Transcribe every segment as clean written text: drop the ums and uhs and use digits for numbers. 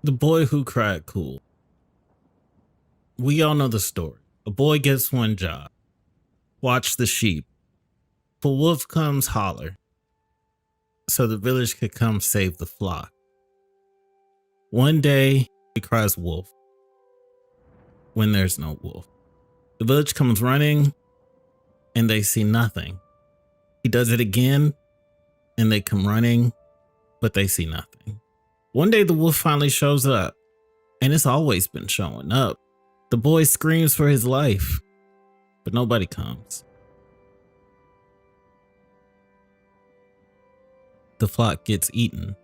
The boy who cried cool. We all know the story. A boy gets one job. Watch the sheep. If a wolf comes, holler. So the village could come save the flock. One day, he cries wolf. When there's no wolf. The village comes running and they see nothing. He does it again and they come running, but they see nothing. One day the wolf finally shows up, and it's always been showing up. The boy screams for his life, but nobody comes. The flock gets eaten.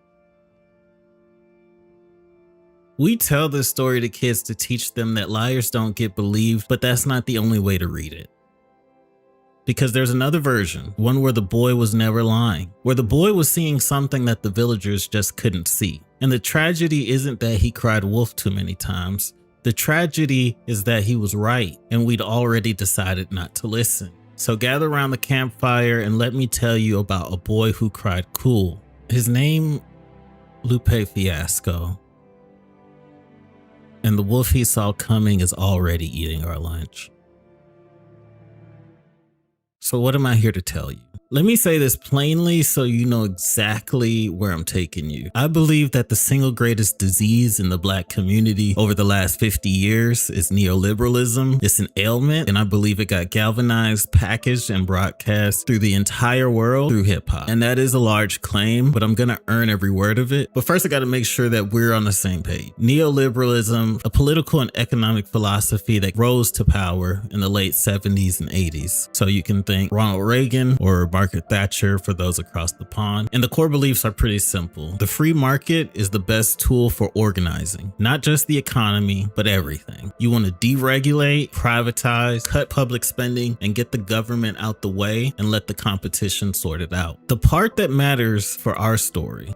We tell this story to kids to teach them that liars don't get believed, but that's not the only way to read it. Because there's another version, one where the boy was never lying, where the boy was seeing something that the villagers just couldn't see. And the tragedy isn't that he cried wolf too many times. The tragedy is that he was right, and we'd already decided not to listen. So gather around the campfire and let me tell you about a boy who cried cool. His name, Lupe Fiasco. And the wolf he saw coming is already eating our lunch. So what am I here to tell you? Let me say this plainly so you know exactly where I'm taking you. I believe that the single greatest disease in the Black community over the last 50 years is neoliberalism. It's an ailment, and I believe it got galvanized, packaged, and broadcast through the entire world through hip hop. And that is a large claim, but I'm gonna earn every word of it. But first I gotta make sure that we're on the same page. Neoliberalism, a political and economic philosophy that rose to power in the late 70s and 80s. So you can think Ronald Reagan or Margaret Thatcher for those across the pond. And the core beliefs are pretty simple. The free market is the best tool for organizing, not just the economy, but everything. You want to deregulate, privatize, cut public spending, and get the government out the way and let the competition sort it out. The part that matters for our story.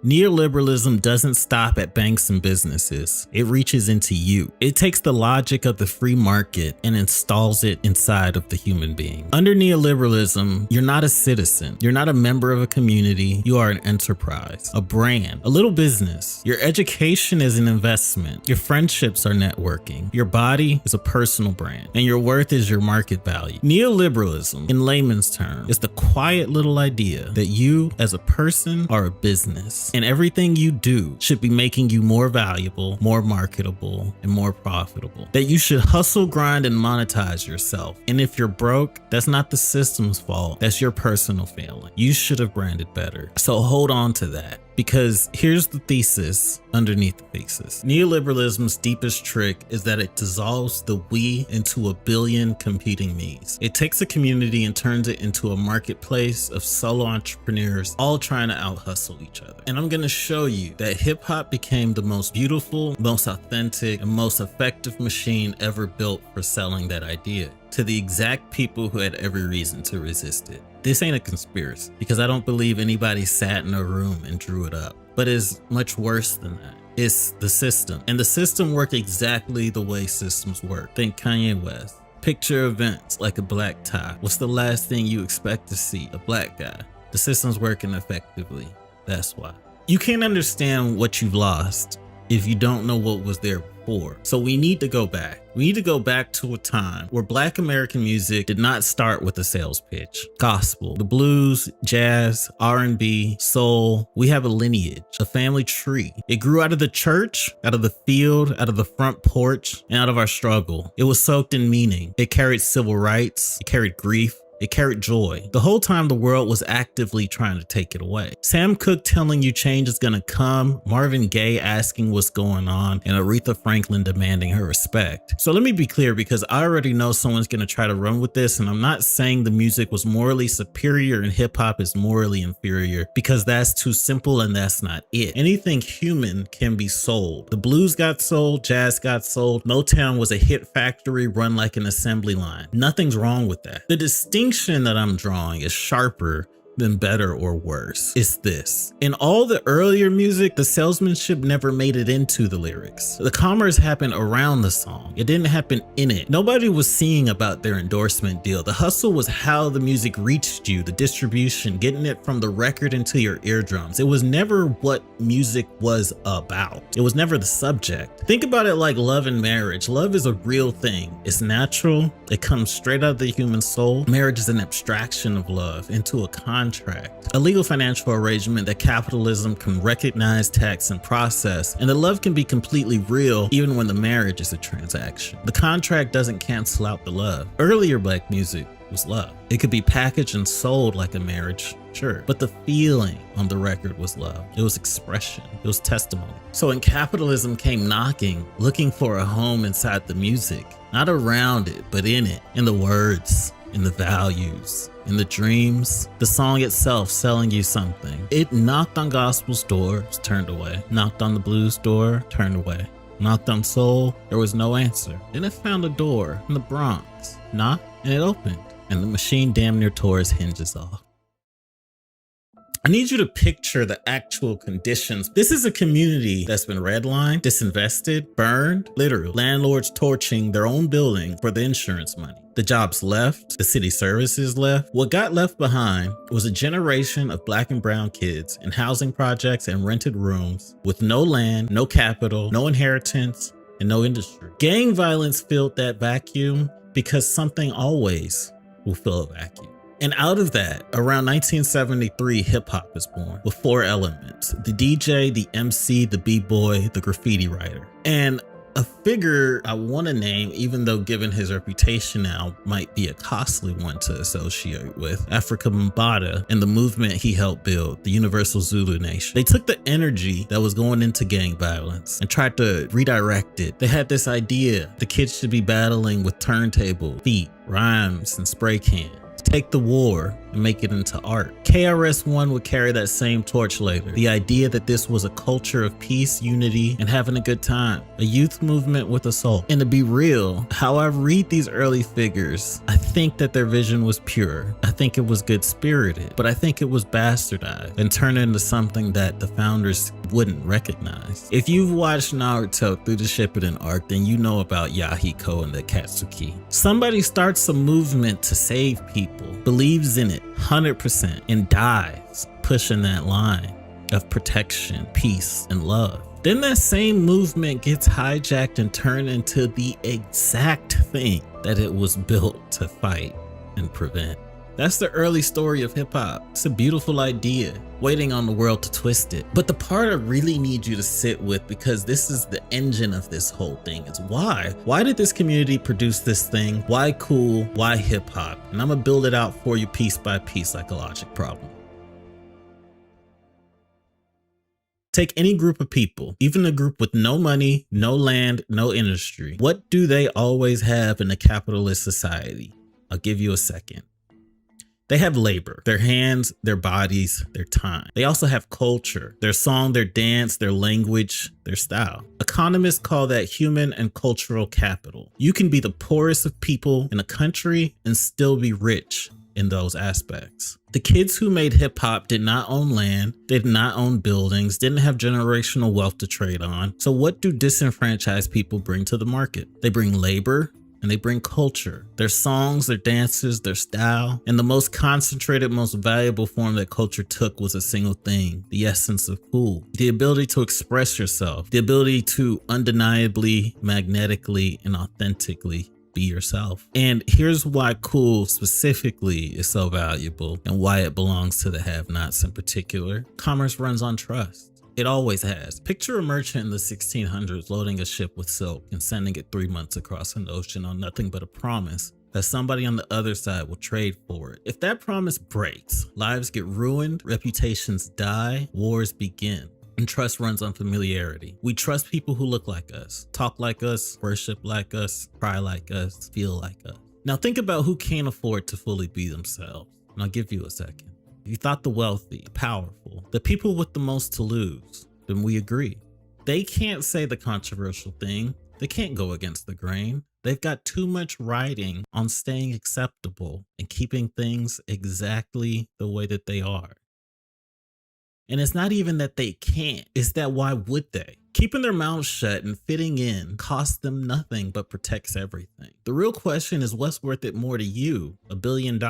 Neoliberalism doesn't stop at banks and businesses. It reaches into you. It takes the logic of the free market and installs it inside of the human being. Under neoliberalism, you're not a citizen. You're not a member of a community. You are an enterprise, a brand, a little business. Your education is an investment. Your friendships are networking. Your body is a personal brand, and your worth is your market value. Neoliberalism, in layman's terms, is the quiet little idea that you as a person are a business. And everything you do should be making you more valuable, more marketable, and more profitable. That you should hustle, grind, and monetize yourself. And if you're broke, that's not the system's fault. That's your personal failing. You should have branded better. So hold on to that. Because here's the thesis underneath the thesis. Neoliberalism's deepest trick is that it dissolves the we into a billion competing me's. It takes a community and turns it into a marketplace of solo entrepreneurs all trying to out-hustle each other. And I'm gonna show you that hip hop became the most beautiful, most authentic, and most effective machine ever built for selling that idea to the exact people who had every reason to resist it. This ain't a conspiracy, because I don't believe anybody sat in a room and drew it up, but it's much worse than that. It's the system, and the system worked exactly the way systems work. Think Kanye West. Picture events like a black tie. What's the last thing you expect to see? A black guy. The system's working effectively. That's why. You can't understand what you've lost if you don't know what was there before. So we need to go back. We need to go back to a time where Black American music did not start with a sales pitch. Gospel, the blues, jazz, R&B, soul. We have a lineage, a family tree. It grew out of the church, out of the field, out of the front porch, and out of our struggle. It was soaked in meaning. It carried civil rights. It carried grief. It carried joy. The whole time the world was actively trying to take it away. Sam Cooke telling you change is gonna come, Marvin Gaye asking what's going on, and Aretha Franklin demanding her respect. So let me be clear, because I already know someone's gonna try to run with this, and I'm not saying the music was morally superior and hip hop is morally inferior, because that's too simple and that's not it. Anything human can be sold. The blues got sold, jazz got sold, Motown was a hit factory run like an assembly line. Nothing's wrong with that. The distinction that I'm drawing is sharper than better or worse. It's this. In all the earlier music, the salesmanship never made it into the lyrics. The commerce happened around the song. It didn't happen in it. Nobody was singing about their endorsement deal. The hustle was how the music reached you, the distribution, getting it from the record into your eardrums. It was never what music was about. It was never the subject. Think about it like love and marriage. Love is a real thing. It's natural. It comes straight out of the human soul. Marriage is an abstraction of love into a contract, a legal financial arrangement that capitalism can recognize, tax, and process, and the love can be completely real even when the marriage is a transaction. The contract doesn't cancel out the love. Earlier Black music was love. It could be packaged and sold like a marriage, sure, but the feeling on the record was love. It was expression. It was testimony. So when capitalism came knocking, looking for a home inside the music, not around it, but in it, in the words, in the values, in the dreams, the song itself selling you something. It knocked on gospel's door, was turned away. Knocked on the blues door, turned away. Knocked on soul, there was no answer. Then it found a door in the Bronx. Knocked, and it opened. And the machine damn near tore its hinges off. I need you to picture the actual conditions. This is a community that's been redlined, disinvested, burned, literally. Landlords torching their own building for the insurance money. The jobs left, the city services left. What got left behind was a generation of Black and brown kids in housing projects and rented rooms with no land, no capital, no inheritance, and no industry. Gang violence filled that vacuum because something always will fill a vacuum. And out of that, around 1973, hip hop is born with 4 elements: the DJ, the MC, the b-boy, the graffiti writer. And a figure I want to name, even though given his reputation now might be a costly one to associate with, Afrika Bambaataa and the movement he helped build, the Universal Zulu Nation. They took the energy that was going into gang violence and tried to redirect it. They had this idea the kids should be battling with turntable, beat, rhymes, and spray cans. Take the war and make it into art. KRS-One would carry that same torch later. The idea that this was a culture of peace, unity, and having a good time. A youth movement with a soul. And to be real, how I read these early figures, I think that their vision was pure. I think it was good-spirited, but I think it was bastardized and turned into something that the founders wouldn't recognize. If you've watched Naruto through the Shippuden arc, then you know about Yahiko and the Katsuki. Somebody starts a movement to save people, believes in it 100%, and dies pushing that line of protection, peace, and love. Then that same movement gets hijacked and turned into the exact thing that it was built to fight and prevent. That's the early story of hip hop. It's a beautiful idea, waiting on the world to twist it. But the part I really need you to sit with, because this is the engine of this whole thing, is why? Why did this community produce this thing? Why cool? Why hip hop? And I'm gonna build it out for you piece by piece like a logic problem. Take any group of people, even a group with no money, no land, no industry. What do they always have in a capitalist society? I'll give you a second. They have labor, their hands, their bodies, their time. They also have culture, their song, their dance, their language, their style. Economists call that human and cultural capital. You can be the poorest of people in a country and still be rich in those aspects. The kids who made hip hop did not own land, did not own buildings, didn't have generational wealth to trade on. So what do disenfranchised people bring to the market? They bring labor, and they bring culture, their songs, their dances, their style. And the most concentrated, most valuable form that culture took was a single thing: the essence of cool. The ability to express yourself, the ability to undeniably, magnetically, and authentically be yourself. And here's why cool specifically is so valuable and why it belongs to the have-nots in particular. Commerce runs on trust. It always has. Picture a merchant in the 1600s loading a ship with silk and sending it 3 months across an ocean on nothing but a promise that somebody on the other side will trade for it. If that promise breaks, lives get ruined, reputations die, wars begin. And trust runs on familiarity. We trust people who look like us, talk like us, worship like us, cry like us, feel like us. Now think about who can't afford to fully be themselves. And I'll give you a second. You thought the wealthy, the powerful, the people with the most to lose, then we agree. They can't say the controversial thing. They can't go against the grain. They've got too much riding on staying acceptable and keeping things exactly the way that they are. And it's not even that they can't, it's that why would they? Keeping their mouths shut and fitting in costs them nothing but protects everything. The real question is what's worth it more to you, $1 billion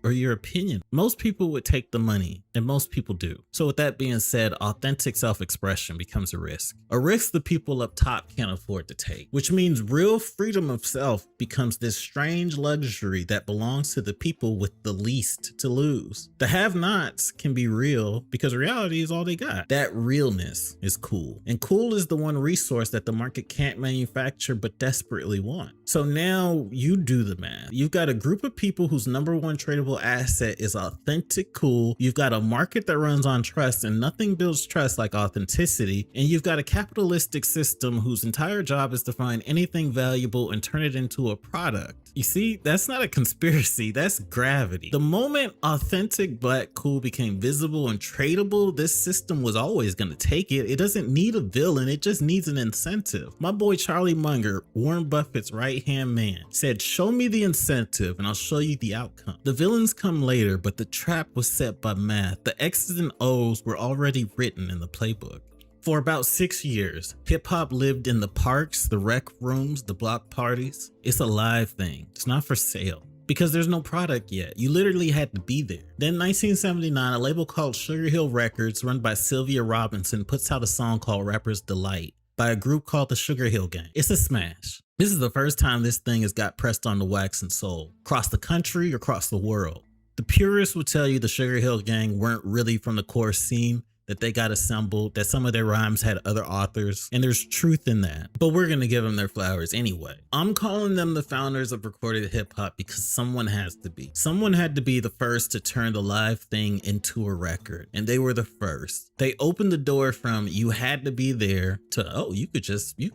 or your opinion? Most people would take the money, and most people do. So with that being said, authentic self-expression becomes a risk the people up top can't afford to take, which means real freedom of self becomes this strange luxury that belongs to the people with the least to lose. The have-nots can be real because reality is all they got. That realness is cool, and cool is the one resource that the market can't manufacture but desperately want. So now you do the math. You've got a group of people whose number one tradable asset is authentic cool. You've got a market that runs on trust, and nothing builds trust like authenticity. And you've got a capitalistic system whose entire job is to find anything valuable and turn it into a product. You see, that's not a conspiracy, that's gravity. The moment authentic black cool became visible and tradable, this system was always going to take it. It doesn't need a villain, it just needs an incentive. My boy Charlie Munger, Warren Buffett's right-hand man, said, "Show me the incentive and I'll show you the outcome." The villains come later, but the trap was set by math. The X's and O's were already written in the playbook. For about 6 years, hip-hop lived in the parks, the rec rooms, the block parties. It's a live thing. It's not for sale, because there's no product yet. You literally had to be there. Then 1979, a label called Sugar Hill Records, run by Sylvia Robinson, puts out a song called Rapper's Delight by a group called the Sugar Hill Gang. It's a smash. This is the first time this thing has got pressed on the wax and sold, across the country, across the world. The purists will tell you the Sugar Hill Gang weren't really from the core scene, that they got assembled, that some of their rhymes had other authors, and there's truth in that. But we're gonna give them their flowers anyway. I'm calling them the founders of recorded hip hop because someone has to be. Someone had to be the first to turn the live thing into a record, and they were the first. They opened the door from you had to be there to, oh, you could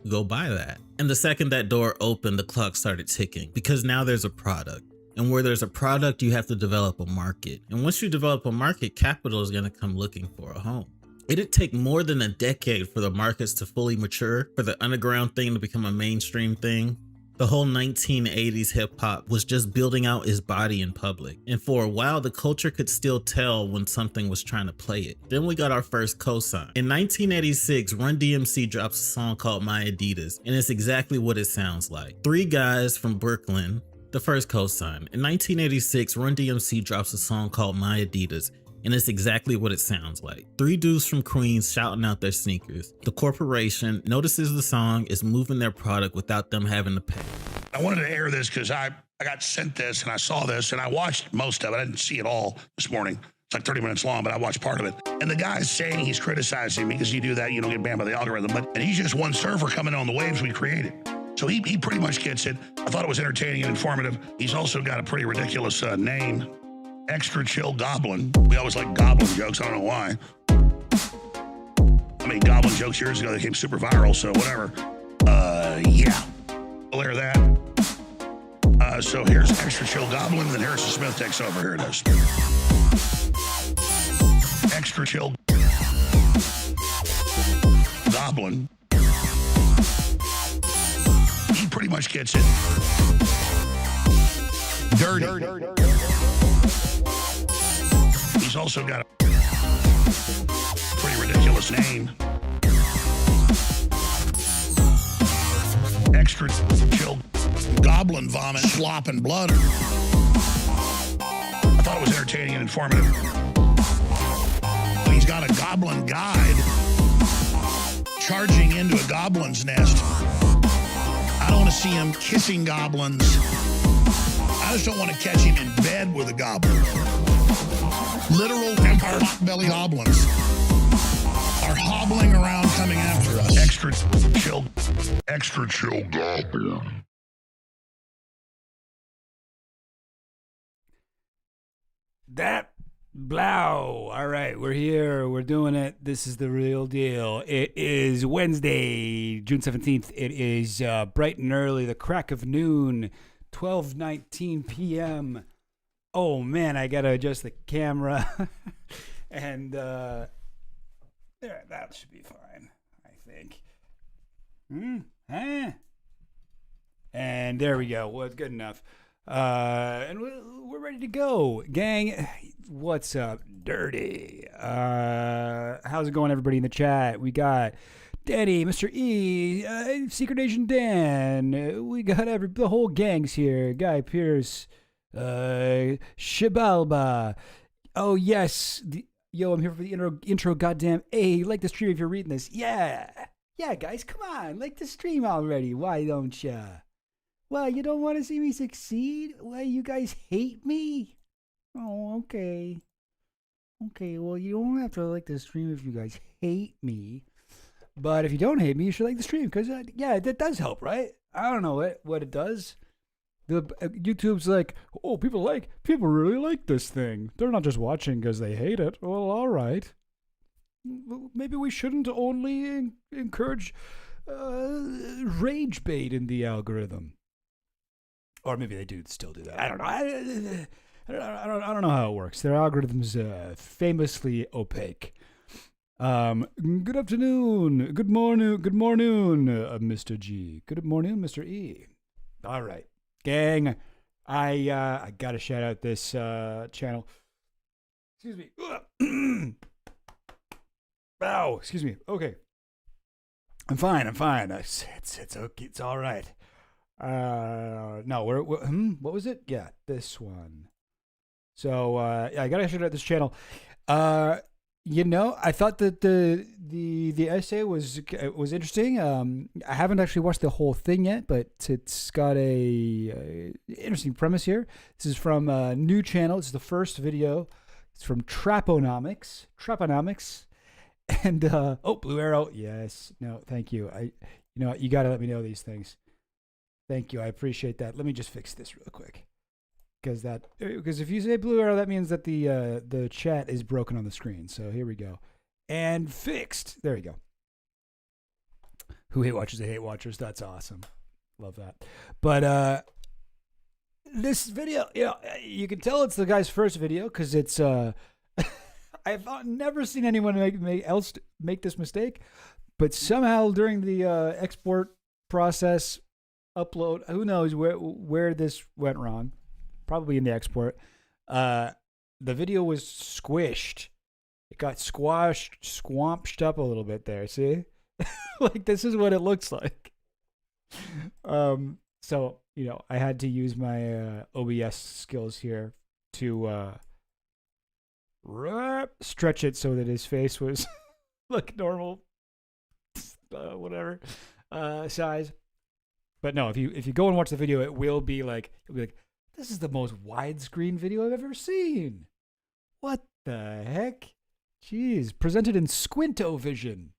go buy that. And the second that door opened, the clock started ticking, because now there's a product. And where there's a product, you have to develop a market. And once you develop a market, capital is going to come looking for a home. It'd take more than a decade for the markets to fully mature, for the underground thing to become a mainstream thing. The whole 1980s hip hop was just building out its body in public. And for a while, the culture could still tell when something was trying to play it. Then we got our first cosign. In 1986, Run DMC drops a song called My Adidas, and it's exactly what it sounds like. Three guys from Brooklyn, the first cosign. In 1986, Run DMC drops a song called My Adidas, and it's exactly what it sounds like. Three dudes from Queens shouting out their sneakers. The corporation notices the song is moving their product without them having to pay. I wanted to air this because I got sent this and I saw this and I watched most of it. I didn't see it all this morning. It's like 30 minutes long, but I watched part of it. And the guy's saying he's criticizing me because you do that, you don't get banned by the algorithm. And he's just one surfer coming on the waves we created. So he pretty much gets it. I thought it was entertaining and informative. He's also got a pretty ridiculous name, Extra Chill Goblin. We always like goblin jokes. I don't know why. I made goblin jokes years ago. They became super viral, so whatever. Yeah. We'll air that. So here's Extra Chill Goblin, and then Harrison Smith takes over. Here it is. Extra Chill Goblin. He pretty much gets it. Dirty. He's also got a pretty ridiculous name. Extra Chill Goblin Vomit, Slop, and Blood. I thought it was entertaining and informative. He's got a goblin guide charging into a goblin's nest. I don't want to see him kissing goblins. I just don't want to catch him in bed with a goblin. Literal empire belly goblins are hobbling around coming after us. Extra chill goblin. That blow. All right, we're here. We're doing it. This is the real deal. It is Wednesday, June 17th. It is bright and early, the crack of noon, 12:19 p.m. Oh, man, I got to adjust the camera. And there, that should be fine, I think. And there we go. Well, it's good enough. And we're ready to go. Gang, what's up, Dirty? How's it going, everybody in the chat? We got Danny, Mr. E, Secret Agent Dan. We got the whole gang's here. Guy Pierce, Shibalba. Oh, yes. Yo, I'm here for the intro. Goddamn. Hey, like the stream if you're reading this. Yeah. Yeah, guys, come on. Like the stream already. Why don't ya? Well, you don't want to see me succeed? Why, you guys hate me? Oh, okay. Okay, well, you don't have to like the stream if you guys hate me. But if you don't hate me, you should like the stream. Because, yeah, that does help, right? I don't know what it does. The YouTube's like, oh, people really like this thing. They're not just watching because they hate it. Well, all right. Maybe we shouldn't only encourage rage bait in the algorithm. Or maybe they do still do that. I don't know. I don't know how it works. Their algorithm's famously opaque. Good afternoon. Good morning, Mr. G. Good morning, Mr. E. All right. Gang, I gotta shout out this channel. Excuse me. Ow, excuse me. Okay. I'm fine. It's okay. It's all right. No, what was it? Yeah, this one. So, yeah, I gotta shout out this channel. You know, I thought that the essay was interesting. I haven't actually watched the whole thing yet, but it's got a interesting premise here. This is from a new channel. It's the first video. It's from TRAP-O-NOMICS. TRAP-O-NOMICS. And Blue Arrow. Yes. No, thank you. You got to let me know these things. Thank you. I appreciate that. Let me just fix this real quick. Because if you say Blue Arrow, that means that the chat is broken on the screen. So here we go. And fixed. There you go. Who hate watchers? They hate watchers. That's awesome. Love that. But this video, you can tell it's the guy's first video because it's I've never seen anyone make this mistake. But somehow during the export process, upload, who knows where this went wrong. Probably in the export. The video was squished. It got squamped up a little bit there. See? Like, this is what it looks like. So, I had to use my OBS skills here to stretch it so that his face was like normal, whatever size. But no, if you go and watch the video, it'll be like, this is the most widescreen video I've ever seen. What the heck? Jeez, presented in squinto-vision.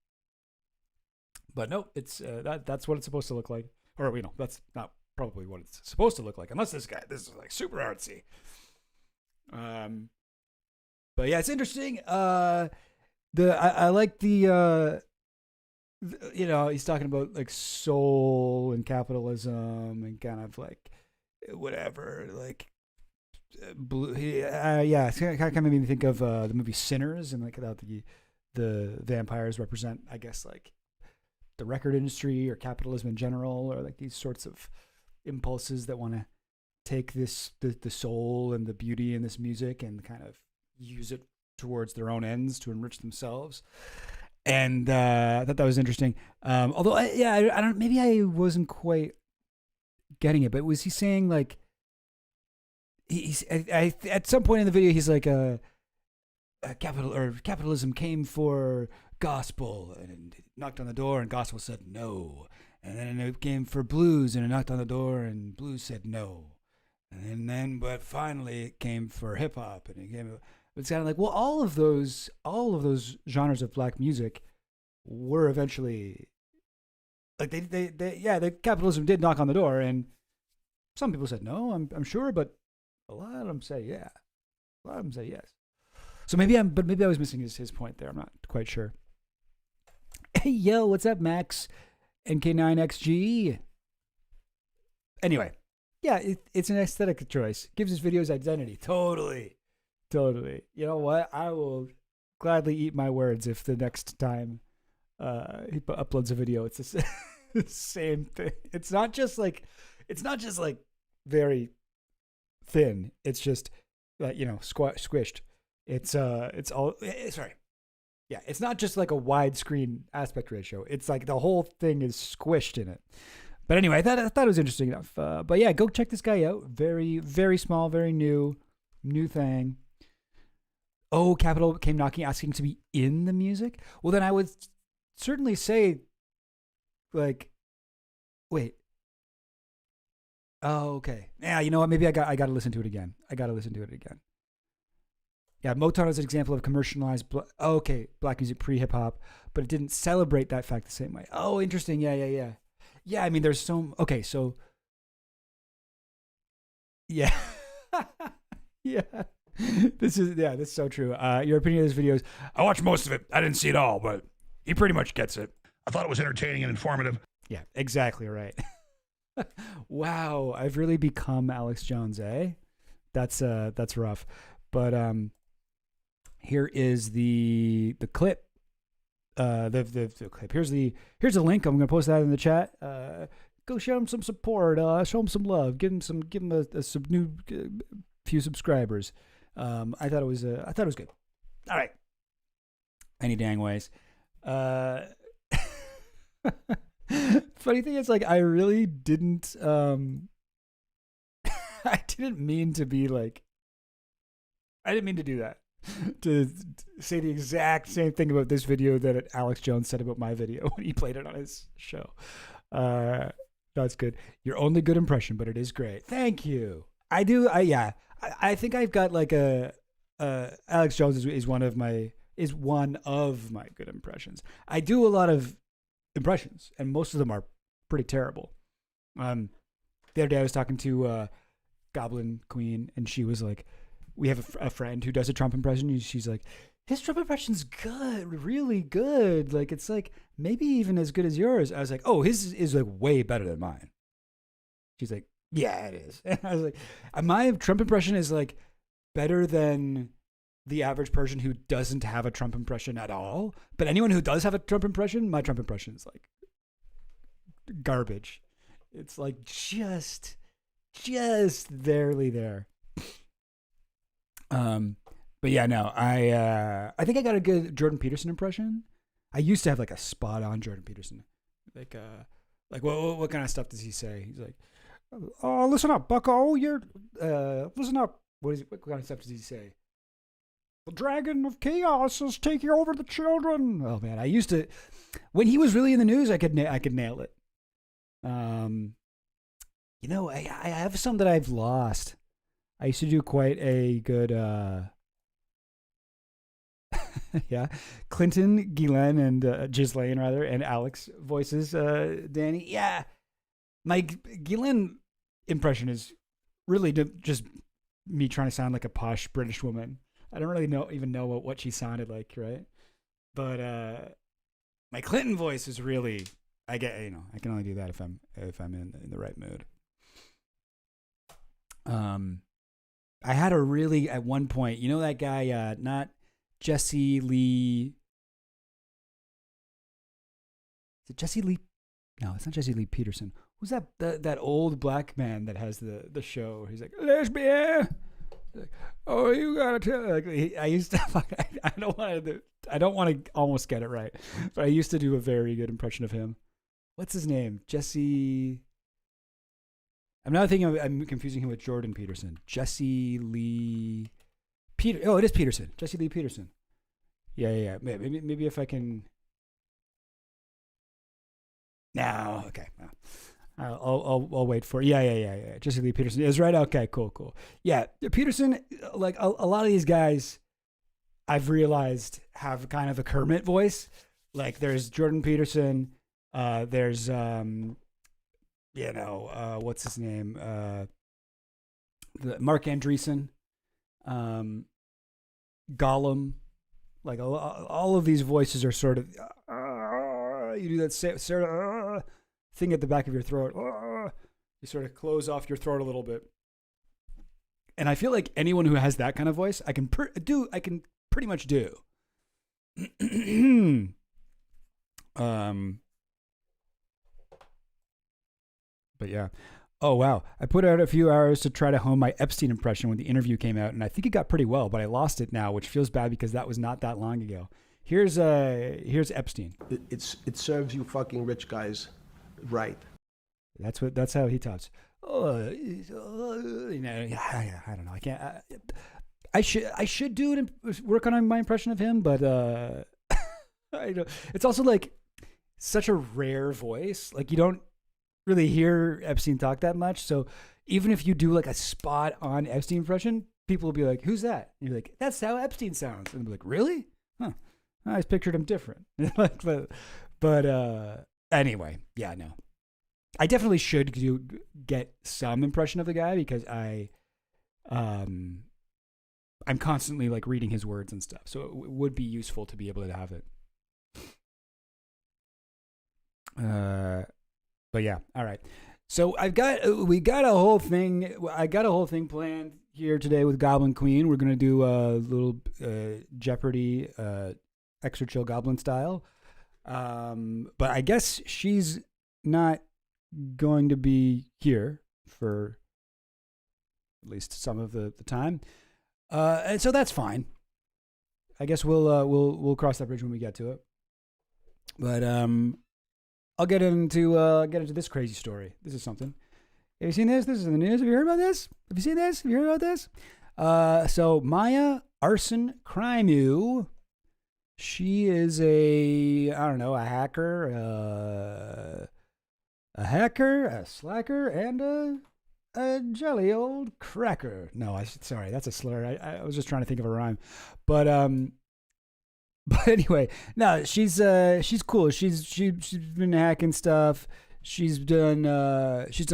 But no, it's that's what it's supposed to look like. Or, that's not probably what it's supposed to look like. Unless this is like super artsy. But yeah, it's interesting. I like the he's talking about like soul and capitalism and kind of like whatever, like blue. Yeah, it's kind of made me think of the movie Sinners and like how the vampires represent, I guess, like the record industry or capitalism in general, or like these sorts of impulses that want to take the soul and the beauty in this music and kind of use it towards their own ends to enrich themselves. And I thought that was interesting. Although, I don't. Maybe I wasn't quite getting it, but was he saying like he's at some point in the video he's like capitalism came for gospel and it knocked on the door and gospel said no, and then it came for blues and it knocked on the door and blues said no, and then but finally it came for hip hop and it came. It's kind of like, well, all of those genres of black music were eventually like the capitalism did knock on the door, and some people said no, I'm sure, but a lot of them say yeah, a lot of them say yes. So maybe I was missing his point there. I'm not quite sure. Hey yo, what's up, Max? NK9XG. Anyway, yeah, it's an aesthetic choice. Gives his videos identity. Totally. You know what? I will gladly eat my words if the next time he uploads a video, it's the same thing. It's not just like it's not just like very thin. It's just squished. It's sorry. Yeah, it's not just like a widescreen aspect ratio. It's like the whole thing is squished in it. But anyway, I thought it was interesting enough. But yeah, go check this guy out. Very, very small, very new thing. Oh, Capitol came knocking, asking to be in the music. Well, then I would certainly say, like, wait. Oh, okay. Yeah, you know what? Maybe I got to listen to it again. Yeah, Motown is an example of commercialized, black music pre-hip hop, but it didn't celebrate that fact the same way. Oh, interesting. Yeah. Yeah, I mean, there's okay, so, yeah. Yeah. This is so true. Your opinion of this video is, I watched most of it. I didn't see it all, but he pretty much gets it. I thought it was entertaining and informative. Yeah, exactly right. Wow, I've really become Alex Jones, eh? That's rough. But here is the clip. The clip. Here's the link. I'm gonna post that in the chat. Go show him some support. Show him some love. Give him a new few subscribers. I thought it was good. All right. Any dang ways. Funny thing is, like, I really didn't. I didn't mean to be like. I didn't mean to do that. To say the exact same thing about this video that Alex Jones said about my video when he played it on his show. That's good. Your only good impression, but it is great. Thank you. I do. I think I've got like Alex Jones is one of my good impressions. I do a lot of impressions, and most of them are pretty terrible. The other day I was talking to Goblin Queen, and she was like, we have a friend who does a Trump impression, and she's like, his Trump impression's good, really good. Like, it's like maybe even as good as yours. I was like, oh, his is like way better than mine. She's like, yeah, it is. And I was like, my Trump impression is like better than the average person who doesn't have a Trump impression at all. But anyone who does have a Trump impression, my Trump impression is like garbage. It's like just barely there. But yeah, no, I think I got a good Jordan Peterson impression. I used to have like a spot on Jordan Peterson. Like what kind of stuff does he say? He's like, oh, listen up, bucko, listen up. What kind of stuff does he say? The dragon of chaos is taking over the children. Oh man, I used to, when he was really in the news, I could nail it. You know, I have some that I've lost. I used to do quite a good, yeah, Clinton, Ghislaine, and Ghislaine rather, and Alex voices, Danny. Yeah, my Ghislaine impression is really just me trying to sound like a posh British woman. I don't really even know what she sounded like, right? But my Clinton voice is really, I can only do that if I'm in the right mood. I had at one point, you know that guy, not Jesse Lee. Is it Jesse Lee? No, it's not Jesse Lee Peterson. Who's that old black man that has the show? He's like, lesbian. Like, oh, you gotta tell. Like, I used to. I don't want to almost get it right, but I used to do a very good impression of him. What's his name? Jesse. I'm now thinking I'm confusing him with Jordan Peterson. Jesse Lee Peter. Oh, it is Peterson. Jesse Lee Peterson. Yeah. Maybe if I can. No, okay. No. I'll wait for it. Yeah. Jesse Lee Peterson is right. Okay, cool. Yeah, Peterson. Like a lot of these guys, I've realized have kind of a Kermit voice. Like there's Jordan Peterson. There's what's his name? The Mark Andreessen, Gollum. Like all of these voices are sort of you do that Sarah thing at the back of your throat. You sort of close off your throat a little bit. And I feel like anyone who has that kind of voice, I can pretty much do. But yeah. Oh, wow. I put out a few hours to try to hone my Epstein impression when the interview came out, and I think it got pretty well, but I lost it now, which feels bad because that was not that long ago. Here's Epstein. It serves you fucking rich guys right. That's how he talks. Oh, you know, I don't know. I can't. I should do it. Work on my impression of him, but I don't. It's also like such a rare voice. Like you don't really hear Epstein talk that much. So even if you do like a spot on Epstein impression, people will be like, "Who's that?" And you're like, "That's how Epstein sounds." And they'll be like, "Really? Huh? I always pictured him different." but anyway, yeah, no. I definitely should get some impression of the guy because I'm constantly like reading his words and stuff. So it would be useful to be able to have it. But yeah, all right. So I got a whole thing planned here today with Goblin Queen. We're gonna do a little Jeopardy, extra chill Goblin style. But I guess she's not going to be here for at least some of the time, and so that's fine. I guess we'll cross that bridge when we get to it. But I'll get into this crazy story. This is something. Have you seen this? This is in the news. Have you heard about this? Have you seen this? Have you heard about this? So Maya Arson Crimeu, she is a hacker, a slacker, and a jelly old cracker. No, sorry, that's a slur. I was just trying to think of a rhyme, but anyway, no, she's cool. She's been hacking stuff. She's done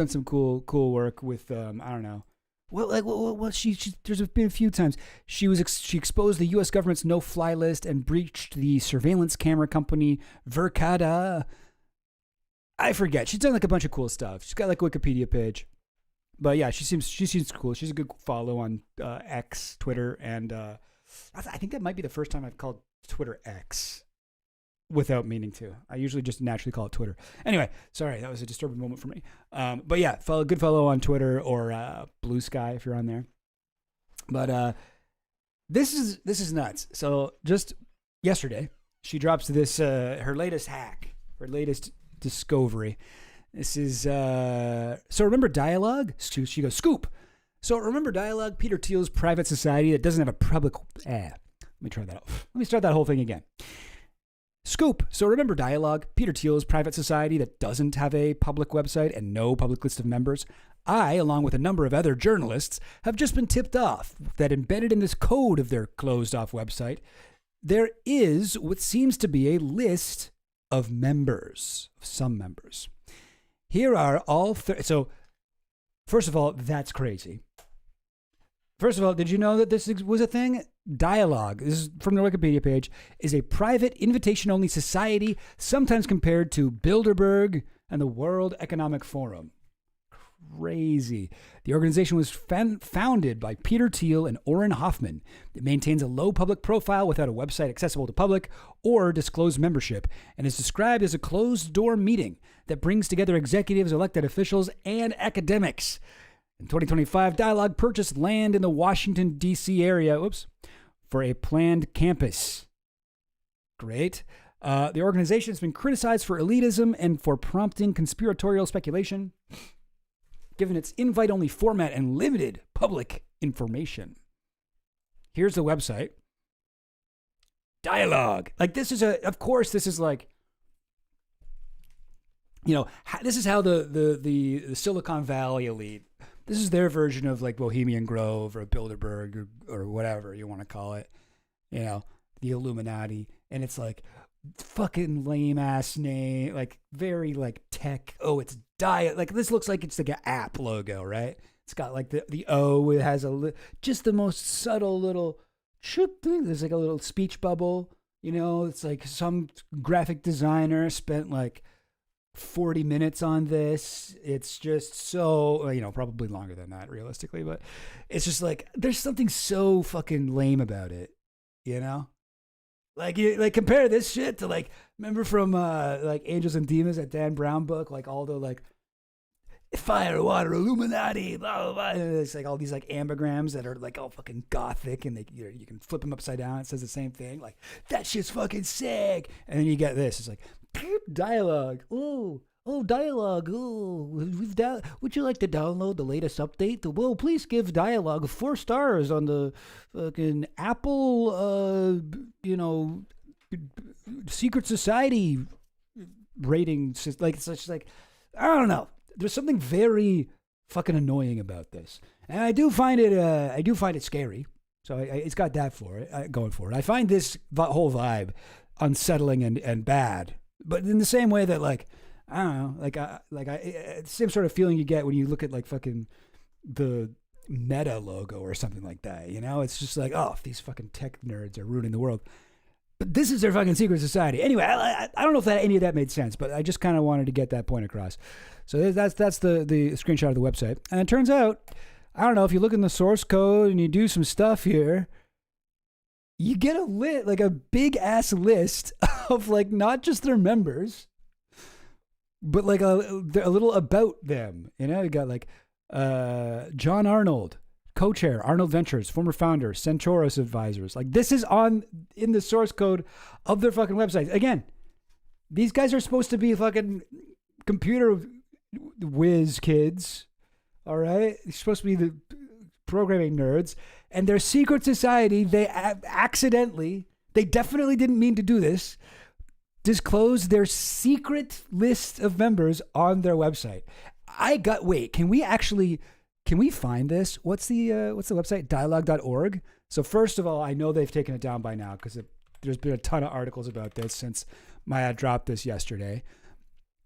some cool work with I don't know. Well, there's been a few times she exposed the U.S. government's no-fly list and breached the surveillance camera company Verkada. I forget. She's done like a bunch of cool stuff. She's got like a Wikipedia page, but yeah, she seems cool. She's a good follow on X, Twitter, and I think that might be the first time I've called Twitter X without meaning to. I usually just naturally call it Twitter. Anyway, sorry, that was a disturbing moment for me. But yeah, good follow on Twitter or Blue Sky if you're on there. But this is nuts. So just yesterday, she drops this her latest hack, her latest discovery. This is so remember Dialogue? She goes, Scoop. So remember Dialogue, Peter Thiel's private society that doesn't have a public. Let me try that out. Let me start that whole thing again. Scoop. So remember Dialogue, Peter Thiel's private society that doesn't have a public website and no public list of members. I, along with a number of other journalists, have just been tipped off that embedded in this code of their closed-off website, there is what seems to be a list of members, of some members. Here are all. So, first of all, that's crazy. First of all, did you know that this was a thing? Dialogue, this is from the Wikipedia page, is a private invitation-only society, sometimes compared to Bilderberg and the World Economic Forum. Crazy. The organization was founded by Peter Thiel and Oren Hoffman. It maintains a low public profile without a website accessible to public or disclosed membership, and is described as a closed-door meeting that brings together executives, elected officials, and academics. In 2025, Dialogue purchased land in the Washington, D.C. area for a planned campus. Great. The organization has been criticized for elitism and for prompting conspiratorial speculation, given its invite-only format and limited public information. Here's the website. Dialogue. Like this is this is like, you know, this is how the Silicon Valley elite, this is their version of like Bohemian Grove or Bilderberg or whatever you want to call it, you know, the Illuminati. And it's like fucking lame ass name, like very like tech. Oh, it's like this looks like it's like an app logo, right? It's got like the O, it has just the most subtle little chip thing. There's like a little speech bubble, you know, it's like some graphic designer spent like 40 minutes on this. It's just so, you know, probably longer than that realistically, but it's just like there's something so fucking lame about it, you know? Like compare this shit to like, remember from like Angels and Demons, that Dan Brown book, like all the like fire, water, Illuminati, blah, blah, blah. And it's like all these like ambigrams that are like all fucking gothic, and you can flip them upside down. It says the same thing. Like, that shit's fucking sick. And then you get this. It's like, dialogue. Oh, dialogue. Oh, would you like to download the latest update? Well, please give dialogue 4 stars on the fucking Apple, Secret Society rating. Like, it's just like, I don't know. There's something very fucking annoying about this, and I do find it scary. So it's got that for it, going for it. I find this whole vibe unsettling and bad, but in the same way that, like, I don't know, it's the same sort of feeling you get when you look at like fucking the Meta logo or something like that. You know, it's just like, oh, these fucking tech nerds are ruining the world. But this is their fucking secret society. Anyway, I don't know if any of that made sense, but I just kind of wanted to get that point across. So that's the screenshot of the website. And it turns out, I don't know, if you look in the source code and you do some stuff here, you get a big ass list of like not just their members, but like a little about them. You know, you got like John Arnold, co-chair, Arnold Ventures, former founder, Centaurus Advisors. Like, this is in the source code of their fucking website. Again, these guys are supposed to be fucking computer whiz kids. All right, they're supposed to be the programming nerds, and their secret society, they definitely didn't mean to do this, disclose their secret list of members on their website. Can we find this? What's the website? Dialogue.org. So first of all, I know they've taken it down by now because there's been a ton of articles about this since Maya dropped this yesterday.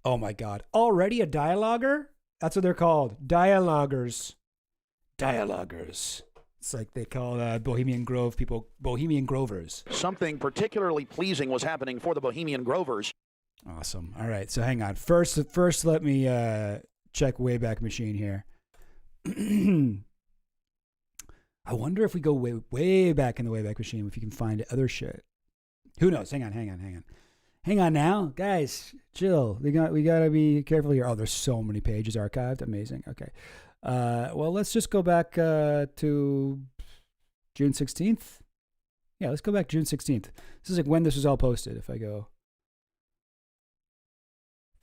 Oh my God. Already a dialoguer? That's what they're called. Dialoguers. It's like they call Bohemian Grove people Bohemian Grovers. Something particularly pleasing was happening for the Bohemian Grovers. Awesome. All right. So hang on. First let me check Wayback Machine here. I wonder if we go way back in the Wayback Machine, if you can find other shit. Who knows? Hang on now, guys. Chill. We gotta be careful here. Oh, there's so many pages archived. Amazing. Okay. Well, let's just go back to June 16th. Yeah, let's go back June 16th. This is like when this was all posted. If I go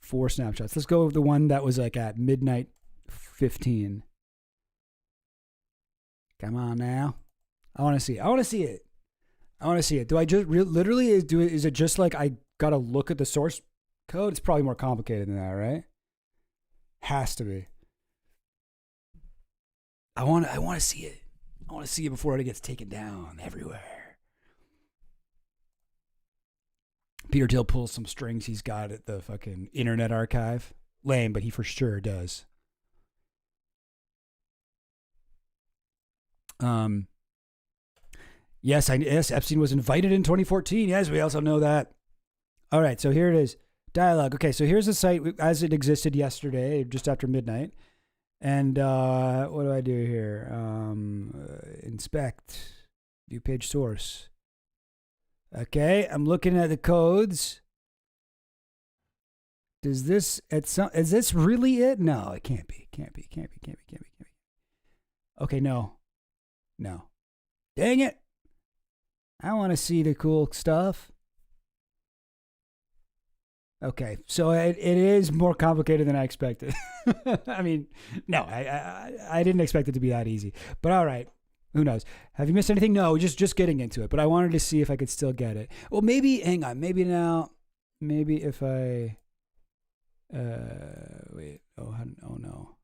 4 snapshots, let's go with the one that was like at midnight 15. Come on now. I want to see it. Do I just literally is it just like I got to look at the source code? It's probably more complicated than that, right? Has to be. I want to see it. I want to see it before it gets taken down everywhere. Peter Thiel pulls some strings he's got at the fucking Internet Archive. Lame, but he for sure does. Yes, Epstein was invited in 2014. Yes, we also know that. All right, so here it is. Dialogue. Okay, so here's the site as it existed yesterday, just after midnight. And what do I do here? Inspect. View page source. Okay, I'm looking at the codes. Is this really it? No, it can't be. Can't be. Okay, no. Dang it. I want to see the cool stuff. Okay, so it is more complicated than I expected. I mean, no, I didn't expect it to be that easy. But all right, who knows? Have you missed anything? No, just getting into it. But I wanted to see if I could still get it. Well, maybe, hang on. Maybe now, maybe if I, wait, oh no.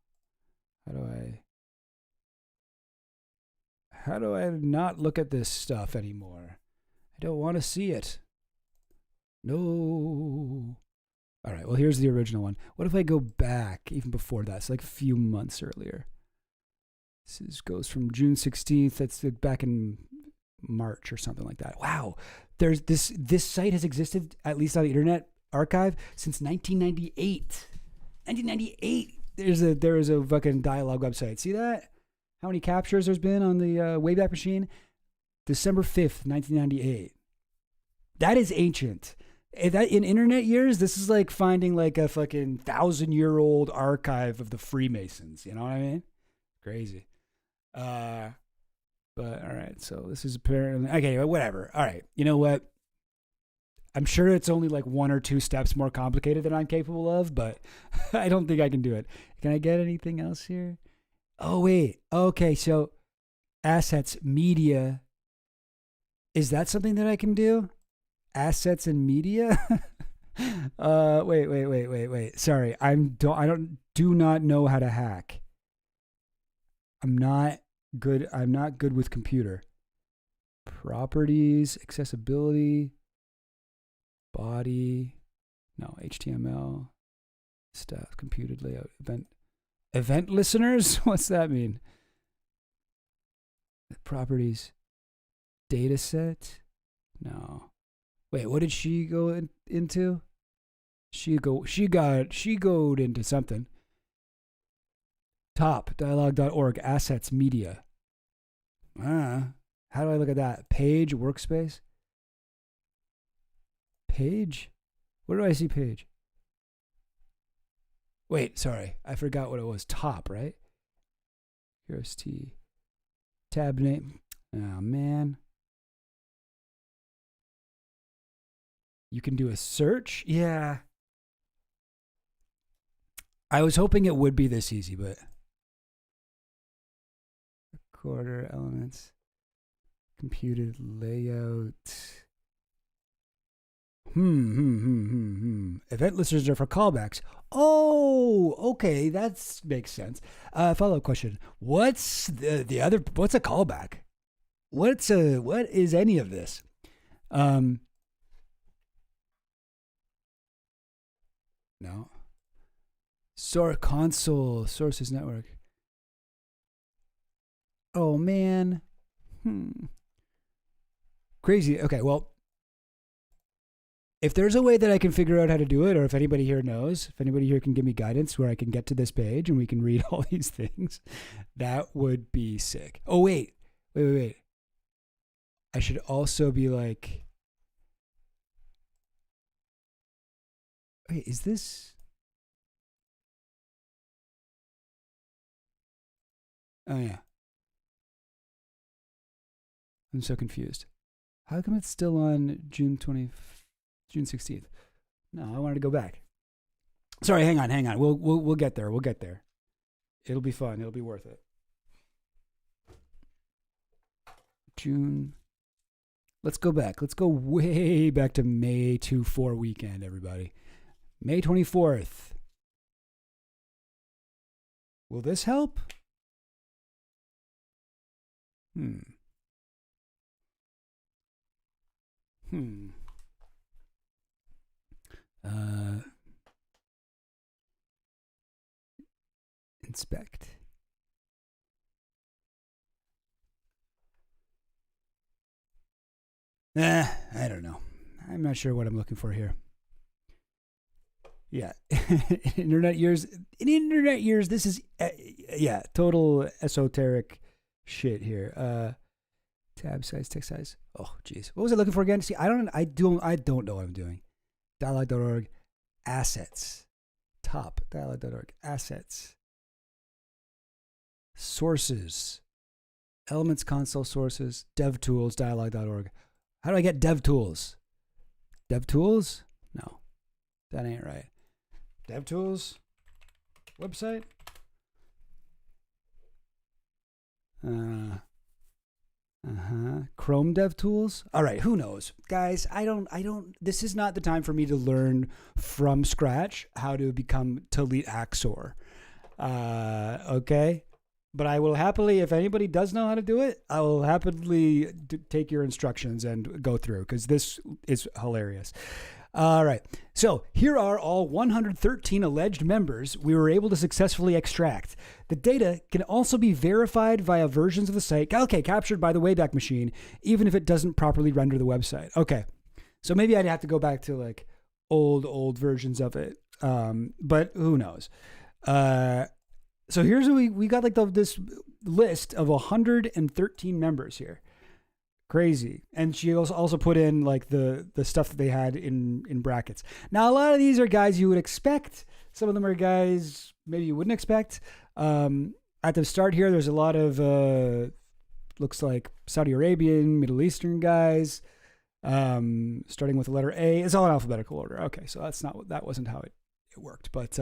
How do I not look at this stuff anymore? I don't want to see it. No. All right, well, here's the original one. What if I go back even before that? It's like a few months earlier. This goes from June 16th. That's back in March or something like that. Wow. There's this site has existed, at least on the Internet Archive, since 1998. 1998. There is a fucking dialogue website. See that? How many captures there's been on the Wayback Machine? December 5th, 1998. That is ancient. That in internet years, this is like finding like a fucking 1,000-year-old archive of the Freemasons. You know what I mean? Crazy. But all right. So this is apparently okay. Whatever. All right. You know what? I'm sure it's only like 1 or 2 steps more complicated than I'm capable of, but I don't think I can do it. Can I get anything else here? Oh wait. Okay. So assets, media. Is that something that I can do? Assets and media? Wait. Sorry. Do not know how to hack. I'm not good with computer. Properties, accessibility, body, no, HTML, stuff, computed layout, event listeners? What's that mean? Properties, data set? No. Wait, what did she go into? She goed into something. Top, dialogue.org, assets, media. How do I look at that? Page, workspace? Page? Where do I see page? Wait, sorry. I forgot what it was. Top, right? Here's T. Tab name. Oh, man. You can do a search? Yeah. I was hoping it would be this easy, but... Recorder elements. Computed layout. Event listeners are for callbacks. Oh, okay. That makes sense. Follow-up question. What's the other, what's a callback? What is any of this? No. Console, sources network. Oh, man. Crazy. Okay, well, if there's a way that I can figure out how to do it, or if anybody here knows, if anybody here can give me guidance where I can get to this page and we can read all these things, that would be sick. Oh, wait. I should also be like, wait, is this? Oh, yeah. I'm so confused. How come it's still on June 16th? No, I wanted to go back. Sorry, hang on. We'll get there. We'll get there. It'll be fun. It'll be worth it. June. Let's go back. Let's go way back to May 24 weekend, everybody. May 24th. Will this help? Inspect. I don't know. I'm not sure what I'm looking for here. Yeah. In internet years, this is, total esoteric shit here. Tab size, text size. Oh, geez. What was I looking for again? See, I don't know what I'm doing. Dialogue.org, assets. Top, dialogue.org, assets. Sources. Elements console sources, dev tools, dialogue.org. How do I get dev tools? Dev tools? No, that ain't right. Dev tools, website. Chrome dev tools. All right, who knows? Guys, this is not the time for me to learn from scratch how to become Talit Haxor. Okay? But I will happily, if anybody does know how to do it, I will happily take your instructions and go through, because this is hilarious. All right. So here are all 113 alleged members we were able to successfully extract. The data can also be verified via versions of the site, captured by the Wayback Machine, even if it doesn't properly render the website. Okay. So maybe I'd have to go back to like old versions of it. But who knows? So here's what we got, like this list of 113 members here. Crazy. And she also put in like the stuff that they had in brackets. Now, a lot of these are guys you would expect. Some of them are guys maybe you wouldn't expect. At the start here, there's a lot of, looks like Saudi Arabian, Middle Eastern guys, starting with the letter A. It's all in alphabetical order. Okay, so that wasn't how it worked. But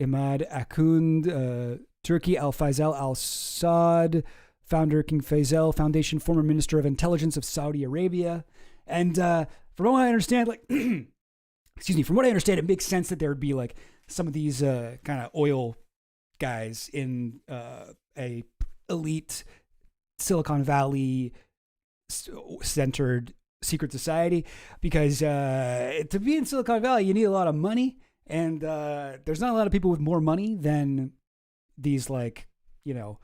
Imad Akund, Turkey, Al-Faisal Al-Saud, founder King Faisal Foundation, former Minister of Intelligence of Saudi Arabia. And from what I understand, like, excuse me, from what I understand, it makes sense that there would be like some of these kind of oil guys in a elite Silicon Valley centered secret society, because to be in Silicon Valley, you need a lot of money, and there's not a lot of people with more money than these, like, you know,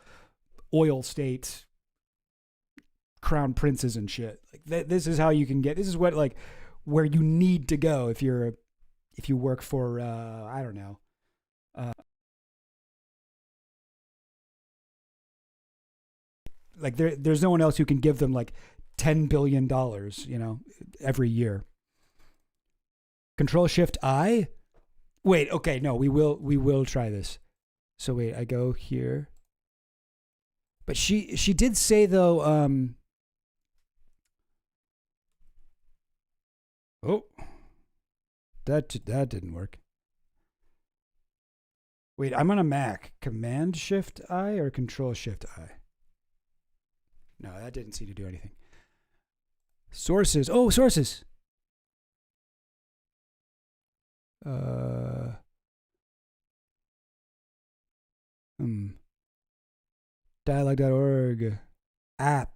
oil state crown princes and shit. Like this is how you can get. This is what, like, where you need to go if you work for I don't know. Like there's no one else who can give them like $10 billion, you know, every year. Control Shift I. Wait, okay, no, we will try this. So wait, I go here. But she did say though, oh, that didn't work. Wait, I'm on a Mac. Command Shift I or Control Shift I? No, that didn't seem to do anything. Sources. Oh, sources. Dialogue.org. App.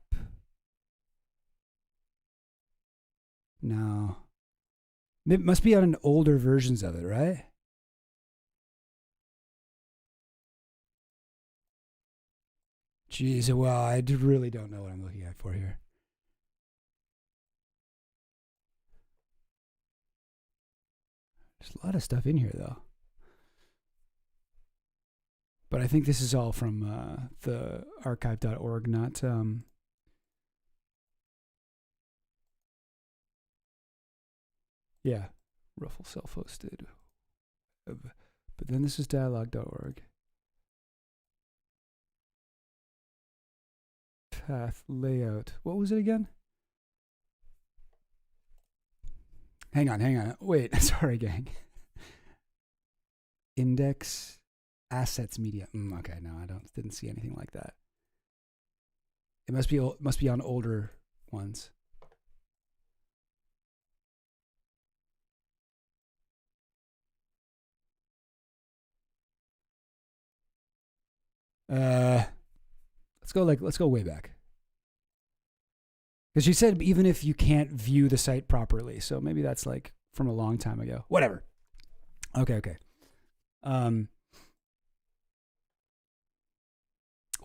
No. It must be on older versions of it, right? Jeez, well, I really don't know what I'm looking at for here. There's a lot of stuff in here, though. But I think this is all from the archive.org, not... Yeah, Ruffle self-hosted. But then this is dialogue.org. Path layout. What was it again? Hang on. Wait, sorry, gang. Index assets media. Okay, no, didn't see anything like that. It must be on older ones. Let's go way back. Because she said even if you can't view the site properly, so maybe that's like from a long time ago. Whatever. Okay. Well,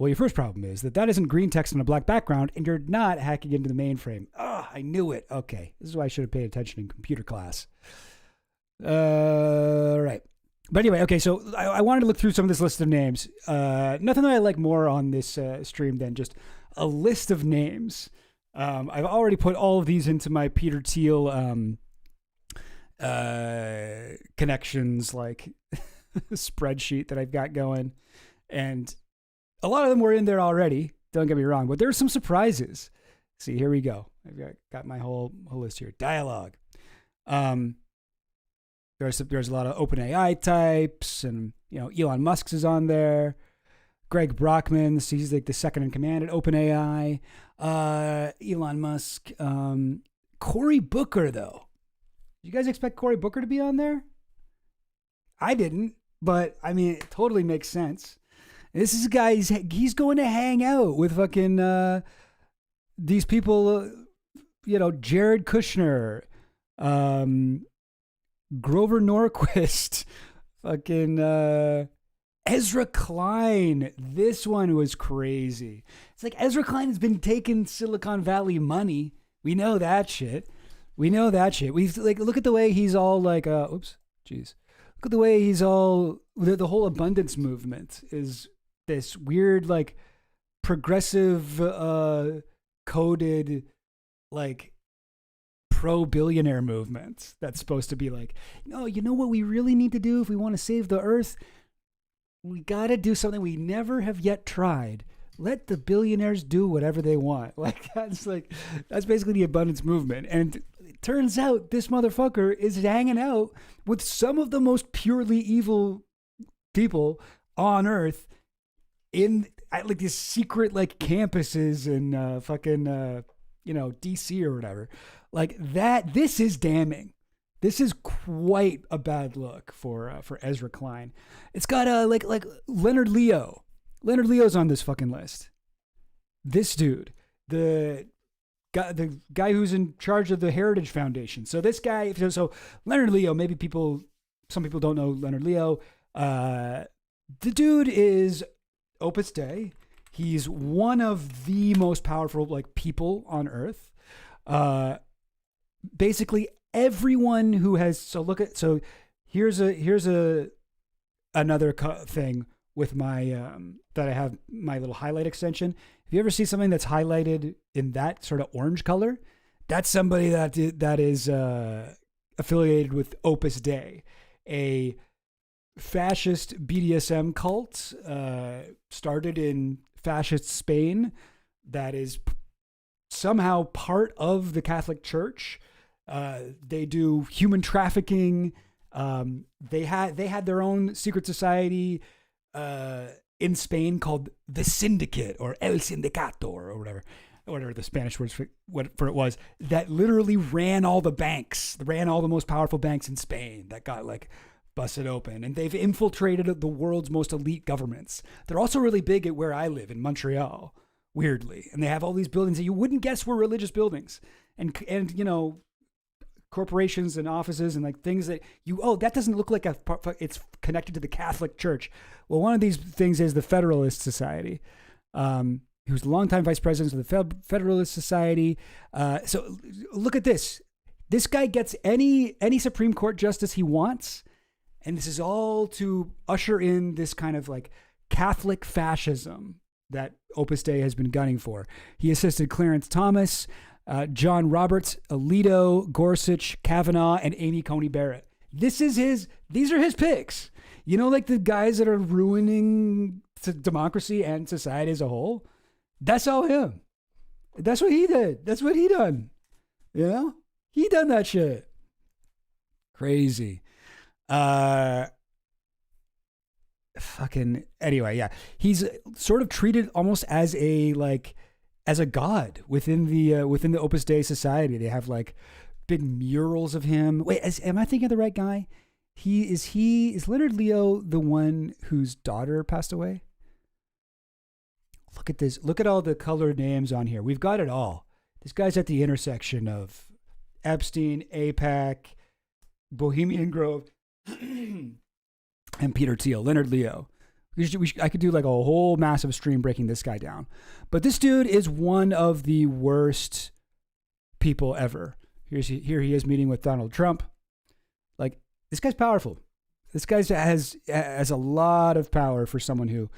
your first problem is that isn't green text on a black background, and you're not hacking into the mainframe. Oh, I knew it. Okay, this is why I should have paid attention in computer class. Right. But anyway, okay, so I wanted to look through some of this list of names. Nothing that I like more on this stream than just a list of names. I've already put all of these into my Peter Thiel connections, like spreadsheet that I've got going. And a lot of them were in there already, don't get me wrong, but there are some surprises. See, here we go. I've got my whole list here. Dialogue. There's a lot of OpenAI types, and you know Elon Musk's is on there. Greg Brockman, he's like the second in command at OpenAI. Elon Musk. Cory Booker, though. Did you guys expect Cory Booker to be on there? I didn't, but I mean, it totally makes sense. This is a guy, he's going to hang out with fucking these people, you know, Jared Kushner, Grover Norquist, fucking Ezra Klein. This one was crazy. It's like Ezra Klein has been taking Silicon Valley money. We know that shit. We've like, look at the way he's all like, Look at the way he's all, the whole abundance movement is this weird, like progressive, coded like pro-billionaire movement that's supposed to be like, no, you know what we really need to do if we want to save the earth? We got to do something we never have yet tried. Let the billionaires do whatever they want. That's basically the abundance movement. And it turns out this motherfucker is hanging out with some of the most purely evil people on earth in like these secret like campuses in DC or whatever. Like that, this is damning. This is quite a bad look for Ezra Klein. It's got like Leonard Leo. Leonard Leo's on this fucking list. This dude, the guy who's in charge of the Heritage Foundation. So this guy, so Leonard Leo, some people don't know Leonard Leo. The dude is Opus Dei. He's one of the most powerful like people on earth. Basically everyone who has, here's another thing with my, that I have my little highlight extension. If you ever see something that's highlighted in that sort of orange color, that's somebody that is affiliated with Opus Dei, a fascist BDSM cult started in fascist Spain that is somehow part of the Catholic Church. They do human trafficking. They had their own secret society in Spain called the Syndicate or El Sindicato or whatever the Spanish words for it was, that literally ran all the banks, ran all the most powerful banks in Spain that got like busted open. And they've infiltrated the world's most elite governments. They're also really big at where I live in Montreal, weirdly. And they have all these buildings that you wouldn't guess were religious buildings. And you know, corporations and offices and like things that that doesn't look like it's connected to the Catholic Church. Well, one of these things is the Federalist Society, who's the longtime vice president of the Federalist Society. So look at this. This guy gets any Supreme Court justice he wants. And this is all to usher in this kind of like Catholic fascism that Opus Dei has been gunning for. He assisted Clarence Thomas, John Roberts, Alito, Gorsuch, Kavanaugh, and Amy Coney Barrett. These are his picks. You know, like the guys that are ruining democracy and society as a whole. That's all him. That's what he did. That's what he done. You know, he done that shit. Crazy. Anyway, yeah. He's sort of treated almost as a god within the Opus Dei society. They have like big murals of him. Wait, am I thinking of the right guy? Is Leonard Leo the one whose daughter passed away? Look at this. Look at all the colored names on here. We've got it all. This guy's at the intersection of Epstein, AIPAC, Bohemian Grove, and Peter Thiel. Leonard Leo. I could do like a whole massive stream breaking this guy down. But this dude is one of the worst people ever. Here he is meeting with Donald Trump. Like, this guy's powerful. This guy has a lot of power for someone who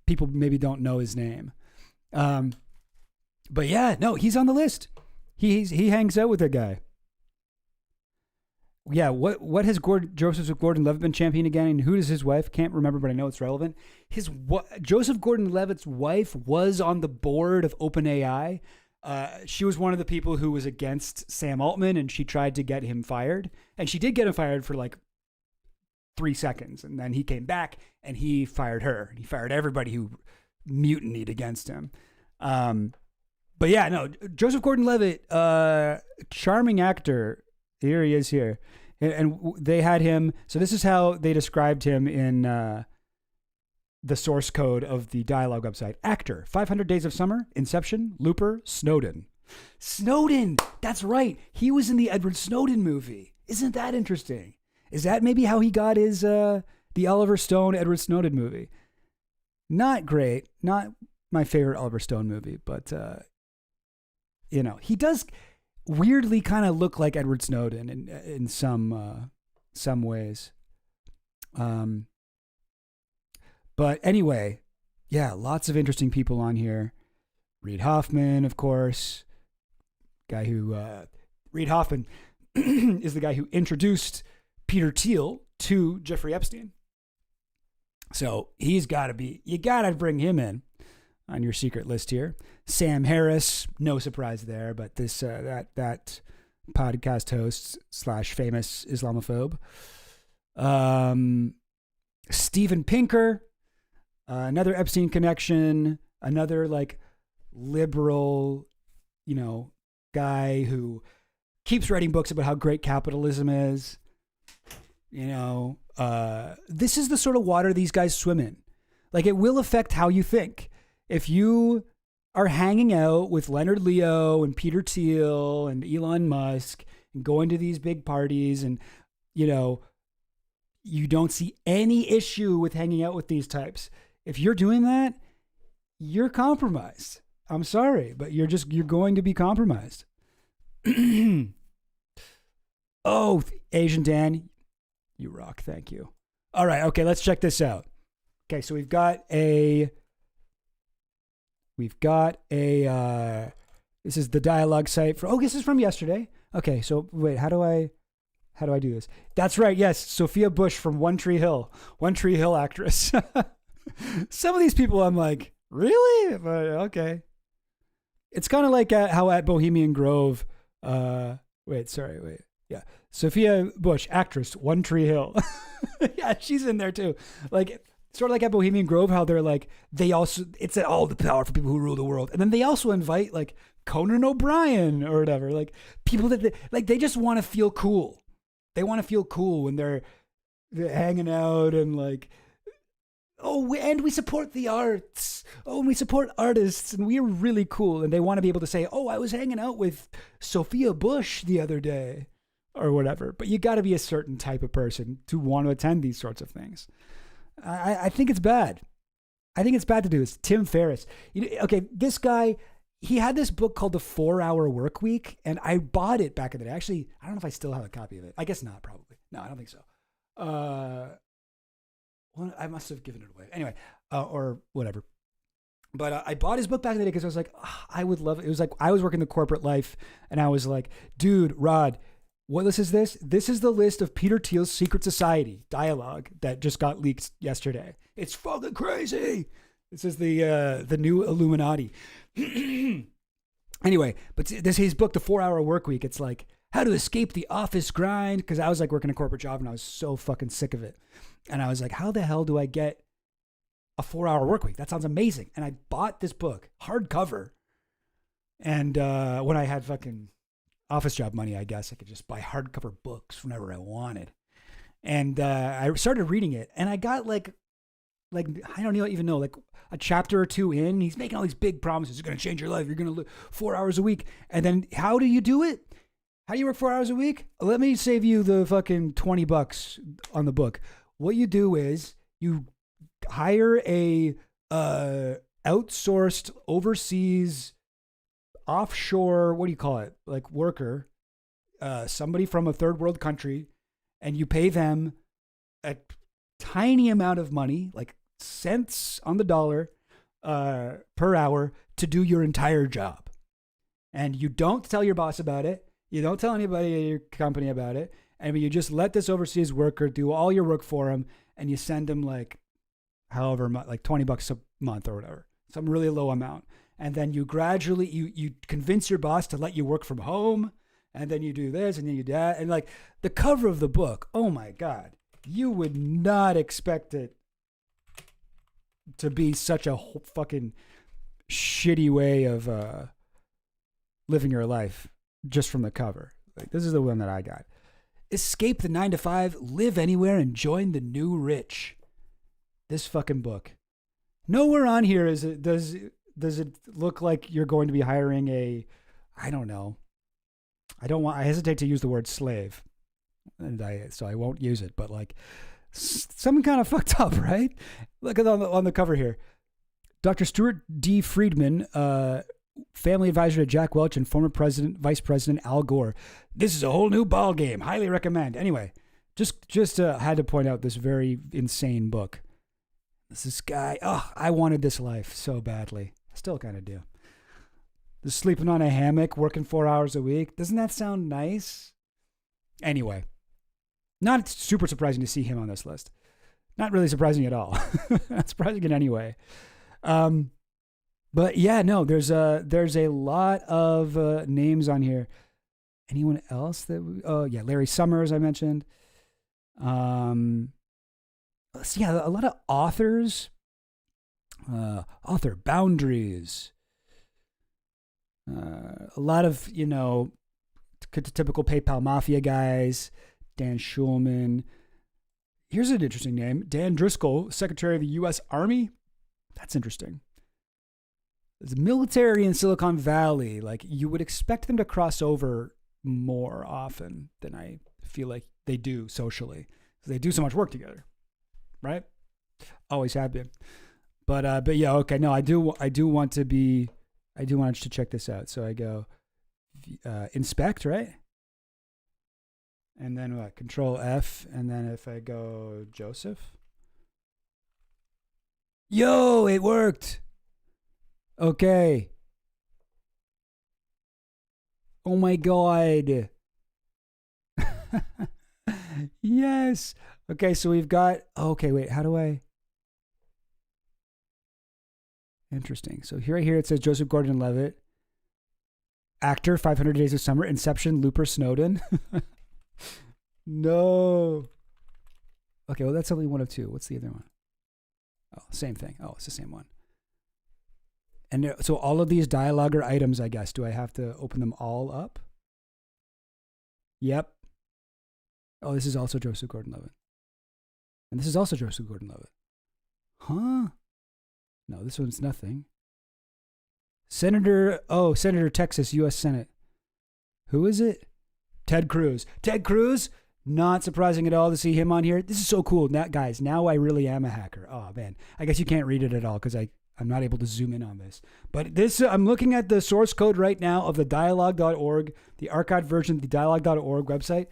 people maybe don't know his name. But yeah, no, he's on the list. He hangs out with that guy. Yeah, what has Joseph Gordon-Levitt been championing again, and who is his wife? Can't remember, but I know it's relevant. Joseph Gordon-Levitt's wife was on the board of OpenAI. She was one of the people who was against Sam Altman, and she tried to get him fired. And she did get him fired for like 3 seconds, and then he came back and he fired her. He fired everybody who mutinied against him. But yeah, no, Joseph Gordon-Levitt, charming actor. Here he is here. And they had him. So this is how they described him in the source code of the dialogue website. Actor, 500 Days of Summer, Inception, Looper, Snowden. Snowden! That's right. He was in the Edward Snowden movie. Isn't that interesting? Is that maybe how he got his the Oliver Stone Edward Snowden movie? Not great. Not my favorite Oliver Stone movie, but he does weirdly kind of look like Edward Snowden in some ways. But anyway, yeah, lots of interesting people on here. Reid Hoffman, of course, guy who Reid Hoffman is the guy who introduced Peter Thiel to Jeffrey Epstein. So he's got to be, you got to bring him in on your secret list here. Sam Harris, no surprise there, but this that podcast host / famous Islamophobe. Steven Pinker, another Epstein connection, another like liberal, guy who keeps writing books about how great capitalism is. This is the sort of water these guys swim in. Like, it will affect how you think. If you are hanging out with Leonard Leo and Peter Thiel and Elon Musk and going to these big parties and, you don't see any issue with hanging out with these types. If you're doing that, you're compromised. I'm sorry, but you're going to be compromised. Oh, Asian Dan, you rock. Thank you. All right. Okay. Let's check this out. Okay. So we've got a, this is the dialogue site for, this is from yesterday. Okay. So wait, how do I do this? That's right. Yes. Sophia Bush from One Tree Hill actress. Some of these people I'm like, really? But okay. It's kind of like how at Bohemian Grove, yeah. Sophia Bush, actress, One Tree Hill. Yeah, she's in there too. Like, sort of like at Bohemian Grove, how they're like, it's all the power for people who rule the world. And then they also invite like Conan O'Brien or whatever, like people that they just want to feel cool. They want to feel cool when they're hanging out and like, and we support the arts. And we support artists and we're really cool. And they want to be able to say, I was hanging out with Sophia Bush the other day or whatever. But you got to be a certain type of person to want to attend these sorts of things. I think it's bad. I think it's bad to do this. Tim Ferriss. This guy, he had this book called The 4-Hour Work Week, and I bought it back in the day. Actually, I don't know if I still have a copy of it. I guess not, probably. No, I don't think so. Well, I must have given it away. Anyway, or whatever. But I bought his book back in the day because I was like, I would love it. It was like I was working the corporate life, and I was like, dude, Rod, what list is this? This is the list of Peter Thiel's Secret Society dialogue that just got leaked yesterday. It's fucking crazy. This is the new Illuminati. Anyway, but his book, The 4-Hour Work Week, it's like how to escape the office grind. Because I was like working a corporate job and I was so fucking sick of it. And I was like, how the hell do I get a 4-hour work week? That sounds amazing. And I bought this book, hardcover. And when I had fucking office job money, I guess I could just buy hardcover books whenever I wanted. And I started reading it, and I got like I don't even know, like a chapter or two in, he's making all these big promises. It's going to change your life. You're going to live 4 hours a week. And then how do you do it? How do you work 4 hours a week? Let me save you the fucking $20 on the book. What you do is you hire a outsourced overseas offshore, what do you call it? Like worker, somebody from a third world country, and you pay them a tiny amount of money, like cents on the dollar per hour, to do your entire job. And you don't tell your boss about it. You don't tell anybody at your company about it. And you just let this overseas worker do all your work for him, and you send him like however much, like $20 a month or whatever, some really low amount. And then you gradually, you convince your boss to let you work from home, and then you do this, and then you do that. And like the cover of the book, oh my God, you would not expect it to be such a fucking shitty way of living your life just from the cover. Like, this is the one that I got. Escape the 9-to-5, live anywhere, and join the new rich. This fucking book. Nowhere on here does it look like you're going to be hiring a, I don't know. I hesitate to use the word slave, so I won't use it, but like something kind of fucked up, right? Look at on the cover here. Dr. Stuart D. Friedman, family advisor to Jack Welch and former Vice President Al Gore. This is a whole new ball game. Highly recommend. Anyway, just had to point out this very insane book. This guy, I wanted this life so badly. I still kind of do. Just sleeping on a hammock, working 4 hours a week. Doesn't that sound nice? Anyway, not super surprising to see him on this list. Not really surprising at all. Not surprising in any way. But yeah, no, there's a lot of names on here. Anyone else oh yeah, Larry Summers I mentioned. Yeah, a lot of authors. Author boundaries. A lot of, typical PayPal Mafia guys. Dan Schulman. Here's an interesting name. Dan Driscoll, Secretary of the U.S. Army. That's interesting. The military in Silicon Valley, like you would expect them to cross over more often than I feel like they do socially. They do so much work together, right? Always have been. But yeah, okay. No, I do want to check this out. So I go inspect, right? And then what? Control F. And then if I go Joseph. Yo, it worked. Okay. Oh my God. Yes. Okay, so we've got, okay, wait, how do I? Interesting. So here it says Joseph Gordon-Levitt. Actor, 500 Days of Summer, Inception, Looper, Snowden. No. Okay, well, that's only one of two. What's the other one? Oh, same thing. Oh, it's the same one. And so all of these dialogue or items, I guess, do I have to open them all up? Yep. Oh, this is also Joseph Gordon-Levitt. And this is also Joseph Gordon-Levitt. Huh? No, this one's nothing. Senator, Texas, U.S. Senate. Who is it? Ted Cruz. Ted Cruz, not surprising at all to see him on here. This is so cool. Now, guys, now I really am a hacker. Oh, man. I guess you can't read it at all because I'm not able to zoom in on this. But this, I'm looking at the source code right now of the dialogue.org, the archived version of the dialogue.org website.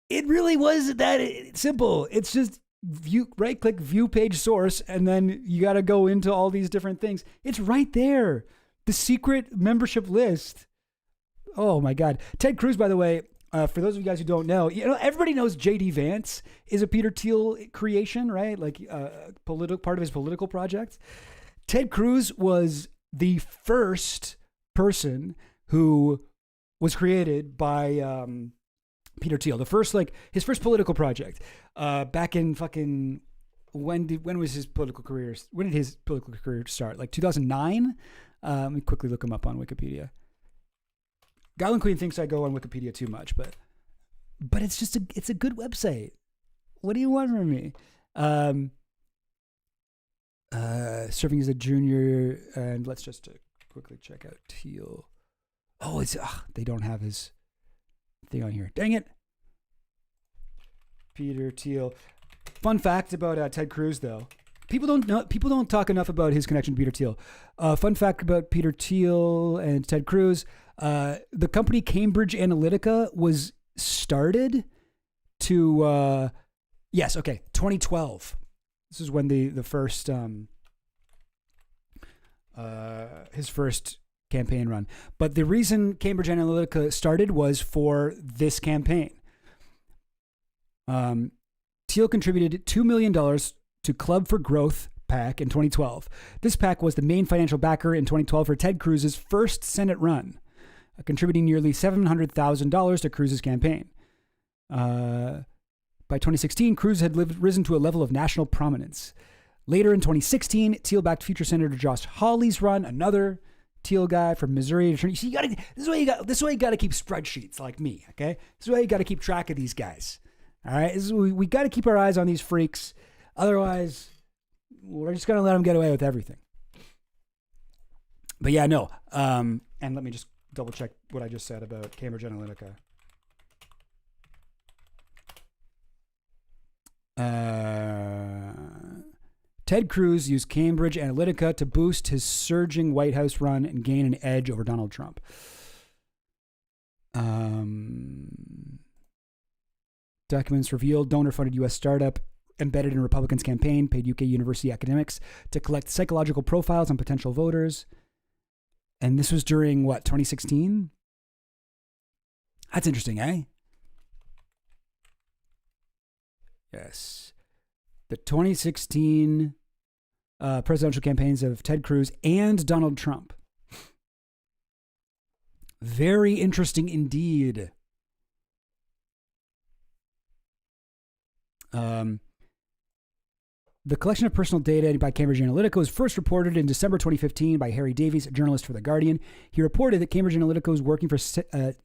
It really was that simple. It's just right-click view page source, and then you got to go into all these different things. It's right there. The secret membership list. Oh, my God. Ted Cruz, by the way, for those of you guys who don't know, everybody knows J.D. Vance is a Peter Thiel creation, right? Like part of his political project. Ted Cruz was the first person who was created by Peter Thiel. The first, his first political project. Back in fucking when was his political career? When did his political career start? Like 2009. Let me quickly look him up on Wikipedia. Goblin Queen thinks I go on Wikipedia too much, but it's just it's a good website. What do you want from me? Serving as a junior, and let's just quickly check out Thiel. Oh, they don't have his thing on here. Dang it. Peter Thiel. Fun fact about Ted Cruz, though. People don't talk enough about his connection to Peter Thiel. Fun fact about Peter Thiel and Ted Cruz. The company Cambridge Analytica was started to 2012. This is when the first his first campaign run. But the reason Cambridge Analytica started was for this campaign. Thiel contributed $2 million to Club for Growth PAC in 2012. This PAC was the main financial backer in 2012 for Ted Cruz's first Senate run, contributing nearly $700,000 to Cruz's campaign. By 2016, Cruz had risen to a level of national prominence. Later in 2016, Thiel backed future Senator Josh Hawley's run, another Thiel guy from Missouri. So this is why you got to keep spreadsheets like me, okay? This is why you got to keep track of these guys. All right, we got to keep our eyes on these freaks. Otherwise, we're just going to let them get away with everything. But yeah, no. And let me just double check what I just said about Cambridge Analytica. Ted Cruz used Cambridge Analytica to boost his surging White House run and gain an edge over Donald Trump. Documents revealed donor-funded U.S. startup embedded in Republicans' campaign paid UK university academics to collect psychological profiles on potential voters. And this was during what, 2016? That's interesting, eh? Yes. The 2016 presidential campaigns of Ted Cruz and Donald Trump. Very interesting indeed. The collection of personal data by Cambridge Analytica was first reported in December 2015 by Harry Davies, a journalist for The Guardian. He reported that Cambridge Analytica was working for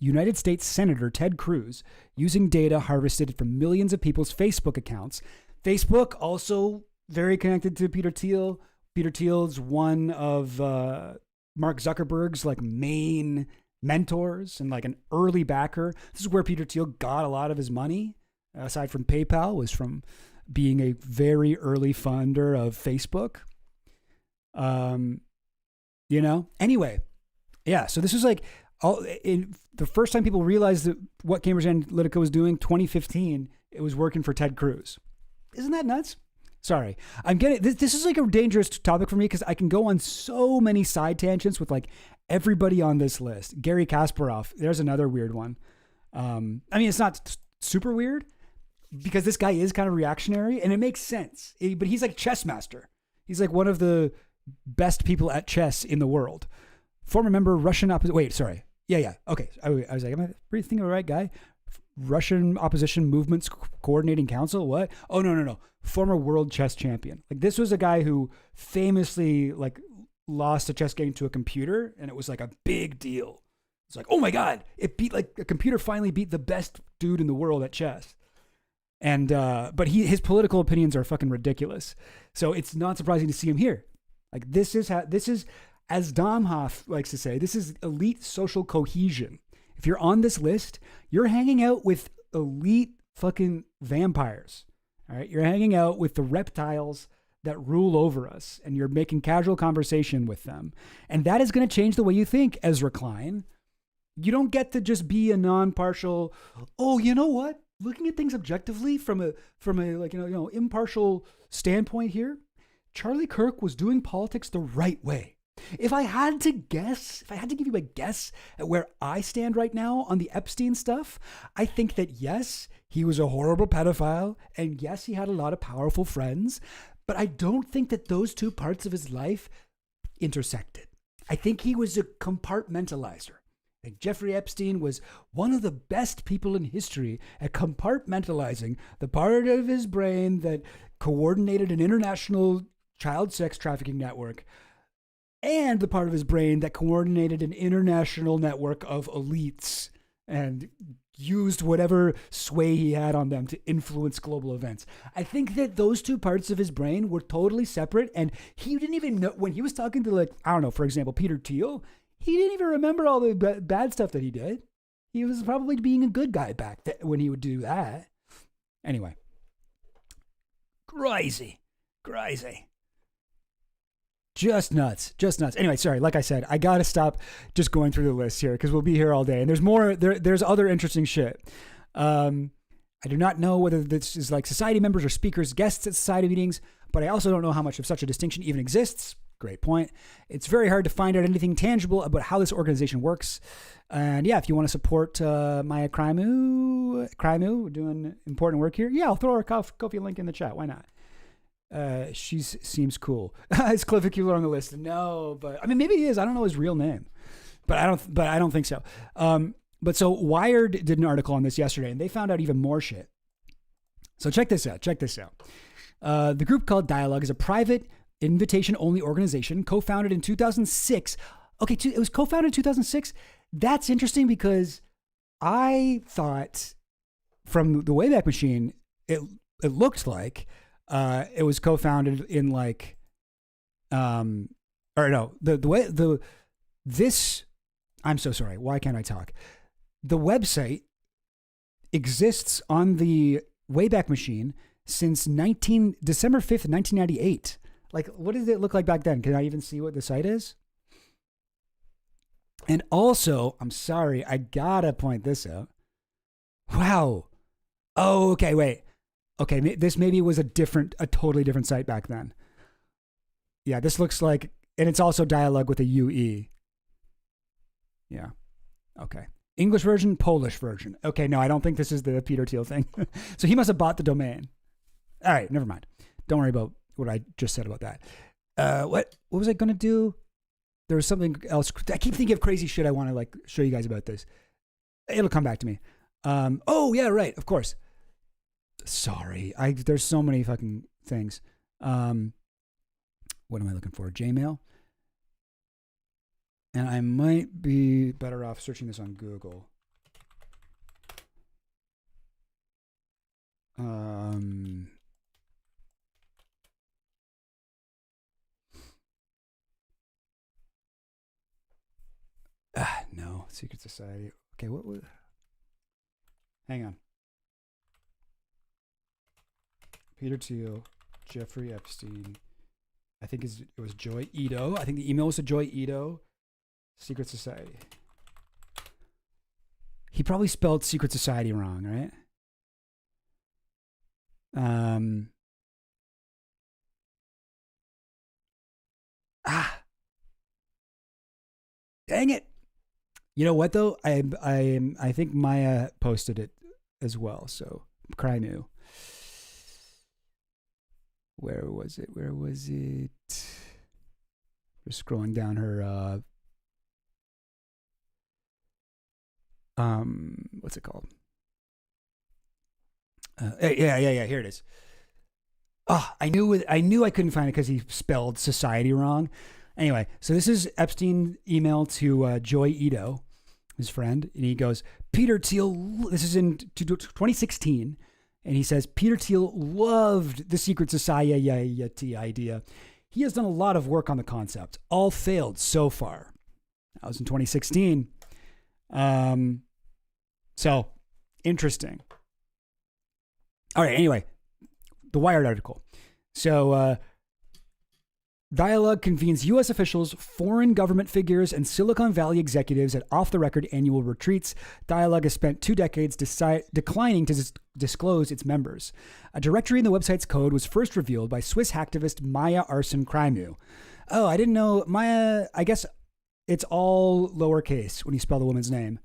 United States Senator Ted Cruz, using data harvested from millions of people's Facebook accounts. Facebook also very connected to Peter Thiel. Peter Thiel's one of Mark Zuckerberg's like main mentors and like an early backer. This is where Peter Thiel got a lot of his money, aside from PayPal, was from being a very early funder of Facebook. Anyway, yeah. So this was like the first time people realized that what Cambridge Analytica was doing, 2015, it was working for Ted Cruz. Isn't that nuts? Sorry. I'm getting, this is like a dangerous topic for me because I can go on so many side tangents with like everybody on this list. Gary Kasparov, there's another weird one. I mean, it's not super weird, because this guy is kind of reactionary and it makes sense. But he's like chess master. He's like one of the best people at chess in the world. Former member Russian opposition. Wait, sorry. Yeah. Okay. I was like, am I thinking of the right guy? Russian Opposition Movements Coordinating Council. What? Oh, no. Former world chess champion. Like this was a guy who famously like lost a chess game to a computer, and it was like a big deal. It's like, oh my God, it beat like a computer finally beat the best dude in the world at chess. And, but his political opinions are fucking ridiculous. So it's not surprising to see him here. Like this is, as Domhoff likes to say, this is elite social cohesion. If you're on this list, you're hanging out with elite fucking vampires. All right. You're hanging out with the reptiles that rule over us, and you're making casual conversation with them. And that is going to change the way you think, Ezra Klein. You don't get to just be a non-partial, oh, you know what? Looking at things objectively from a like, impartial standpoint here, Charlie Kirk was doing politics the right way. If I had to give you a guess at where I stand right now on the Epstein stuff, I think that yes, he was a horrible pedophile, and yes, he had a lot of powerful friends, but I don't think that those two parts of his life intersected. I think he was a compartmentalizer. And Jeffrey Epstein was one of the best people in history at compartmentalizing the part of his brain that coordinated an international child sex trafficking network and the part of his brain that coordinated an international network of elites and used whatever sway he had on them to influence global events. I think that those two parts of his brain were totally separate, and he didn't even know when he was talking to, like, I don't know, for example, Peter Thiel, he didn't even remember all the bad stuff that he did. He was probably being a good guy back when he would do that. Anyway. Crazy. Just nuts. Anyway, sorry. Like I said, I got to stop just going through the list here because we'll be here all day. And there's more. There's other interesting shit. I do not know whether this is like society members or speakers, guests at society meetings, but I also don't know how much of such a distinction even exists. Great point. It's very hard to find out anything tangible about how this organization works. And yeah, if you want to support Maya Crimu doing important work here, yeah, I'll throw her Ko-fi link in the chat. Why not? She seems cool. Is Clavicular on the list? No, but I mean, maybe he is. I don't know his real name, but I don't think so. But so Wired did an article on this yesterday, and they found out even more shit. So check this out. The group called Dialogue is a private invitation-only organization co-founded in 2006. Okay, it was co-founded in 2006. That's interesting because I thought from the Wayback Machine, it looked like it was co-founded in like, I'm so sorry. Why can't I talk? The website exists on the Wayback Machine since December 5th, 1998. Like, what did it look like back then? Can I even see what the site is? And also, I'm sorry, I gotta point this out. Wow. Oh, okay, wait. Okay, this maybe was a totally different site back then. Yeah, this looks like, and it's also Dialogue with a UE. Yeah. Okay. English version, Polish version. Okay, no, I don't think this is the Peter Thiel thing. So he must have bought the domain. All right, never mind. Don't worry about what I just said about that. What was I going to do? There was something else. I keep thinking of crazy shit I want to like show you guys about this. It'll come back to me. Oh, yeah, right. Of course. Sorry. There's so many fucking things. What am I looking for? Gmail. And I might be better off searching this on Google. No. Secret Society. Okay, what was... Hang on. Peter Thiel, Jeffrey Epstein. I think it was Joy Ito. I think the email was to Joy Ito. Secret Society. He probably spelled Secret Society wrong, right? Dang it. You know what though? I think Maya posted it as well. So CRIMU. Where was it? We're scrolling down her what's it called? Yeah, here it is. Oh, I knew I couldn't find it because he spelled society wrong. Anyway, so this is Epstein email to Joy Ito, his friend, and he goes, Peter Thiel, this is in 2016, and he says, Peter Thiel loved the secret society idea. He has done a lot of work on the concept. All failed so far. That was in 2016. So, interesting. All right, anyway, the Wired article. So, Dialogue convenes U.S. officials, foreign government figures, and Silicon Valley executives at off-the-record annual retreats. Dialogue has spent 2 decades declining to disclose its members. A directory in the website's code was first revealed by Swiss hacktivist Maya Arsen CRIMU. Oh, I didn't know. Maya, I guess it's all lowercase when you spell the woman's name.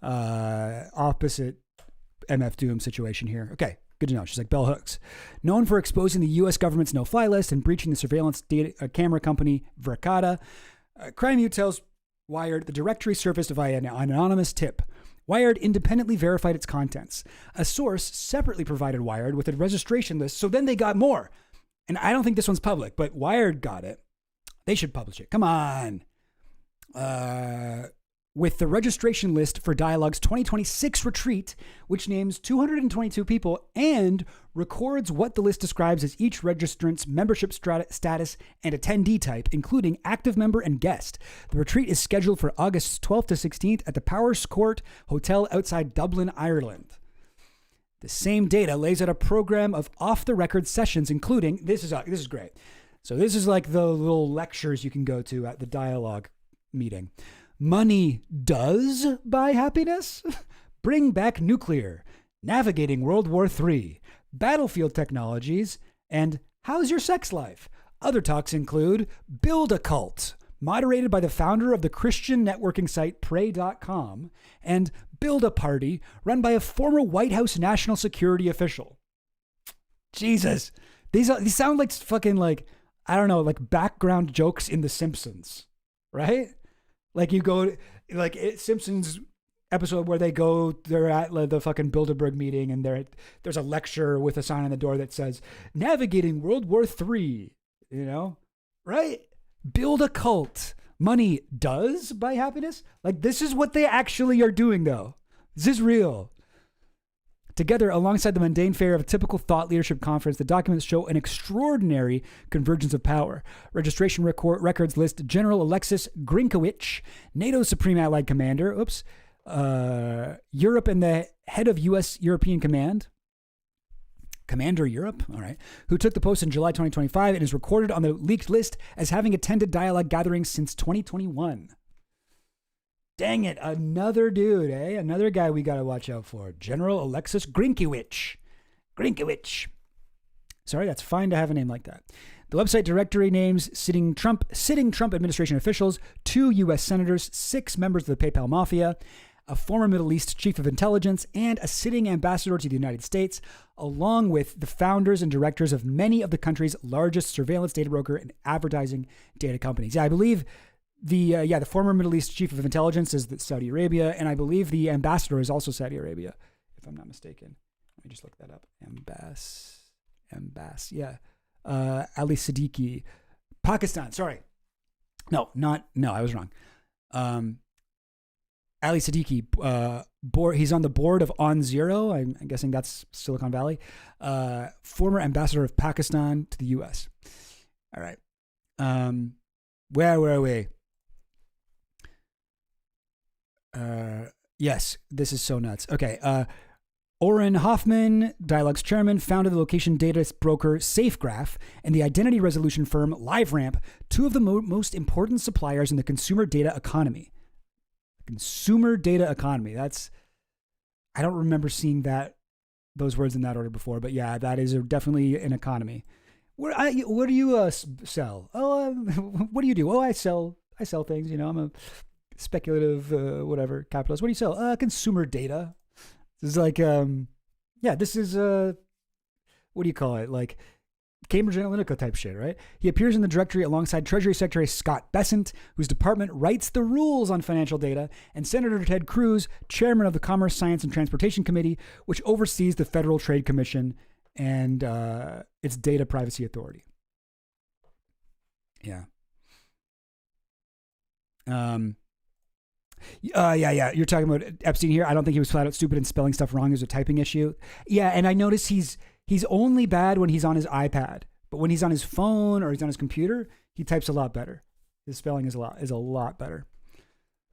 Opposite MF Doom situation here. Okay. Good to know. She's like bell hooks. Known for exposing the U.S. government's no-fly list and breaching the surveillance data camera company Verkada, CRIMU tells Wired the directory surfaced via an anonymous tip. Wired independently verified its contents. A source separately provided Wired with a registration list, so then they got more. And I don't think this one's public, but Wired got it. They should publish it. Come on. With the registration list for Dialogue's 2026 retreat, which names 222 people and records what the list describes as each registrant's membership status and attendee type, including active member and guest. The retreat is scheduled for August 12th to 16th at the Powers Court Hotel outside Dublin, Ireland. The same data lays out a program of off-the-record sessions, including, this is great. So this is like the little lectures you can go to at the Dialogue meeting. Money does buy happiness? Bring back nuclear, navigating World War III, battlefield technologies, and how's your sex life? Other talks include Build a Cult, moderated by the founder of the Christian networking site Pray.com, and Build a Party, run by a former White House national security official. Jesus, these sound like fucking like, I don't know, like background jokes in The Simpsons, right? Like you go, like Simpsons episode where they're at the fucking Bilderberg meeting and there's a lecture with a sign on the door that says, navigating World War III, you know, right? Build a cult. Money does buy happiness. Like this is what they actually are doing though. This is real. Together, alongside the mundane fare of a typical thought leadership conference, the documents show an extraordinary convergence of power. Registration records list General Alexis Grinkowicz, NATO's Supreme Allied Commander, Europe and the head of U.S. European Command, Commander Europe, all right, who took the post in July 2025 and is recorded on the leaked list as having attended Dialogue gatherings since 2021. Dang it, another dude, eh? Another guy we got to watch out for. General Alexis Grinkowicz. Sorry, that's fine to have a name like that. The website directory names sitting Trump administration officials, 2 U.S. senators, 6 members of the PayPal mafia, a former Middle East chief of intelligence, and a sitting ambassador to the United States, along with the founders and directors of many of the country's largest surveillance data broker and advertising data companies. Yeah, I believe the former Middle East chief of intelligence is Saudi Arabia, and I believe the ambassador is also Saudi Arabia, if I'm not mistaken. Let me just look that up. Ali Siddiqui, Pakistan. Sorry, no, I was wrong. Ali Siddiqui, he's on the board of OnZero. I'm guessing that's Silicon Valley. Former ambassador of Pakistan to the U.S. All right. Where were we? Yes, this is so nuts. Okay. Oren Hoffman, Dialog's chairman, founded the location data broker SafeGraph and the identity resolution firm LiveRamp, 2 of the most important suppliers in the consumer data economy. Consumer data economy. I don't remember seeing those words in that order before, but yeah, that is definitely an economy. What do you sell? What do you do? Oh, I sell things. I'm a speculative whatever capitalist. What do you sell? Consumer data. This is like this is what do you call it? Like Cambridge Analytica type shit, right? He appears in the directory alongside Treasury Secretary Scott Bessent, whose department writes the rules on financial data, and Senator Ted Cruz, chairman of the Commerce, Science, and Transportation Committee, which oversees the Federal Trade Commission and its Data Privacy Authority. Yeah. You're talking about Epstein here. I don't think he was flat out stupid and spelling stuff wrong. It was a typing issue. Yeah, and I noticed he's only bad when he's on his iPad, but when he's on his phone or he's on his computer, he types a lot better. His spelling is a lot better.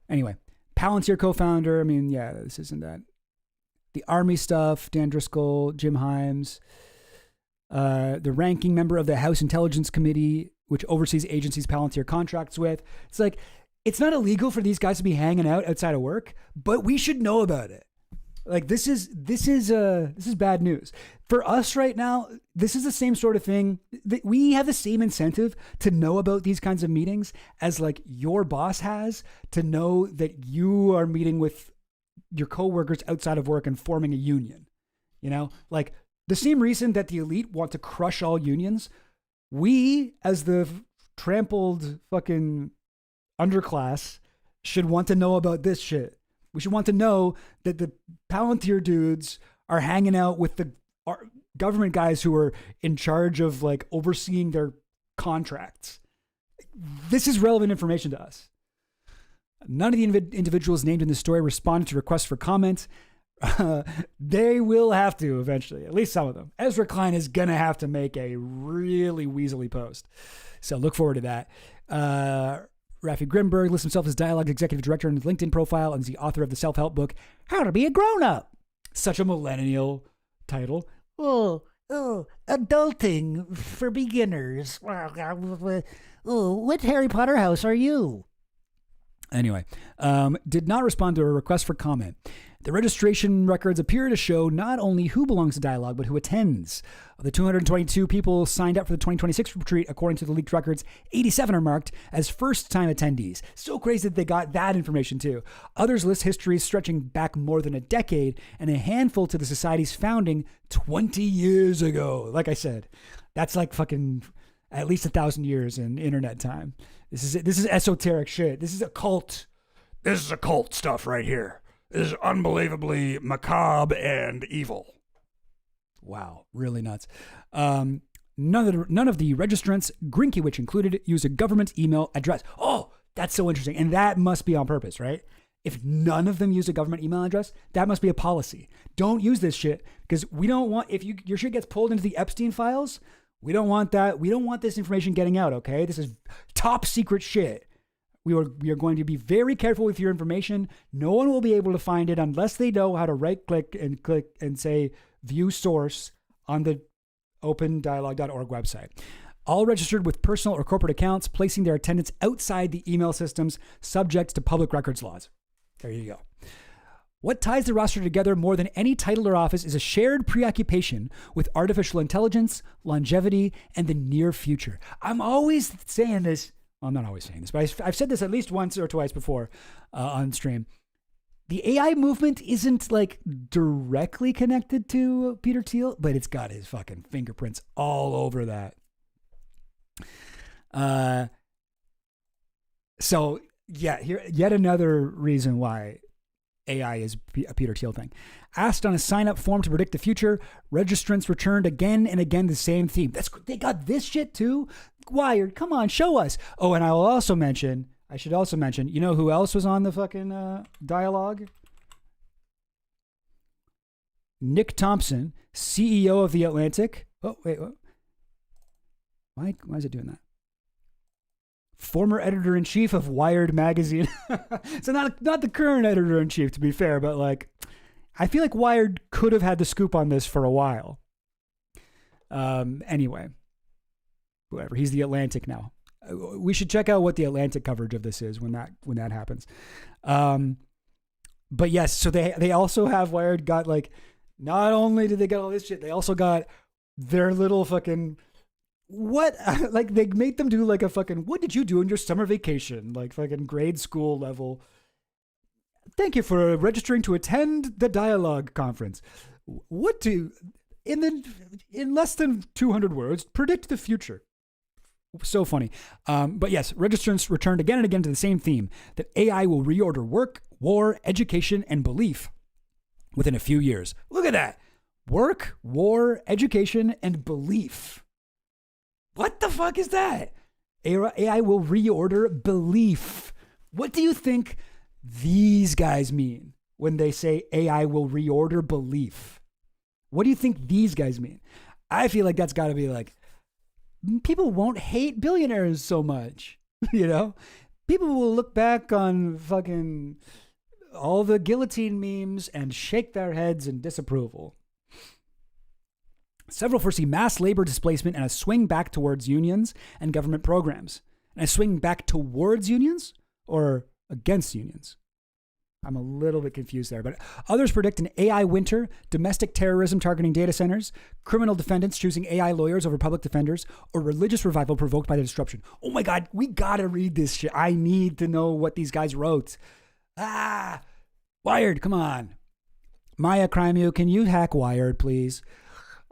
Anyway, Palantir co-founder. I mean, yeah, this isn't that. The Army stuff. Dan Driscoll, Jim Himes, the ranking member of the House Intelligence Committee, which oversees agencies Palantir contracts with. It's like, it's not illegal for these guys to be hanging out outside of work, but we should know about it. Like this is bad news for us right now. This is the same sort of thing. We have the same incentive to know about these kinds of meetings as like your boss has to know that you are meeting with your coworkers outside of work and forming a union. Like the same reason that the elite want to crush all unions. We, as the trampled fucking underclass, should want to know about this shit. We should want to know that the Palantir dudes are hanging out with the government guys who are in charge of like overseeing their contracts. This is relevant information to us. None of the individuals named in this story responded to requests for comment. They will have to eventually, at least some of them. Ezra Klein is going to have to make a really weaselly post. So look forward to that. Rafi Grimberg lists himself as Dialogue's executive director in his LinkedIn profile and is the author of the self-help book, How to Be a Grown-Up. Such a millennial title. Adulting for beginners. What Harry Potter house are you? Anyway, did not respond to a request for comment. The registration records appear to show not only who belongs to Dialogue, but who attends. Of the 222 people signed up for the 2026 retreat, according to the leaked records, 87 are marked as first-time attendees. So crazy that they got that information too. Others list histories stretching back more than a decade, and a handful to the society's founding 20 years ago. Like I said, that's like fucking at least 1,000 years in internet time. This is esoteric shit. This is a cult. This is occult stuff right here. This is unbelievably macabre and evil. Wow, really nuts. None of the registrants, Grinkiewicz included, use a government email address. Oh, that's so interesting. And that must be on purpose, right? If none of them use a government email address, that must be a policy. Don't use this shit because we don't want, if your shit gets pulled into the Epstein files, we don't want that. We don't want this information getting out, okay? This is top secret shit. We are going to be very careful with your information. No one will be able to find it unless they know how to right-click and say view source on the opendialogue.org website. All registered with personal or corporate accounts, placing their attendance outside the email systems subject to public records laws. There you go. What ties the roster together more than any title or office is a shared preoccupation with artificial intelligence, longevity, and the near future. I'm always saying this. Well, I'm not always saying this, but I've said this at least once or twice before on stream. The AI movement isn't like directly connected to Peter Thiel, but it's got his fucking fingerprints all over that. So yeah, here yet another reason why AI is a Peter Thiel thing. Asked on a sign-up form to predict the future, registrants returned again and again the same theme. They got this shit too? Wired, come on, show us. Oh, and I should also mention, you know who else was on the fucking dialogue? Nick Thompson, CEO of The Atlantic. Oh, wait, what? Why is it doing that? Former editor-in-chief of Wired magazine. So not the current editor-in-chief, to be fair, but like, I feel like Wired could have had the scoop on this for a while. Anyway, whatever. He's The Atlantic now. We should check out what the Atlantic coverage of this is when that happens. But yes, so they also have Wired got like, not only did they get all this shit, they also got their little fucking. What, like they made them do like a fucking, what did you do in your summer vacation? Like fucking grade school level. Thank you for registering to attend the dialogue conference. What do, in less than 200 words, predict the future? So funny. But yes, registrants returned again and again to the same theme, that AI will reorder work, war, education, and belief within a few years. Look at that. Work, war, education, and belief. What the fuck is that? AI will reorder belief. What do you think these guys mean when they say AI will reorder belief? What do you think these guys mean? I feel like that's got to be like, people won't hate billionaires so much, you know? People will look back on fucking all the guillotine memes and shake their heads in disapproval. Several foresee mass labor displacement and a swing back towards unions and government programs. And a swing back towards unions or against unions? I'm a little bit confused there, but others predict an AI winter, domestic terrorism targeting data centers, criminal defendants choosing AI lawyers over public defenders, or religious revival provoked by the disruption. Oh my God, we gotta read this shit. I need to know what these guys wrote. Wired, come on. Maya Crimeu, can you hack Wired, please?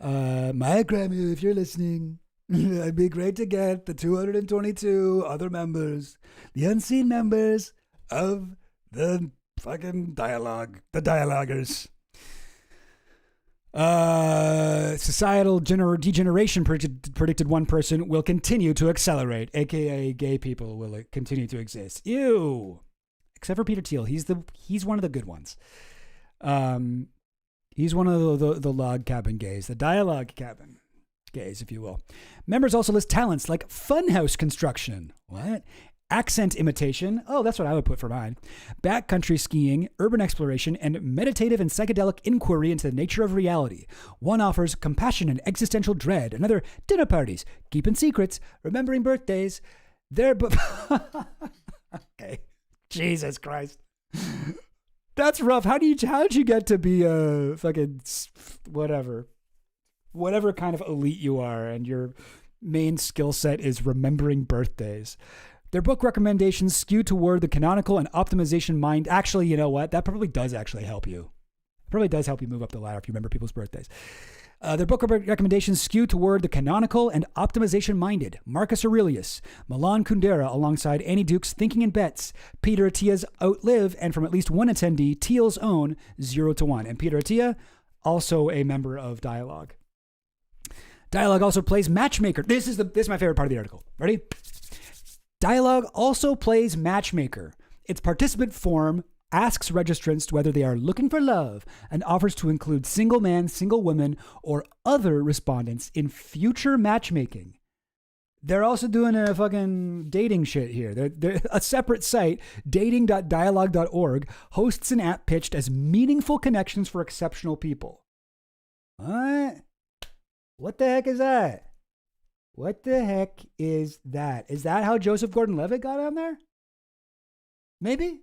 Maya Crimeu, if you're listening, it'd be great to get the 222 other members, the unseen members of the fucking dialogue, the dialoguers. Societal degeneration predicted one person will continue to accelerate, aka gay people will continue to exist. Ew. Except for Peter Thiel, he's one of the good ones. He's one of the log cabin gays, the dialogue cabin gays, if you will. Members also list talents like funhouse construction. What? Accent imitation. Oh, that's what I would put for mine. Backcountry skiing, urban exploration, and meditative and psychedelic inquiry into the nature of reality. One offers compassion and existential dread. Another, dinner parties, keeping secrets, remembering birthdays. Okay. Jesus Christ. That's rough. How'd you get to be a fucking whatever kind of elite you are, and your main skill set is remembering birthdays? Their book recommendations skew toward the canonical and optimization mind. Actually, you know what? That probably does actually help you. It probably does help you move up the ladder if you remember people's birthdays. Their book recommendations skew toward the canonical and optimization-minded. Marcus Aurelius, Milan Kundera, alongside Annie Duke's Thinking in Bets, Peter Attia's Outlive, and from at least one attendee, Thiel's own 0 to 1. And Peter Attia, also a member of Dialogue. Dialogue also plays matchmaker. This is my favorite part of the article. Ready? Dialogue also plays matchmaker. Its participant form asks registrants whether they are looking for love and offers to include single man, single woman, or other respondents in future matchmaking. They're also doing a fucking dating shit here. They're a separate site, dating.dialogue.org, hosts an app pitched as meaningful connections for exceptional people. What? What the heck is that? What the heck is that? Is that how Joseph Gordon-Levitt got on there? Maybe?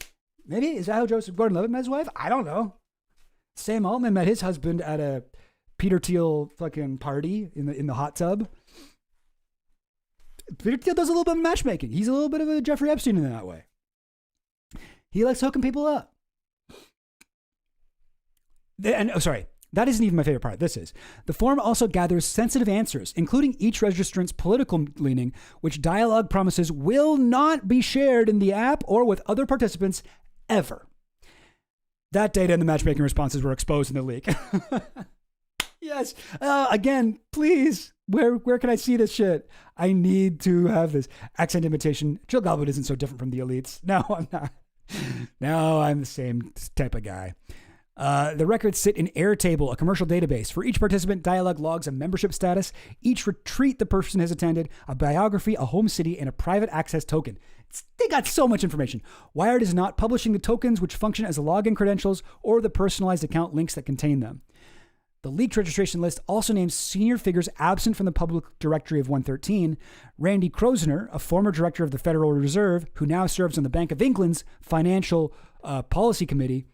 Maybe is that how Joseph Gordon-Levitt met his wife? I don't know. Sam Altman met his husband at a Peter Thiel fucking party in the hot tub. Peter Thiel does a little bit of matchmaking. He's a little bit of a Jeffrey Epstein in that way. He likes hooking people up. That isn't even my favorite part. This is. The form also gathers sensitive answers, including each registrant's political leaning, which Dialogue promises will not be shared in the app or with other participants ever. That data and the matchmaking responses were exposed in the leak. Yes. Again, please. Where can I see this shit? I need to have this. Accent imitation. Jill Goblin isn't so different from the elites. No, I'm not. No, I'm the same type of guy. The records sit in Airtable, a commercial database. For each participant, Dialogue logs a membership status, each retreat the person has attended, a biography, a home city, and a private access token. They got so much information. Wired is not publishing the tokens, which function as login credentials, or the personalized account links that contain them. The leaked registration list also names senior figures absent from the public directory of 113. Randy Krosner, a former director of the Federal Reserve, who now serves on the Bank of England's Financial Policy Committee.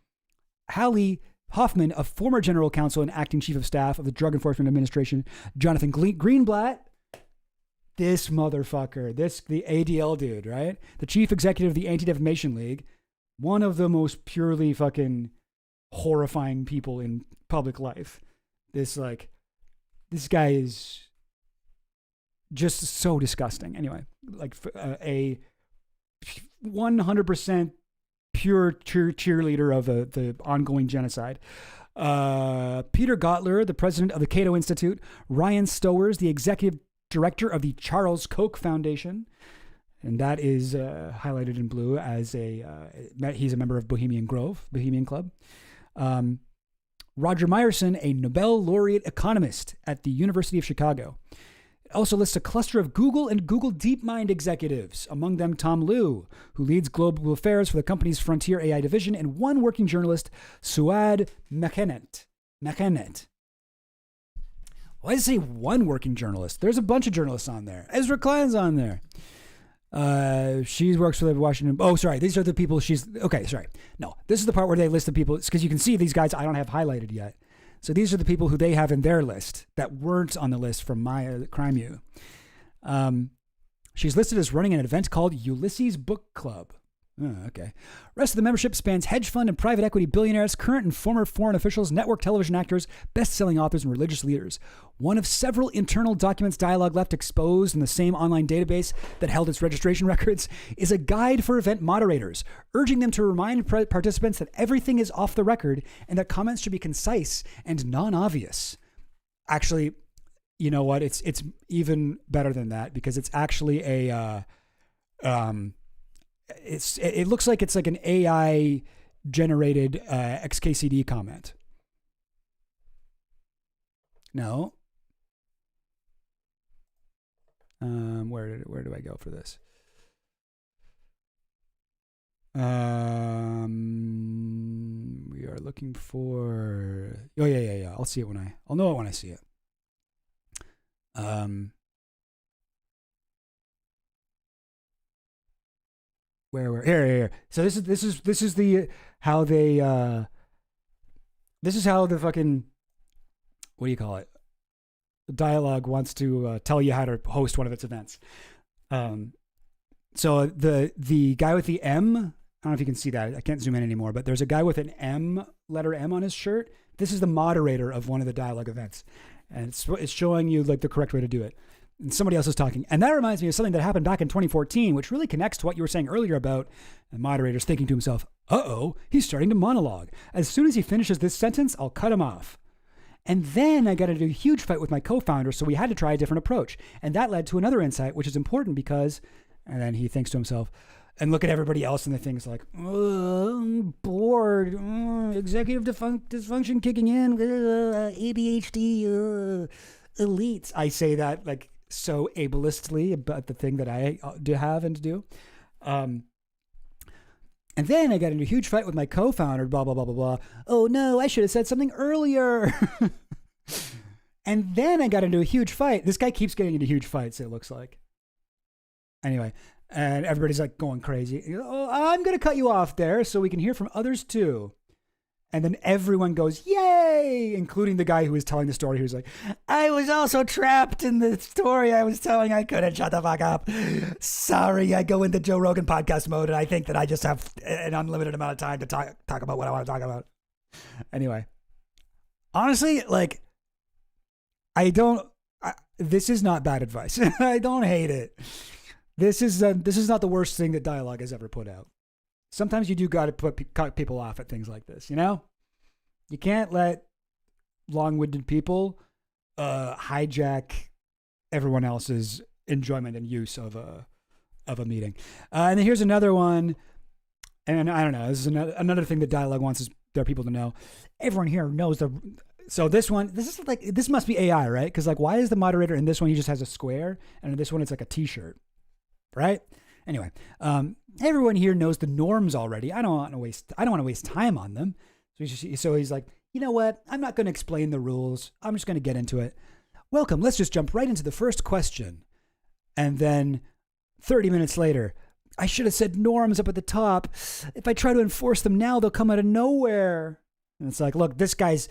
Hallie Hoffman, a former general counsel and acting chief of staff of the Drug Enforcement Administration. Jonathan Greenblatt, this motherfucker, the ADL dude, right? The chief executive of the Anti-Defamation League, one of the most purely fucking horrifying people in public life. This guy is just so disgusting. Anyway, a 100% pure cheerleader of the ongoing genocide. Peter Gottler, the president of the Cato Institute. Ryan Stowers, the executive director of the Charles Koch Foundation. And that is highlighted in blue as he's a member of Bohemian Club. Roger Myerson, a Nobel laureate economist at the University of Chicago. It also lists a cluster of Google and Google DeepMind executives, among them Tom Liu, who leads global affairs for the company's Frontier AI division, and one working journalist, Suad Mekhenet. Why does it say one working journalist? There's a bunch of journalists on there. Ezra Klein's on there. She works for the Washington. Oh, sorry. These are the people okay, sorry. No, this is the part where they list the people. It's because you can see these guys I don't have highlighted yet. So these are the people who they have in their list that weren't on the list from my CrimeU. She's listed as running an event called Ulysses Book Club. Oh, okay. Rest of the membership spans hedge fund and private equity billionaires, current and former foreign officials, network television actors, best-selling authors, and religious leaders. One of several internal documents Dialogue left exposed in the same online database that held its registration records is a guide for event moderators, urging them to remind participants that everything is off the record and that comments should be concise and non-obvious. Actually, you know what? It's even better than that, because it's actually it looks like it's like an AI generated XKCD comment. No. Where do I go for this? We are looking for. Oh yeah. I'll see it I'll know it when I see it. Where here. So this is the how they this is how the fucking, what do you call it? Dialogue wants to tell you how to host one of its events. So the guy with the M, I don't know if you can see that. I can't zoom in anymore, but there's a guy with an M, letter M on his shirt. This is the moderator of one of the Dialogue events, and it's showing you like the correct way to do it. And somebody else is talking. And that reminds me of something that happened back in 2014, which really connects to what you were saying earlier about the moderator's thinking to himself, uh-oh, he's starting to monologue. As soon as he finishes this sentence, I'll cut him off. And then I got into a huge fight with my co-founder, so we had to try a different approach. And that led to another insight, which is important because, and then he thinks to himself, and look at everybody else and the things like, I'm bored, executive dysfunction kicking in, ADHD, elites. I say that like so ableistly about the thing that I do have and do. And then I got into a huge fight with my co-founder, blah, blah, blah, blah, blah. Oh no, I should have said something earlier. And then I got into a huge fight. This guy keeps getting into huge fights, it looks like. Anyway, And everybody's like going crazy. Oh, I'm going to cut you off there so we can hear from others too. And then everyone goes, yay, including the guy who was telling the story, who's like, I was also trapped in the story I was telling. I couldn't shut the fuck up. Sorry, I go into Joe Rogan podcast mode, and I think that I just have an unlimited amount of time to talk about what I want to talk about. Anyway, honestly, like, this is not bad advice. I don't hate it. This is not the worst thing that Dialogue has ever put out. Sometimes you do got to cut people off at things like this, you know? You can't let long-winded people hijack everyone else's enjoyment and use of a meeting. And then here's another one, and I don't know, this is another thing that Dialogue wants their people to know. Everyone here knows so this must be AI, right? Because like, why is the moderator in this one, he just has a square, and in this one, it's like a t-shirt, right? Anyway, everyone here knows the norms already. I don't want to waste time on them. So he's like, you know what? I'm not going to explain the rules. I'm just going to get into it. Welcome. Let's just jump right into the first question. And then 30 minutes later, I should have said norms up at the top. If I try to enforce them now, they'll come out of nowhere. And it's like, look, this guy's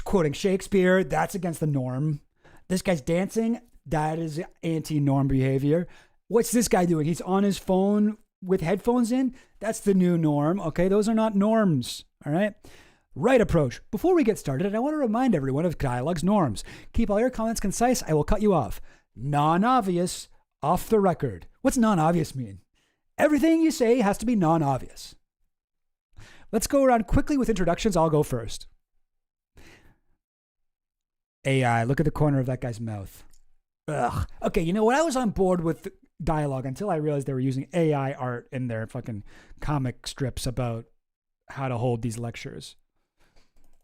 quoting Shakespeare. That's against the norm. This guy's dancing. That is anti-norm behavior. What's this guy doing? He's on his phone with headphones in. That's the new norm. Okay, those are not norms. All right. Right approach. Before we get started, I want to remind everyone of Dialogue's norms. Keep all your comments concise. I will cut you off. Non-obvious, off the record. What's non-obvious mean? Everything you say has to be non-obvious. Let's go around quickly with introductions. I'll go first. AI, look at the corner of that guy's mouth. Ugh. Okay, you know what? I was on board with Dialogue until I realized they were using AI art in their fucking comic strips about how to hold these lectures.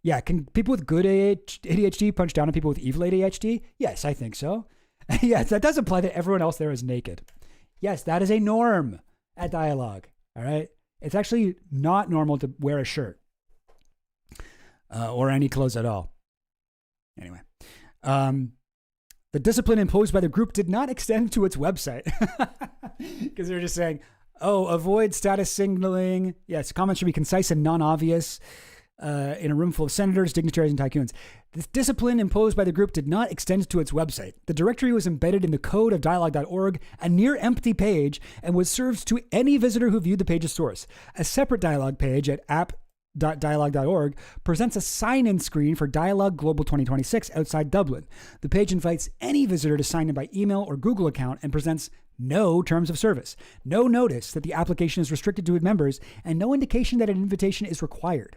Yeah, can people with good ADHD punch down on people with evil ADHD? Yes, I think so. Yes, that does imply that everyone else there is naked. Yes, that is a norm at Dialogue. All right? It's actually not normal to wear a shirt or any clothes at all. Anyway. The discipline imposed by the group did not extend to its website because they're just saying, oh, avoid status signaling. Yes, comments should be concise and non-obvious in a room full of senators, dignitaries, and tycoons. This discipline imposed by the group did not extend to its website. The directory was embedded in the code of dialogue.org, a near-empty page, and was served to any visitor who viewed the page's source. A separate Dialogue page at app.dialogue.org presents a sign-in screen for Dialogue Global 2026 outside Dublin. The page invites any visitor to sign in by email or Google account and presents no terms of service, no notice that the application is restricted to members, and no indication that an invitation is required.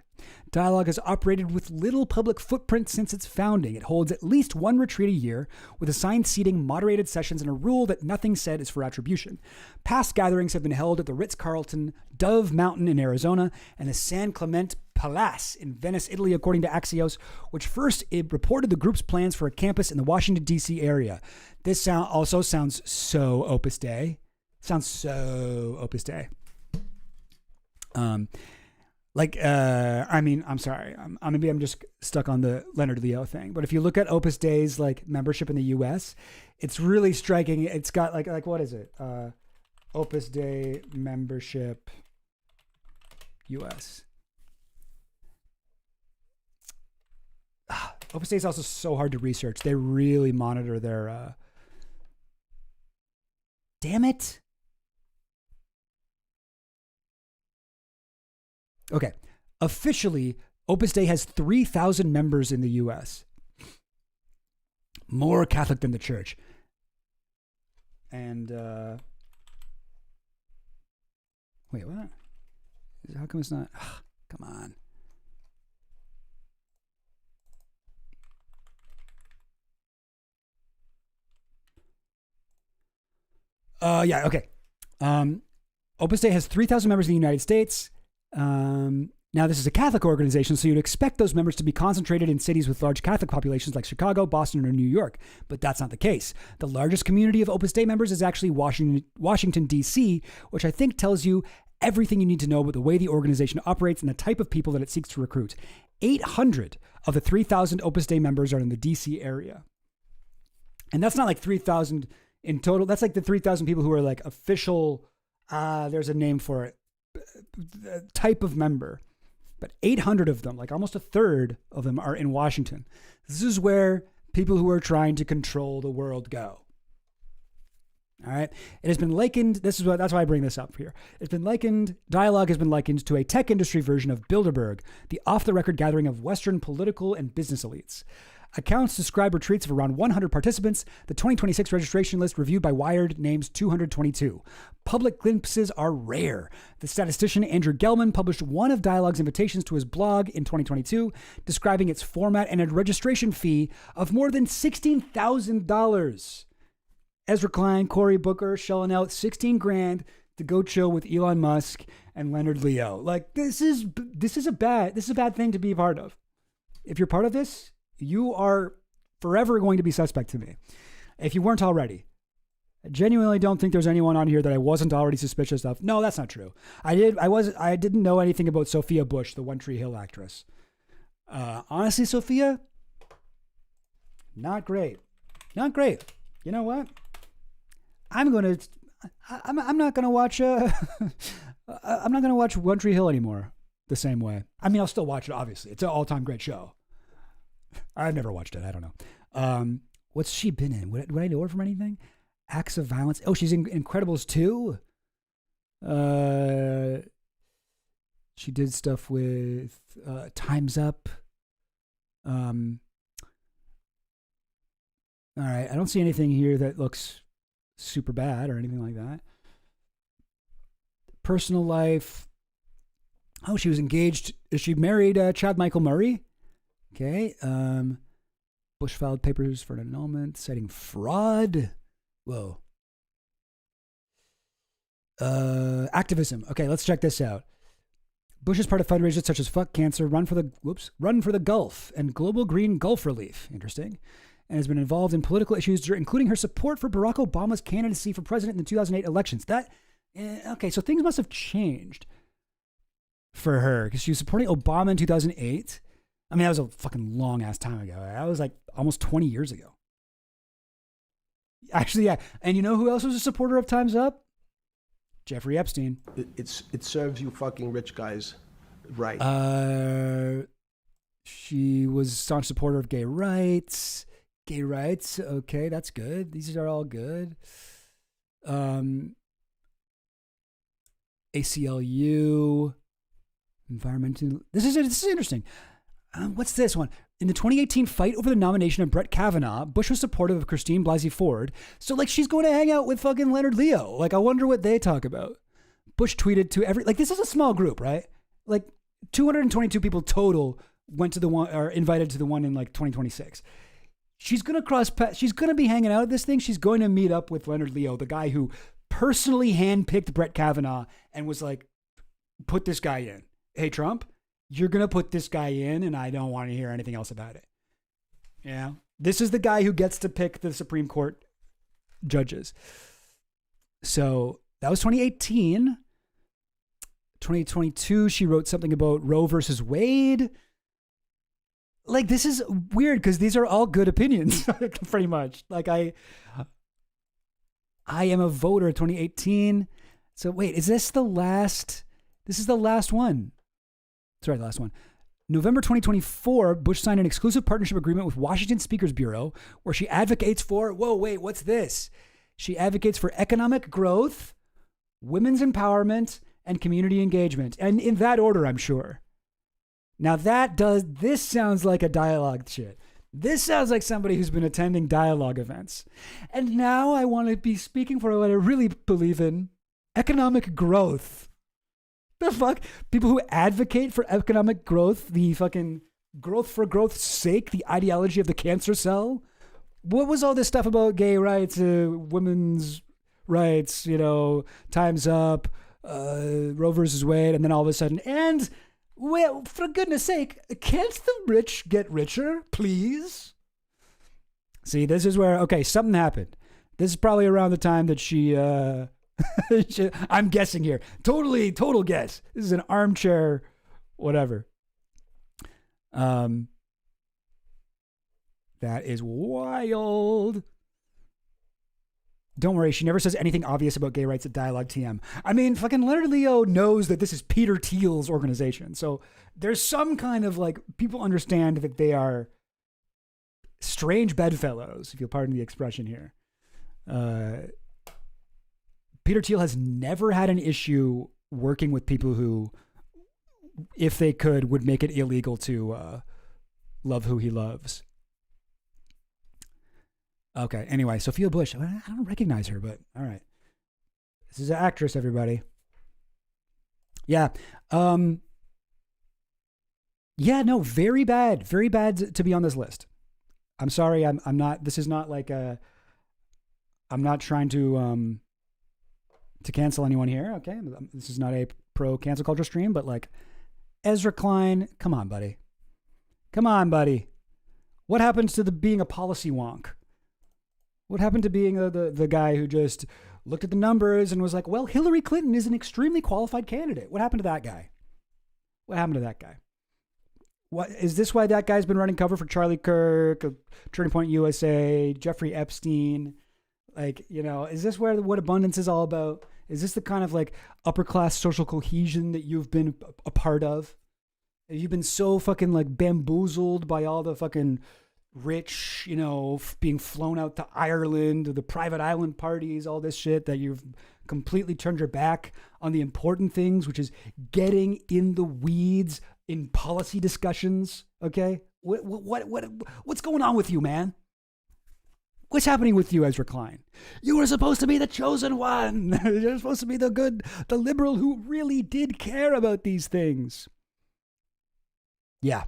Dialogue has operated with little public footprint since its founding. It holds at least one retreat a year with assigned seating, moderated sessions, and a rule that nothing said is for attribution. Past gatherings have been held at the Ritz-Carlton, Dove Mountain in Arizona, and the San Clemente Palace in Venice, Italy, according to Axios, which first it reported the group's plans for a campus in the Washington, D.C. area. This also sounds so Opus Dei. Sounds so Opus Dei. I'm sorry. Maybe I'm just stuck on the Leonard Leo thing. But if you look at Opus Dei's like membership in the U.S., it's really striking. It's got like what is it? Opus Dei membership U.S. Opus Dei is also so hard to research. They really monitor their. Damn it. Okay. Officially, Opus Dei has 3,000 members in the U.S. More Catholic than the church. And, wait, what? How come it's not? Come on. Yeah, okay. Opus Dei has 3,000 members in the United States. Now, this is a Catholic organization, so you'd expect those members to be concentrated in cities with large Catholic populations like Chicago, Boston, or New York, but that's not the case. The largest community of Opus Dei members is actually Washington, D.C., which I think tells you everything you need to know about the way the organization operates and the type of people that it seeks to recruit. 800 of the 3,000 Opus Dei members are in the D.C. area. And that's not like 3,000 in total. That's like the 3,000 people who are like official there's a name for it, type of member, but 800 of them, like almost a third of them, are in Washington. This is where people who are trying to control the world go. All right. It has been likened. That's why I bring this up here. It's been likened. Dialogue has been likened to a tech industry version of Bilderberg, the off-the-record gathering of Western political and business elites. Accounts describe retreats of around 100 participants. The 2026 registration list reviewed by Wired names 222. Public glimpses are rare. The statistician Andrew Gelman published one of Dialogue's invitations to his blog in 2022, describing its format and a registration fee of more than $16,000. Ezra Klein, Cory Booker shelling out $16,000 to go chill with Elon Musk and Leonard Leo. Like, this is a bad thing to be a part of. If you're part of this, you are forever going to be suspect to me. If you weren't already. I genuinely don't think there's anyone on here that I wasn't already suspicious of. No, that's not true. I didn't know anything about Sophia Bush, the One Tree Hill actress. Honestly, Sophia, not great. Not great. You know what? I'm not gonna watch One Tree Hill anymore the same way. I mean, I'll still watch it, obviously. It's an all-time great show. I've never watched it. I don't know. What's she been in? Would I know her from anything? Acts of Violence. Oh, she's in Incredibles 2. She did stuff with Time's Up. All right. I don't see anything here that looks super bad or anything like that. Personal life. Oh, she was engaged. She married Chad Michael Murray. Okay. Bush filed papers for an annulment citing fraud. Whoa. Activism. Okay, let's check this out. Bush is part of fundraisers such as Fuck Cancer, Run for the Gulf, and Global Green Gulf Relief. Interesting. And has been involved in political issues, including her support for Barack Obama's candidacy for president in the 2008 elections. Okay, so things must have changed for her because she was supporting Obama in 2008. I mean, that was a fucking long ass time ago. That was like almost 20 years ago. Actually, yeah. And you know who else was a supporter of Time's Up? Jeffrey Epstein. It serves you fucking rich guys right. She was a staunch supporter of gay rights. Gay rights. Okay, that's good. These are all good. ACLU. Environmental. This is interesting. What's this one? In the 2018 fight over the nomination of Brett Kavanaugh, Bush was supportive of Christine Blasey Ford. So, like, she's going to hang out with fucking Leonard Leo. Like, I wonder what they talk about. Bush tweeted to this is a small group, right? Like, 222 people total went to the one, or invited to the one in, like, 2026. She's going to she's going to be hanging out at this thing. She's going to meet up with Leonard Leo, the guy who personally handpicked Brett Kavanaugh and was like, put this guy in. Hey, Trump, you're going to put this guy in, and I don't want to hear anything else about it. Yeah. This is the guy who gets to pick the Supreme Court judges. So that was 2018. 2022, she wrote something about Roe versus Wade. Like, this is weird because these are all good opinions, pretty much. Like, I am a voter 2018. So wait, is this the last? This is the last one. Sorry, the last one. November 2024, Bush signed an exclusive partnership agreement with Washington Speakers Bureau where she advocates for, what's this? She advocates for economic growth, women's empowerment, and community engagement. And in that order, I'm sure. Now this sounds like a dialogue shit. This sounds like somebody who's been attending dialogue events. And now I want to be speaking for what I really believe in, economic growth. The fuck? People who advocate for economic growth, the fucking growth for growth's sake, the ideology of the cancer cell. What was all this stuff about gay rights, women's rights, Time's Up, Roe versus Wade, and then all of a sudden, and, well, for goodness sake, can't the rich get richer, please? See, this is where, okay, something happened. This is probably around the time that she, I'm guessing here. Total guess. This is an armchair, whatever. That is wild. Don't worry, she never says anything obvious about gay rights at Dialogue TM. I mean, fucking Leonard Leo knows that this is Peter Thiel's organization. So there's some kind of like, people understand that they are strange bedfellows, if you'll pardon the expression here. Peter Thiel has never had an issue working with people who, if they could, would make it illegal to love who he loves. Okay, anyway, Sophia Bush. I don't recognize her, but all right. This is an actress, everybody. Yeah. Yeah, no, very bad to be on this list. I'm sorry, I'm not, this is not like a, I'm not trying to cancel anyone here, okay? This is not a pro cancel culture stream, but like, Ezra Klein, come on, buddy. Come on, buddy. What happens to being a policy wonk? What happened to being the guy who just looked at the numbers and was like, well, Hillary Clinton is an extremely qualified candidate. What happened to that guy? What happened to that guy? What is this? Why that guy's been running cover for Charlie Kirk, Turning Point USA, Jeffrey Epstein? Like, you know, is this what abundance is all about? Is this the kind of like upper class social cohesion that you've been a part of? Have you been so fucking like bamboozled by all the fucking rich, you know, being flown out to Ireland, the private island parties, all this shit, that you've completely turned your back on the important things, which is getting in the weeds in policy discussions? Okay, what's going on with you, man? What's happening with you, Ezra Klein? You were supposed to be the chosen one. You're supposed to be the liberal who really did care about these things. Yeah.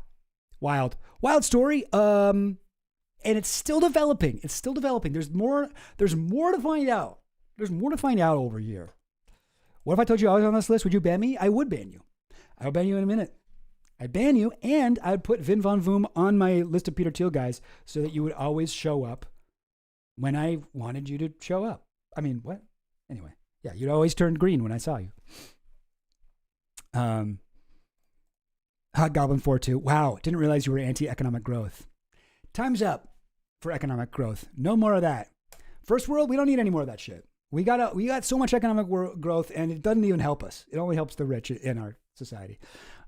Wild story. And it's still developing. There's more to find out. There's more to find out over here. What if I told you I was on this list? Would you ban me? I would ban you. I would ban you in a minute. I'd ban you, and I'd put Vin Von Voom on my list of Peter Thiel guys so that you would always show up when I wanted you to show up. I mean, what? Anyway, yeah, you'd always turn green when I saw you. Hot Goblin 4-2. Wow, didn't realize you were anti-economic growth. Time's up for economic growth. No more of that. First world, we don't need any more of that shit. We got so much economic growth, and it doesn't even help us. It only helps the rich in our society.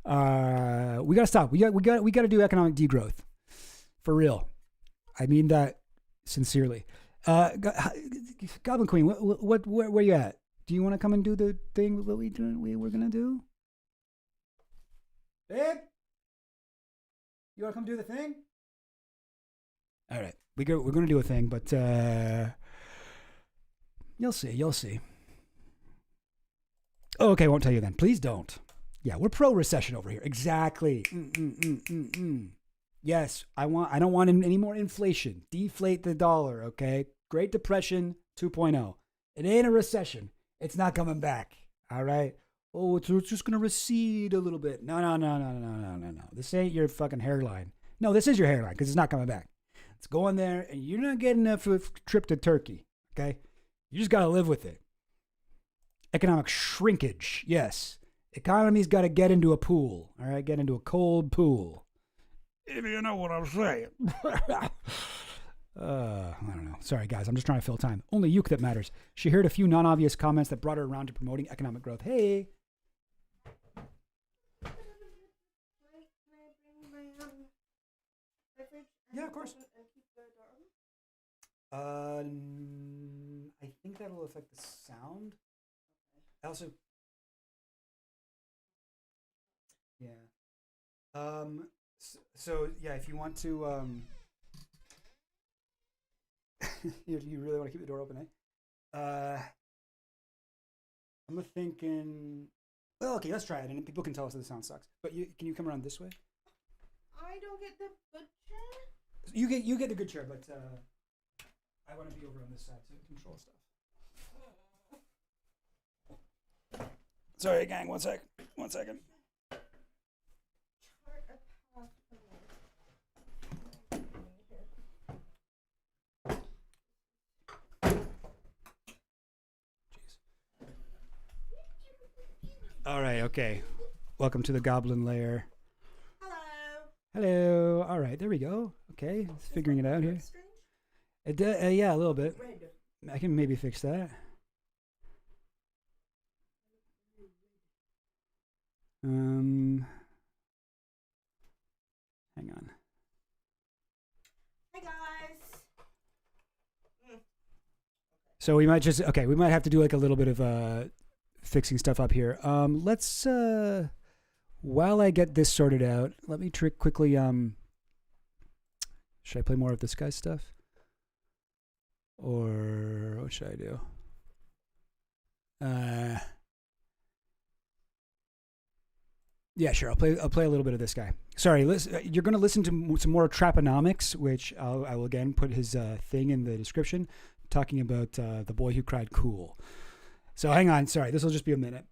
We got to stop. We got to do economic degrowth for real. I mean that sincerely. Goblin Queen, where you at? Do you want to come and do the thing that we're gonna do? Babe, you want to come do the thing? All right, we're going to do a thing, but you'll see. Oh, okay, won't tell you then. Please don't. Yeah, we're pro-recession over here. Exactly. Yes, I don't want any more inflation. Deflate the dollar, okay? Great Depression 2.0. It ain't a recession. It's not coming back, all right? Oh, it's just going to recede a little bit. No. This ain't your fucking hairline. No, this is your hairline because it's not coming back. It's going there, and you're not getting a trip to Turkey, okay? You just got to live with it. Economic shrinkage, yes. Economy's got to get into a pool, all right? Get into a cold pool. If you know what I'm saying. I don't know. Sorry, guys. I'm just trying to fill time. Only Uke that matters. She heard a few non-obvious comments that brought her around to promoting economic growth. Hey. Yeah, of course. I think that'll affect the sound. Also, yeah. So yeah, if you want to, you really want to keep the door open, eh? I'm thinking. Well, okay, let's try it, and people can tell us if the sound sucks. But can you come around this way? I don't get the good chair. You get the good chair, but I want to be over on this side to control stuff. Sorry, gang. One second. All right, okay. Welcome to the Goblin Lair. Hello. All right, there we go. Okay, figuring it out here. Yeah, a little bit. I can maybe fix that. Hang on. Hi guys. So we might just we might have to do like a little bit of fixing stuff up here. Let's while I get this sorted out, let me quickly should I play more of this guy's stuff? Or what should I do? Yeah, sure. I'll play a little bit of this guy. Sorry, you're going to listen to some more TRAP-O-NOMICS, which I will again put his thing in the description, talking about the boy who cried cool. So hang on. Sorry, this will just be a minute.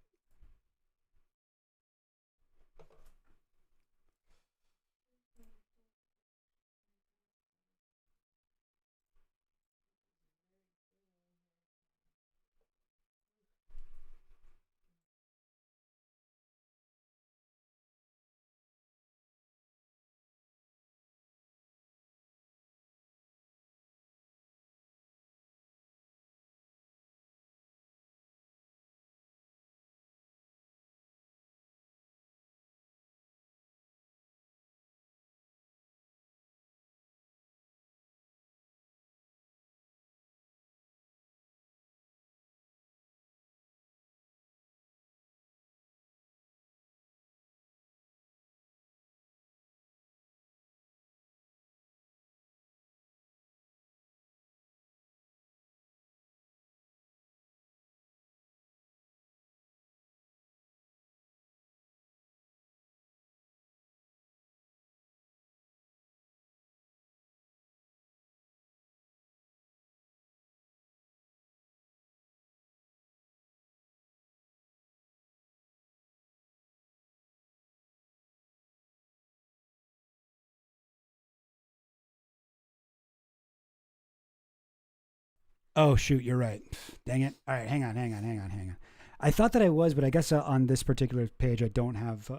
Oh, shoot, you're right. Dang it. All right, hang on. I thought that I was, but I guess on this particular page, I don't have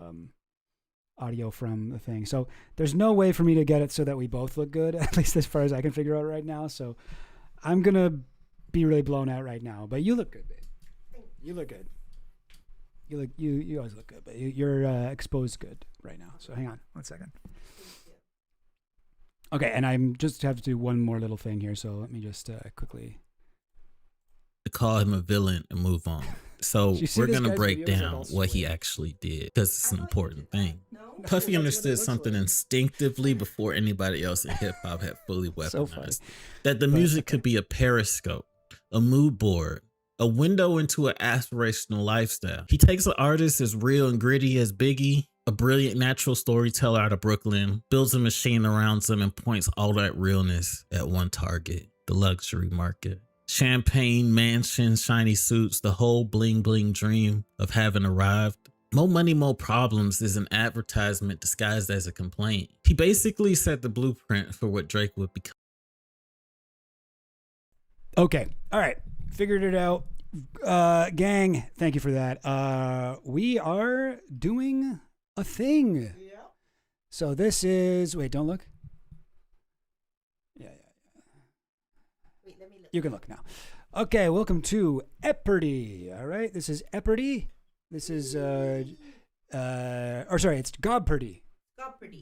audio from the thing. So there's no way for me to get it so that we both look good, at least as far as I can figure out right now. So I'm going to be really blown out right now. But you look good, babe. You look good. You always look good, but you're exposed good right now. So hang on 1 second. Okay, and I'm just have to do one more little thing here. So let me just quickly... To call him a villain and move on. So we're going to break down what he actually did because it's an important thing. Puffy understood something instinctively before anybody else in hip hop had fully weaponized that the music could be a periscope, a mood board, a window into an aspirational lifestyle. He takes an artist as real and gritty as Biggie, a brilliant natural storyteller out of Brooklyn, builds a machine around him and points all that realness at one target, the luxury market. Champagne, mansions, shiny suits, the whole bling bling dream of having arrived. More money, more problems is an advertisement disguised as a complaint. He basically set the blueprint for what Drake would become. Okay. All right. Figured it out. Gang, thank you for that. We are doing a thing. Yeah. So this is, wait, don't look. Yeah. Wait, let me look. You can look now. Okay, welcome to EP-PARDY. All right, this is EP-PARDY. This is, it's GOBLIN.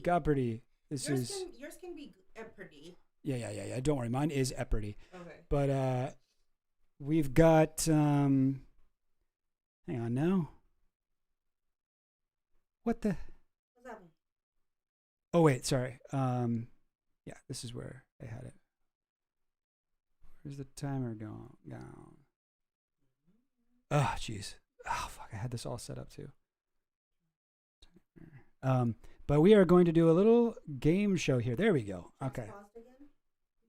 GOBLIN. This Yours can be pretty. Yeah. Don't worry, mine is EP-PARDY. Okay. But we've got, hang on now. What the? What's happening? Oh, wait, sorry. Yeah, this is where I had it. Where's the timer going? Oh, jeez. Oh, fuck, I had this all set up too. But we are going to do a little game show here. There we go. Okay.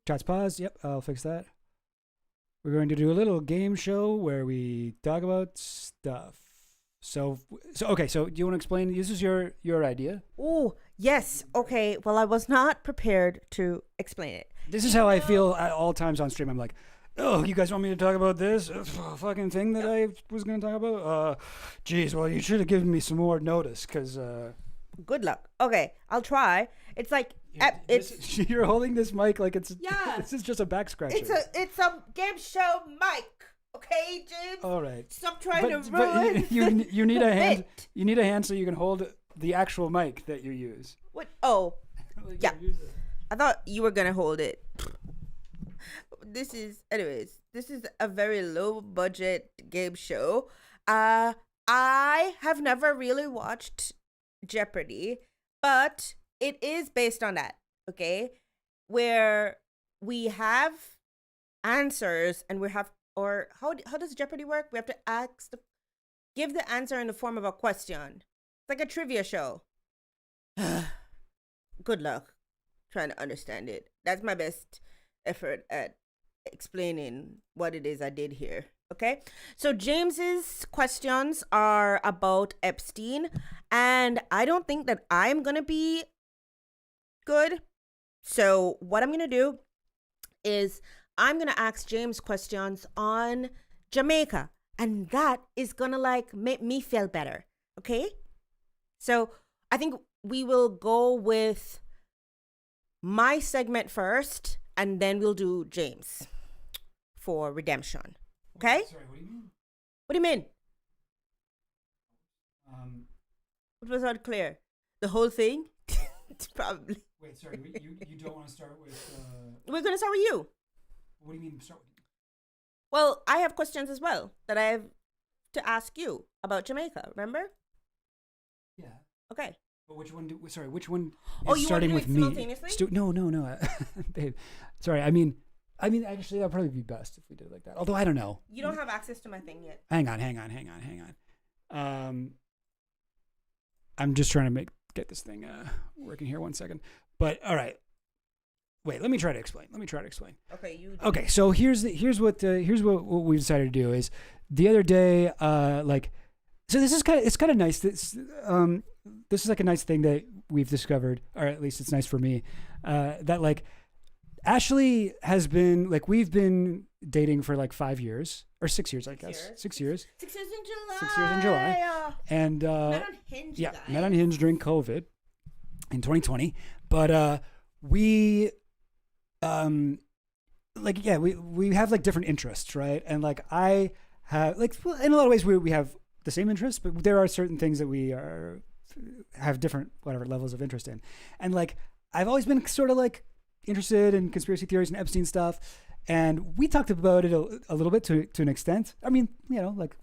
Chat's paused. Yep, I'll fix that. We're going to do a little game show where we talk about stuff. So okay, so do you want to explain? This is your idea? Oh, yes. Okay. Well, I was not prepared to explain it. This is how I feel at all times on stream. I'm like, oh, you guys want me to talk about this fucking thing that I was going to talk about? Geez, well, you should have given me some more notice because... Good luck. Okay, I'll try. It's like You're holding this mic like it's Yeah. This is just a back scratcher. It's a game show mic. Okay, James. All right. Stop trying to ruin. But you need a hand. bit. You need a hand so you can hold the actual mic that you use. What? Oh, yeah. I thought you were gonna hold it. This is a very low budget game show. I have never really watched Jeopardy, but it is based on that, okay? Where we have answers and we have, or how does Jeopardy work? We have to give the answer in the form of a question. It's like a trivia show. Good luck trying to understand it. That's my best effort at explaining what it is I did here. Okay, so James's questions are about Epstein, and I don't think that I'm gonna be good. So what I'm gonna do is I'm gonna ask James questions on Jamaica, and that is gonna like make me feel better. Okay, so I think we will go with my segment first, and then we'll do James for redemption. Okay? Sorry, what do you mean? What do you mean? What was unclear? The whole thing? It's probably. Wait, sorry. You don't want to start with. We're gonna start with you. What do you mean start with? Well, I have questions as well that I have to ask you about Jamaica. Remember? Yeah. Okay. But which one? Which one? Oh, is you starting want to with do it me? simultaneously? No, babe. Sorry. I mean, actually, that'd probably be best if we did it like that. Although I don't know. You don't have access to my thing yet. Hang on. I'm just trying to get this thing working here. 1 second. But all right. Wait. Let me try to explain. Okay, you. Okay. So here's what we decided to do is the other day. So this is kind of nice. This is like a nice thing that we've discovered, or at least it's nice for me. That like. Ashley has been we've been dating for like 5 years or 6 years, I guess. 6 years. 6 years in July. 6 years in July. And Met on Hinge, yeah, guys. met on Hinge during COVID in 2020. But we we have like different interests, right? And like I have in a lot of ways we have the same interests, but there are certain things that we have different levels of interest in. And like I've always been sort of like interested in conspiracy theories and Epstein stuff, and we talked about it a little bit to an extent. I mean, like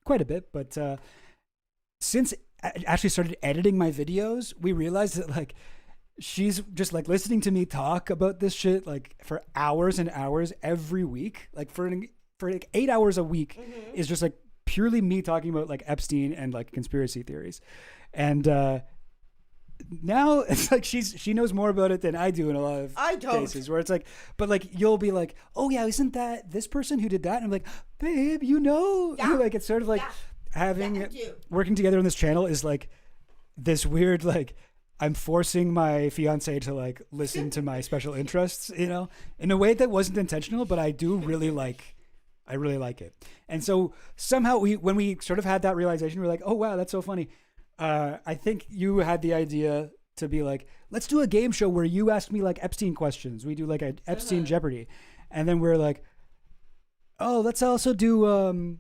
quite a bit. But since I actually started editing my videos, we realized that like she's just like listening to me talk about this shit like for hours and hours every week, like for like 8 hours a week is just like purely me talking about like Epstein and like conspiracy theories, and now it's like she knows more about it than I do in a lot of cases where it's like, but like you'll be like, oh yeah, isn't that this person who did that? And I'm like, babe, like it's sort of like working together on this channel is like this weird like I'm forcing my fiance to like listen to my special interests, in a way that wasn't intentional, but I do really like. I really like it. And so somehow when we sort of had that realization, we're like, oh wow, that's so funny. I think you had the idea to be like, let's do a game show where you ask me like Epstein questions. We do like a Epstein Jeopardy. And then we're like, oh, let's also do,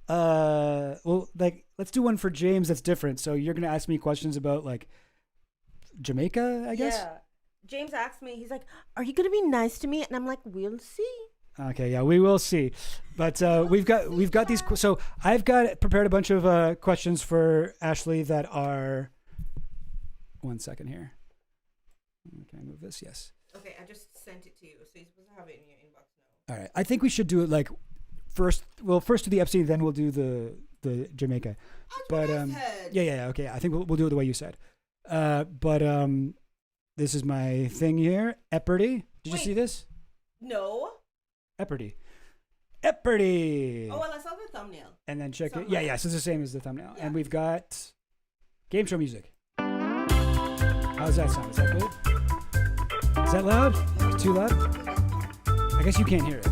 let's do one for James that's different. So you're going to ask me questions about like Jamaica, I guess? Yeah. James asked me, he's like, are you going to be nice to me? And I'm like, we'll see. Okay, yeah, we will see, but we've got these. So I've got prepared a bunch of questions for Ashley that are. 1 second here. Can I move this? Yes. Okay, I just sent it to you, so you're supposed to have it in your inbox now. All right, I think we should do it like first. Well, first do the Epstein, then we'll do the Jamaica. But yeah. Okay, I think we'll do it the way you said. But this is my thing here. Epperdy. Did you see this? No. Epperdy. Oh, well, I saw the thumbnail. And then check it. Yeah, so it's the same as the thumbnail. Yeah. And we've got game show music. How's that sound? Is that good? Is that loud? Too loud? I guess you can't hear it. Do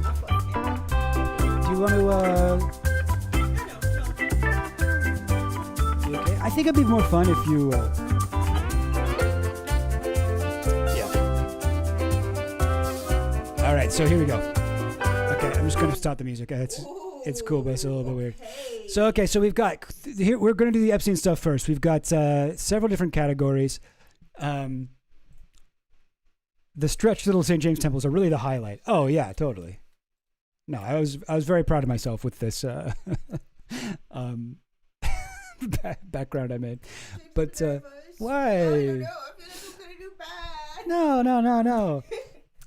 you want to, You okay? I think it'd be more fun if you, Yeah. All right, so here we go. Okay, I'm just going to stop the music. It's cool, but it's a little bit weird. So we've got here. We're going to do the Epstein stuff first. We've got several different categories. The stretched little St. James temples are really the highlight. Oh yeah, totally. No, I was very proud of myself with this background I made. But why? I don't know. I feel like I'm gonna do bad. No.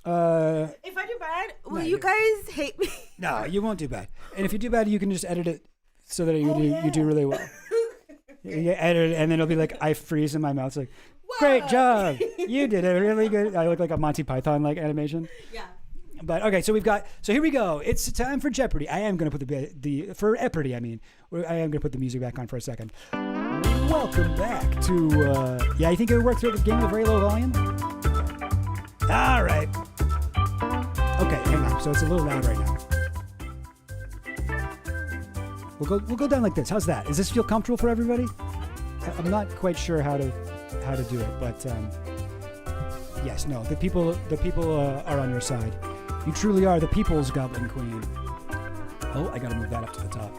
If I do bad, will you guys hate me? No, you won't do bad. And if you do bad, you can just edit it so that you do really well. You edit it, and then it'll be like I freeze in my mouth. It's like, great job, you did a really good. I look like a Monty Python like animation. Yeah. But okay, so here we go. It's time for Jeopardy. I am going to put for Eppardy. I am going to put the music back on for a second. Welcome back to. You think it would work through the game at a very low volume? All right. Okay, hang on. So it's a little loud right now. We'll go down like this. How's that? Does this feel comfortable for everybody? I'm not quite sure how to do it, but yes, no. The people are on your side. You truly are the people's Goblin Queen. Oh, I gotta move that up to the top.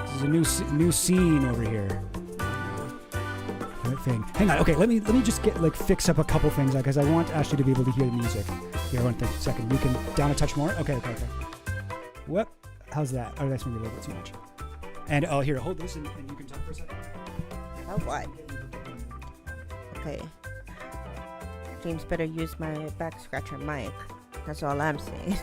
This is a new scene over here. Thing. Hang on. Okay, let me just fix up a couple things because I want Ashley to be able to hear the music. Here, one second. You can down a touch more. Okay. What? How's that? Oh, that's maybe a little bit too much. And here, hold this and you can talk for a second. Oh, what? Okay. James better use my back scratcher mic. That's all I'm saying.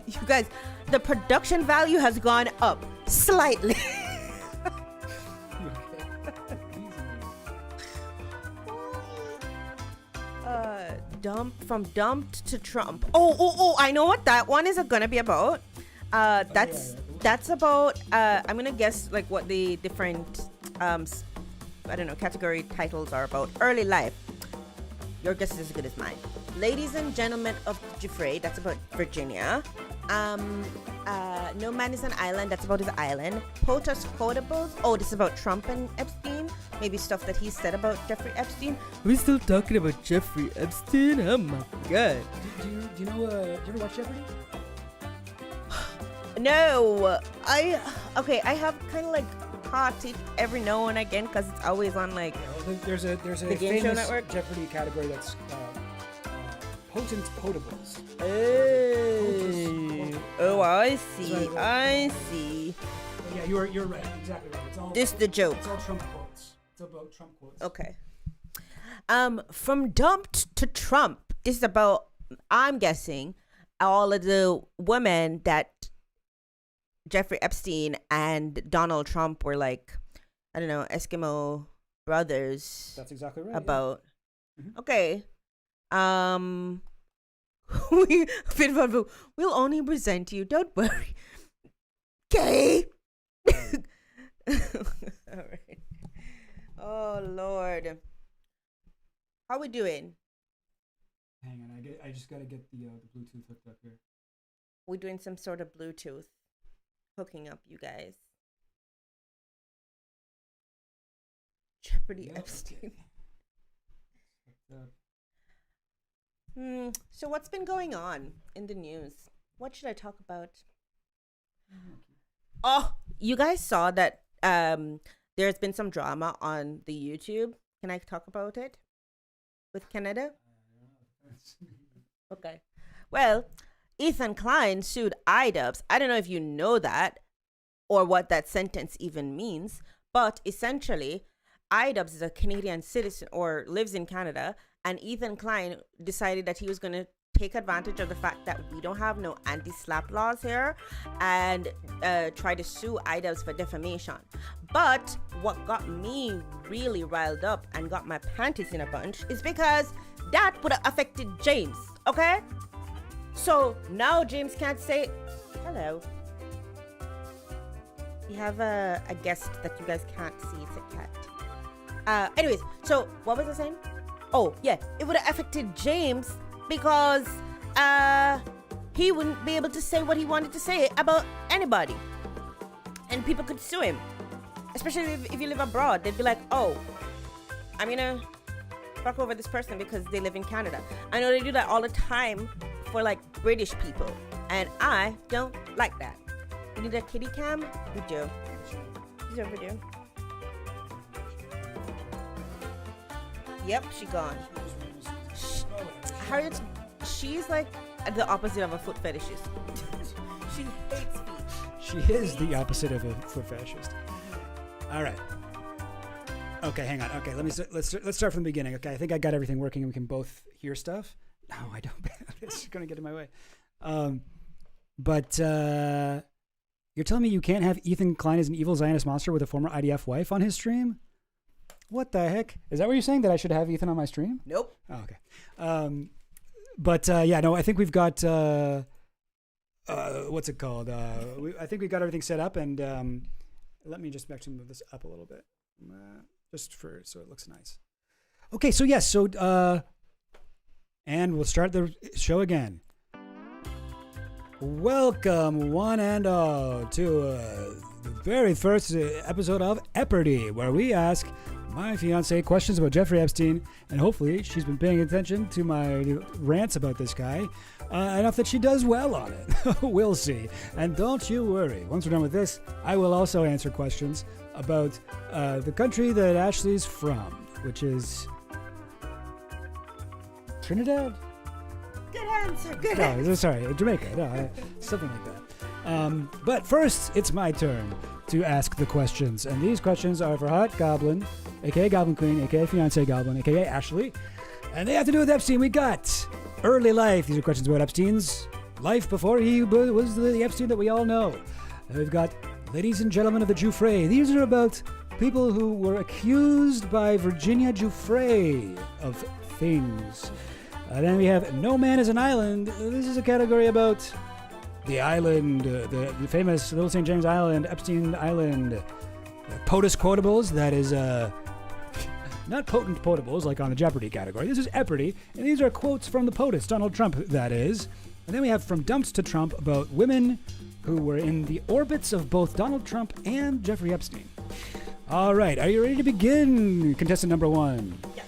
You guys, the production value has gone up slightly. From dumped to Trump. Oh, I know what that one is gonna be about. That's about I'm gonna guess like what the different I don't know, category titles are about. Early life. Your guess is as good as mine. Ladies and Gentlemen of Jeffrey, that's about Virginia. No Man is an Island, that's about his island. POTUS Quotables, oh, this is about Trump and Epstein. Maybe stuff that he said about Jeffrey Epstein. Are we still talking about Jeffrey Epstein? Oh my god. Do you know, do you ever watch Jeopardy? No. I have kind of like caught it every now and again because it's always on like there's a the Game Show Network Jeopardy category that's potent potables. Oh, I see. I see. Yeah, you're right. Exactly right. It's all this the joke. It's all Trump quotes. It's about Trump quotes. Okay. From dumped to Trump. This is about, I'm guessing, all of the women that Jeffrey Epstein and Donald Trump were like, I don't know, Eskimo brothers. That's exactly right. About. Yeah. Mm-hmm. Okay. We'll only present you. Don't worry. Okay. All right. Oh Lord. How we doing? Hang on, I just gotta get the Bluetooth hooked up here. We're doing some sort of Bluetooth hooking up, you guys. Jeopardy Epstein. So what's been going on in the news? What should I talk about? Oh, you guys saw that there's been some drama on the YouTube. Can I talk about it with Canada? Okay. Well, Ethan Klein sued iDubbbz. I don't know if you know that or what that sentence even means, but essentially, iDubbbz is a Canadian citizen or lives in Canada, and Ethan Klein decided that he was going to take advantage of the fact that we don't have no anti-slap laws here and try to sue iDubbbz for defamation. But what got me really riled up and got my panties in a bunch is because that would have affected James, okay? So now James can't say hello. We have a guest that you guys can't see. It's a cat. Anyways, so what was I saying? Oh, yeah, it would have affected James because he wouldn't be able to say what he wanted to say about anybody. And people could sue him. Especially if you live abroad. They'd be like, oh, I'm gonna fuck over this person because they live in Canada. I know they do that all the time for like British people, and I don't like that. You need a kitty cam? We do. She's over there. Yep, she gone. Harriet's, she's like the opposite of a foot fetishist. She hates feet. She is the opposite of a foot fetishist. All right. Okay, hang on. Okay, let's start from the beginning. Okay, I think I got everything working and we can both hear stuff. No, I don't. It's going to get in my way. But you're telling me you can't have Ethan Klein as an evil Zionist monster with a former IDF wife on his stream? What the heck? Is that what you're saying, that I should have Ethan on my stream? Nope. Oh, okay. But yeah, no, I think we've got, what's it called? I think we've got everything set up, and let me just actually move this up a little bit. Just so it looks nice. Okay, so yes, and we'll start the show again. Welcome, one and all, to the very first episode of EP-PARDY, where we ask my fiance questions about Jeffrey Epstein, and hopefully she's been paying attention to my rants about this guy enough that she does well on it. We'll see. And don't you worry, once we're done with this, I will also answer questions about the country that Ashley's from, which is Trinidad? Good answer. Good answer. No, sorry, Jamaica. No, something like that. But first, it's my turn to ask the questions. And these questions are for Hot Goblin, a.k.a. Goblin Queen, a.k.a. Fiancé Goblin, a.k.a. Ashley. And they have to do with Epstein. We got early life. These are questions about Epstein's life before he was the Epstein that we all know. And we've got ladies and gentlemen of the Giuffre. These are about people who were accused by Virginia Giuffre of things. Then we have No Man is an Island. This is a category about the island, the famous Little St. James Island, Epstein Island. POTUS quotables, that is not potent potables like on the Jeopardy category. This is EP-PARDY, and these are quotes from the POTUS, Donald Trump, that is. And then we have From Dumps to Trump about women who were in the orbits of both Donald Trump and Jeffrey Epstein. All right, are you ready to begin, contestant number one? Yeah.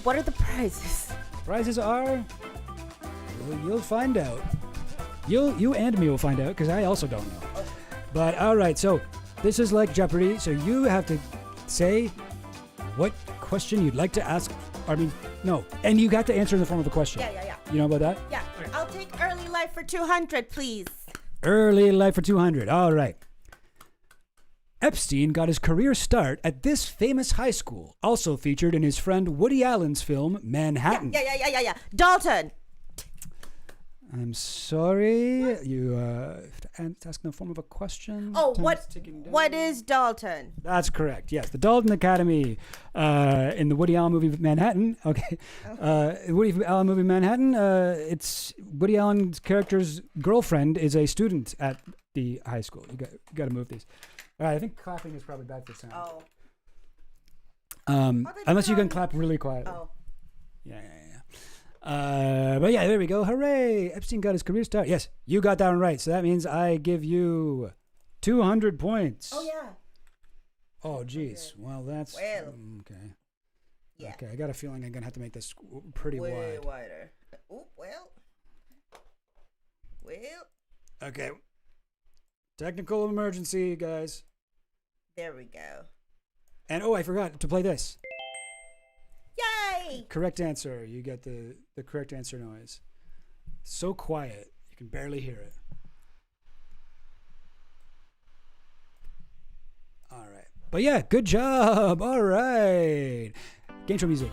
What are the prizes? Prizes are, well, you'll find out. You and me will find out, because I also don't know. Okay. But all right, so this is like Jeopardy, so you have to say what question you'd like to ask. I mean, no, and you got to answer in the form of a question. Yeah. You know about that? Yeah. Okay. I'll take early life for 200, please. Early life for 200. All right. Epstein got his career start at this famous high school, also featured in his friend Woody Allen's film Manhattan. Yeah. Dalton. I'm sorry. You have to ask in the form of a question. Oh, what is Dalton? That's correct. Yes, the Dalton Academy in the Woody Allen movie Manhattan. Okay, Woody Allen movie Manhattan. It's Woody Allen's character's girlfriend is a student at the high school. You got to move these. All right, I think clapping is probably bad for sound. Unless you can clap really quietly. Oh. Yeah. But yeah, there we go. Hooray! Epstein got his career start. Yes, you got that one right. So that means I give you 200 points. Oh, yeah. Oh, geez. Well, that's... Well. Okay. Yeah. Okay, I got a feeling I'm going to have to make this pretty Way wide. wider. Oh, well. Okay. Technical emergency, guys. There we go. And, oh, I forgot to play this. Yay! Correct answer. You get the correct answer noise. So quiet, you can barely hear it. All right. But yeah, good job. All right. Game show music.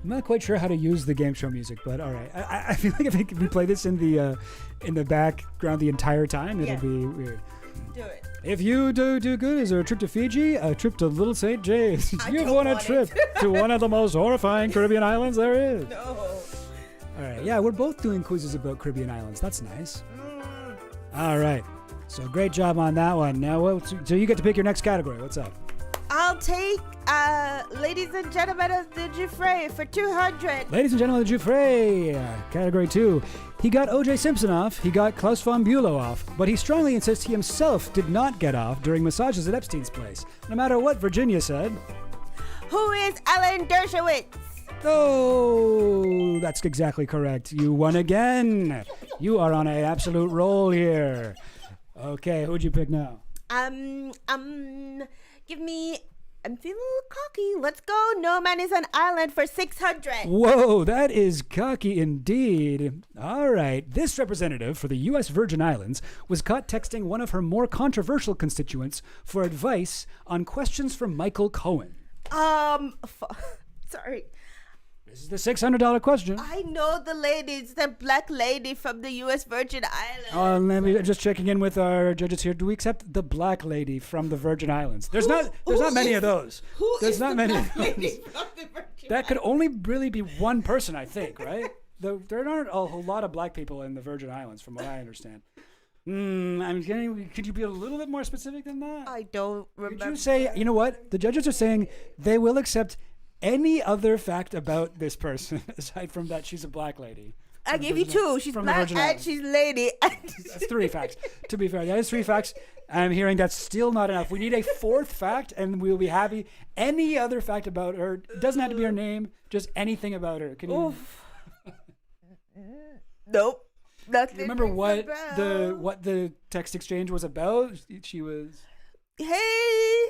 I'm not quite sure how to use the game show music, but all right. I feel like if we play this in the background the entire time, it'll be weird. Do it. If you do good, is there a trip to Fiji? A trip to Little St. James? You've won a trip to one of the most horrifying Caribbean islands there is. No. All right. Yeah, we're both doing quizzes about Caribbean islands. That's nice. All right. So great job on that one. Now, so you get to pick your next category. What's up? I'll take ladies and gentlemen of the Giuffre for 200. Ladies and gentlemen of the Giuffre, category 2. He got O.J. Simpson off, he got Klaus von Bülow off, but he strongly insists he himself did not get off during massages at Epstein's place, no matter what Virginia said. Who is Alan Dershowitz? Oh, that's exactly correct. You won again. You are on an absolute roll here. Okay, who'd you pick now? Give me. I'm feeling a little cocky. Let's go. No Man is an Island for 600. Whoa, that is cocky indeed. All right. This representative for the U.S. Virgin Islands was caught texting one of her more controversial constituents for advice on questions from Michael Cohen. Sorry. This is the $600 question. I know the lady. It's the black lady from the U.S. Virgin Islands. Let me just checking in with our judges here. Do we accept the black lady from the Virgin Islands? There's not many of those. There's not many of those. That could only really be one person, I think, right? There aren't a whole lot of black people in the Virgin Islands, from what I understand. Could you be a little bit more specific than that? I don't remember. Could you say, you know what? The judges are saying they will accept any other fact about this person aside from that she's a black lady. I give you two. She's black and she's lady. That's 3 facts. To be fair, that is 3 facts. I'm hearing that's still not enough. We need a 4th fact, and we'll be happy. Any other fact about her, doesn't have to be her name, just anything about her. Can you? Nope. Nothing. Remember what the text exchange was about? She was. Hey.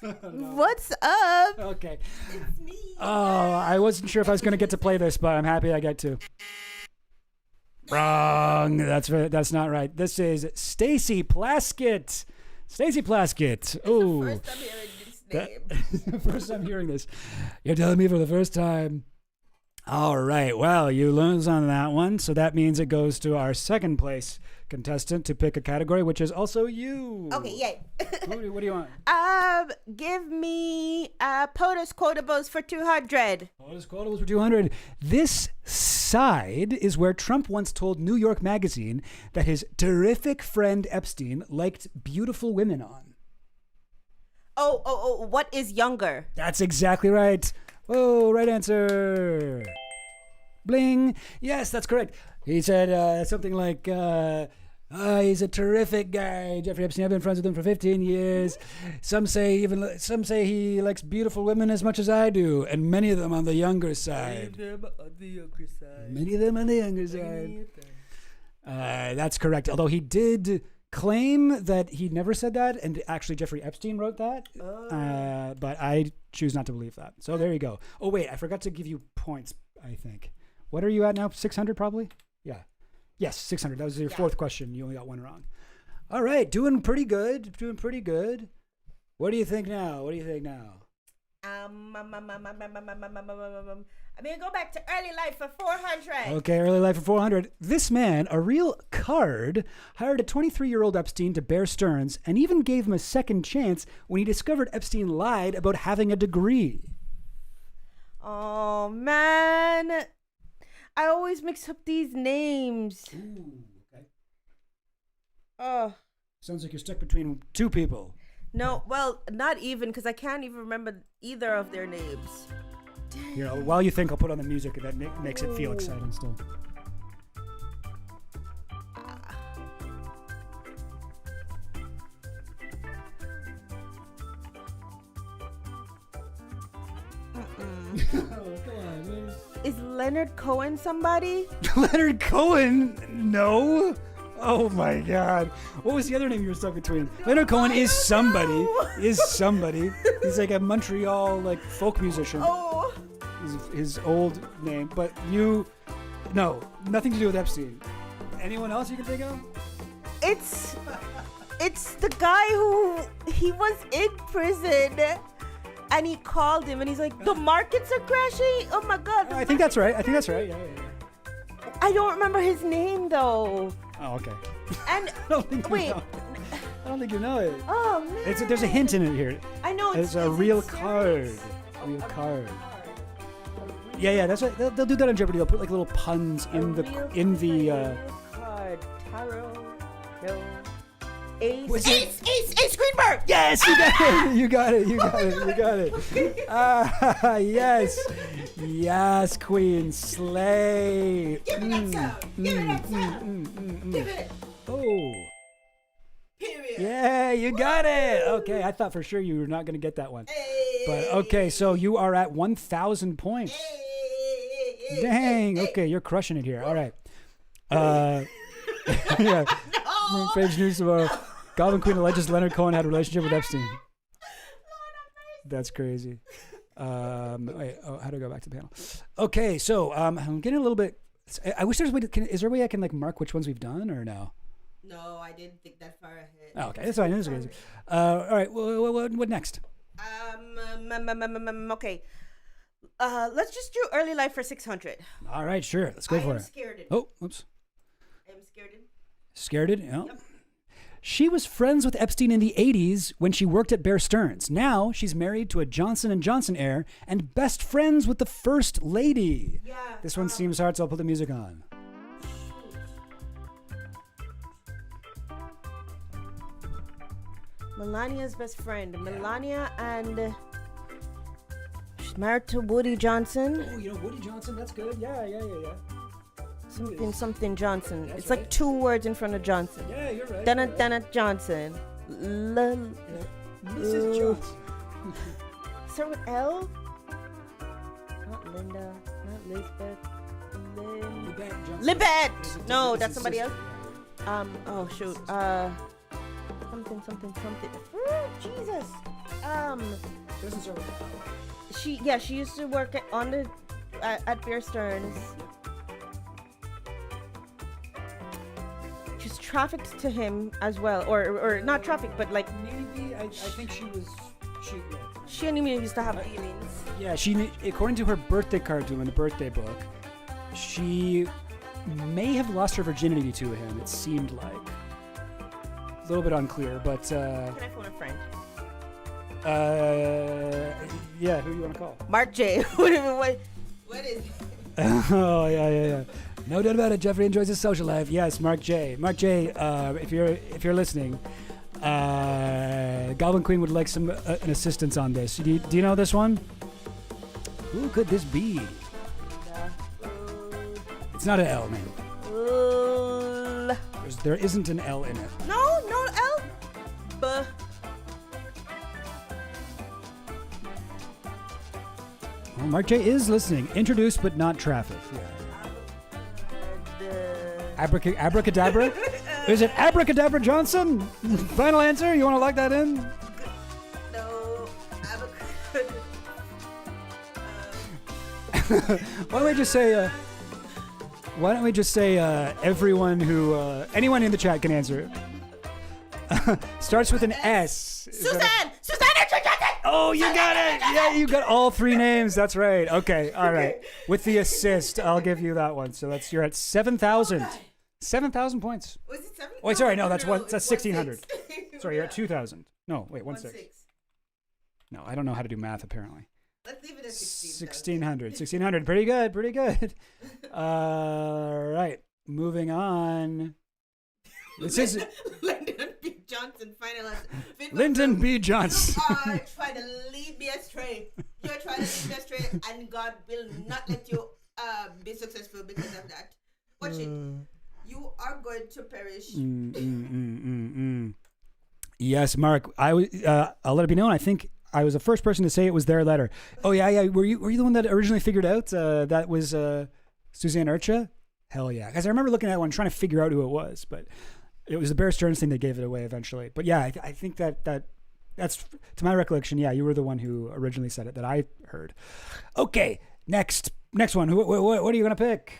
No. What's up? Okay. It's me. Oh, I wasn't sure if I was going to get to play this, but I'm happy I get to. Wrong. That's not right. This is Stacey Plaskett. Stacey Plaskett. Oh. First I'm hearing this name. First I'm hearing this. You're telling me for the first time. All right. Well, you lose on that one, so that means it goes to our second place contestant to pick a category, which is also you. Okay, yay. What do you want? Give me POTUS quotables for 200. POTUS quotables for 200. This side is where Trump once told New York Magazine that his terrific friend Epstein liked beautiful women on. Oh, what is younger? That's exactly right. Oh, right answer. Bling. Yes, that's correct. He said something like, he's a terrific guy, Jeffrey Epstein. I've been friends with him for 15 years. Some say he likes beautiful women as much as I do, and many of them on the younger side. Many of them on the younger side. That's correct. Although he did claim that he never said that, and actually Jeffrey Epstein wrote that. But I choose not to believe that. So there you go. Oh wait, I forgot to give you points, I think. What are you at now? 600 probably? Yeah. Yes, 600. That was your 4th question. You only got 1 wrong. All right, doing pretty good. What do you think now? I'm gonna go back to early life for 400. Okay, early life for 400. This man, a real card, hired a 23-year-old Epstein to Bear Stearns and even gave him a second chance when he discovered Epstein lied about having a degree. Oh, man. I always mix up these names. Ooh, okay. Oh. Sounds like you're stuck between 2 people. No, well, not even, because I can't even remember either of their names. You know, while you think, I'll put on the music that makes it feel exciting still. Is Leonard Cohen somebody? Leonard Cohen? No. Oh my God. What was the other name you were stuck between? Leonard Cohen is somebody. He's like a Montreal folk musician. Oh. His old name. But no, nothing to do with Epstein. Anyone else you can think of? It's the guy who he was in prison. And he called him and he's like, the markets are crashing. Oh my God. I think that's right. Yeah. I don't remember his name though. Oh, okay. And I don't think you know it. Oh man. There's a hint in it here. I know it's a real card. Real card. Yeah, that's right. They'll do that on Jeopardy. They'll put little puns in the card. Tarot. No. Ace Greenberg. Yes, you got it. Yes, Queen. Slay. Give me that sound. Give it. Oh. Period. Yeah, you got it. Okay, I thought for sure you were not going to get that one. Hey. But okay, so you are at 1,000 points. Dang. Okay, you're crushing it here. All right. Yeah. No. Page news tomorrow. Goblin Queen alleges Leonard Cohen had a relationship with Epstein. That's crazy. Wait, how do I go back to the panel? Okay, so I'm getting a little bit. I wish there's a way. Is there a way I can like mark which ones we've done or no? No, I didn't think that far ahead. Oh, okay, that's fine. That's crazy. All right. What next? Okay. Let's just do early life for 600. All right, sure. Let's go for I'm it. scared. Oh, oops. I'm scared. Scared? Yeah. Yep. She was friends with Epstein in the 80s when she worked at Bear Stearns. Now she's married to a Johnson & Johnson heir and best friends with the First Lady. Yeah. This one seems hard, so I'll put the music on. Melania's best friend. Melania and she's married to Woody Johnson. Oh, you know Woody Johnson? That's good. Yeah. Something Johnson. That's it's right. like 2 words in front of Johnson. Yeah, you're right. Dana Johnson. Mrs. Johnson. Start with L? Not Linda. Not Lisbeth. Libet! No, that's somebody else. Oh shoot. Something. Jesus. Doesn't start with She used to work at Bear Stearns. She's trafficked to him as well, or not trafficked, but like maybe I think she was. she and him used to have feelings. Yeah, she, according to her birthday card to him in the birthday book, she may have lost her virginity to him. It seemed like a little bit unclear, but. Can I phone a friend? Yeah. Who do you want to call? Mark J. What is it? Oh yeah. No doubt about it. Jeffrey enjoys his social life. Yes, Mark J. Mark J. If you're listening, Goblin Queen would like some an assistance on this. Do you know this one? Who could this be? It's not an L, man. There isn't an L in it. No L. Well, Mark J is listening. Introduced but not trafficked. Yeah. Abracadabra? Is it Abracadabra Johnson? Final answer? You want to lock that in? No. Why don't we just say everyone who anyone in the chat can answer it. Starts with an S. Suzanne Johnson. Oh, you got it. Yeah, you got all 3 names. That's right. Okay. All right. With the assist, I'll give you that one. So you're at 7,000. 7,000 points. Was it 7? Oh, wait, sorry. No, that's 1,600. Sorry, you're at 2,000. No, wait, 1,600. No, I don't know how to do math, apparently. Let's leave it at 1,600. 1,600. Pretty good. All right. Moving on. This is Lyndon B. Johnson, final answer. Lyndon B. Johnson. You are trying to lead me astray. You're trying to lead me astray, and God will not let you be successful because of that. Watch it. You are going to perish. Yes, Mark. I'll let it be known. I think I was the first person to say it was their letter. Oh yeah. Were you the one that originally figured out that was Suzanne Urcha? Hell yeah. Because I remember looking at one trying to figure out who it was, but it was the Bear Stearns thing that gave it away eventually. But yeah, I think that's to my recollection. Yeah, you were the one who originally said it that I heard. Okay, next one. What are you gonna pick?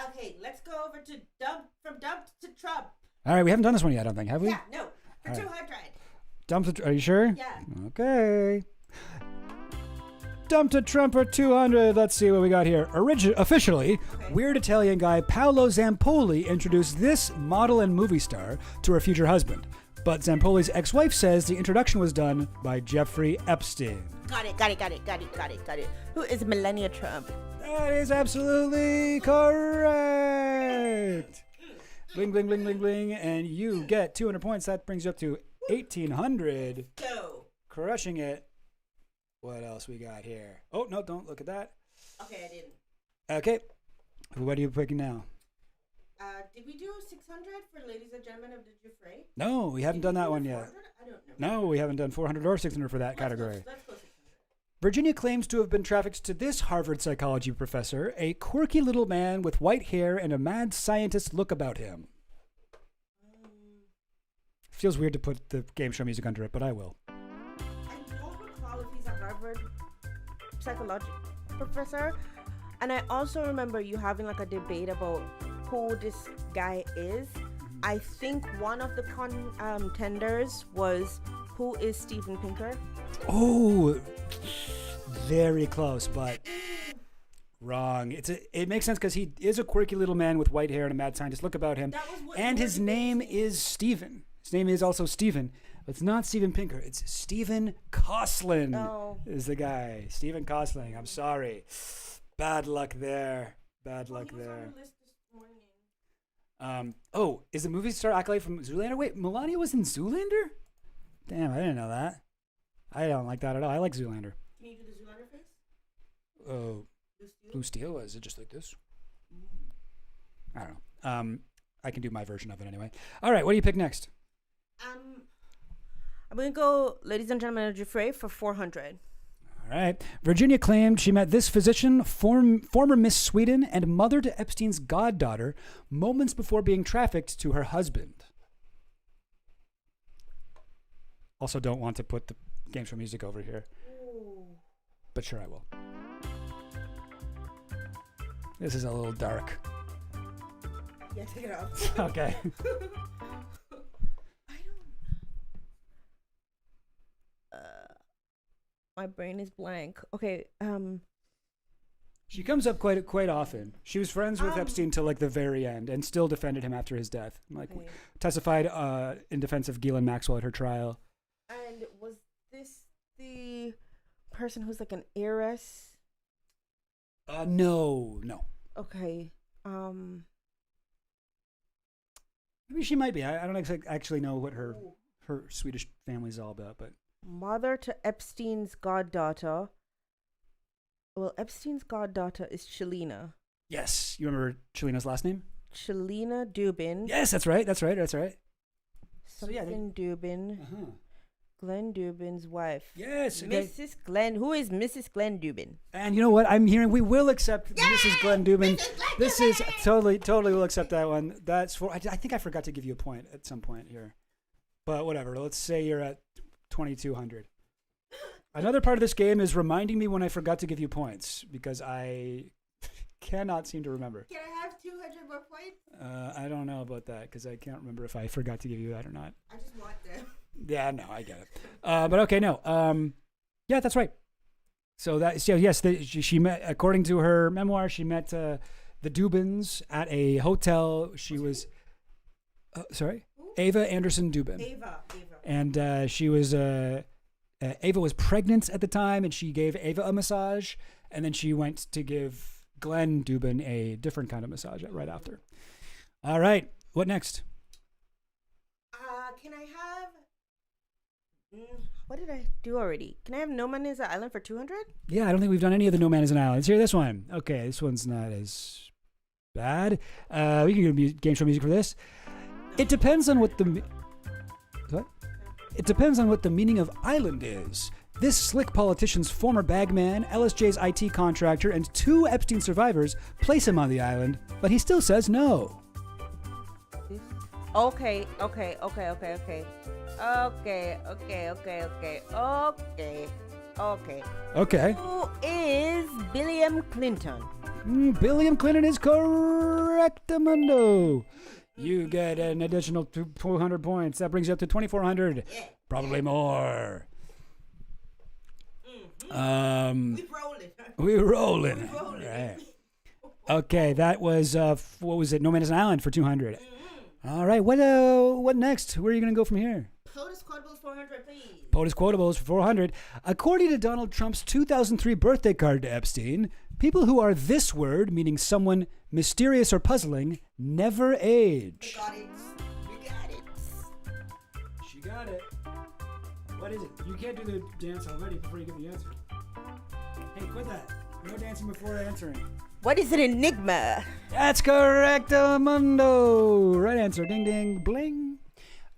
Okay, let's go over to from dump to Trump. All right, we haven't done this one yet, I don't think, have we? Yeah, no. For 200. Dump to, are you sure? Yeah. Okay. Dump to Trump for 200. Let's see what we got here. Officially, weird Italian guy Paolo Zampoli introduced this model and movie star to her future husband. But Zampoli's ex-wife says the introduction was done by Jeffrey Epstein. Got it. Who is Melania Trump? That is absolutely correct. Bling, bling, bling, bling, bling. And you get 200 points. That brings you up to 1,800. Go. Crushing it. What else we got here? Oh, no, don't look at that. Okay, I didn't. Okay. What are you picking now? Did we do 600 for Ladies and Gentlemen of the Dufresne? No, we haven't done that one yet. 400? I don't know. No, we haven't done 400 or 600 for that category. Let's go 600. Virginia claims to have been trafficked to this Harvard psychology professor, a quirky little man with white hair and a mad scientist look about him. Feels weird to put the game show music under it, but I will. I don't recall if he's a Harvard psychology professor. And I also remember you having like a debate about who this guy is. I think one of the contenders was, who is Steven Pinker? Oh, very close, but wrong. It makes sense because he is a quirky little man with white hair and a mad scientist look about him. And his name is Steven. His name is also Steven. But it's not Steven Pinker. It's Steven Kosslyn is the guy. Steven Kosslyn. I'm sorry. Bad luck there. Bad luck there. Is the movie star accolade from Zoolander? Wait, Melania was in Zoolander? Damn, I didn't know that. I don't like that at all. I like Zoolander. Can you do the Zoolander face? Oh, Blue Steel? Is it just like this? I don't know. I can do my version of it anyway. All right, what do you pick next? I'm going to go Ladies and Gentlemen of Dufresne for 400. All right. Virginia claimed she met this physician, former Miss Sweden, and mother to Epstein's goddaughter, moments before being trafficked to her husband. Also don't want to put the game show music over here. Ooh. But sure I will. This is a little dark. Yeah, take it off. Okay. My brain is blank. Okay. She comes up quite often. She was friends with Epstein till like the very end, and still defended him after his death. Testified in defense of Ghislaine Maxwell at her trial. And was this the person who's like an heiress? No. Okay. Maybe she might be. I don't actually know what her Swedish family's all about, but. Mother to Epstein's goddaughter. Well, Epstein's goddaughter is Chelina. Yes. You remember Chelina's last name? Chelina Dubin. Yes, that's right. Something Dubin. Dubin. Glenn Dubin's wife. Yes. Okay. Mrs. Glenn. Who is Mrs. Glenn Dubin? And you know what? I'm hearing we will accept Mrs. Glenn Dubin. This is totally will accept that one. That's for. I think I forgot to give you a point at some point here. But whatever. Let's say you're at 2,200. Another part of this game is reminding me when I forgot to give you points, because I cannot seem to remember. Can I have 200 more points? I don't know about that, because I can't remember if I forgot to give you that or not. I just want them. Yeah, no, I get it. But okay, no. Yeah, that's right. So yes, she met, according to her memoir, she met the Dubins at a hotel. She was, sorry? Ava Anderson Dubin. Ava. And she was, Ava was pregnant at the time, and she gave Ava a massage, and then she went to give Glenn Dubin a different kind of massage right after. All right, what next? Can I have... what did I do already? Can I have No Man is an Island for 200? Yeah, I don't think we've done any of the No Man is an Island. Let's hear this one. Okay, this one's not as bad. We can do game show music for this. It depends on what the... What? It depends on what the meaning of island is. This slick politician's former bagman, LSJ's IT contractor, and 2 Epstein survivors place him on the island, but he still says no. Okay. Who is Billiam Clinton? Billiam Clinton is correct, Amundo. You get an additional 200 points. That brings you up to 2,400. Yeah. Probably more. We're rolling. Right. Okay, that was what was it? No Man is an Island for 200. All right, what next? Where are you going to go from here? POTUS Quotables 400, please. POTUS Quotables for 400. According to Donald Trump's 2003 birthday card to Epstein, people who are this word, meaning someone mysterious or puzzling, never age. We got it. She got it. What is it? You can't do the dance already before you get the answer. Hey, quit that. No dancing before answering. What is an enigma? That's correct, Mundo. Right answer. Ding, ding, bling.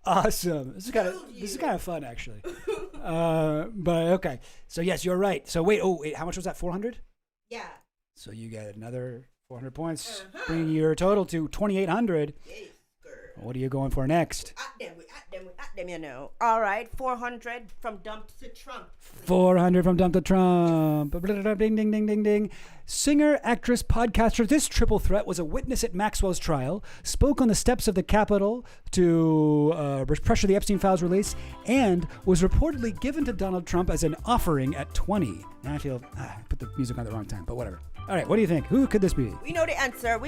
Awesome. This is kind of fun, actually. But okay. So yes, you're right. So wait. How much was that? 400? Yeah. So you get another 400 points, bringing your total to 2,800. Yes, girl. What are you going for next? You know. All right, 400 from dump to Trump. 400 from dump to Trump. Ding, ding, ding, ding, ding. Singer, actress, podcaster. This triple threat was a witness at Maxwell's trial, spoke on the steps of the Capitol to pressure the Epstein files release, and was reportedly given to Donald Trump as an offering at 20. Now I feel I put the music on the wrong time, but whatever. All right, what do you think? Who could this be? We know the answer.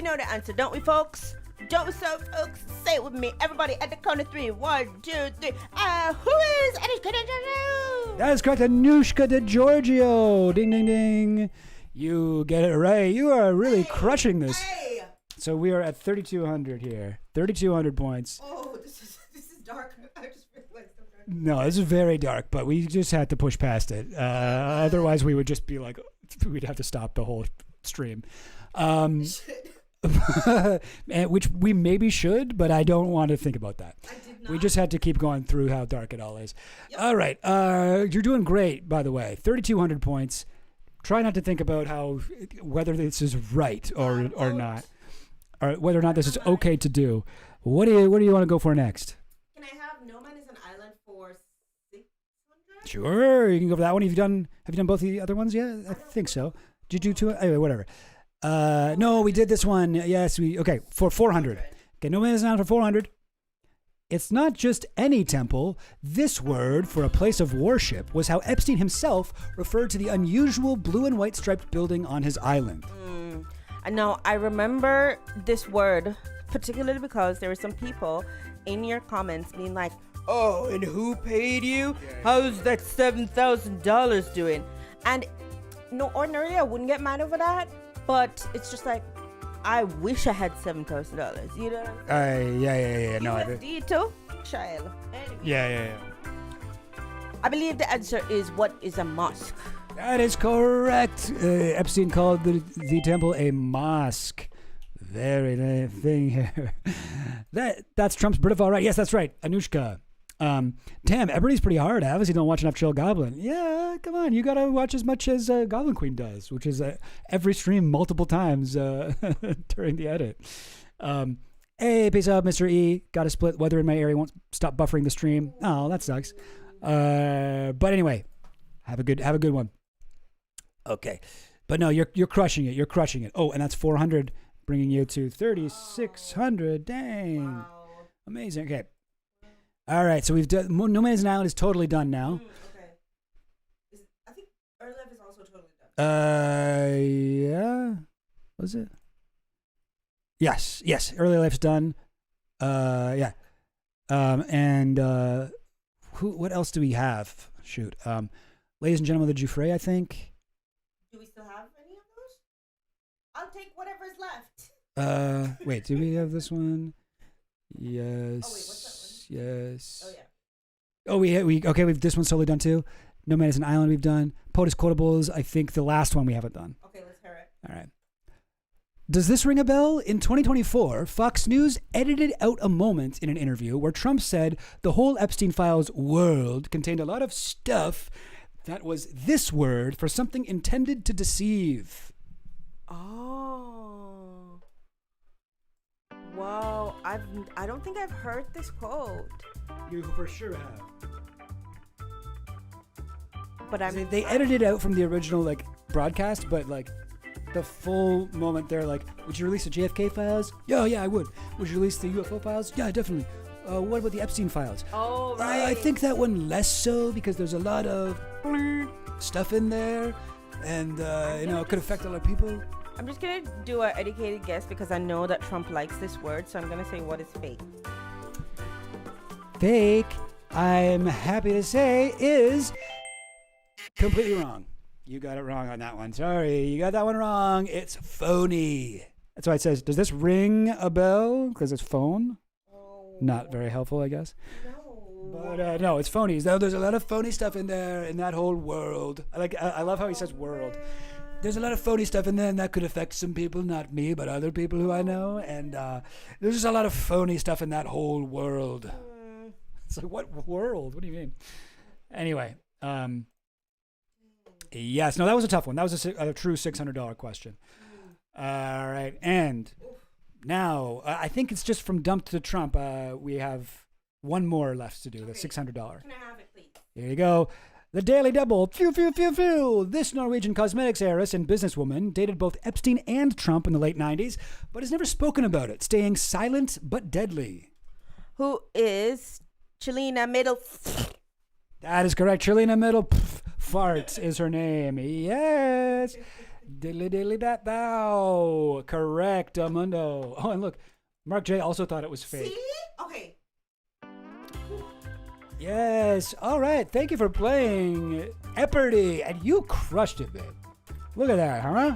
Don't we, folks? Don't we, so, folks? Say it with me. Everybody at the count of 3. 1, 2, 3. Who is Anushka DeGiorgio? That is correct, Anushka DeGiorgio. Ding, ding, ding. You get it right. You are really crushing this. Hey. So we are at 3,200 here. 3,200 points. Oh, this is dark. I just realized I'm dark. No, this is very dark, but we just had to push past it. Otherwise, we would just be like, we'd have to stop the whole stream. Which we maybe should, but I don't want to think about that. I did not. We just had to keep going through how dark it all is. Yep. All right. You're doing great, by the way. 3,200 points. Try not to think about whether this is right or not, or whether or not this is okay to do. What do you want to go for next? Can I have No Man is an Island for 600? Sure, you can go for that one. Have you done both the other ones yet? I think so. Did you do 2? Anyway, whatever. No, we did this one. Yes, okay, for 400. Okay, No Man is an Island for 400. It's not just any temple. This word for a place of worship was how Epstein himself referred to the unusual blue and white striped building on his island. No, I remember this word, particularly because there were some people in your comments being like, oh, and who paid you? How's that $7,000 doing? And no, ordinarily I wouldn't get mad over that, but it's just like, I wish I had $7,000. You know? Yeah. No, USD too, child. Anyway. Yeah. I believe the answer is, what is a mosque? That is correct. Epstein called the temple a mosque. Very nice thing here. That's Trump's Brit of all right. Yes, that's right. Anushka. Damn, everybody's pretty hard. I obviously don't watch enough Chill Goblin. Yeah, come on. You got to watch as much as Goblin Queen does, which is every stream multiple times during the edit. Hey, peace out, Mr. E. Got to split. Weather in my area won't stop buffering the stream. Oh, that sucks. But anyway, have a good one. Okay. But no, you're crushing it. You're crushing it. Oh, and that's 400, bringing you to 3,600. Dang. Wow. Amazing. Okay. All right, so we've done. No Man is an Island is totally done now. Okay. I think Early Life is also totally done. Yeah. Was it? Yes. Early Life's done. Yeah. And what else do we have? Shoot. Ladies and Gentlemen of the Jouffre, I think. Do we still have any of those? I'll take whatever's left. Wait. Do we have this one? Yes. Oh wait, what's that one? Yes. Oh yeah. Oh, we've this one's totally done too. No Man is an Island we've done. POTUS Quotables, I think the last one we haven't done. Okay, let's hear it. All right. Does this ring a bell? In 2024, Fox News edited out a moment in an interview where Trump said the whole Epstein files world contained a lot of stuff that was this word for something intended to deceive. Oh. Wow, I don't think I've heard this quote. You for sure have. But They edited out from the original broadcast, but the full moment they're like, would you release the JFK files? Yeah, I would. Would you release the UFO files? Yeah, definitely. What about the Epstein files? Oh, right. I think that one less so because there's a lot of stuff in there, and it could affect a lot of people. I'm just gonna do an educated guess because I know that Trump likes this word, so I'm gonna say, what is fake? Fake, I'm happy to say, is completely wrong. You got it wrong on that one. Sorry, you got that one wrong. It's phony. That's why it says, does this ring a bell? Because it's phone. Oh. Not very helpful, I guess. No. But no, it's phonies. There's a lot of phony stuff in there in that whole world. I love how he says world. there's a lot of phony stuff in there, and that could affect some people, not me, but other people who I know. And there's just a lot of phony stuff in that whole world. It's like, what world? What do you mean? Anyway, yes, no, that was a tough one. That was a true $600 question. All right, and now I think it's just from dump to Trump. We have one more left to do, the $600. Can I have it, please? Here you go. The Daily Double. Phew, phew, phew, phew. This Norwegian cosmetics heiress and businesswoman dated both Epstein and Trump in the late 90s, but has never spoken about it, staying silent but deadly. Who is Chelina Middle? That is correct. Chelina Middle Farts is her name. Yes. Diddly diddly dat thou. Correct, Mundo. Oh, and look, Mark J also thought it was fake. See? Okay. Yes. All right. Thank you for playing Eppardy, and you crushed it, babe. Look at that, huh?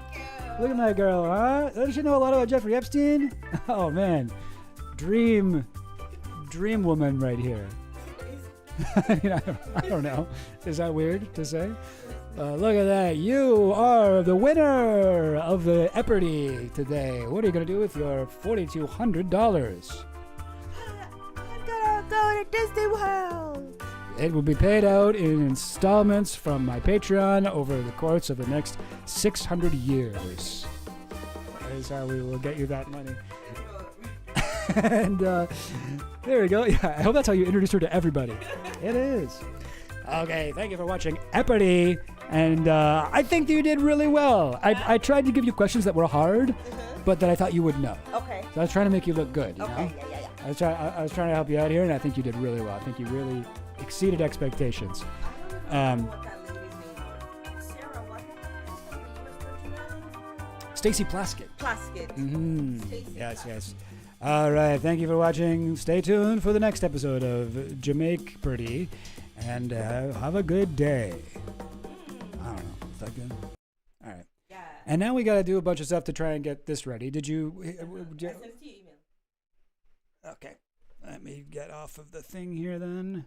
Look at that girl, huh? Don't you know a lot about Jeffrey Epstein? Oh man, dream woman right here. I don't know. Is that weird to say? Look at that. You are the winner of the Eppardy today. What are you going to do with your $4,200? I'm gonna go to Disney World. It will be paid out in installments from my Patreon over the course of the next 600 years. That is how we will get you that money. And there we go. Yeah, I hope that's how you introduce her to everybody. It is. Okay, thank you for watching Eppardy. And I think you did really well. I tried to give you questions that were hard, but that I thought you would know. Okay. So I was trying to make you look good, you know? Yeah. I was trying to help you out here, and I think you did really well. I think you really exceeded expectations. What that lady's name was. Sarah, what? Stacy Plaskett. Plaskett. Stacey Yes, Plaskett. yes. All right, thank you for watching. Stay tuned for the next episode of Jamaica Purdy, and have a good day. I don't know. Is that good? All right. Yeah. And now we got to do a bunch of stuff to try and get this ready. Did you? SMT email. Okay. Let me get off of the thing here then.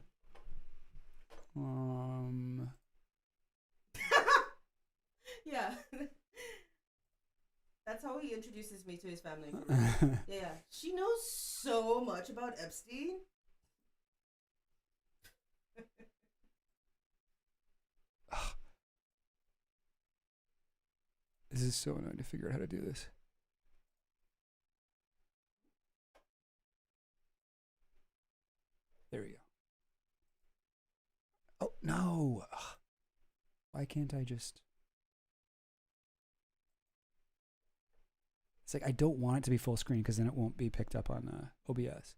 Yeah. That's how he introduces me to his family. Yeah. She knows so much about Epstein. This is so annoying to figure out how to do this. There we go. Oh, no. Ugh. Why can't I just... It's like I don't want it to be full screen because then it won't be picked up on OBS.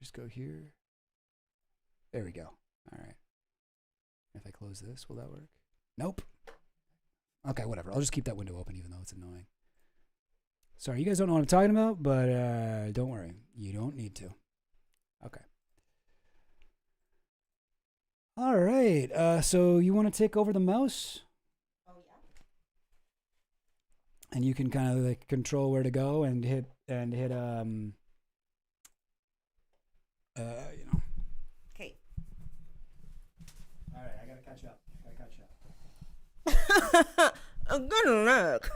Just go here. There we go. All right. If I close this, will that work? Nope. Okay, whatever. I'll just keep that window open even though it's annoying. Sorry, you guys don't know what I'm talking about, but don't worry. You don't need to. Okay. All right. So you want to take over the mouse? Oh, yeah. And you can kind of like control where to go and hit you know. Okay. All right, I gotta catch up. Good luck.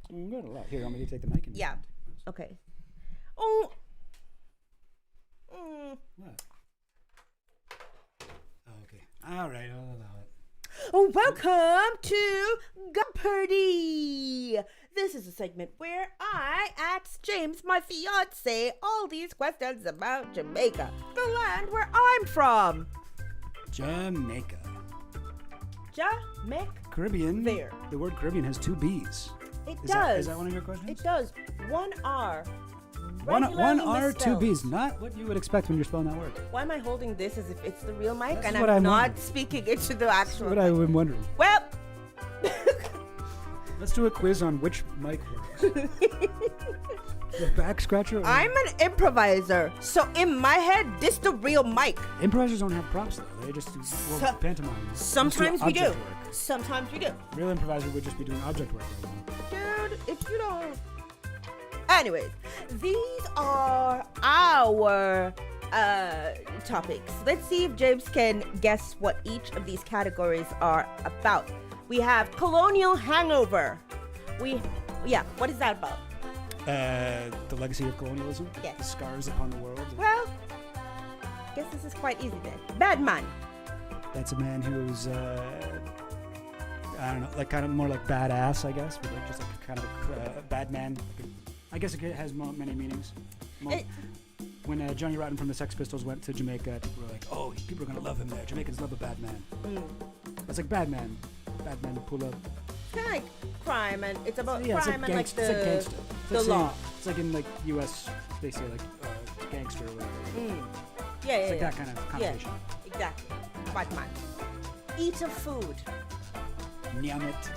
Good luck. Here, want me to take the mic? And Yeah. Okay. Oh. What? Oh, okay. All right, I'll allow it. Welcome to GOBLIN. This is a segment where I ask James, my fiance, all these questions about Jamaica, the land where I'm from. Jamaica. Jamaica. Caribbean. There. The word Caribbean has two B's. It Is does. that one of your questions? It does. One R. One Regularly R, two misspelled. B's. Not what you would expect when you're spelling that word. Why am I holding this as if it's the real mic That's and what I'm I'm not wondering. speaking into the That's actual what I've been wondering. Well, Let's do a quiz on which mic works. The back scratcher? I'm an improviser, so in my head, this the real mic. Improvisers don't have props, though. They just do pantomime. They just Sometimes we do. object work. Sometimes we do. Real improviser would just be doing object work right now. Dude, if you don't. Anyways, these are our topics. Let's see if James can guess what each of these categories are about. We have colonial hangover. What is that about? The legacy of colonialism. Yes. The scars upon the world. Well, I guess this is quite easy then. Bad man. That's a man who's, I don't know, like kind of more like badass, I guess, but like just like kind of a bad man. I guess it has many meanings. When Johnny Rotten from the Sex Pistols went to Jamaica, people were like, "Oh, people are gonna love him there. Jamaicans love a bad man." It's like bad man pull up. It's kind of like crime, and it's about crime it's like and gangster. like It's like gangster. the law. It's like in like U.S. they say like gangster or whatever. It's like that kind of connotation. Yeah, exactly. Bad man. Eat of food. Nyam it.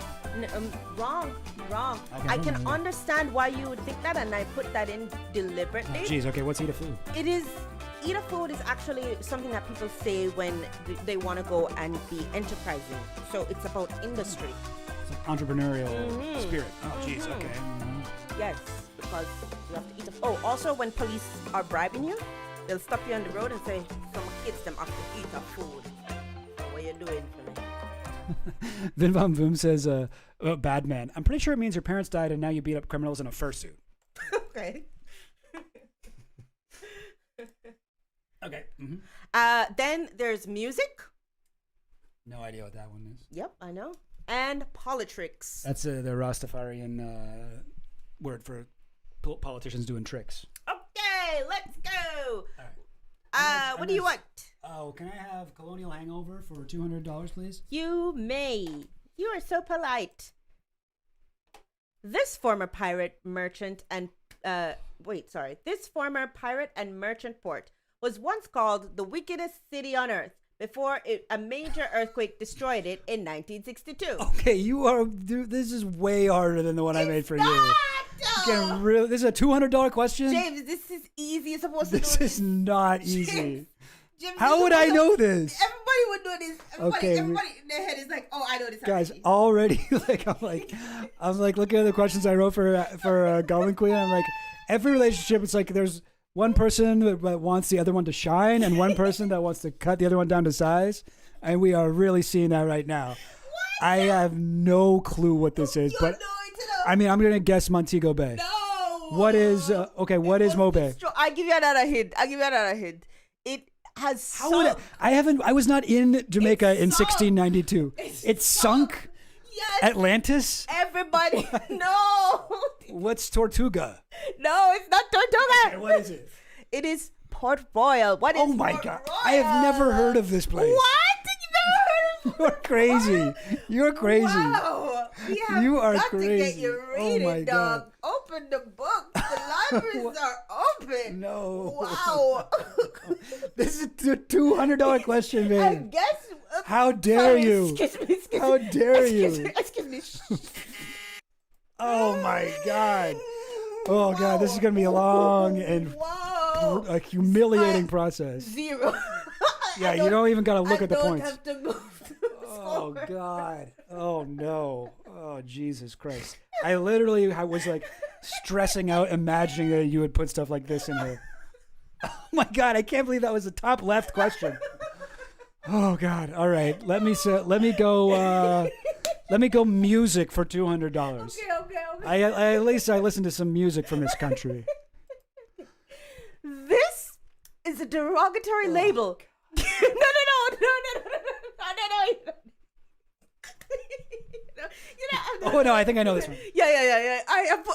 Wrong. Okay, I can understand why you would think that, and I put that in deliberately. Jeez, okay, what's eat of food? It is, eat of food is actually something that people say when they want to go and be enterprising. So it's about industry. It's like entrepreneurial spirit. Oh, jeez, okay. Yes, because you have to eat of. Oh, also when police are bribing you, they'll stop you on the road and say, "Some kids them have to eat of food." So what you doing for me? Vin Von Boom says, bad man. I'm pretty sure it means your parents died and now you beat up criminals in a fursuit. Okay. Okay. Then there's music. No idea what that one is. Yep, I know. And politics. That's the Rastafarian word for politicians doing tricks. Okay, let's go. All right. What do you want? Oh, can I have Colonial Hangover for $200, please? You may. You are so polite. This former pirate merchant and merchant port was once called the wickedest city on earth before a major earthquake destroyed it in 1962. Okay, this is way harder than the one I made for you. This is a $200 question? James, this is easy. You're supposed to This do is not easy. James, How would I know this? Everybody would know this. Everybody in their head is like, "Oh, I know this." Guys, already. already, I'm looking at the questions I wrote for Goblin Queen. I'm like, every relationship, it's like there's one person that wants the other one to shine, and one person that wants to cut the other one down to size, and we are really seeing that right now. What? I have no clue what this is, but I mean, I'm gonna guess Montego Bay. No. What is What is Mobe? I'll give you another hint. It has sunk. I was not in Jamaica in 1692. It's sunk. Yes. Atlantis? Everybody. No. What's Tortuga? No, it's not Tortuga. Okay, what is it? It is Port Royal. What is Oh my Port God. Royal? I have never heard of this place. What? You never heard of You're crazy. You're crazy. Wow. We have You are got to get crazy. you Oh reading, my dog. God. Open the book. The libraries are open. No. Wow. This is a $200 question, I man. guess. How dare you? Excuse me. How dare you? Excuse me. Oh my God. Oh God, this is going to be a long and a humiliating process. Zero. Yeah, you don't even got to look at the points. I don't have to go through the Oh score. God. Oh no. Oh Jesus Christ. I literally was like stressing out imagining that you would put stuff like this in here. Oh my God, I can't believe that was the top left question. Oh God. All right. Let me go music for $200. Okay. At least I listened to some music from this country. This is a derogatory label. No. Oh no, I think I know this one. Yeah.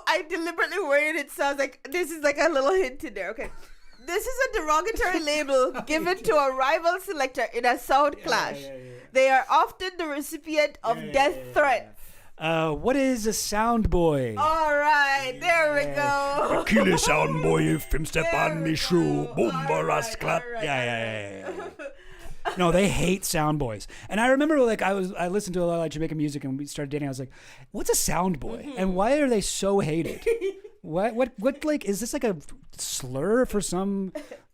I deliberately worded it so I was like, this is like a little hint in there. Okay. This is a derogatory label given to a rival selector in a sound clash. Yeah. They are often the recipient of death threats. What is a sound boy? All right, there we go. Kill a sound boy if him step on me shoe. Boom, rascal. All right. Yeah. No, they hate sound boys. And I remember I listened to a lot of Jamaican music and we started dating. I was like, what's a sound boy? And why are they so hated? What like, is this like a slur for some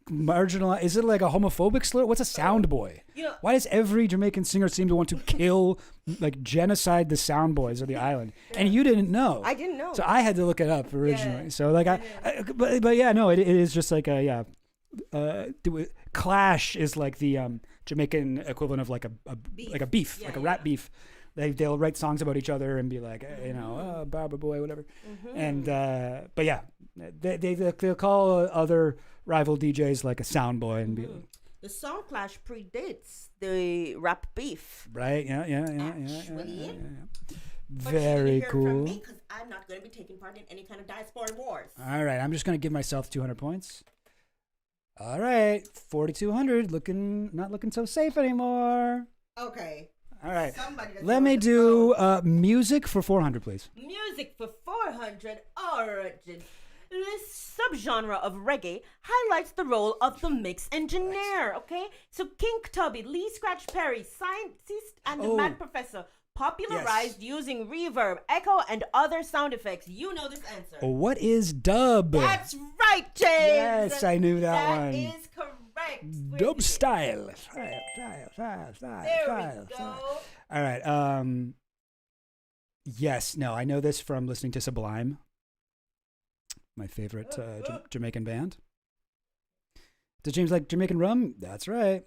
marginal? Is it like a homophobic slur? What's a sound boy? Why does every Jamaican singer seem to want to kill, like genocide the sound boys of the island? And you didn't know. I didn't know. So I had to look it up originally. So like but yeah, no, it is just like Clash is like the Jamaican equivalent of like a beef, Yeah, like a rap beef. They'll write songs about each other and be like, Barber Boy, whatever. And but yeah, they'll call other rival DJs like a sound boy and be like, The song clash predates the rap beef. right? Yeah. Actually. But Very you should hear from cool. me, 'cause I'm not going to be taking part in any kind of diaspora wars. All right, I'm just gonna give myself 200 points. All right, 4,200. Not looking so safe anymore. Okay. All right, Somebody doesn't let know me what to do go. music for 400, please. Music for 400 origin. This subgenre of reggae highlights the role of the mix engineer, okay? So King Tubby, Lee Scratch Perry, Scientist, and the Mad Professor popularized using reverb, echo, and other sound effects. You know this answer. What is dub? That's right, James. Yes, I knew that one. That is correct. Where Dub did it- style. There Style. we go. All right. Yes. No, I know this from listening to Sublime, my favorite Jamaican band. Does James like Jamaican rum? That's right.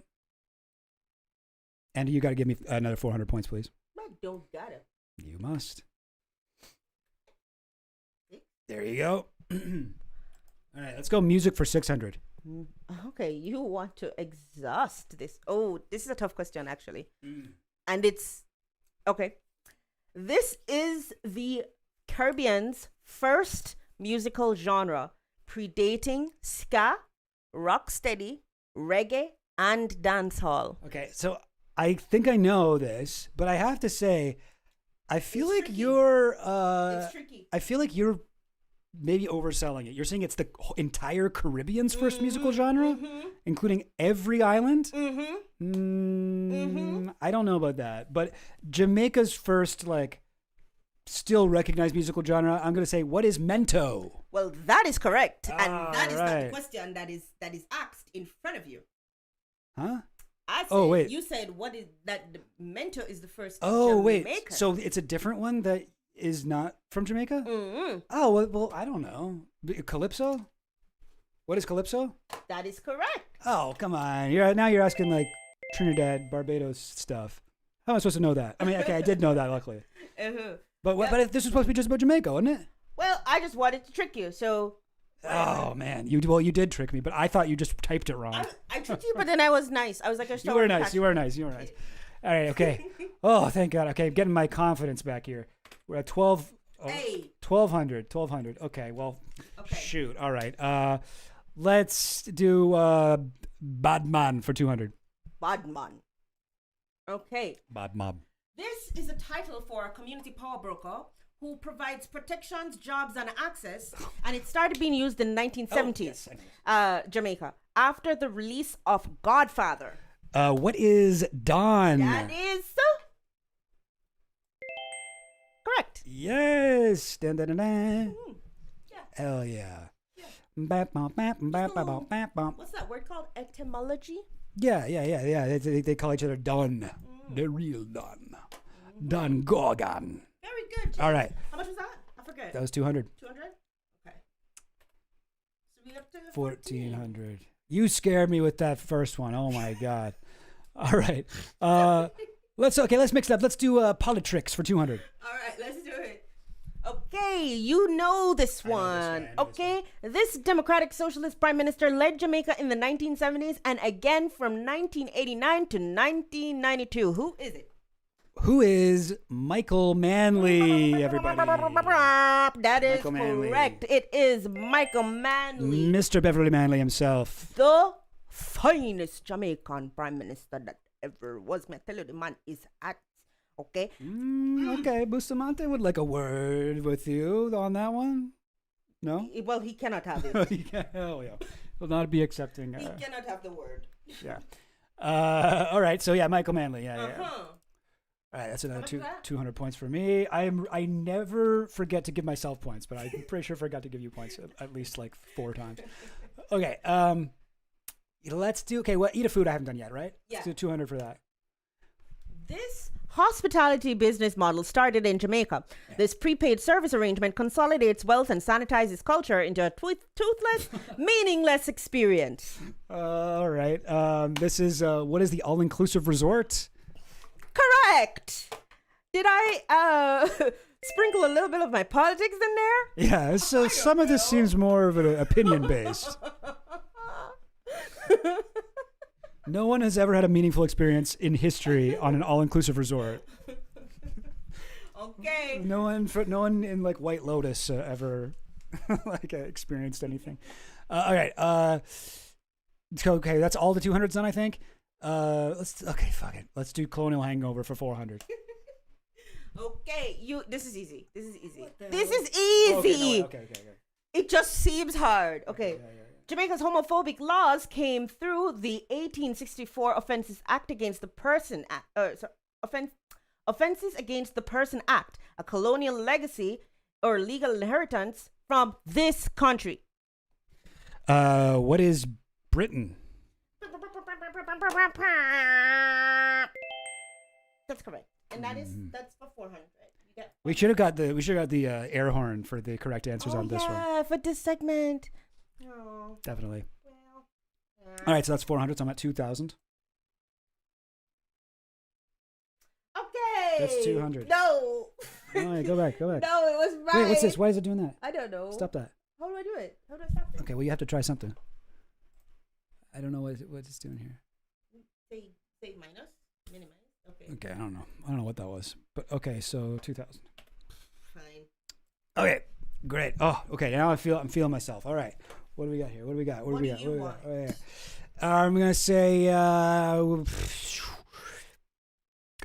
And you got to give me another 400 points, please. I don't got it. You must. There you go. All right, let's go music for 600. Okay, you want to exhaust this. Oh, this is a tough question, actually. And it's okay. This is the Caribbean's first musical genre, predating ska, rocksteady, reggae, and dancehall. Okay, so I think I know this, but I have to say, I feel It's like tricky. you're. It's tricky. I feel like you're maybe overselling it. You're saying it's the entire Caribbean's first musical genre, including every island. I don't know about that, but Jamaica's first still recognized musical genre. I'm gonna say, what is mento? Well, that is correct, and that is not the right. question that is asked in front of you. Huh? I said, Oh, wait. You said what is that? The Mento is the first. Oh wait, Jamaican. so it's a different one that is not from Jamaica? Oh well, I don't know. Calypso? What is Calypso? That is correct. Oh come on! You're asking like Trinidad, Barbados stuff. How am I supposed to know that? I mean, okay, I did know that luckily. But but this was supposed to be just about Jamaica, wasn't it? Well, I just wanted to trick you, so. Oh man, you did trick me, but I thought you just typed it wrong. I tricked you, but then I was nice. I was like, You were nice. You were nice. All right, okay. Oh, thank God. Okay, getting my confidence back here. We're at 12. Oh, Hey. 1200. Okay, well, Okay. shoot. All right. Let's do Badman for 200. Badman. Okay. Badman. This is a title for a community power broker who provides protections, jobs, and access, and it started being used in 1970s, Jamaica, after the release of Godfather. What is Don? That is correct. Yes. Dun, dun, dun, dun. Yeah. Hell yeah. Yeah. Bap, bop, bap, bap, bap, bop, bap, bop. What's that word called? Etymology? Yeah. They call each other Don. The real Don. Don Gorgon. Very good. James. All right. How much was that? I forget. That was 200. 200? Okay. So we up to 1,400. You scared me with that first one. Oh my God. All right. Let's mix it up. Let's do Politrix for 200. All right, let's do it. Okay, you know this one. Okay, this Democratic Socialist Prime Minister led Jamaica in the 1970s and again from 1989 to 1992. Who is it? Who is Michael Manley, everybody? That is Michael Manley. correct. It is Michael Manley, Mr. Beverly Manley himself. the finest Jamaican Prime Minister that ever was. Me tell you, the man is at. Okay. Okay, Bustamante would like a word with you on that one. No? Well, he cannot have it. Hell yeah. Will not be accepting. He cannot have the word. Yeah. All right, so yeah, Michael Manley. Yeah. All right, that's another much was that? 200 points for me. I never forget to give myself points, but I'm pretty sure I forgot to give you points at least like 4 times. Okay, let's do, eat a food I haven't done yet, right? Yeah. Let's do 200 for that. This hospitality business model started in Jamaica. This prepaid service arrangement consolidates wealth and sanitizes culture into a toothless, meaningless experience. All right. This is what is the all-inclusive resort? Correct. Did I sprinkle a little bit of my politics in there? Yeah. So some of this seems more of an opinion-based. No one has ever had a meaningful experience in history on an all-inclusive resort. Okay. No one in like White Lotus ever experienced anything. All right. Okay, that's all the 200s done, I think. Fuck it. Let's do Colonial Hangover for 400. Okay, this is easy. This is easy. Okay. It just seems hard. Okay. Yeah. Jamaica's homophobic laws came through the 1864 Offences Act Against the Person Act. Offences Against the Person Act, a colonial legacy or legal inheritance from this country. What is Britain? That's correct, and that's for 400. We should have got the air horn for the correct answers on this one. Yeah, for this segment. Oh. Definitely. Well, all right, so that's 400. So I'm at 2,000. Okay. That's 200. No. All right, go back. No, it was right. Wait, what's this? Why is it doing that? I don't know. Stop that. How do I do it? How do I stop it? Okay, well, you have to try something. I don't know what it's doing here. Say minus, minimize. Okay. Okay, I don't know what that was. But okay, so 2,000. Fine. Okay, great. Oh, okay. Now I'm feeling myself. All right. What do we got here? What do you want? I'm gonna say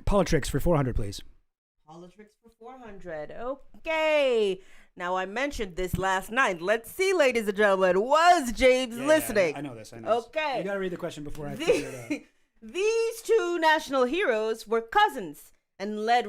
Politics for 400, please. Politics for 400. Okay. Now I mentioned this last night. Let's see, ladies and gentlemen. Was James listening? Yeah, I know this. Okay. You gotta read the question before I figure it out. These two national heroes were cousins and led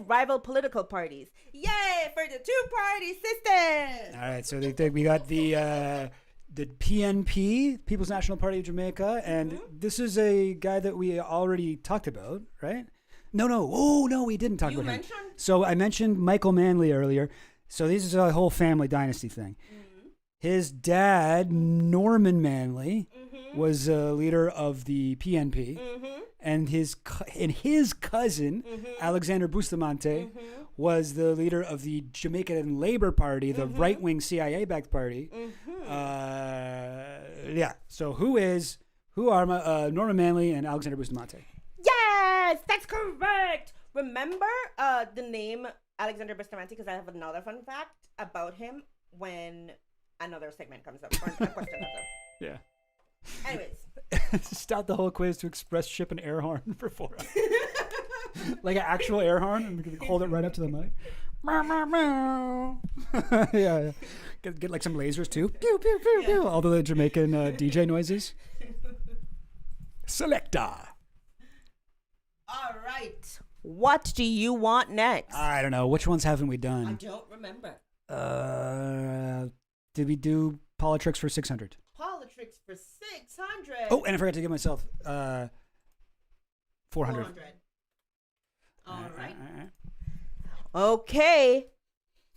rival political parties. Yay for the two-party system! All right, so we got the PNP, People's National Party of Jamaica, and this is a guy that we already talked about, right? No. Oh, no, we didn't talk about him. So I mentioned Michael Manley earlier. So this is a whole family dynasty thing. Mm-hmm. His dad, Norman Manley, was a leader of the PNP, and his cousin, Alexander Bustamante, was the leader of the Jamaican Labour Party, the right-wing CIA-backed party. So who are Norman Manley and Alexander Bustamante? Yes, that's correct. Remember the name Alexander Bustamante, because I have another fun fact about him when another segment comes up, or a question comes up. Yeah. Anyways. Start the whole quiz to express ship an air horn for 4 hours. Like an actual air horn, and we can hold it right up to the mic. Yeah. Get like some lasers too. Pew, pew, pew, pew. All the Jamaican DJ noises. Selector. All right. What do you want next? I don't know. Which ones haven't we I done? don't remember. Did we do Politics for 600? Politics for 600. Oh, and I forgot to give myself 400. All right. Okay.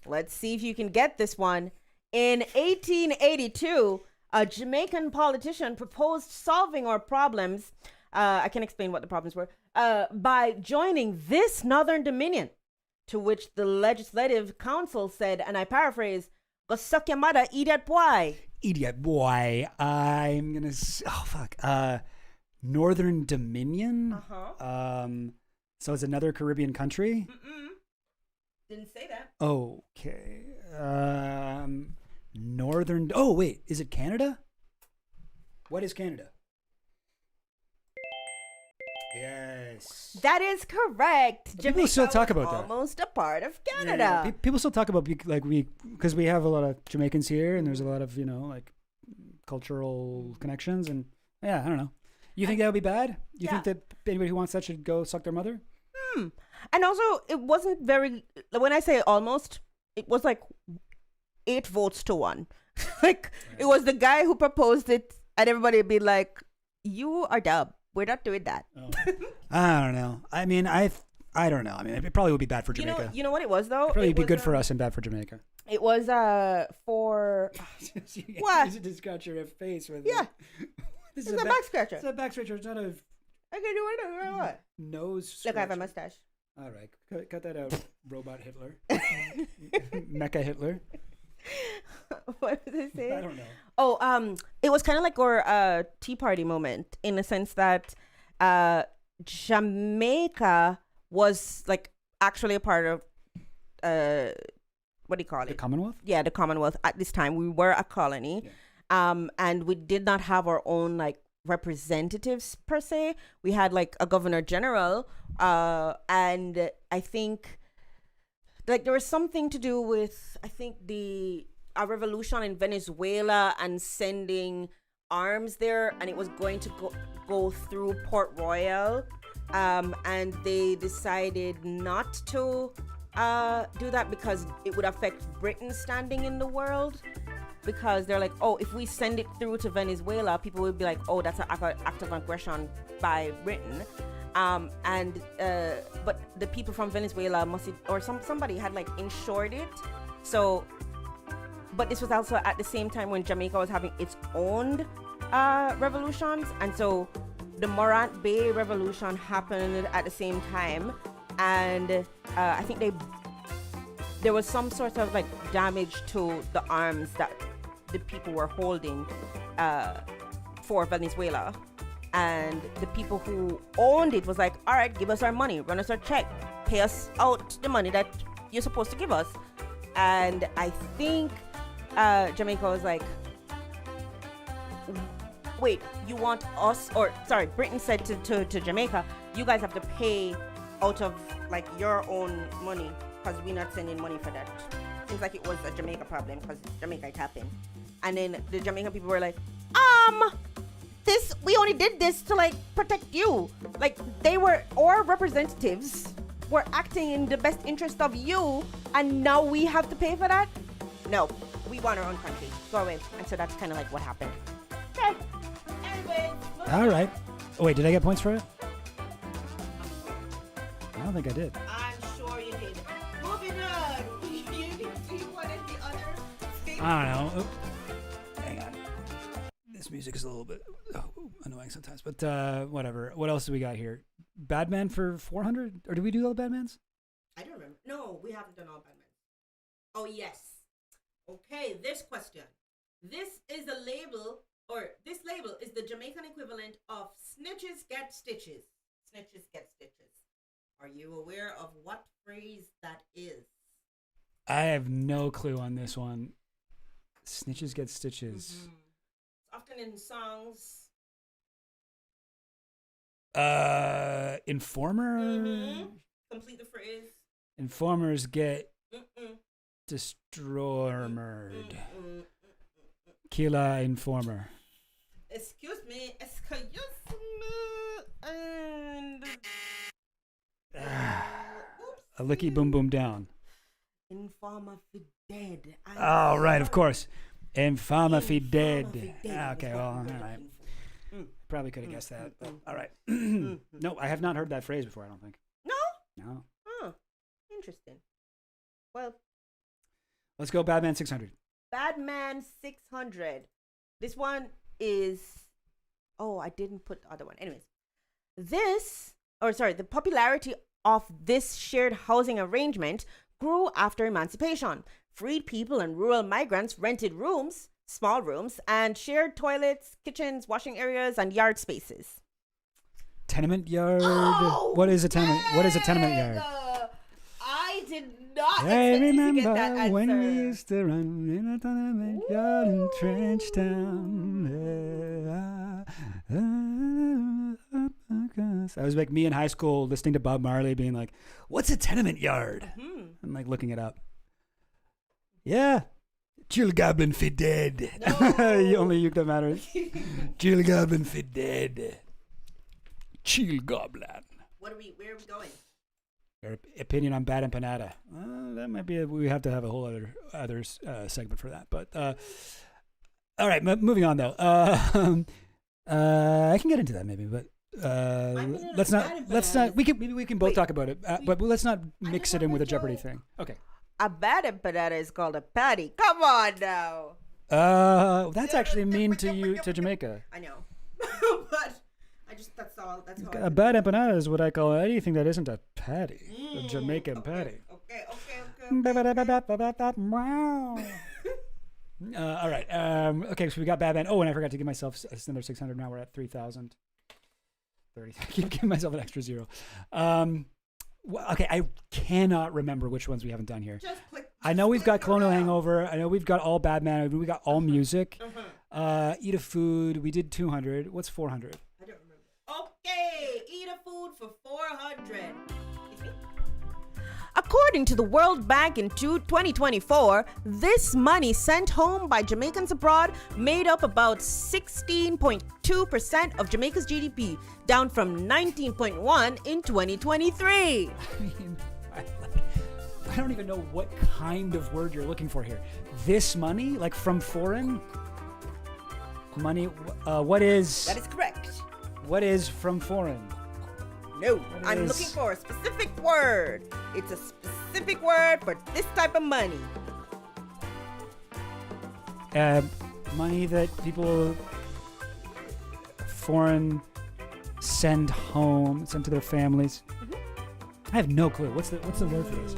Let's see if you can get this one. In 1882, a Jamaican politician proposed solving our problems. I can explain what the problems were. By joining this Northern Dominion, to which the Legislative Council said, and I paraphrase, "Go suck your mother, idiot boy." Idiot boy. I'm gonna. Northern Dominion. So it's another Caribbean country. Didn't say that. Okay. Northern. Oh wait, is it Canada? What is Canada? Yes. That is correct. People still talk about that. Almost a part of Canada. Yeah. People still talk about because we have a lot of Jamaicans here, and there's a lot of like cultural connections, and yeah, I don't know. You think that would be bad? You think that anybody who wants that should go suck their mother? And also, it wasn't very. When I say almost, it was like 8 votes to 1. It was the guy who proposed it, and everybody would be like, "You are dumb." We're not doing that. Oh. I don't know. I mean, I don't know. I mean, it probably would be bad for Jamaica. You know what it was though? It'd probably be was, good for us and bad for Jamaica. It was for what? Use it to scratch your face with. Yeah. This It's is a back scratcher. It's a back scratcher. It's not a I can do whatever I want. nose. Look, I have a scratcher. mustache. All right, cut that out, robot Hitler, Mecha Hitler. What did they say? I don't know. Oh, it was kind of like our Tea Party moment in the sense that Jamaica was like actually a part of what do you call it? The Commonwealth? Yeah, the Commonwealth. At this time, we were a colony, and we did not have our own like representatives per se. We had like a governor general, and I think like there was something to do with a revolution in Venezuela and sending arms there, and it was going to go through Port Royal, and they decided not to do that because it would affect Britain's standing in the world. Because they're like, oh, if we send it through to Venezuela, people would be like, oh, that's an act of aggression by Britain. But the people from Venezuela somebody had like insured it. So, but this was also at the same time when Jamaica was having its own revolutions. And so the Morant Bay Revolution happened at the same time. And I think there was some sort of like damage to the arms that the people were holding for Venezuela, and the people who owned it was like, all right, give us our money, run us our check, pay us out the money that you're supposed to give us. And I think Jamaica was like, wait, you want us, or sorry, Britain said to Jamaica, you guys have to pay out of like your own money because we're not sending money for that. Seems like it was a Jamaica problem because Jamaica happened. And then the Jamaican people were like, we only did this to like protect you. Like our representatives were acting in the best interest of you, and now we have to pay for that? No, we want our own country. Go away. And so that's kind of like what happened. Okay. Anyway. All right. Oh, wait, did I get points for it? I don't think I did. I'm sure you did. Moving on. You wanted the other thing? I don't know. Hang on. This music is a little bit annoying sometimes, but whatever. What else do we got here? Badman for 400? Or did we do all the Badmans? I don't remember. No, we haven't done all Batman. Oh, yes. Okay, this question. This label is the Jamaican equivalent of snitches get stitches. Snitches get stitches. Are you aware of what phrase that is? I have no clue on this one. Snitches get stitches. Mm-hmm. It's often in songs. Informer? Mm-hmm. Complete the phrase. Informers get destroyed. Kila Informer. Excuse me. And A licky boom boom down. Informer fi dead. Oh, right, of course. Informer fi dead. Okay, well, all right. Probably could have guessed that, but all right. No, I have not heard that phrase before, I don't think. No. Oh, interesting. Well, let's go Batman 600. Batman 600. This one is... Oh, I didn't put the other one. Anyways. The popularity of this shared housing arrangement grew after emancipation. Freed people and rural migrants rented rooms, small rooms, and shared toilets, kitchens, washing areas, and yard spaces. Tenement yard? Oh, what is a tenement? What is a tenement yard? I did not I expect remember you to get that answer. when we used to run in a tenement yard in Trench Town. I was like me in high school listening to Bob Marley being like, what's a tenement yard? I'm like looking it up. Yeah. Chill Goblin fit dead. No. Only you that matters. Chill Goblin fit dead. Chill Goblin. Where are we going? Your opinion on Bad Empanada. That might be we have to have a whole other segment for that. But all right, moving on though. I can get into that maybe, but let's not. We can both talk about it, but let's not mix it in with a Jeopardy thing. Okay. A bad empanada is called a patty. Come on now. That's actually mean to Jamaica. I know, but that's all. That's how. A bad empanada is what I call anything that isn't a patty, a Jamaican patty. Okay. All right. Okay, so we got Batman. Oh, and I forgot to give myself another 600. Now we're at 3,000. 30. I keep giving myself an extra 0. Okay, I cannot remember which ones we haven't done here. I know we've got Colonial Hangover. I know we've got all Batman. We got all music. Eat a food. We did 200. What's 400? I don't remember. Okay, eat a food for 400. According to the World Bank in 2024, this money sent home by Jamaicans abroad made up about 16.2% of Jamaica's GDP, down from 19.1% in 2023. I mean, I don't even know what kind of word you're looking for here. This money, like from foreign money, what is... That is correct. What is from foreign? No, I'm looking for a specific word. It's a specific word for this type of money. Money that people foreign send to their families. I have no clue. What's the word for this?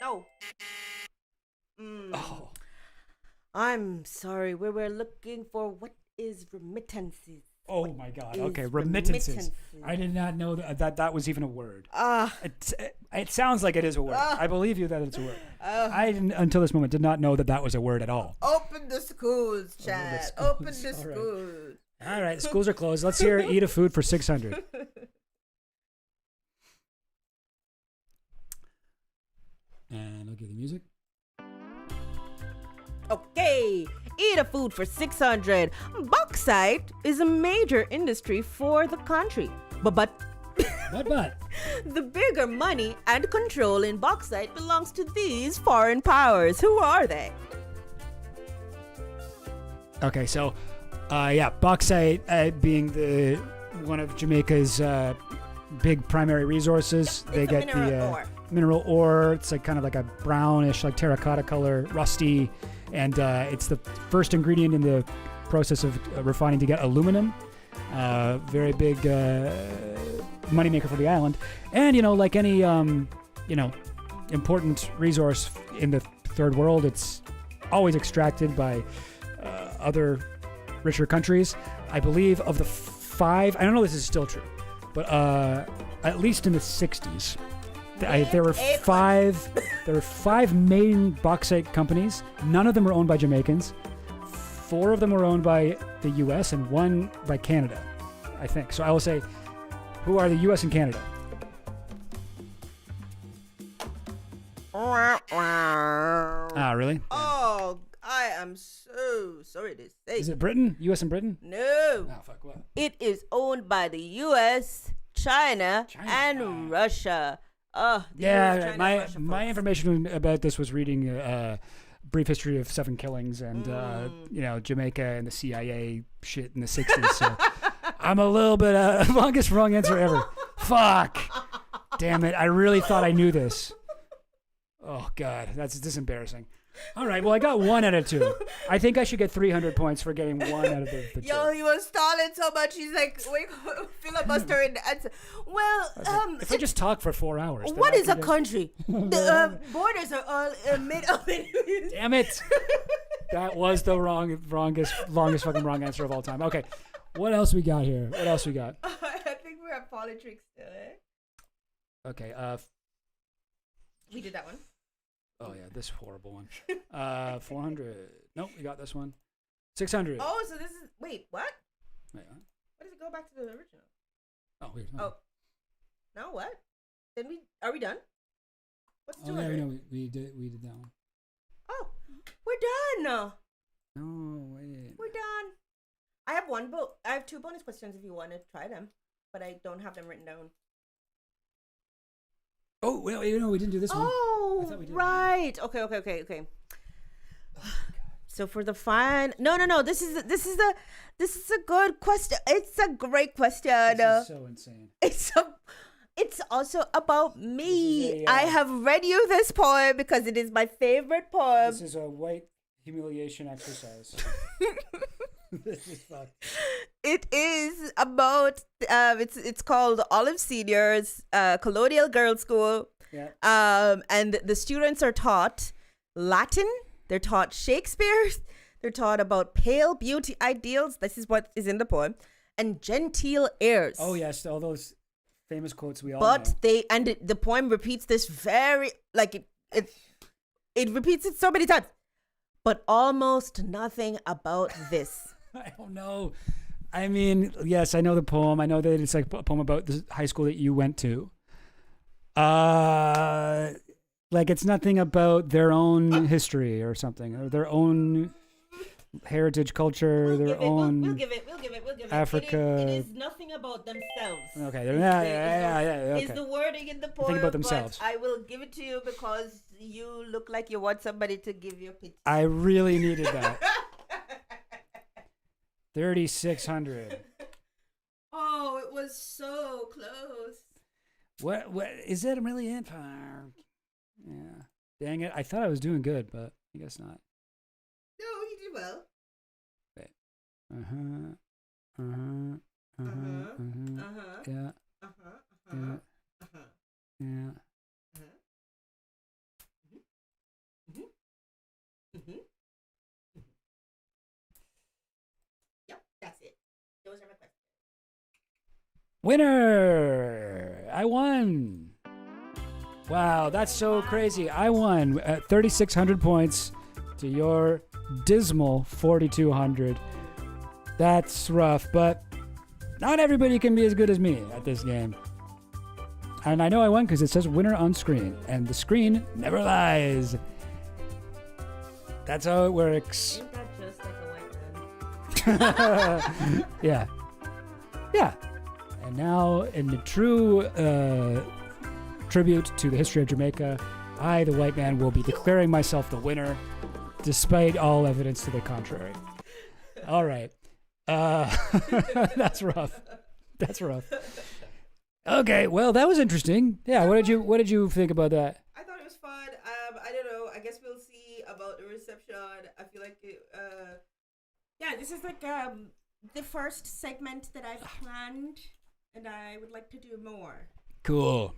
No. Oh. I'm sorry. We were looking for what is remittances. Oh my God! Okay, remittances. I did not know that was even a word. It sounds like it is a word. I believe you that it's a word. I didn't, until this moment, did not know that was a word at all. Open the schools, Chad. Open the schools. All right, schools are closed. Let's hear eat a food for 600. And I'll give the music. Okay, eat a food for 600. Bauxite is a major industry for the country. But the bigger money and control in bauxite belongs to these foreign powers. Who are they? Okay, so bauxite being one of Jamaica's big primary resources. They get the mineral ore. It's like kind of like a brownish, like terracotta color, rusty. And it's the first ingredient in the process of refining to get aluminum. Very big moneymaker for the island. And, like any, important resource in the third world, it's always extracted by other richer countries. I believe of the 5, I don't know if this is still true, but at least in the 60s, there were 5 main bauxite companies. None of them were owned by Jamaicans. 4 of them were owned by the U.S. and 1 by Canada, I think. So I will say, who are the U.S. and Canada? Really? Oh, I am so sorry to say. Is it Britain? U.S. and Britain? No. Oh, fuck, what? It is owned by the U.S., China. And Russia. Oh, yeah, my information about this was reading a brief history of 7 killings and Jamaica and the CIA shit in the 60s. So I'm a little bit longest wrong answer ever. Fuck. Damn it. I really thought I knew this. Oh God, this is embarrassing. All right, well, I got 1 out of 2. I think I should get 300 points for getting 1 out of the 2. Yo, he was stalling so much. He's like, wait, filibustering the answer. Well, if I just talk for 4 hours. What is a country? The borders are all made up. Damn it. That was the longest fucking wrong answer of all time. Okay, what else we got here? I think we're at politics still, eh? Okay, we did that one. Oh yeah, this horrible one. 400. Nope, we got this one. 600. Oh, so this is wait, what? Wait, huh? What does it go back to the original? Oh, weird. Oh, no, what? Then are we done? What's 200? Oh yeah, no, we did that one. Oh, we're done. No, wait. We're done. I have 2 bonus questions if you want to try them, but I don't have them written down. Oh, well, we didn't do this one. Oh, I thought we did. Right. Okay. So for the no. This is a good question. It's a great question. This is so insane. It's also about me. I a have read you this poem because it is my favorite poem. This is a white humiliation exercise. This is fucked. It is about it's called Olive Senior's Colonial Girls School. Yeah. And the students are taught Latin, they're taught Shakespeare, they're taught about pale beauty ideals. This is what is in the poem, and genteel airs. Oh yes, all those famous quotes we all But know. the poem repeats this very it repeats it so many times. But almost nothing about this. I don't know. I mean, yes, I know the poem. I know that it's like a poem about the high school that you went to. Like it's nothing about their own history or something, or their own heritage culture, We'll give it. Africa. It is nothing about themselves. Okay, yeah. Is the wording in the poem? Think about themselves. But I will give it to you because you look like you want somebody to give you a pity. I really needed that. 3,600. Oh, it was so close. What is it? Really it? Yeah. Dang it! I thought I was doing good, but I guess not. No, you did well. Yeah. Yeah. Yep, that's it. Those are my questions. Winner! I won. Wow, that's so crazy. I won at 3,600 points to your dismal 4,200. That's rough, but not everybody can be as good as me at this game. And I know I won because it says winner on screen, and the screen never lies. That's how it works. Ain't that just like a white man? Yeah. Yeah. And now, in the true tribute to the history of Jamaica, I, the white man, will be declaring myself the winner, despite all evidence to the contrary. All right. That's rough. That's rough. Okay, well, that was interesting. Yeah, what did you think about that? I thought it was fun. I don't know. I guess we'll see about the reception. I feel like it, yeah, this is like the first segment that I've planned, and I would like to do more. Cool.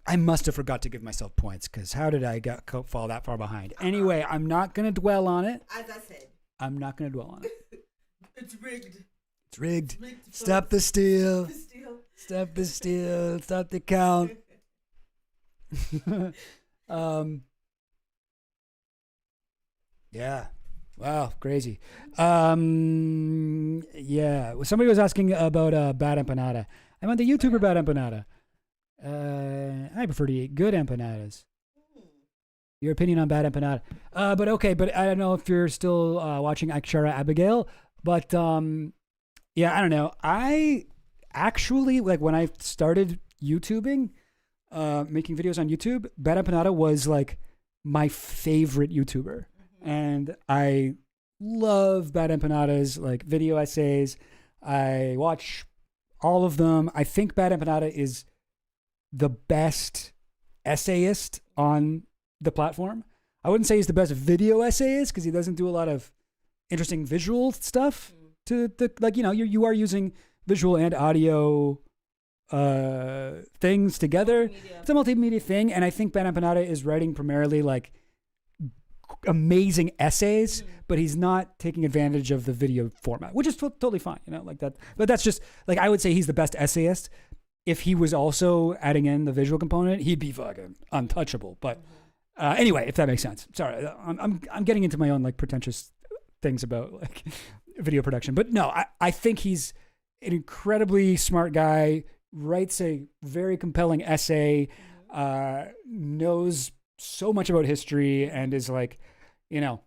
I must have forgot to give myself points, because how did I fall that far behind? Anyway, I'm not going to dwell on it. As I said. I'm not going to dwell on it. It's rigged. It's rigged. Stop the steal. Stop the steal. Stop the count. Yeah. Wow, crazy. Yeah. Somebody was asking about Bad Empanada. I'm on the YouTuber Bad Empanada. I prefer to eat good empanadas. Your opinion on Bad Empanada. But okay, but I don't know if you're still watching Akshara Abigail, but yeah, I don't know. I actually, like, when I started YouTubing, making videos on YouTube, Bad Empanada was like my favorite YouTuber. And I love Bad Empanada's like video essays. I watch all of them. I think Bad Empanada is the best essayist on the platform. I wouldn't say he's the best video essayist because he doesn't do a lot of interesting visual stuff to the, like, you know, you are using visual and audio things together. It's a multimedia thing. And I think Bad Empanada is writing primarily like amazing essays, but he's not taking advantage of the video format, which is totally fine, you know, like that. But that's just like, I would say he's the best essayist. If he was also adding in the visual component, he'd be fucking untouchable. But anyway, if that makes sense. Sorry, I'm getting into my own like pretentious things about like video production. But no, I think he's an incredibly smart guy, writes a very compelling essay, knows so much about history, and is like, you know,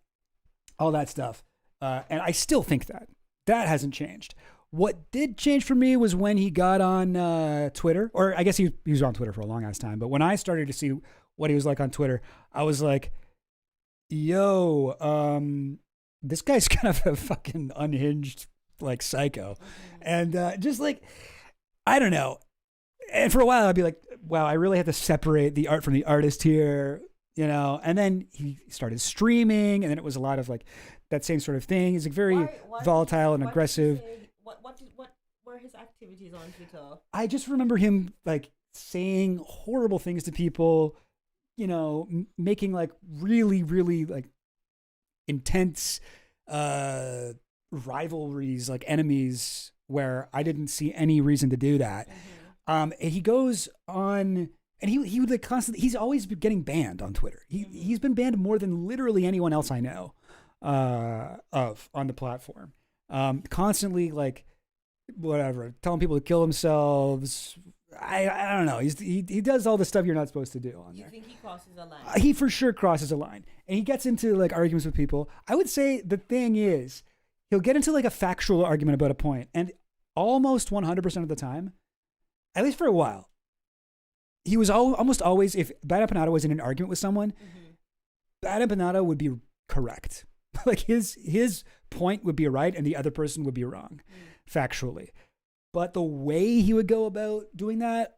all that stuff. And I still think that hasn't changed. What did change for me was when he got on Twitter, or I guess he was on Twitter for a long ass time. But when I started to see what he was like on Twitter, I was like, yo, this guy's kind of a fucking unhinged like psycho, and just like I don't know. And for a while, I'd be like, wow, I really have to separate the art from the artist here, you know. And then he started streaming, and then it was a lot of like that same sort of thing. He's like very volatile and aggressive. What were his activities on Twitter? I just remember him like saying horrible things to people, you know, making like really, really like intense rivalries, like enemies, where I didn't see any reason to do that. And he goes on, and he would like constantly. He's always been getting banned on Twitter. He's been banned more than literally anyone else I know of on the platform. Constantly like whatever, telling people to kill themselves. I don't know. He does all the stuff you're not supposed to do on there. You think he crosses a line? He for sure crosses a line, and he gets into like arguments with people. I would say the thing is, he'll get into like a factual argument about a point, and almost 100% of the time, at least for a while, he was almost always, if Bad Empanada was in an argument with someone, Bad Empanada would be correct. Like his point would be right, and the other person would be wrong, factually. But the way he would go about doing that,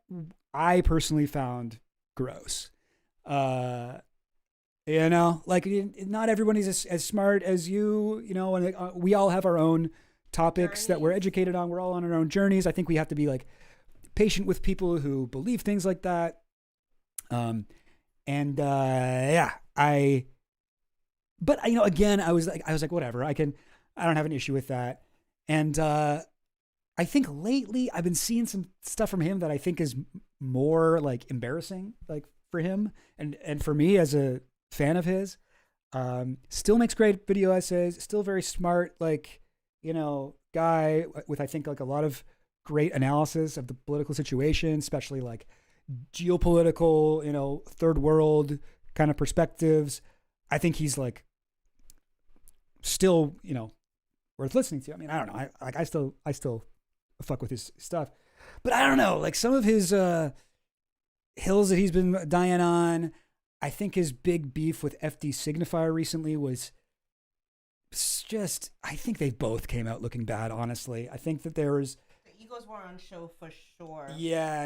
I personally found gross. You know, like not everybody's as smart as you know, and we all have our own topics that we're educated on. We're all on our own journeys. I think we have to be like patient with people who believe things like that. But you know, again, I was like, whatever, I don't have an issue with that. And, I think lately I've been seeing some stuff from him that I think is more like embarrassing, like for him and for me as a fan of his. Still makes great video essays, still very smart, like, you know, guy with, I think, like a lot of great analysis of the political situation, especially like geopolitical, you know, third world kind of perspectives. I think he's like still, you know, worth listening to. I mean, I don't know. I still fuck with his stuff, but I don't know, like some of his hills that he's been dying on. I think his big beef with FD Signifier recently was just, I think they both came out looking bad, honestly. I think that there was the egos were on show for sure. Yeah.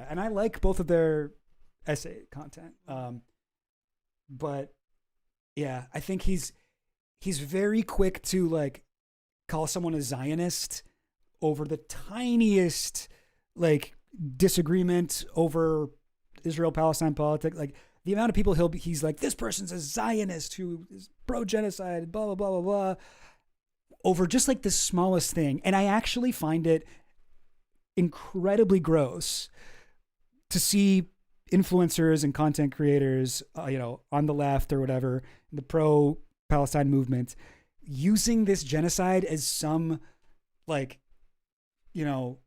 And I like both of their essay content. But yeah, I think he's very quick to like call someone a Zionist over the tiniest like disagreement over Israel-Palestine politics. Like the amount of people he's like, this person's a Zionist who is pro-genocide, blah, blah, blah, blah, blah, over just like the smallest thing. And I actually find it incredibly gross to see influencers and content creators, you know, on the left or whatever, the pro-Palestine movement, using this genocide as some like, you know,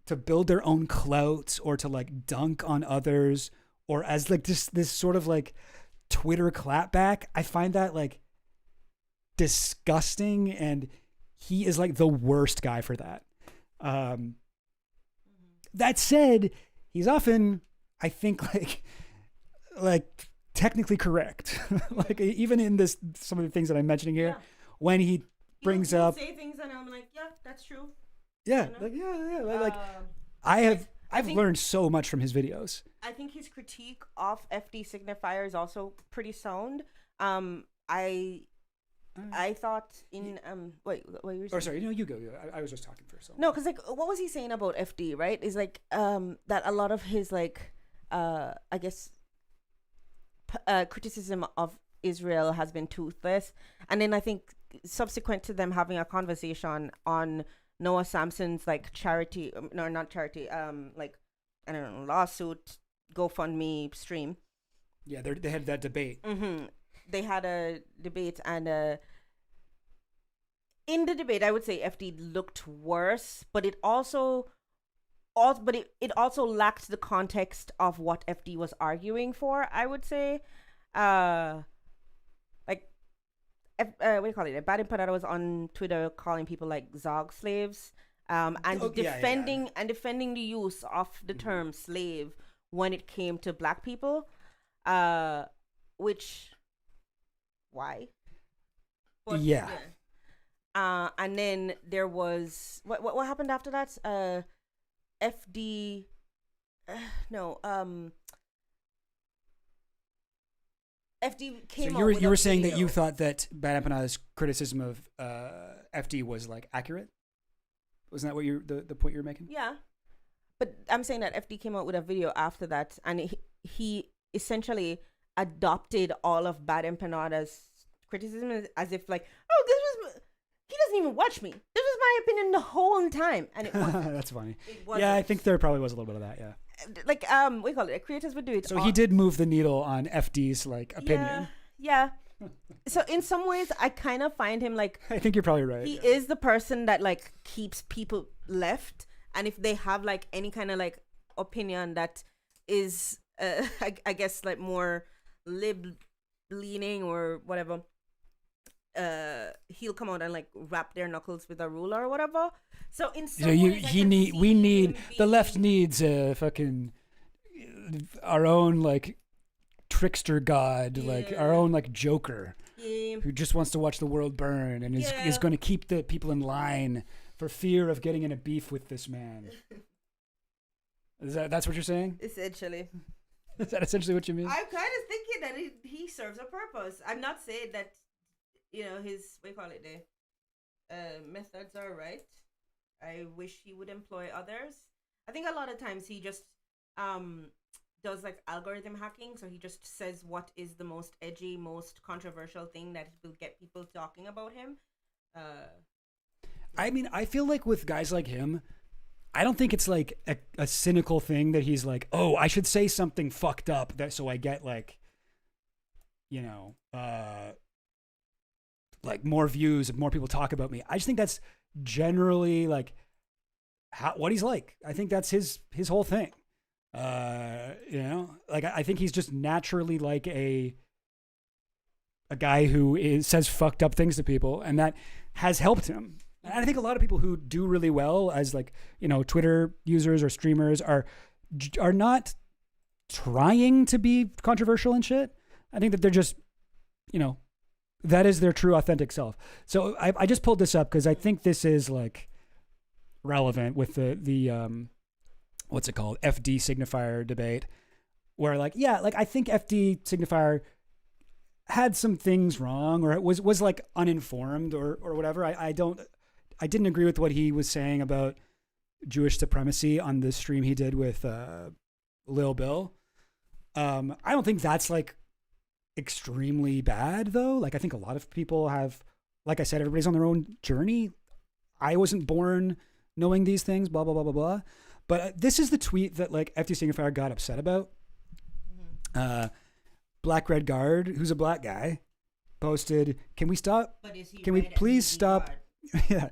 to build their own clout or to like dunk on others, or as like this sort of like Twitter clapback. I find that like disgusting, and he is like the worst guy for that. That said, he's often, I think, like technically correct. Like even in some of the things that I'm mentioning here, when he brings up, say things and I'm like, yeah, that's true. Yeah, you know? like I've learned so much from his videos. I think his critique of FD Signifier is also pretty sound. I thought in wait, what you were saying? Or sorry, no, you go. I was just talking first. So. No, because like, what was he saying about FD? Right, is like that a lot of his like I guess criticism of Israel has been toothless, and then I think subsequent to them having a conversation on Noah Sampson's like charity, no, not charity, like I don't know, lawsuit, GoFundMe stream. Yeah, they had that debate. They had a debate, and in the debate, I would say FD looked worse, but it also lacked the context of what FD was arguing for. I would say, what do you call it? Bad Empanada was on Twitter calling people like Zog slaves, and defending the use of the term slave when it came to Black people, which why. Yeah. And then there was what happened after that? FD, no, FD came. So you were saying that you thought that Bad Empanada's criticism of FD was like accurate? Wasn't that what the point you were making? Yeah, but I'm saying that FD came out with a video after that, and he essentially adopted all of Bad Empanada's criticism as if like, oh, this was. He doesn't even watch me. This was my opinion the whole time, and it wasn't. That's funny. Yeah, I think there probably was a little bit of that. Yeah. Like we call it. Creators would do it. So he did move the needle on FD's like opinion. Yeah. So in some ways, I kind of find him like. I think you're probably right. He is the person that like keeps people left, and if they have like any kind of like opinion that is, I guess like more lib leaning or whatever. He'll come out and like wrap their knuckles with a ruler or whatever. So in some ways, the left needs a fucking our own like trickster god, like our own like Joker, who just wants to watch the world burn and is going to keep the people in line for fear of getting in a beef with this man. That's what you're saying? Essentially. Is that essentially what you mean? I'm kind of thinking that he serves a purpose. I'm not saying that. His methods are right. I wish he would employ others. I think a lot of times he just does like algorithm hacking, so he just says what is the most edgy, most controversial thing that will get people talking about him. I mean, I feel like with guys like him, I don't think it's like a cynical thing that he's like, oh, I should say something fucked up so I get like, like more views and more people talk about me. I just think that's generally like what he's like. I think that's his whole thing. Like I think he's just naturally like a guy who says fucked up things to people, and that has helped him. And I think a lot of people who do really well as like, Twitter users or streamers are not trying to be controversial and shit. I think that they're just, that is their true authentic self. So I just pulled this up because I think this is like relevant with the what's it called? FD signifier debate, where like, yeah, like I think FD signifier had some things wrong, or it was like uninformed or whatever. I didn't agree with what he was saying about Jewish supremacy on the stream he did with Lil Bill. I don't think that's like extremely bad though. Like I think a lot of people have, like I said, everybody's on their own journey. I wasn't born knowing these things, blah, blah, blah, blah, blah. But this is the tweet that like FD Signifier got upset about. Black Red Guard, who's a black guy, posted, can we please stop? Yeah,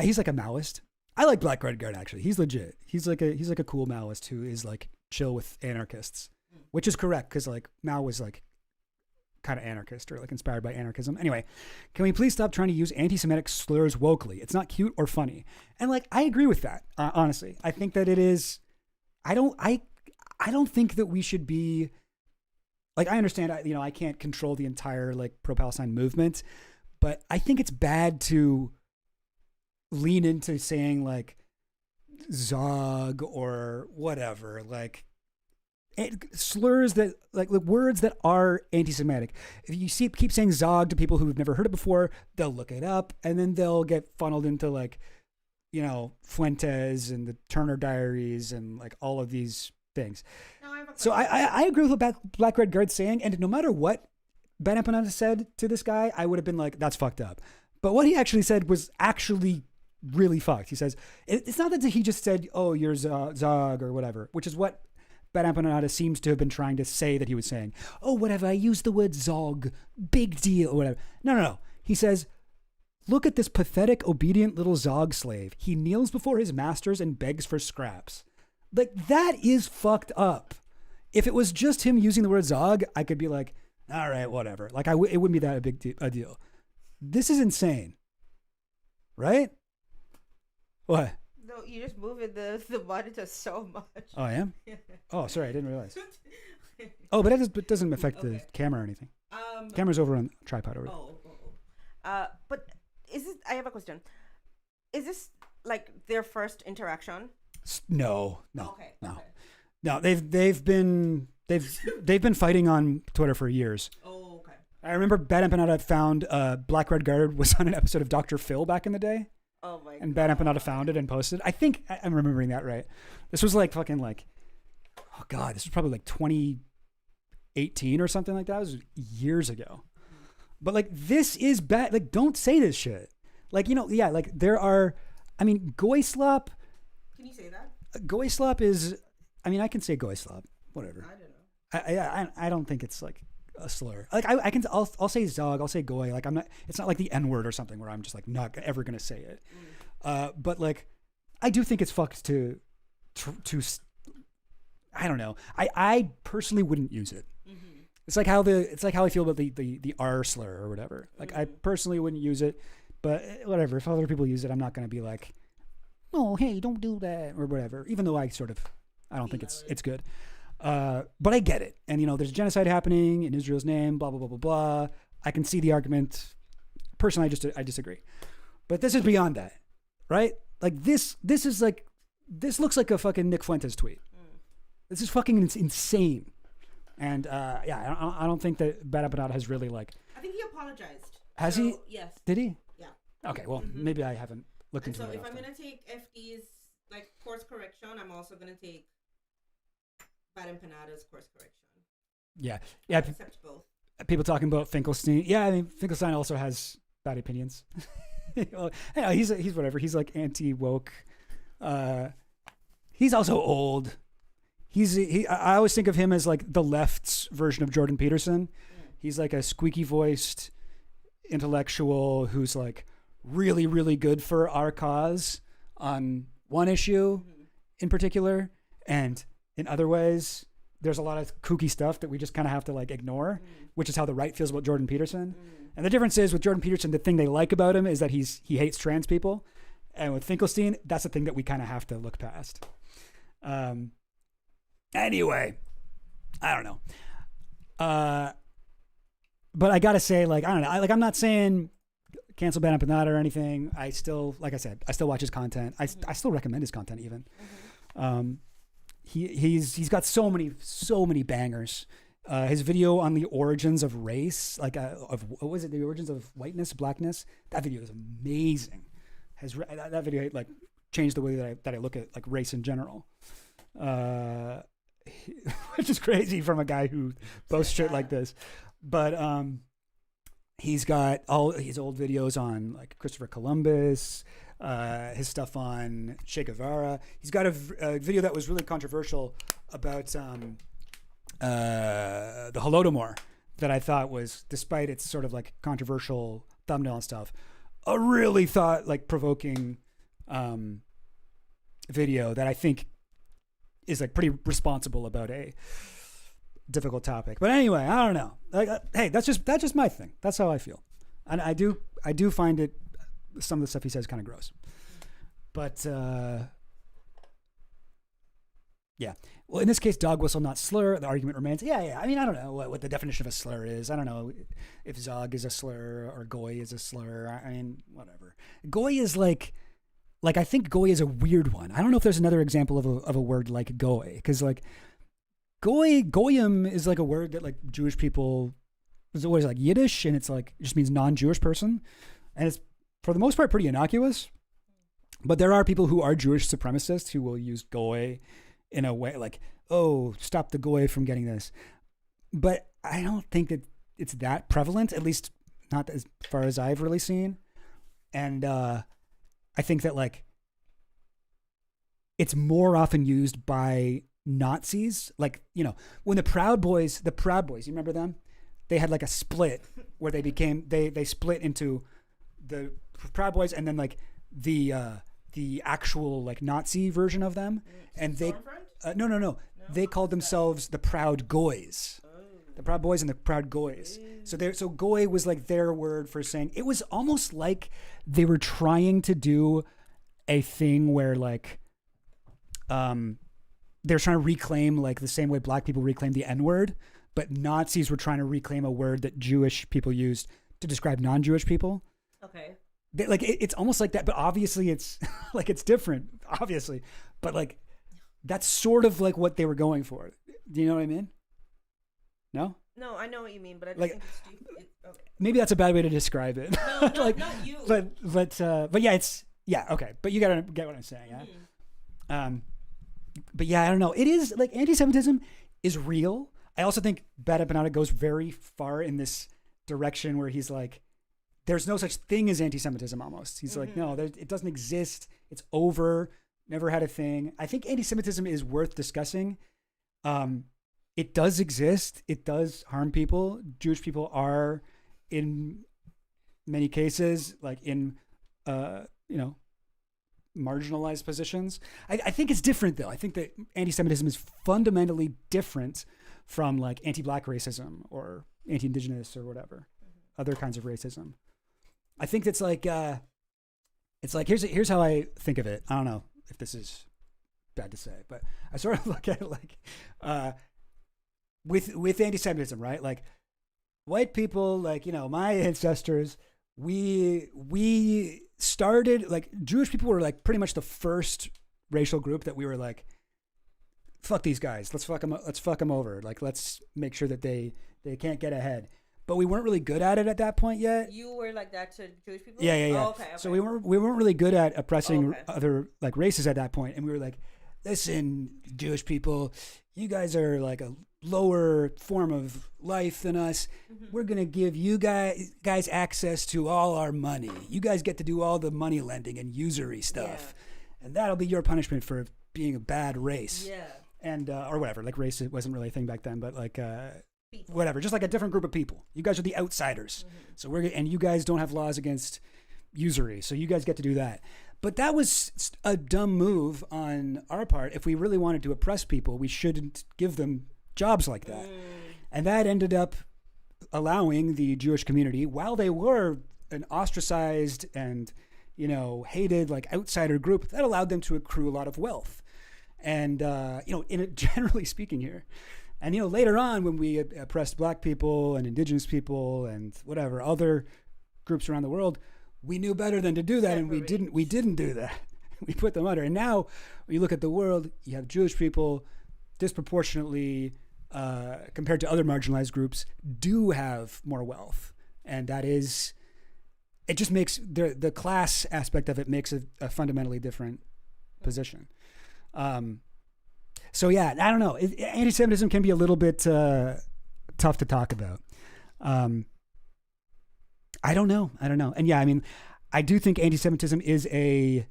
he's like a Maoist. I like Black Red Guard actually. He's legit. He's like a cool Maoist who is like chill with anarchists, which is correct because like Mao was like kind of anarchist or like inspired by anarchism. Anyway, can we please stop trying to use anti-Semitic slurs wokely? It's not cute or funny. And like, I agree with that. Honestly, I think that it is, I don't think that we should be like, I understand, I can't control the entire like pro-Palestine movement, but I think it's bad to lean into saying like Zog or whatever, like slurs that like words that are anti-Semitic. If you keep saying Zog to people who've never heard it before, they'll look it up and then they'll get funneled into like, Fuentes and the Turner Diaries and like all of these things. So I agree with what Black Red Guard's saying, and no matter what Ben Empanada said to this guy, I would have been like, that's fucked up. But what he actually said was actually really fucked. He says, it's not that he just said, oh, you're Zog or whatever, which is what Ben Empanada seems to have been trying to say that he was saying. Oh, whatever, I used the word Zog, big deal, or whatever. No. He says, look at this pathetic, obedient little Zog slave. He kneels before his masters and begs for scraps. Like, that is fucked up. If it was just him using the word Zog, I could be like, all right, whatever. Like, it wouldn't be that a deal. This is insane. Right? What? No, you're just moving the monitor so much. Oh, I am? Oh, sorry, I didn't realize. Oh, but it doesn't affect the camera or anything. Camera's over on the tripod over. But I have a question. Is this like their first interaction? No. Okay. No. They've been fighting on Twitter for years. Oh, okay. I remember Bad Empanada found Black Red Guard was on an episode of Dr. Phil back in the day. Oh my god. And Bad Empanada found it and posted. I think I'm remembering that right. This was like fucking like, oh god, this was probably like 2018 or something like that. It was years ago. But like, this is bad. Like, don't say this shit. Like, yeah, like there are, goy slop. Can you say that? Goy slop is, I can say goy slop, whatever. I don't know. I don't think it's like a slur. Like I'll say zog, I'll say goy. Like it's not like the N word or something where I'm just like not ever going to say it. But like, I do think it's fucked to I don't know. I personally wouldn't use it. Mm-hmm. It's like how I feel about the R slur or whatever. Like I personally wouldn't use it, but whatever. If other people use it, I'm not going to be like, oh, hey, don't do that or whatever. Even though I don't think it's good. But I get it. And there's genocide happening in Israel's name, blah, blah, blah, blah, blah. I can see the argument. Personally, I disagree. But this is beyond that, right? Like this looks like a fucking Nick Fuentes tweet. This is fucking insane. And I don't think that Bad Empanada has really like. I think he apologized. Has he? Yes. Did he? Yeah. Okay. Well, maybe I haven't looked into it. So if often. I'm gonna take FD's like course correction, I'm also gonna take Bad Empanada's course correction. Yeah. I accept both. People talking about Finkelstein. Yeah, Finkelstein also has bad opinions. Well, he's whatever. He's like anti-woke. He's also old. I always think of him as like the left's version of Jordan Peterson. He's like a squeaky voiced intellectual who's like really, really good for our cause on one issue in particular. And in other ways, there's a lot of kooky stuff that we just kind of have to like ignore, which is how the right feels about Jordan Peterson. And the difference is with Jordan Peterson, the thing they like about him is that he hates trans people. And with Finkelstein, that's the thing that we kind of have to look past. Anyway, I don't know. But I gotta say, like, I don't know. I'm not saying cancel Bad Empanada or anything. I still, like I said, I still watch his content. I still recommend his content even. He's got so many bangers. His video on the origins of race, like of what was it? The origins of whiteness, blackness. That video is amazing. That video like changed the way that I look at like race in general. Which is crazy from a guy who boasts shit like this. But he's got all his old videos on like Christopher Columbus, his stuff on Che Guevara. He's got a video that was really controversial about the Holodomor that I thought was, despite its sort of like controversial thumbnail and stuff, a really provoking video that I think is like pretty responsible about a difficult topic. But anyway, I don't know. Like, hey, that's just my thing. That's how I feel, and I do find it, some of the stuff he says kind of gross. But yeah. Well, in this case, dog whistle, not slur. The argument remains. Yeah. I mean, I don't know what the definition of a slur is. I don't know if zog is a slur or goy is a slur. I mean, whatever. Goy is like I think goy is a weird one. I don't know if there's another example of a word like goy, because like goyim is like a word that like Jewish people, it's always like Yiddish, and it's like, it just means non-Jewish person, and it's for the most part pretty innocuous. But there are people who are Jewish supremacists who will use goy in a way like, oh, stop the goy from getting this. But I don't think that it's that prevalent, at least not as far as I've really seen. And I think that like it's more often used by Nazis. Like, when the Proud Boys, you remember them? They had like a split where they split into the Proud Boys and then like the actual like Nazi version of them. And they, no. They called themselves the Proud Goys. The Proud Boys and the Proud Goys. So goy was like their word for saying, it was almost like they were trying to do a thing where like, they're trying to reclaim like the same way black people reclaim the N-word, but Nazis were trying to reclaim a word that Jewish people used to describe non-Jewish people. Okay. Like it's almost like that, but obviously it's like it's different, obviously. But like that's sort of like what they were going for. Do you know what I mean? No? No, I know what you mean, but I just Like, think it's stupid. Okay. Maybe that's a bad way to describe it. No, like, not you. But yeah, okay. But you gotta get what I'm saying, yeah. But yeah, I don't know. It is like anti-Semitism is real. I also think Bada Banana goes very far in this direction where he's like, there's no such thing as anti-Semitism almost. He's like, no, it doesn't exist. It's over. Never had a thing. I think anti-Semitism is worth discussing. It does exist. It does harm people. Jewish people are in many cases like in, marginalized positions. I think it's different though. I think that anti-Semitism is fundamentally different from like anti-black racism or anti-indigenous or whatever, other kinds of racism. I think it's like here's how I think of it. I don't know if this is bad to say, but I sort of look at it like with anti-Semitism, right? Like white people, like, my ancestors, we started, like, Jewish people were like pretty much the first racial group that we were like, fuck these guys, let's fuck them over, like let's make sure that they can't get ahead. But we weren't really good at it at that point yet. You were like that to Jewish people? Yeah. Oh, okay. So we weren't really good at oppressing other like races at that point, and we were like, listen, Jewish people, you guys are like a lower form of life than us. We're gonna give you guys access to all our money. You guys get to do all the money lending and usury stuff, and that'll be your punishment for being a bad race. Yeah. And or whatever. Like race wasn't really a thing back then, but like whatever. Just like a different group of people. You guys are the outsiders. So and you guys don't have laws against usury, so you guys get to do that. But that was a dumb move on our part. If we really wanted to oppress people, we shouldn't give them jobs like that. And that ended up allowing the Jewish community, while they were an ostracized and, hated like outsider group, that allowed them to accrue a lot of wealth. And, generally speaking here. And, later on when we oppressed black people and indigenous people and whatever, other groups around the world, we knew better than to do that. And we didn't do that. We put them under. And now when you look at the world, you have Jewish people disproportionately, compared to other marginalized groups, do have more wealth. And that is, it just makes the class aspect of it makes a fundamentally different position. So yeah, I don't know. Anti-Semitism can be a little bit tough to talk about. I don't know. And yeah, I mean, I do think anti-Semitism is a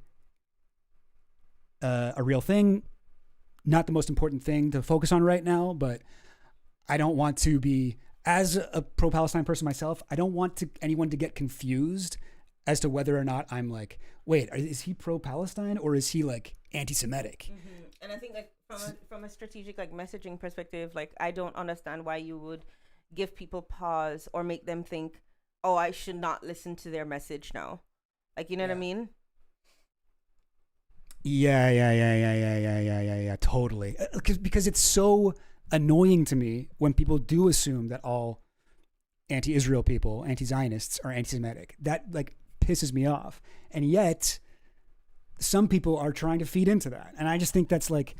real thing. Not the most important thing to focus on right now, but I don't want to be, as a pro-Palestine person myself, I don't want anyone to get confused as to whether or not I'm like, wait, is he pro-Palestine or is he like anti-Semitic? And I think like from a strategic like messaging perspective, like I don't understand why you would give people pause or make them think, oh, I should not listen to their message now. Like, you know what I mean? Yeah, totally. Because it's so annoying to me when people do assume that all anti-Israel people, anti-Zionists are anti-Semitic. That like pisses me off. And yet some people are trying to feed into that. And I just think that's like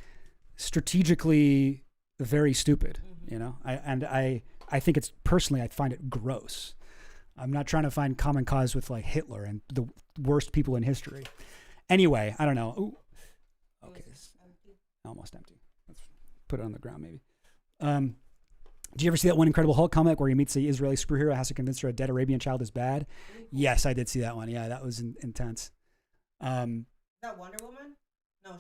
strategically very stupid, I think it's personally, I find it gross. I'm not trying to find common cause with like Hitler and the worst people in history. Anyway, I don't know. Ooh. Okay. Almost empty. Let's put it on the ground maybe. Do you ever see that one Incredible Hulk comic where he meets the Israeli superhero, has to convince her a dead Arabian child is bad? Yes, I did see that one. Yeah, that was intense. That Wonder Woman?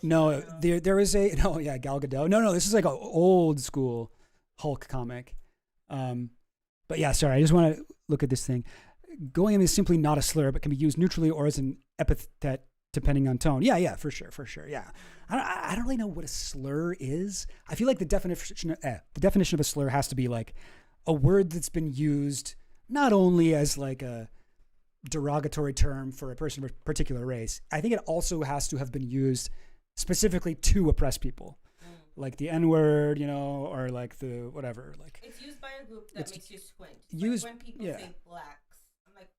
No, there is Gal Gadot. No, this is like an old school Hulk comic. But yeah, sorry, I just want to look at this thing. Goyim is simply not a slur, but can be used neutrally or as an epithet depending on tone. Yeah, for sure. Yeah, I don't really know what a slur is. I feel like the definition of a slur has to be like a word that's been used not only as like a derogatory term for a person of a particular race. I think it also has to have been used specifically to oppress people. like the N-word, you know, or like the whatever. Like It's used by a group that makes you squint. Used, like when people say blacks, I'm like,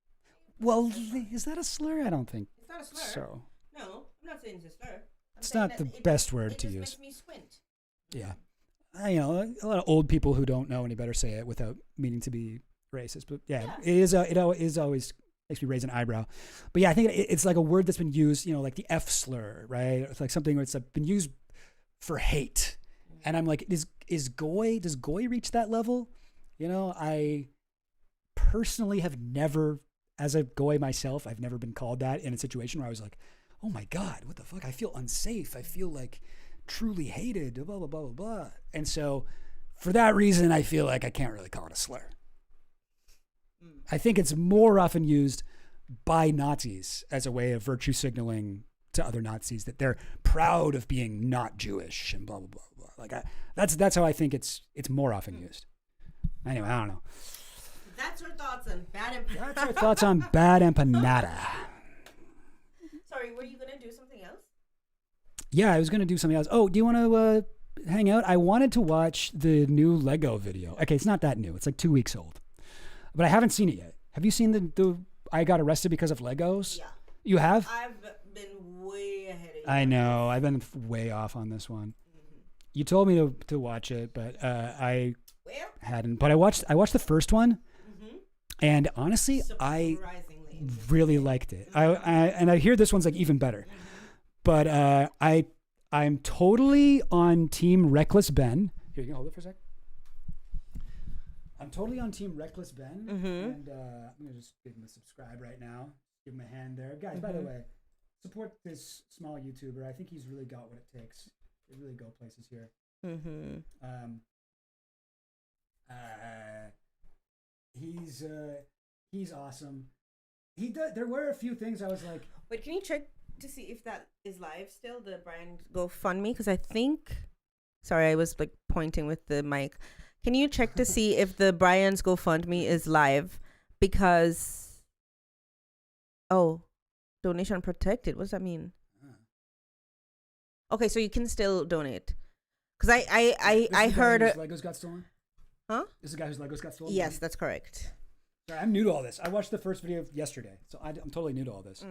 well, is that a slur? I don't think it's not a slur. so. No, I'm not saying it's a slur. It's not the best word to use. It just makes me squint. Yeah. You know, a lot of old people who don't know any better say it without meaning to be racist. But yeah. It is always makes me raise an eyebrow. But yeah, I think it's like a word that's been used, you know, like the F slur, right? It's like something where it's been used for hate. And I'm like, does goy reach that level? You know, I personally have never, as a goy myself, I've never been called that in a situation where I was like, oh my God, what the fuck? I feel unsafe. I feel like truly hated, blah, blah, blah, blah, blah. And so for that reason, I feel like I can't really call it a slur. I think it's more often used by Nazis as a way of virtue signaling to other Nazis that they're proud of being not Jewish and blah, blah, blah, blah. Like that's how I think it's more often used. Anyway, I don't know. That's your thoughts on bad empanada. That's our thoughts on bad empanada. Sorry, were you going to do something else? Yeah, I was going to do something else. Oh, do you want to hang out? I wanted to watch the new Lego video. Okay, it's not that new. It's like 2 weeks old. But I haven't seen it yet. Have you seen the I got arrested because of Legos? Yeah. You have? I've been way ahead of you. I know. I've been way off on this one. Mm-hmm. You told me to watch it, but I hadn't. But I watched the first one, and honestly, I really liked it. And I hear this one's like even better. But I'm totally on Team Reckless Ben. Here, you can hold it for a sec. I'm totally on Team Reckless Ben, and I'm gonna just give him a subscribe right now. Give him a hand there, guys. By the way, support this small YouTuber. I think he's really got what it takes. They really go places here. He's awesome. There were a few things I was like, wait, can you check to see if that is live still, the Brian GoFundMe? Because I think, sorry, I was like pointing with the mic. Can you check to see if the Brian's GoFundMe is live? Because, donation protected. What does that mean? Okay, so you can still donate. Because I heard Legos got stolen. Huh? This is the guy whose Legos got stolen. Yes, that's correct. Sorry, I'm new to all this. I watched the first video yesterday, so I'm totally new to all this.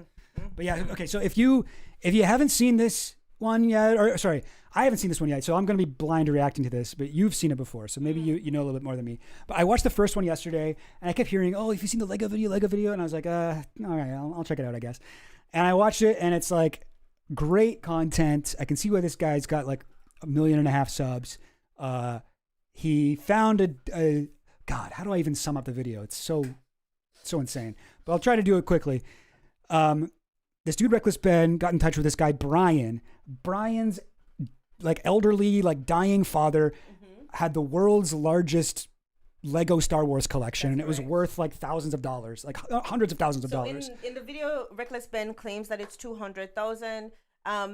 But yeah, okay. So if you haven't seen this one yet, or sorry, I haven't seen this one yet, so I'm going to be blind reacting to this. But you've seen it before, so maybe you know a little bit more than me. But I watched the first one yesterday, and I kept hearing, "Oh, if you've seen the Lego video," and I was like, "All right, I'll check it out, I guess." And I watched it, and it's like great content. I can see why this guy's got like 1.5 million subs. He found a God, how do I even sum up the video? It's so insane. But I'll try to do it quickly. This dude, Reckless Ben, got in touch with this guy, Brian. Brian's like elderly, like dying father had the world's largest Lego Star Wars collection. And it was worth like thousands of dollars, like hundreds of thousands of dollars. In the video, Reckless Ben claims that it's 200,000.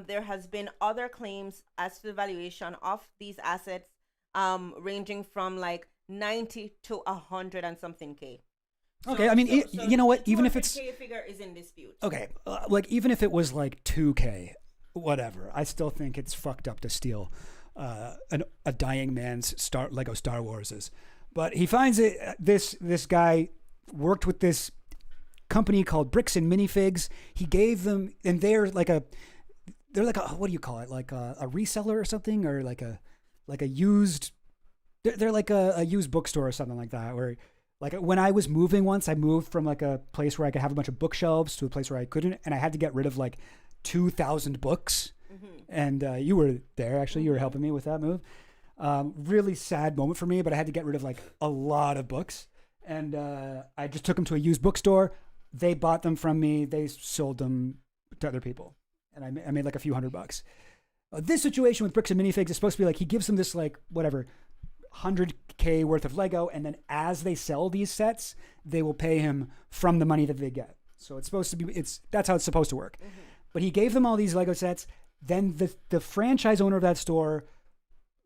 There has been other claims as to the valuation of these assets, ranging from like 90 to 100 and something K. Okay, I mean, you know what? Even if it's K figure is in dispute. Okay, like even if it was like 2K, whatever, I still think it's fucked up to steal a dying man's Lego Star Warses. But he finds it. This guy worked with this company called Bricks and Minifigs. He gave them, and they're like a what do you call it? Like a reseller or something, or like a used. They're like a used bookstore or something like that. Where like when I was moving once, I moved from like a place where I could have a bunch of bookshelves to a place where I couldn't, and I had to get rid of like 2,000 books. And you were there actually. You were helping me with that move. Really sad moment for me, but I had to get rid of like a lot of books, and I just took them to a used bookstore. They bought them from me. They sold them to other people, and I made like a few $100. This situation with Bricks and Minifigs is supposed to be like he gives them this like whatever 100K worth of Lego, and then as they sell these sets, they will pay him from the money that they get. So it's supposed to be that's how it's supposed to work. But he gave them all these Lego sets. Then the franchise owner of that store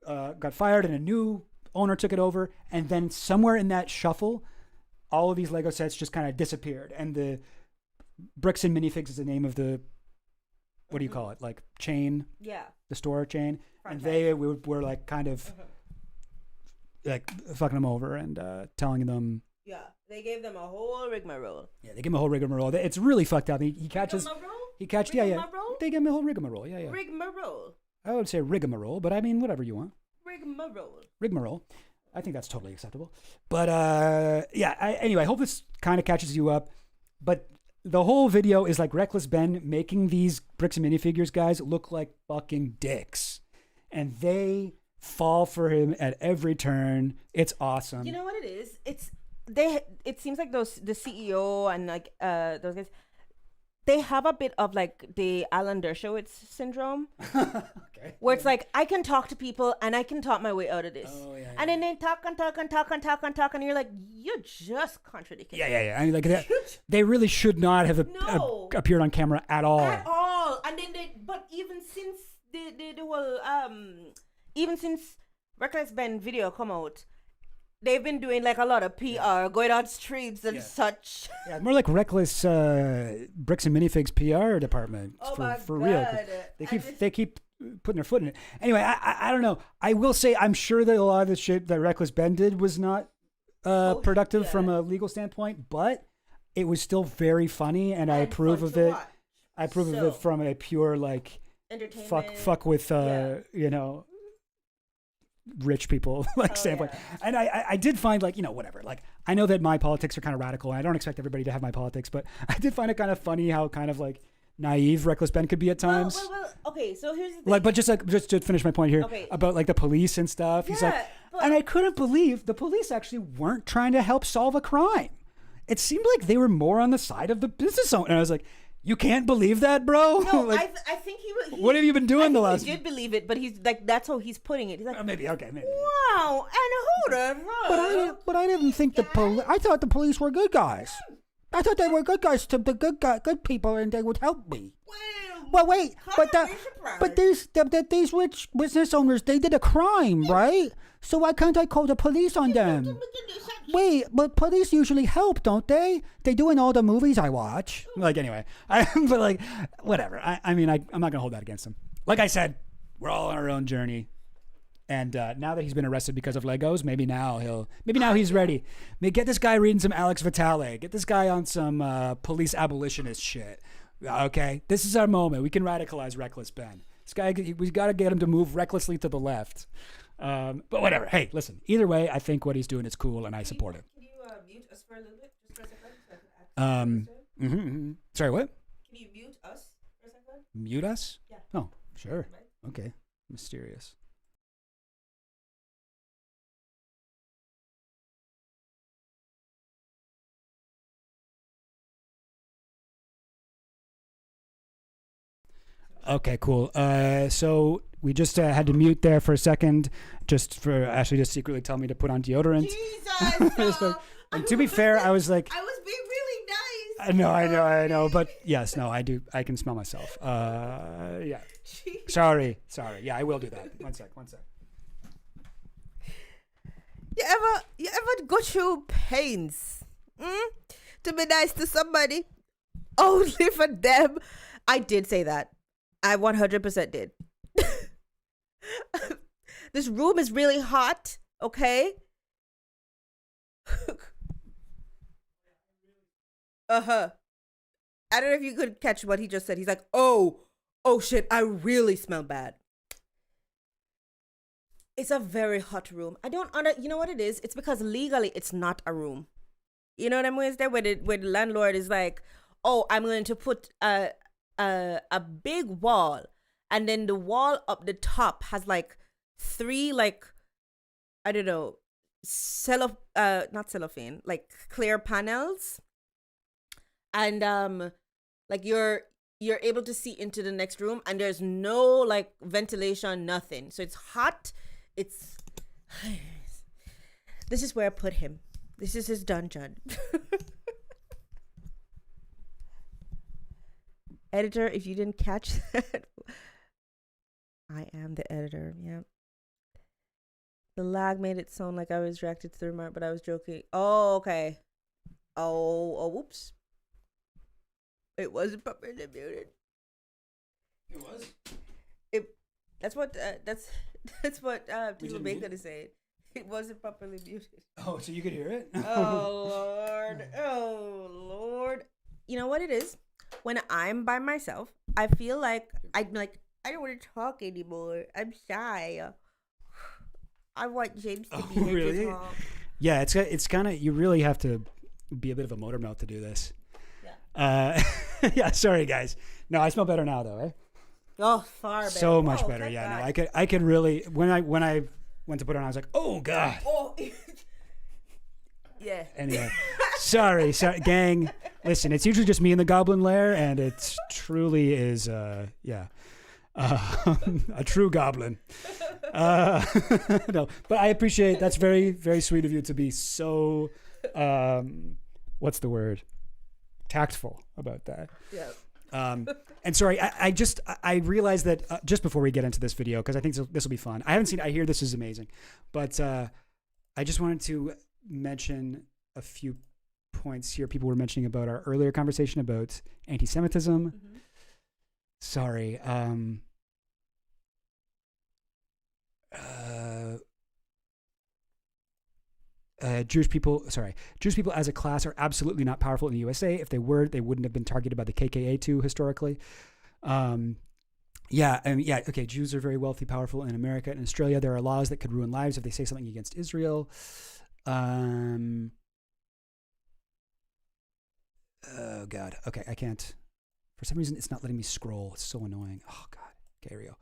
got fired, and a new owner took it over. And then somewhere in that shuffle, all of these Lego sets just kind of disappeared. And the Bricks and Minifigs is the name of the, what do you call it? Like chain? Yeah. the store chain, and they were like kind of like fucking them over and telling them. Yeah, they gave them a whole rigmarole. Yeah, they give him a whole rigmarole. It's really fucked up. He catches. He catches. Yeah. They give him a whole rigmarole. Yeah. Rigmarole. I would say rigmarole, but I mean whatever you want. Rigmarole. I think that's totally acceptable. But anyway, I hope this kind of catches you up. But the whole video is like Reckless Ben making these bricks and minifigures guys look like fucking dicks, and they fall for him at every turn. It's awesome. You know what it is? It seems like the CEO and like those guys, they have a bit of like the Alan Dershowitz syndrome. Okay. Where it's like, I can talk to people and I can talk my way out of this. Oh, yeah, and then they talk, and you're like, you're just contradicting. Yeah. I mean, like they really should not have appeared on camera at all. And then but even since the whole even since Reckless Ben video come out, they've been doing like a lot of PR, going on streets and such. Yeah, more like Reckless Bricks and Minifigs PR department for real. They keep putting their foot in it. Anyway, I don't know. I will say I'm sure that a lot of the shit that Reckless Ben did was not productive from a legal standpoint, but it was still very funny, and I approve of it. I approve of it from a pure like fuck with you know, rich people like standpoint. And I did find like, you know, whatever, like I know that my politics are kind of radical and I don't expect everybody to have my politics, but I did find it kind of funny how kind of like naive Reckless Ben could be at times. Well, okay, so here's the thing. Like, but just to finish my point here about like the police and stuff. He's like, and I couldn't believe the police actually weren't trying to help solve a crime. It seemed like they were more on the side of the business owner. And I was like, you can't believe that, bro? No, like, I think he what have you been doing the last? He did believe it, but he's like, that's how he's putting it. He's like, maybe. Wow, and hold on. But I didn't think the police. I thought the police were good guys. I thought they were good guys to the good people, and they would help me. Well, wait, but these rich business owners, they did a crime, right? So why can't I call the police on them? Wait, but police usually help, don't they? They do in all the movies I watch. Like, anyway, but like, whatever. I mean, I'm not gonna hold that against him. Like I said, we're all on our own journey. And now that he's been arrested because of Legos, maybe now he's ready. Maybe get this guy reading some Alex Vitale. Get this guy on some police abolitionist shit. Okay, this is our moment. We can radicalize Reckless Ben. This guy, we got to get him to move recklessly to the left. But whatever. Hey, listen. Either way, I think what he's doing is cool, and I support it. Can you mute us for a little bit, just for a second, so I can ask Sorry, what? Can you mute us for a second? Mute us? Yeah. Oh, sure. Okay. Mysterious. Okay, cool. So we just had to mute there for a second, just for Ashley to secretly tell me to put on deodorant. Jesus! And to be fair, I was like, I was being really nice. I know, but yes, no, I do. I can smell myself. Yeah. Jeez. Sorry. Yeah, I will do that. One sec. You ever go through pains to be nice to somebody only for them? I did say that. I 100% did. This room is really hot, okay? I don't know if you could catch what he just said. He's like, oh shit, I really smell bad. It's a very hot room. You know what it is? It's because legally it's not a room. You know what I mean? It's there where the landlord is like, oh, I'm going to put a big wall, and then the wall up the top has like 3 like, I don't know, not cellophane, like clear panels, and like you're able to see into the next room, and there's no like ventilation, nothing, so it's hot. This is where I put him. This is his dungeon. Editor, if you didn't catch that, I am the editor. Yeah. The lag made it sound like I was reacted to the remark, but I was joking. Oh, okay. Oh, whoops. It wasn't properly muted. It was? That's what Tito Bacon is saying. It wasn't properly muted. Oh, so you could hear it? Oh Lord. Oh Lord. You know what it is? When I'm by myself, I feel like I don't want to talk anymore. I'm shy. I want James to be here to talk. Yeah, it's kind of, you really have to be a bit of a motor mouth to do this. Yeah. Yeah, sorry guys. No, I smell better now though, eh? Oh, far better. So much better. Yeah, God. No, I could really, when I went to put it on, I was like, oh God. Oh. Yeah. Anyway, sorry, gang. Listen, it's usually just me in the Goblin Lair, and it truly is, a true goblin. No, but I appreciate, that's very, very sweet of you to be so, what's the word? Tactful about that. Yeah. And sorry, I realized that just before we get into this video, because I think this will be fun. I haven't seen it. I hear this is amazing, but I just wanted to mention a few points here. People were mentioning about our earlier conversation about anti-Semitism. Mm-hmm. Sorry. Jewish people as a class are absolutely not powerful in the USA. If they were, they wouldn't have been targeted by the KKA too historically. Okay. Jews are very wealthy, powerful in America and Australia. There are laws that could ruin lives if they say something against Israel. Oh God. Okay. I can't, for some reason it's not letting me scroll. It's so annoying. Oh God. Okay, here we go.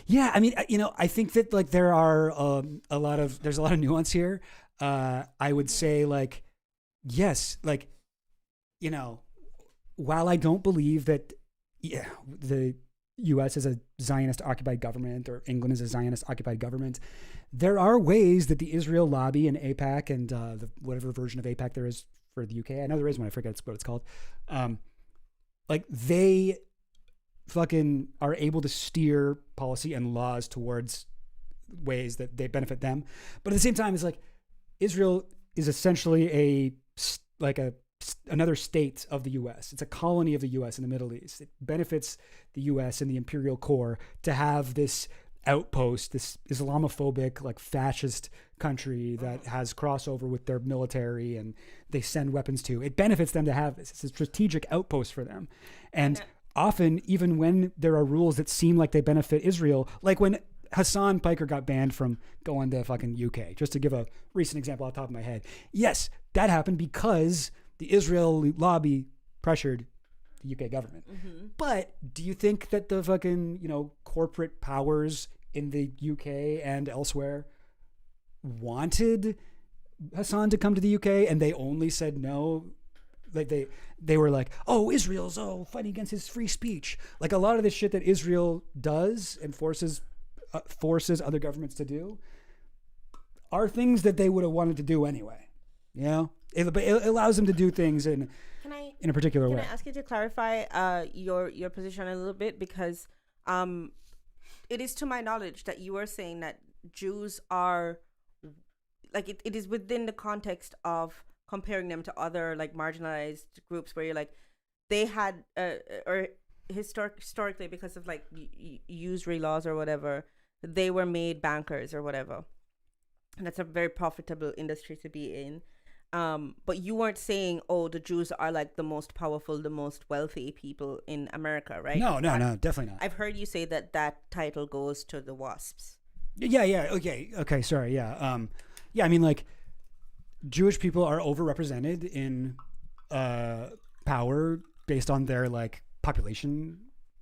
Yeah, I mean, I think that like there are there's a lot of nuance here. I would say like, yes, like, while I don't believe that, the U.S. is a Zionist occupied government or England is a Zionist occupied government, there are ways that the Israel lobby and AIPAC and the whatever version of AIPAC there is for the UK. I know there is one. I forget what it's called. Like they fucking are able to steer policy and laws towards ways that they benefit them. But at the same time, it's like Israel is essentially another state of the U.S. It's a colony of the U.S. in the Middle East. It benefits the U.S. and the imperial core to have this outpost, this Islamophobic, like fascist country that has crossover with their military and they send weapons to. It benefits them to have this. It's a strategic outpost for them. And often, even when there are rules that seem like they benefit Israel, like when Hassan Piker got banned from going to fucking UK, just to give a recent example off the top of my head. Yes, that happened because the Israeli lobby pressured the UK government. Mm-hmm. But do you think that the fucking, corporate powers in the UK and elsewhere wanted Hassan to come to the UK and they only said no? Like they were like, oh, Israel's fighting against his free speech. Like a lot of this shit that Israel does and forces other governments to do are things that they would have wanted to do anyway. It allows them to do things in a particular way. Can I ask you to clarify your position a little bit? Because it is to my knowledge that you are saying that Jews are like it is within the context of comparing them to other like marginalized groups where you're like they had or historically because of like usury laws or whatever, they were made bankers or whatever, and that's a very profitable industry to be in. But you weren't saying, oh, the Jews are like the most powerful, the most wealthy people in America, right? No, definitely not. I've heard you say that title goes to the WASPs. Yeah. Okay. Sorry. Yeah. I mean, like, Jewish people are overrepresented in power based on their like population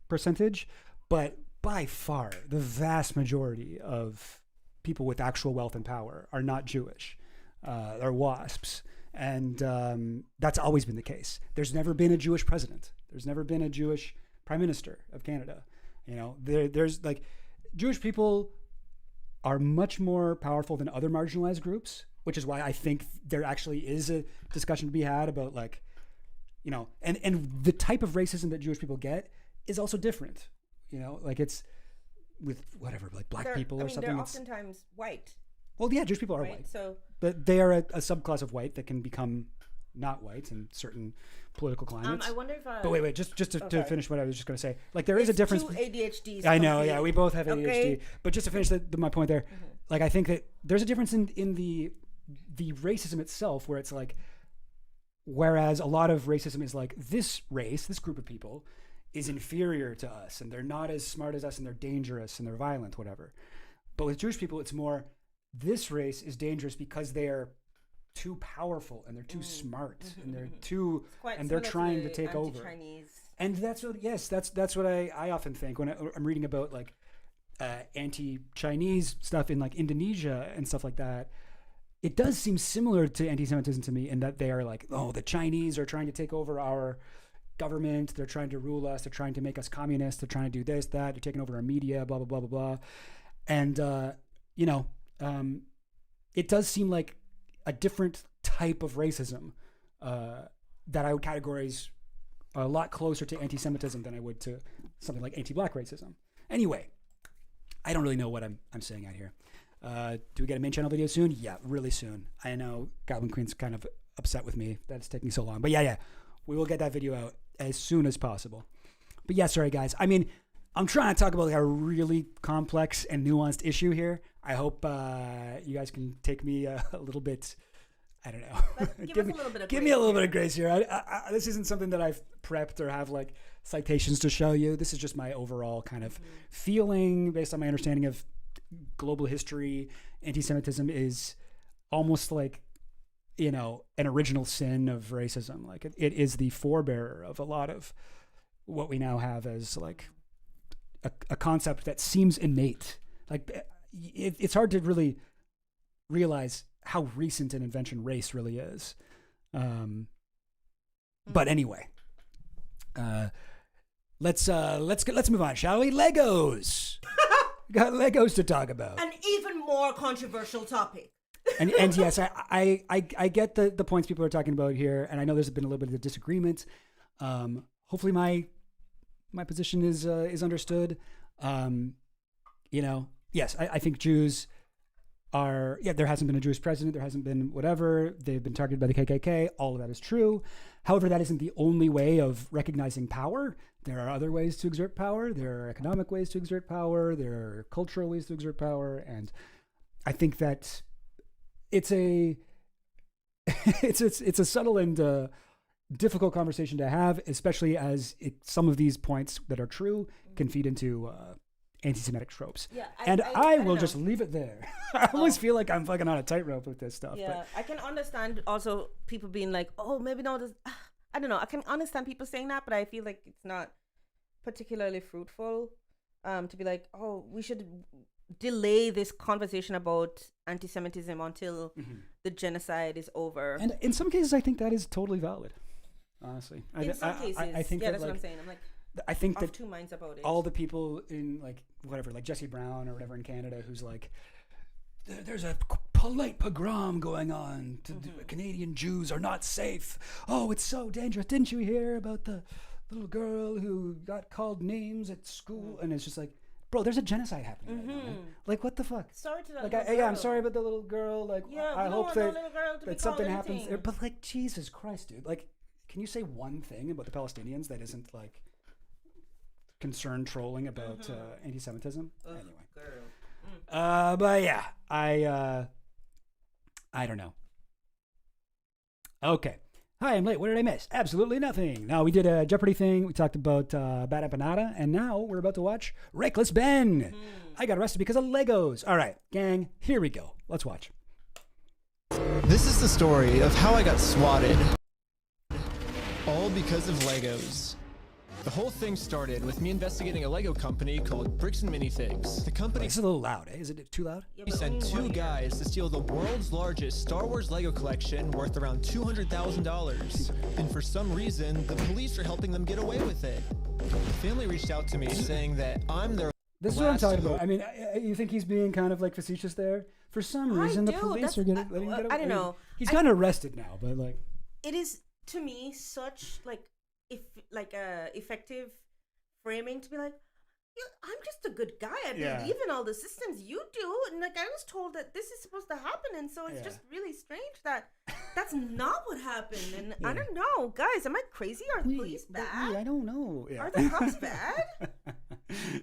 percentage, but by far the vast majority of people with actual wealth and power are not Jewish. Are WASPs, and that's always been the case. There's never been a Jewish president. There's never been a Jewish prime minister of Canada. There's like Jewish people are much more powerful than other marginalized groups, which is why I think there actually is a discussion to be had about like, and the type of racism that Jewish people get is also different. Like it's with whatever, like black people or something. They're oftentimes white. Well, yeah, Jewish people are white, but they are a subclass of white that can become not white in certain political climates. I wonder if but wait, just to finish what I was just going to say, like there is a difference. Two ADHDs. I know, yeah, we both have ADHD. Okay. But just to finish my point there, like I think that there's a difference in the racism itself, where it's like, whereas a lot of racism is like this group of people is inferior to us, and they're not as smart as us, and they're dangerous, and they're violent, whatever. But with Jewish people, it's more, this race is dangerous because they are too powerful, and they're too smart, and they're too, and they're trying to take over. And that's what, that's what I often think when I'm reading about like anti-Chinese stuff in like Indonesia and stuff like that. It does seem similar to anti-Semitism to me, in that they are like, oh, the Chinese are trying to take over our government, they're trying to rule us, they're trying to make us communists, they're trying to do this, that, they're taking over our media, blah, blah, blah, blah, blah. And, it does seem like a different type of racism that I would categorize a lot closer to anti-Semitism than I would to something like anti-black racism. Anyway, I don't really know what I'm saying out here. Do we get a main channel video soon? Yeah, really soon. I know Goblin Queen's kind of upset with me that it's taking so long, but yeah, we will get that video out as soon as possible. But yeah, sorry guys. I mean, I'm trying to talk about like a really complex and nuanced issue here. I hope you guys can take me a little bit, I don't know. Give me a little bit of grace here. This isn't something that I've prepped or have like citations to show you. This is just my overall kind of feeling based on my understanding of global history. Anti-Semitism is almost like, an original sin of racism. Like it is the forebearer of a lot of what we now have as like a concept that seems innate. Like it's hard to really realize how recent an invention race really is. But anyway, let's move on, shall we? Legos. Got Legos to talk about. An even more controversial topic. and yes, I get the points people are talking about here, and I know there's been a little bit of a disagreement. Hopefully my position is understood. Yes, I think Jews are, there hasn't been a Jewish president, there hasn't been whatever, they've been targeted by the KKK, all of that is true. However, that isn't the only way of recognizing power. There are other ways to exert power, there are economic ways to exert power, there are cultural ways to exert power, and I think that it's a subtle and difficult conversation to have, especially as some of these points that are true can feed into anti-Semitic tropes. Yeah, I will just leave it there. I always feel like I'm fucking on a tightrope with this stuff. Yeah, but I can understand also people being like, oh, maybe no, I don't know. I can understand people saying that, but I feel like it's not particularly fruitful to be like, oh, we should delay this conversation about anti-Semitism until the genocide is over. And in some cases, I think that is totally valid. Honestly, in some cases, I think that's what I'm saying. I'm like, I think of that two minds about it. All the people in like whatever, like Jesse Brown or whatever in Canada, who's like, there's a polite pogrom going on. Canadian Jews are not safe. Oh, it's so dangerous. Didn't you hear about the little girl who got called names at school? And it's just like, bro, there's a genocide happening right now, man. Like, what the fuck? Sorry to that like, little girl. I'm sorry about the little girl. Like, I hope that something happens. Anything. But like, Jesus Christ, dude. Like, can you say one thing about the Palestinians that isn't like concerned trolling about anti-Semitism? Anyway. But yeah, I don't know. Okay. Hi, I'm late. What did I miss? Absolutely nothing. No, we did a Jeopardy thing. We talked about Bad Empanada, and now we're about to watch Reckless Ben. I got arrested because of Legos. All right, gang, here we go. Let's watch. This is the story of how I got swatted. All because of Legos. The whole thing started with me investigating a Lego company called Bricks and Minifigs. The company... This is a little loud, eh? Is it too loud? He sent two guys to steal the world's largest Star Wars Lego collection worth around $200,000. And for some reason, the police are helping them get away with it. The family reached out to me saying that I'm their... This is what I'm talking about. I mean, you think he's being kind of like facetious there? For some reason, the police are letting him get away. I don't know. He's gotten arrested now, but like... It is, to me, such like... effective framing to be like, I'm just a good guy. I Yeah. believe in all the systems you do. And like I was told that this is supposed to happen. And so it's just really strange that that's not what happened. And I don't know. Guys, am I crazy? Are the police bad? I don't know. Yeah. Are the cops bad?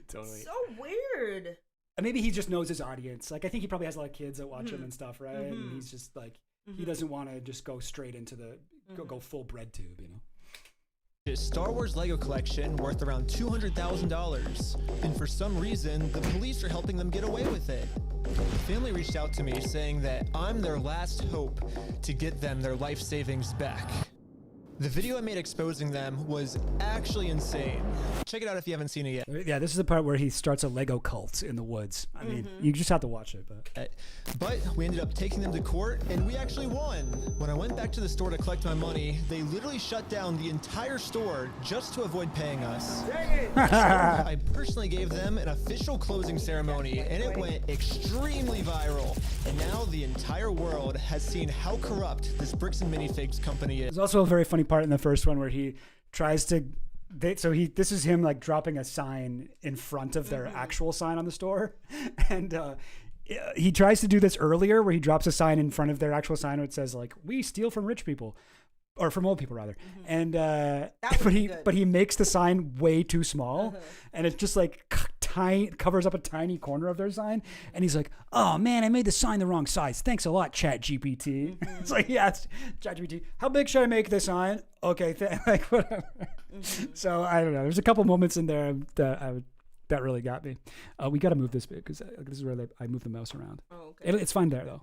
Totally. So weird. Maybe he just knows his audience. Like, I think he probably has a lot of kids that watch him and stuff, right? And he's just like, he doesn't want to just go straight into the, go full bread tube, you know? His Star Wars Lego collection worth around $200,000. And for some reason, the police are helping them get away with it. The family reached out to me saying that I'm their last hope to get them their life savings back. The video I made exposing them was actually insane. Check it out if you haven't seen it yet. Yeah, this is the part where he starts a Lego cult in the woods. I mean, you just have to watch it. But we ended up taking them to court, and we actually won. When I went back to the store to collect my money, they literally shut down the entire store just to avoid paying us. So I personally gave them an official closing ceremony, and it went extremely viral. And now the entire world has seen how corrupt this Bricks and Minifigs company is. There's also a very funny part in the first one where he tries to, this is him like dropping a sign in front of their actual sign on the store. And he tries to do this earlier where he drops a sign in front of their actual sign where it says like, we steal from rich people. Or from old people rather. And but he makes the sign way too small, and it's just like covers up a tiny corner of their sign. And he's like, "Oh man, I made the sign the wrong size. Thanks a lot, ChatGPT." It's like, yeah, it's ChatGPT. How big should I make the sign? Okay, like whatever. So I don't know. There's a couple moments in there that really got me. We got to move this bit because this is where I move the mouse around. Oh, okay. It's fine there though.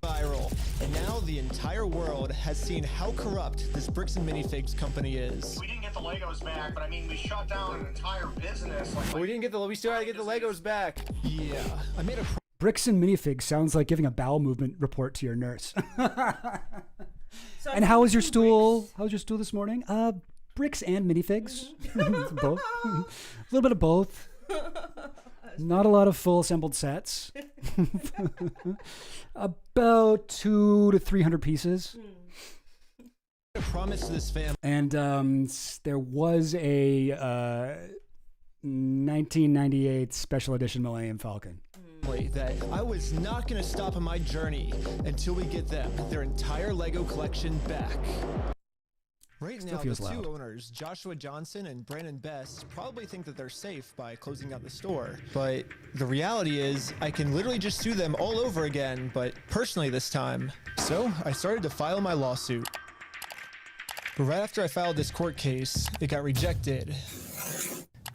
Viral, and now the entire world has seen how corrupt this Bricks and Minifigs company is. We didn't get the Legos back, but I mean, we shut down an entire business. We still gotta get the Legos back. Yeah, I made a Bricks and Minifigs sounds like giving a bowel movement report to your nurse. And how was your stool? How was your stool this morning? Bricks and Minifigs. Both. A little bit of both. Not a lot of full assembled sets. About 200 to 300 pieces. I promised this family. And there was a 1998 special edition Millennium Falcon. That I was not going to stop on my journey until we get them their entire Lego collection back. Right now, the two owners, Joshua Johnson and Brandon Best, probably think that they're safe by closing down the store. But the reality is, I can literally just sue them all over again, but personally this time. So I started to file my lawsuit. But right after I filed this court case, it got rejected.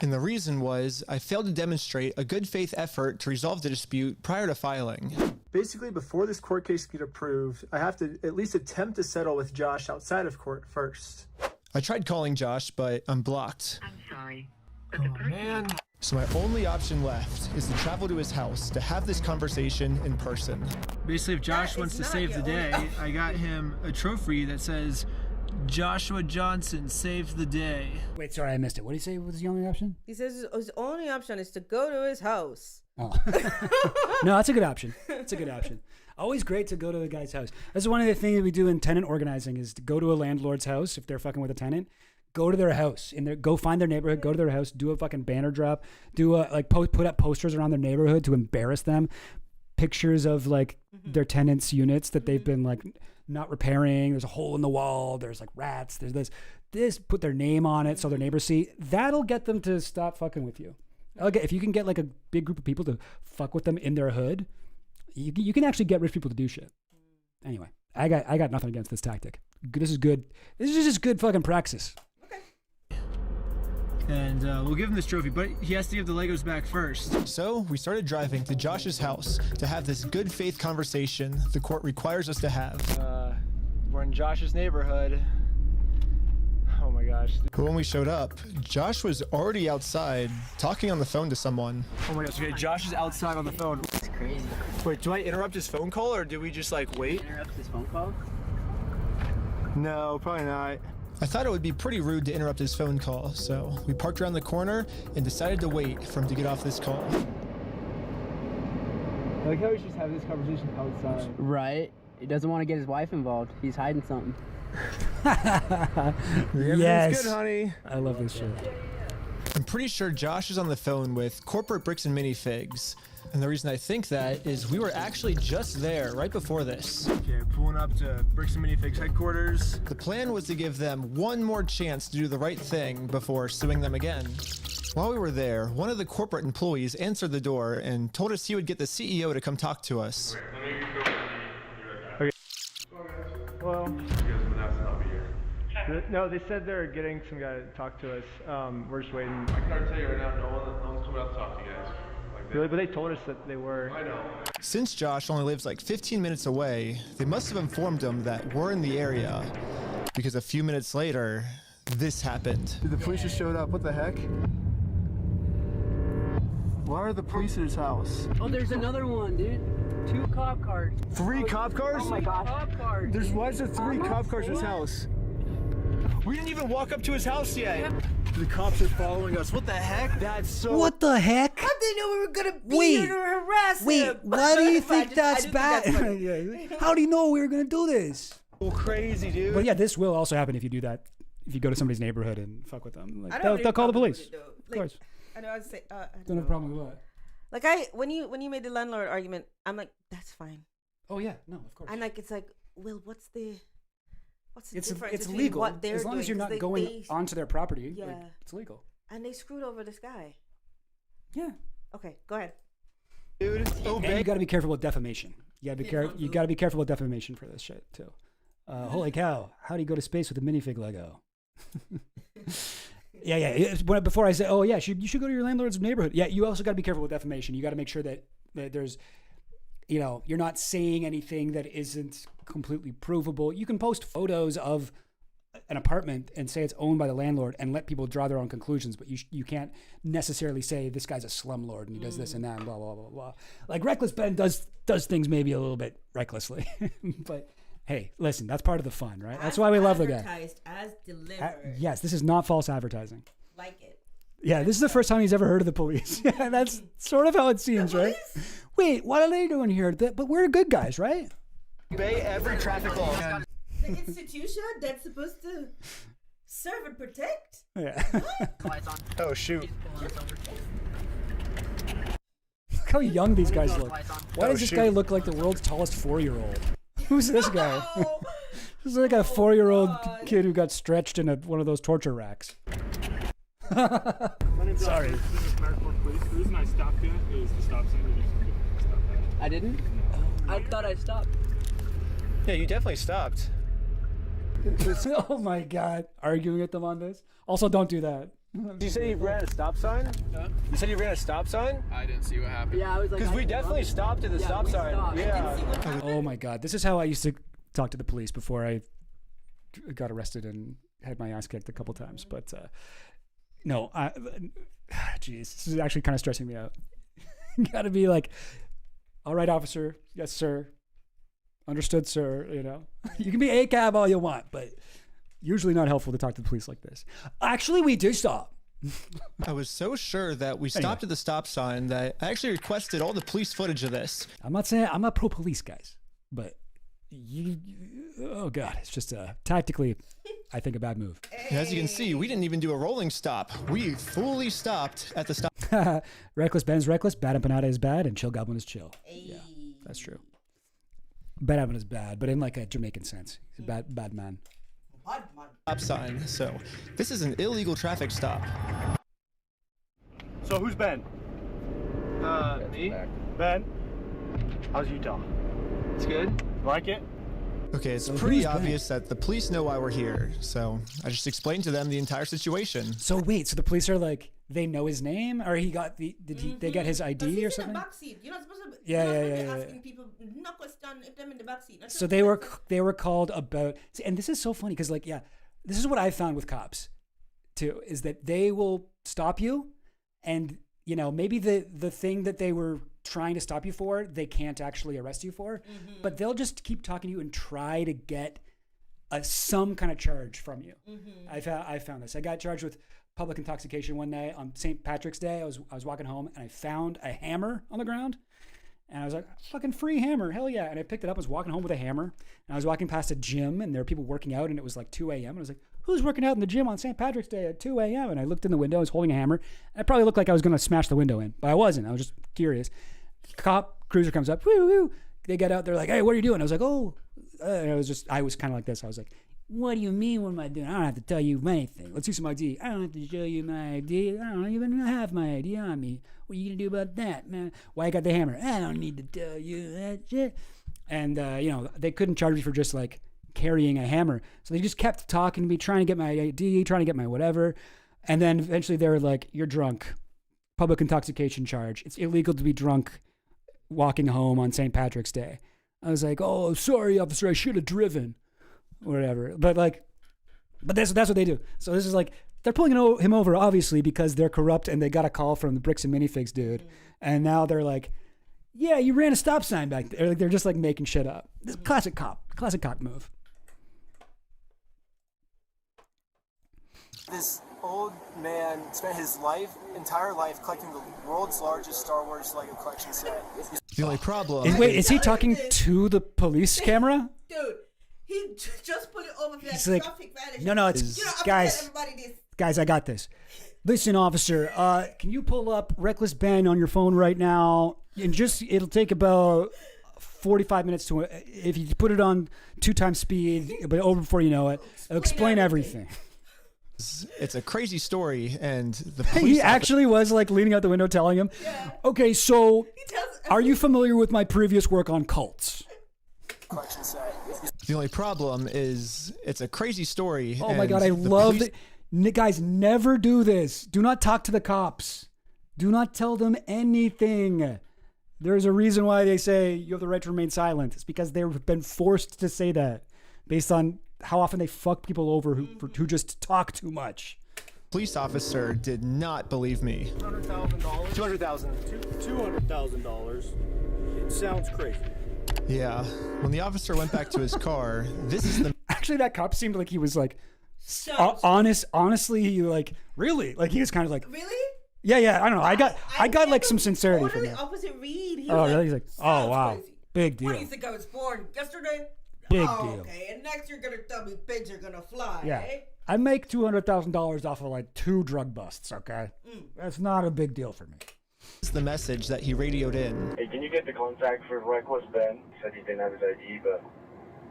And the reason was, I failed to demonstrate a good faith effort to resolve the dispute prior to filing. Basically, before this court case can get approved, I have to at least attempt to settle with Josh outside of court first. I tried calling Josh, but I'm blocked. I'm sorry. Oh man. So my only option left is to travel to his house to have this conversation in person. Basically, if Josh wants to save the day, I got him a trophy that says, Joshua Johnson saved the day. Wait, sorry, I missed it. What did he say was the only option? He says his only option is to go to his house. Oh. No, that's a good option. It's a good option. Always great to go to a guy's house. That's one of the things that we do in tenant organizing is to go to a landlord's house if they're fucking with a tenant. Go to their house go find their neighborhood, go to their house, do a fucking banner drop, put up posters around their neighborhood to embarrass them. Pictures of like their tenants' units that they've been like not repairing. There's a hole in the wall. There's like rats. There's this. Put their name on it so their neighbors see. That'll get them to stop fucking with you. Okay, if you can get like a big group of people to fuck with them in their hood, you can actually get rich people to do shit. Anyway, I got nothing against this tactic. This is good. This is just good fucking praxis. And we'll give him this trophy, but he has to give the Legos back first. So we started driving to Josh's house to have this good faith conversation the court requires us to have. We're in Josh's neighborhood. Oh my gosh. But when we showed up, Josh was already outside talking on the phone to someone. Oh my gosh, okay, Josh is outside on the phone. It's crazy. Wait, do I interrupt his phone call or do we just like wait? Interrupt his phone call? No, probably not. I thought it would be pretty rude to interrupt his phone call, so we parked around the corner and decided to wait for him to get off this call. I like how he's just having this conversation outside. Right. He doesn't want to get his wife involved. He's hiding something. Yes. Good, honey. I love this shit. I'm pretty sure Josh is on the phone with Corporate Bricks and Minifigs. And the reason I think that is we were actually just there right before this. Okay, pulling up to Bricks and Minifigs headquarters. The plan was to give them one more chance to do the right thing before suing them again. While we were there, one of the corporate employees answered the door and told us he would get the CEO to come talk to us. Okay. Well, no, they said they're getting some guy to talk to us. We're just waiting. I can already tell you right now, no one's coming out to talk to you guys. Really? But they told us that they were. I know. Since Josh only lives like 15 minutes away, they must have informed him that we're in the area. Because a few minutes later, this happened. Dude, the police just showed up. What the heck? Why are the police at his house? Oh, there's another one, dude. 2 cop cars. 3 cop cars? Oh my god. Cop cars. Why is there 3 cop cars at his house? We didn't even walk up to his house yet. The cops are following us. What the heck? That's so. What the heck? How they know we were gonna be here to harass him? Why do you think that's I bad? do think that's funny. How do you know we were gonna do this? So crazy, dude. But yeah, this will also happen if you do that. If you go to somebody's neighborhood and fuck with them, like, I don't they'll call the police. Of Of course. I know. I say. I Don't have a problem with what? Like when you made the landlord argument, I'm like, that's fine. Oh yeah, no, of course. And like it's like, well, what's the difference It's between legal what they're as long doing? as you're 'Cause not going onto their property. Yeah, like, it's legal. And they screwed over this guy. Yeah. Okay, go ahead. Dude, And you got to be careful with defamation. You got to be careful. You got to be careful with defamation for this shit too. Holy cow! How do you go to space with a minifig Lego? Yeah. Before I say, oh yeah, you should go to your landlord's neighborhood. Yeah, you also got to be careful with defamation. You got to make sure that there's, you're not saying anything that isn't completely provable. You can post photos of an apartment and say it's owned by the landlord and let people draw their own conclusions, but you can't necessarily say this guy's a slumlord and he does this and that and blah blah blah blah. Like Reckless Ben does things maybe a little bit recklessly, but hey, listen, that's part of the fun, right? That's why we love the guy. Advertised as delivered. Yes, this is not false advertising. Like it. Yeah, this is the first time he's ever heard of the police. Yeah, that's sort of how it seems, right? Wait, what are they doing here? But we're good guys, right? Obey every traffic law. The institution that's supposed to serve and protect. Yeah. Oh shoot. Look how young these guys look. Why does this guy look like the world's tallest 4-year-old? Who's this guy? This is like a 4-year-old kid who got stretched in one of those torture racks. Sorry. This is Americorps Police. The reason I stopped you is the stop sign. Stop that. I didn't? I thought I stopped. Yeah, you definitely stopped. Oh my god. Arguing with them on this? Also, don't do that. Did you say you ran a stop sign? Huh? You said you ran a stop sign? I didn't see what happened. Yeah, I was like, Because we definitely stopped at the stop sign. Stopped. Yeah. Oh my god. This is how I used to talk to the police before I got arrested and had my ass kicked a couple times. But no, geez, this is actually kind of stressing me out. You gotta be like, all right, officer. Yes, sir. Understood, sir. You can be a cab all you want, but usually not helpful to talk to the police like this. Actually, we do stop. I was so sure that we stopped at the stop sign that I actually requested all the police footage of this. I'm not pro police, guys, but oh god, it's just tactically, I think, a bad move. As you can see, we didn't even do a rolling stop. We fully stopped at the stop. Reckless Ben's reckless, Bad Empanada is bad, and Chill Goblin is chill. Yeah, that's true. Bad Evan is bad, but in like a Jamaican sense. He's a bad man. Stop sign. So this is an illegal traffic stop. So who's Ben? Me? Ben? How's Utah? It's good. Like it? Okay, it's pretty obvious that the police know why we're here. So I just explained to them the entire situation. So wait, so the police are like, they know his name, or he got they get his ID or something? In the backseat. You're not supposed to. Yeah. Asking people no question if them in the backseat. So they were called about, and this is so funny because this is what I found with cops, too, is that they will stop you, and maybe the thing that they were trying to stop you for, they can't actually arrest you for, but they'll just keep talking to you and try to get some kind of charge from you. I found this. I got charged with public intoxication one night on St. Patrick's Day. I was walking home and I found a hammer on the ground, and I was like, fucking free hammer, hell yeah. And I picked it up. I was walking home with a hammer, and I was walking past a gym, and there were people working out, and it was like 2 a.m. and I was like, who's working out in the gym on St. Patrick's Day at 2 a.m.? And I looked in the window, I was holding a hammer. I probably looked like I was going to smash the window in, but I wasn't. I was just curious. Cop cruiser comes up, woo, woo. They get out, they're like, hey, what are you doing? I was like, oh, and I was kind of like this. I was like, what do you mean, what am I doing? I don't have to tell you anything. Let's see some ID. I don't have to show you my ID. I don't even have my ID on me. What are you going to do about that, man? Why I got the hammer? I don't need to tell you that shit. And, they couldn't charge me for just like carrying a hammer. So they just kept talking to me, trying to get my ID, trying to get my whatever. And then eventually they were like, you're drunk. Public intoxication charge. It's illegal to be drunk walking home on St. Patrick's Day. I was like, oh, sorry, officer, I should have driven. Whatever. But that's what they do. So this is like, they're pulling him over, obviously, because they're corrupt and they got a call from the Bricks and Minifigs dude. And now they're like, yeah, you ran a stop sign back there. Like, they're just like making shit up. This is classic cop move. This old man spent his entire life collecting the world's largest Star Wars Lego collection set. The only problem is he talking to the police camera? Dude, he just put it over for that He's like, traffic violation. no, it's guys, I got this. Listen, officer, can you pull up Reckless Ben on your phone right now? And it'll take about 45 minutes to, if you put it on 2x speed, but over before you know it, it'll explain everything. It's a crazy story, and the he actually was like leaning out the window telling him, okay, so are you familiar with my previous work on cults? Collection set. The only problem is it's a crazy story. Oh my God, I love it. Guys, never do this. Do not talk to the cops. Do not tell them anything. There's a reason why they say you have the right to remain silent. It's because they've been forced to say that based on how often they fuck people over who just talk too much. Police officer did not believe me. $100,000. $200,000. It sounds crazy. Yeah. When the officer went back to his car, this is the... Actually, that cop seemed like he was like, honestly, he like, really? Like he was kind of like... Really? Yeah, I don't know. I got like some sincerity from the that. opposite read. Oh, really? He's like, oh, wow. Crazy. Big deal. What do you think I was born yesterday? Big deal. Okay, and next you're gonna tell me pigs are gonna fly. Yeah, eh? I make $200,000 off of like 2 drug busts. Okay, that's not a big deal for me. This is the message that he radioed in. Hey, can you get the contact for Reckless Ben? He said he didn't have his ID, but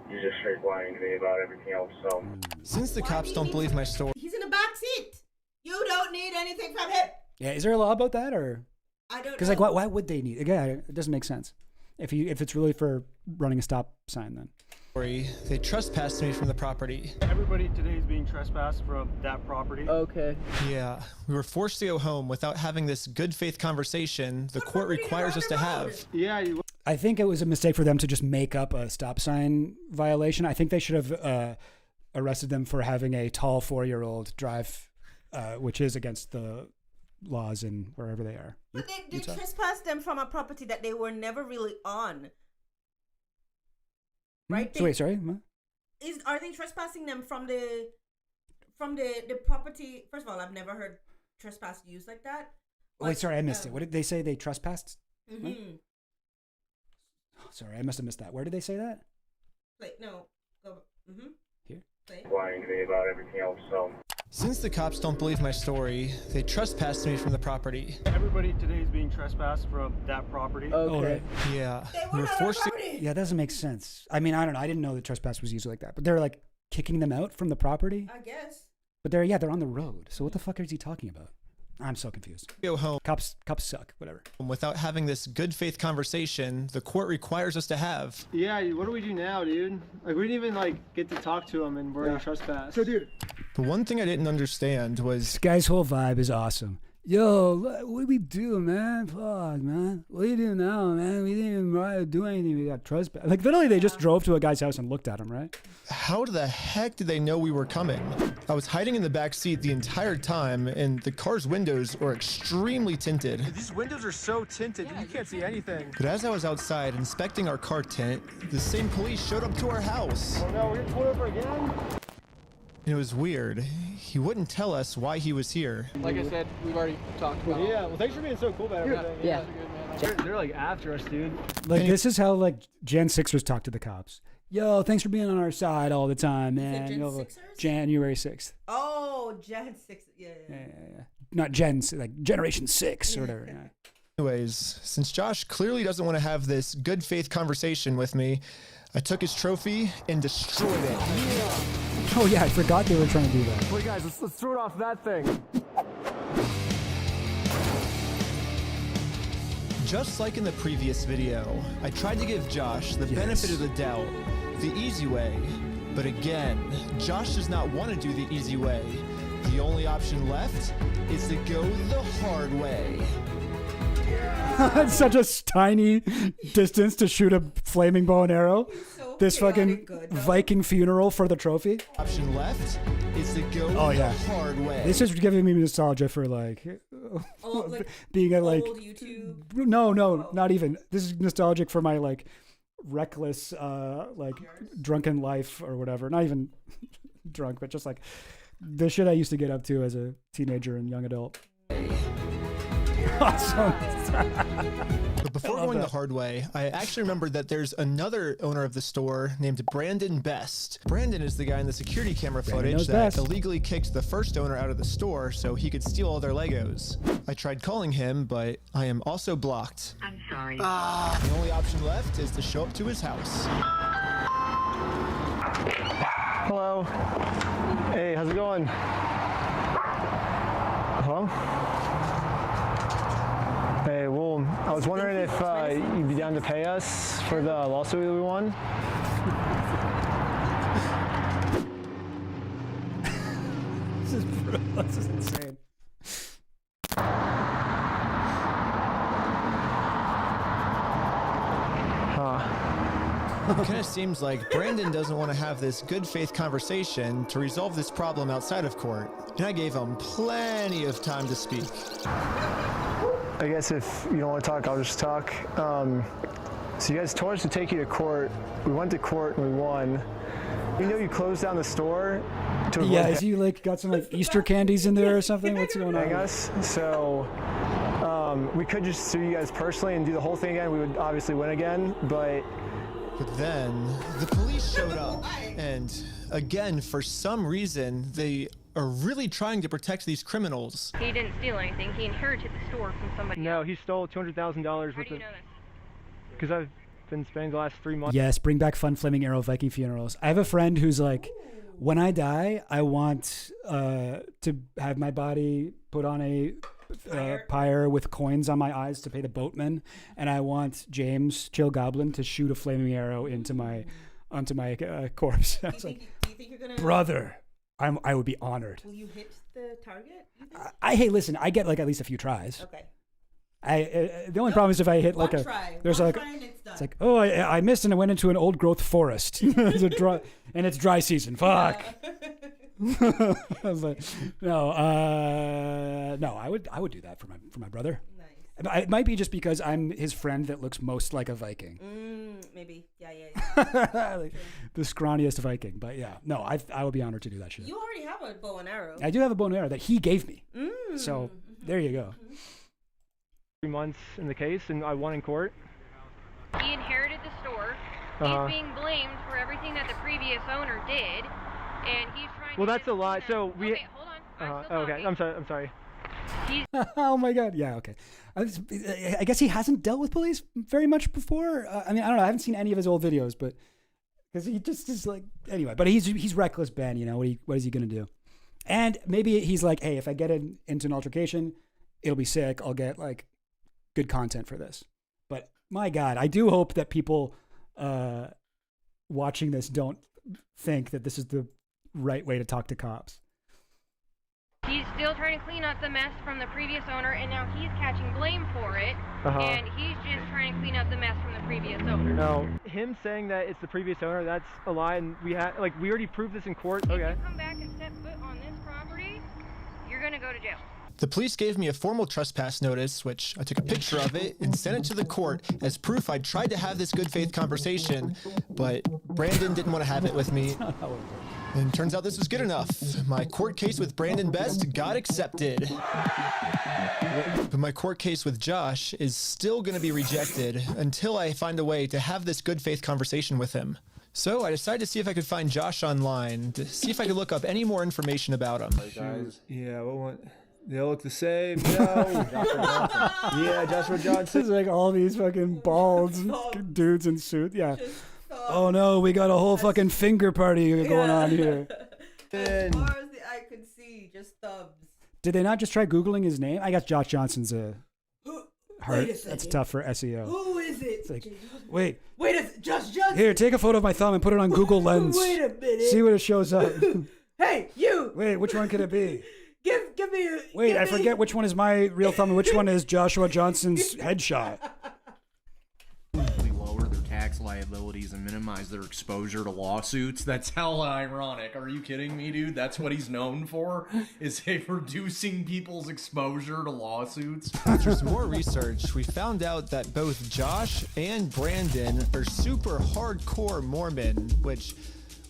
he's just straight lying to me about everything else. So since the cops don't believe my story, he's in the back seat. You don't need anything from him. Yeah, is there a law about that, or I don't know? Because like, why would they need? Again, it doesn't make sense. If it's really for running a stop sign, then. They trespassed me from the property. Everybody today is being trespassed from that property. Okay. Yeah, we were forced to go home without having this good faith conversation the court requires us to have. Yeah. I think it was a mistake for them to just make up a stop sign violation. I think they should have arrested them for having a tall 4-year-old drive, which is against the laws in wherever they are. But they trespassed them from a property that they were never really on. Right? So wait, sorry. What? Are they trespassing them from the property? First of all, I've never heard trespass used like that. Wait, sorry, I missed it. What did they say? They trespassed? Mm-hmm. Oh, sorry, I must have missed that. Where did they say that? Like no. Here. Lying to me about everything else. So since the cops don't believe my story, they trespassed me from the property. Everybody today is being trespassed from that property. Okay. Yeah, we were forced to. Yeah, that doesn't make sense. I mean, I don't know. I didn't know that trespass was used like that. But they're like kicking them out from the property. I guess. But they're on the road. So what the fuck is he talking about? I'm so confused. Go home. Cops suck. Whatever. Without having this good faith conversation the court requires us to have. Yeah, what do we do now, dude? Like, we didn't even get to talk to him, and we're trespassed. So, dude, the one thing I didn't understand was this guy's whole vibe is awesome. Yo, what do we do, man? Fuck, man. What do you do now, man? We didn't even do anything. We got trespassed. Like, literally, they just drove to a guy's house and looked at him, right? How the heck did they know we were coming? I was hiding in the back seat the entire time, and the car's windows were extremely tinted. These windows are so tinted that you can't see anything. But as I was outside inspecting our car tint, the same police showed up to our house. Oh no, we're getting pulled over again? And it was weird. He wouldn't tell us why he was here. Like I said, we've already talked about it. Yeah, well, thanks for being so cool about everything. Yeah. They're like after us, dude. Like, this is how like Gen 6ers talk to the cops. yo, thanks for being on our side all the time, man. Gen Yo, 6ers? January 6th. Oh, Gen 6. Yeah. Not Gen, like Generation 6 or whatever. Yeah. Anyways, since Josh clearly doesn't want to have this good faith conversation with me, I took his trophy and destroyed it. Oh yeah, I forgot they were trying to do that. Wait, guys, let's throw it off that thing. Just like in the previous video, I tried to give Josh the benefit of the doubt, the easy way. But again, Josh does not want to do the easy way. The only option left is to go the hard way. It's such a tiny distance to shoot a flaming bow and arrow. This fucking Viking funeral for the trophy. Option left is to go the hard way. This is giving me nostalgia for like being a like old YouTube. No, not even. This is nostalgic for my like reckless like drunken life or whatever. Not even drunk, but just like the shit I used to get up to as a teenager and young adult. Awesome. But before going the hard way, I actually remembered that there's another owner of the store named Brandon Best. Brandon is the guy in the security camera footage that illegally kicked the first owner out of the store so he could steal all their Legos. I tried calling him, but I am also blocked. I'm sorry. The only option left is to show up to his house. Hello. Hey, how's it going? Hello? Hey, well, I was wondering if you'd be down to pay us for the lawsuit that we won. This is insane. It kind of seems like Brandon doesn't want to have this good faith conversation to resolve this problem outside of court. And I gave him plenty of time to speak. I guess if you don't want to talk, I'll just talk. So you guys told us to take you to court. We went to court and we won. We know you closed down the store to avoid is you like got some like Easter candies in there or something? What's going on? us. So we could just sue you guys personally and do the whole thing again. We would obviously win again, but then the police showed up, and again, for some reason, they are really trying to protect these criminals. He didn't steal anything. He inherited the store from somebody No, else. he stole $200,000 How with do you it. know this? Because I've been spending the last 3 months. Yes, bring back fun flaming arrow Viking funerals. I have a friend who's like, when I die, I want to have my body put on a pyre with coins on my eyes to pay the boatman, and I want James Chill Goblin to shoot a flaming arrow onto my corpse. I was like, do you think you're gonna, brother? I would be honored. Will you hit the target? Hey, listen, I get like at least a few tries. Okay. The only problem is if I hit like there's like it's like, oh, I missed and I went into an old growth forest. It's dry season. Fuck. But no, I would do that for my brother. Nice. It might be just because I'm his friend that looks most like a Viking. Maybe. Yeah. Like, the scrawniest Viking. But yeah, no, I would be honored to do that shit. You already have a bow and arrow. I do have a bow and arrow that he gave me. So there you go. 3 months in the case, and I won in court. He inherited the store. He's being blamed for everything that the previous owner did, and he's trying to... Well, that's a lie. So we... Okay, hold on. I'm still okay, I'm sorry. Oh my God. Yeah. Okay. I guess he hasn't dealt with police very much before. I mean, I don't know. I haven't seen any of his old videos, but because he just is like, anyway, but he's reckless, Ben, you know, what is he going to do? And maybe he's like, hey, if I get into an altercation, it'll be sick. I'll get like good content for this. But my God, I do hope that people watching this don't think that this is the right way to talk to cops. He's still trying to clean up the mess from the previous owner, and now he's catching blame for it, and he's just trying to clean up the mess from the previous owner. No, him saying that it's the previous owner, that's a lie, and we already proved this in court. If you come back and step foot on this property, you're gonna go to jail. The police gave me a formal trespass notice, which I took a picture of it and sent it to the court as proof I tried to have this good faith conversation, but Brandon didn't want to have it with me. And turns out this was good enough. My court case with Brandon Best got accepted. But my court case with Josh is still going to be rejected until I find a way to have this good faith conversation with him. So I decided to see if I could find Josh online, to see if I could look up any more information about him. Guys, yeah, they all look the same. No. Yeah, Joshua Johnson. It's like all these fucking bald dudes in suits. Yeah. Oh no, we got a whole fucking finger party going on here. As far as the eye could see, just thumbs. Did they not just try Googling his name? I guess Josh Johnson's hard. Wait a That's second. tough for SEO. Who is it? It's like, wait. Wait a Josh Johnson. Here, take a photo of my thumb and put it on Google Lens. Wait a minute. See what it shows up. Hey, you. Wait, which one could it be? Give me a... Wait, give I me- forget which one is my real thumb and which one is Joshua Johnson's headshot. Lower their tax liabilities and minimize their exposure to lawsuits. That's hella ironic. Are you kidding me, dude? That's what he's known for, is reducing people's exposure to lawsuits. After some more research, we found out that both Josh and Brandon are super hardcore Mormon, which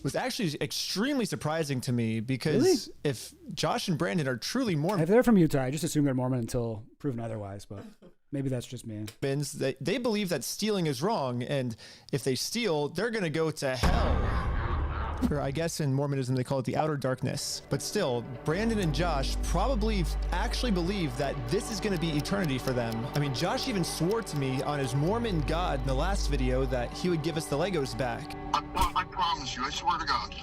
was actually extremely surprising to me because Really? if Josh and Brandon are truly Mormon, If they're from Utah, I just assume they're Mormon until proven otherwise, but maybe that's just me. they believe that stealing is wrong, and if they steal, they're gonna go to hell. Or I guess in Mormonism they call it the outer darkness. But still, Brandon and Josh probably actually believe that this is gonna be eternity for them. I mean, Josh even swore to me on his Mormon God in the last video that he would give us the Legos back. I promise you, I swear to God.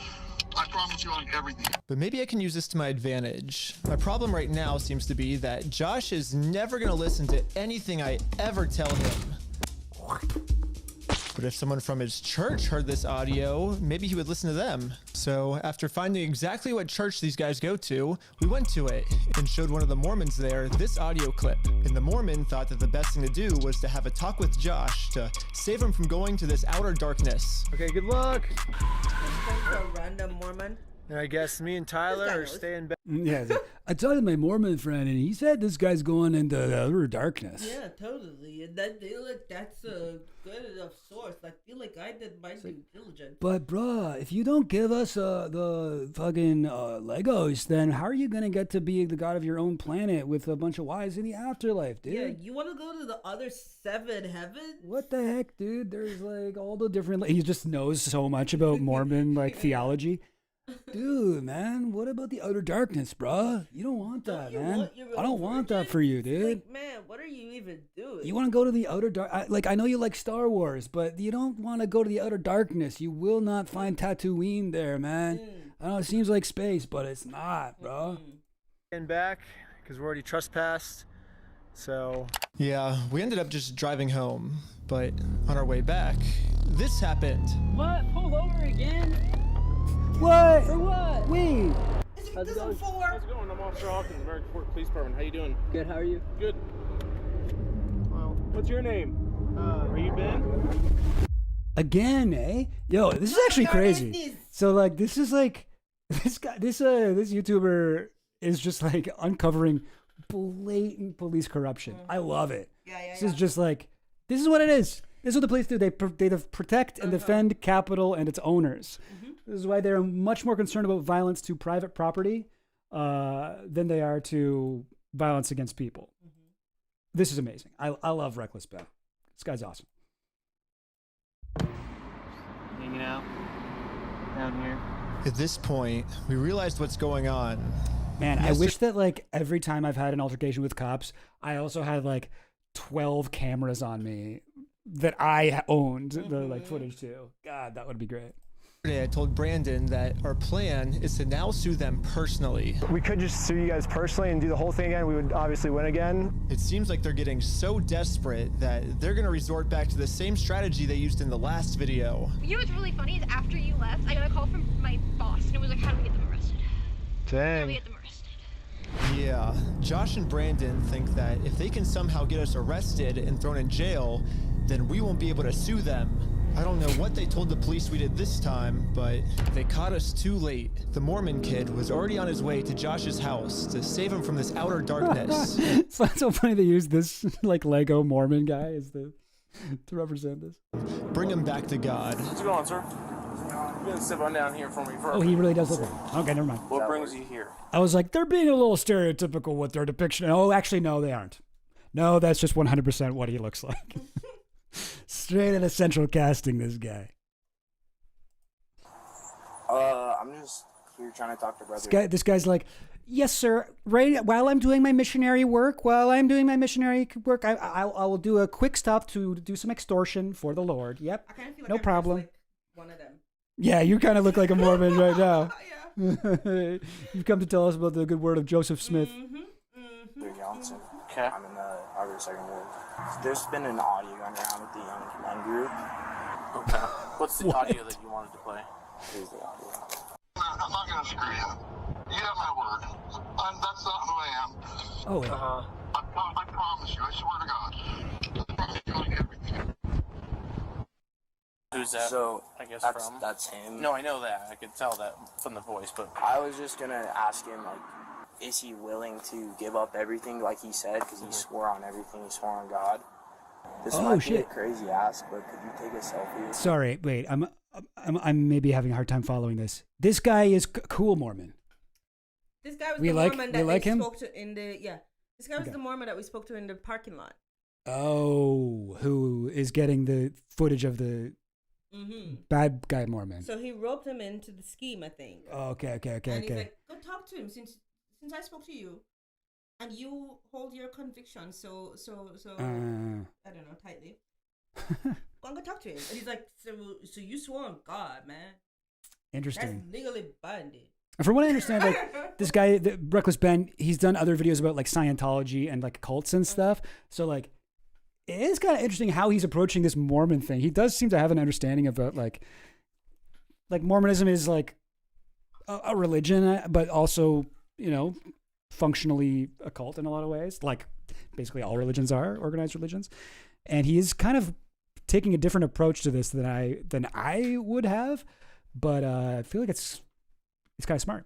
I promise you on everything. But maybe I can use this to my advantage. My problem right now seems to be that Josh is never gonna listen to anything I ever tell him. But if someone from his church heard this audio, maybe he would listen to them. So after finding exactly what church these guys go to, we went to it and showed one of the Mormons there this audio clip. And the Mormon thought that the best thing to do was to have a talk with Josh to save him from going to this outer darkness. Okay, good luck. A random Mormon. And I guess me and Tyler are staying back. Yeah, it's like, I talked to my Mormon friend, and he said this guy's going into the outer darkness. Yeah, totally. And that feel like that's a good enough source. I feel like I did my due diligence. But bruh, if you don't give us the fucking Legos, then how are you gonna get to be the god of your own planet with a bunch of wives in the afterlife, dude? Yeah, you want to go to the other 7 heavens? What the heck, dude? There's like all the different. He just knows so much about Mormon like theology. Dude, man, what about the outer darkness, bruh? You don't want that, man. I don't want that for you, dude. Like, man, what are you even doing? You want to go to the outer dark? I know you like Star Wars, but you don't want to go to the outer darkness. You will not find Tatooine there, man. I know it seems like space, but it's not, bro. And back because we're already trespassed. So yeah, we ended up just driving home. But on our way back, this happened. What? Pulled over again? What? For what? Wait. How's it going? How's it going? I'm Officer Hawkins, American Fort Police Department. How you doing? Good, how are you? Good. Well, what's your name? Are you Ben? Again, eh? Yo, this is actually crazy. So like, this is like, this guy, this YouTuber is just like uncovering blatant police corruption. I love it. This is just like, this is what it is. This is what the police do. They protect and defend capital and its owners. This is why they're much more concerned about violence to private property than they are to violence against people. This is amazing. I love Reckless Ben. This guy's awesome. hanging out down here. At this point, we realized what's going on. Man, I wish that like every time I've had an altercation with cops, I also had like 12 cameras on me that I owned the like footage too. God, that would be great. I told Brandon that our plan is to now sue them personally. We could just sue you guys personally and do the whole thing again. We would obviously win again. It seems like they're getting so desperate that they're going to resort back to the same strategy they used in the last video. You know what's really funny is after you left, I got a call from my boss, and it was like, how do we get them arrested? How do we get them arrested? Yeah, Josh and Brandon think that if they can somehow get us arrested and thrown in jail, then we won't be able to sue them. I don't know what they told the police we did this time, but they caught us too late. The Mormon kid was already on his way to Josh's house to save him from this outer darkness. It's not so funny they use this like Lego Mormon guy as to represent this. Bring him back to God. What's going on, sir? You're gonna sit on down here for me first. Oh, he really does look like. Okay, never mind. What brings you here? I was like, they're being a little stereotypical with their depiction. Oh, actually, no, they aren't. No, that's just 100% what he looks like. Straight out of central casting, this guy. I'm just here trying to talk to brother. This guy's like, yes, sir. Right while I'm doing my missionary work, I will do a quick stop to do some extortion for the Lord. Yep. I kind of feel like no I'm problem. Just like one of them. Yeah, you kind of look like a Mormon right now. You've come to tell us about the good word of Joseph Smith. Johnson. Okay. I'm in the Harvard Second Ward. There's been an audio going around with the Young Men group. Okay. What's the audio that you wanted to play? Here's the audio. I'm not going to screw you. You have my word. That's not who I am. Oh. I promise you. I swear to God. I promise you like everything. Who's that? So I guess that's him. No, I know that. I could tell that from the voice, but I was just gonna ask him, like, is he willing to give up everything like he said? Because he swore on everything. He swore on God. This might be a crazy ask, but could you take a selfie? Sorry, wait. I'm maybe having a hard time following this. This guy is cool Mormon. This guy was the Mormon that we spoke to in the This guy was Okay. the Mormon that we spoke to in the parking lot. Oh, who is getting the footage of the bad guy Mormon? So he roped him into the scheme, I think. Oh, okay. And he's like, go talk to him since I spoke to you, and you hold your conviction. So I don't know, tightly. Go and go talk to him. And he's like, so you swore on God, man. Interesting. That's legally binding. From what I understand, like this guy, the Reckless Ben, he's done other videos about like Scientology and like cults and stuff. So like, it is kind of interesting how he's approaching this Mormon thing. He does seem to have an understanding about like Mormonism is like a religion, but also, you know, functionally a cult in a lot of ways. Like basically all religions are organized religions, and he is kind of taking a different approach to this than I would have. But I feel like it's kind of smart.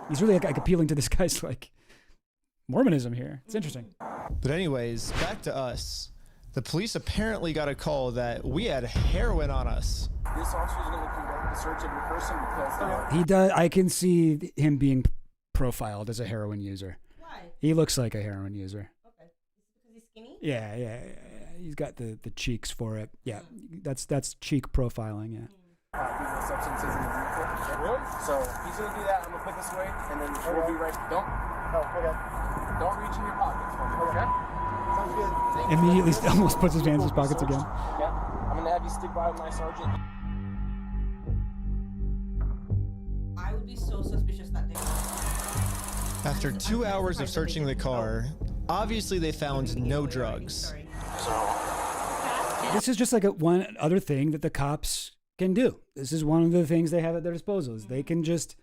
He's really like appealing to this guy's like Mormonism here. It's interesting. But anyways, back to us. The police apparently got a call that we had heroin on us. this officer is going to conduct a search of your person because He does. I can see him being profiled as a heroin user. Why? He looks like a heroin user. Okay. Is it because he's skinny? Yeah. He's got the cheeks for it. Yeah, that's cheek profiling. Yeah. Using substances in the vehicle. Really? So he's gonna do that. I'm gonna put this away, and then we'll be right. Don't reach in your pockets for me. Okay? Sounds good. Thank you. Immediately almost puts his hands in his pockets again. Okay. I'm gonna have you stick by my sergeant. I would be so suspicious that day. After 2 hours of searching the car, obviously they found no drugs. This is just like one other thing that the cops can do. This is one of the things they have at their disposal. Is they can just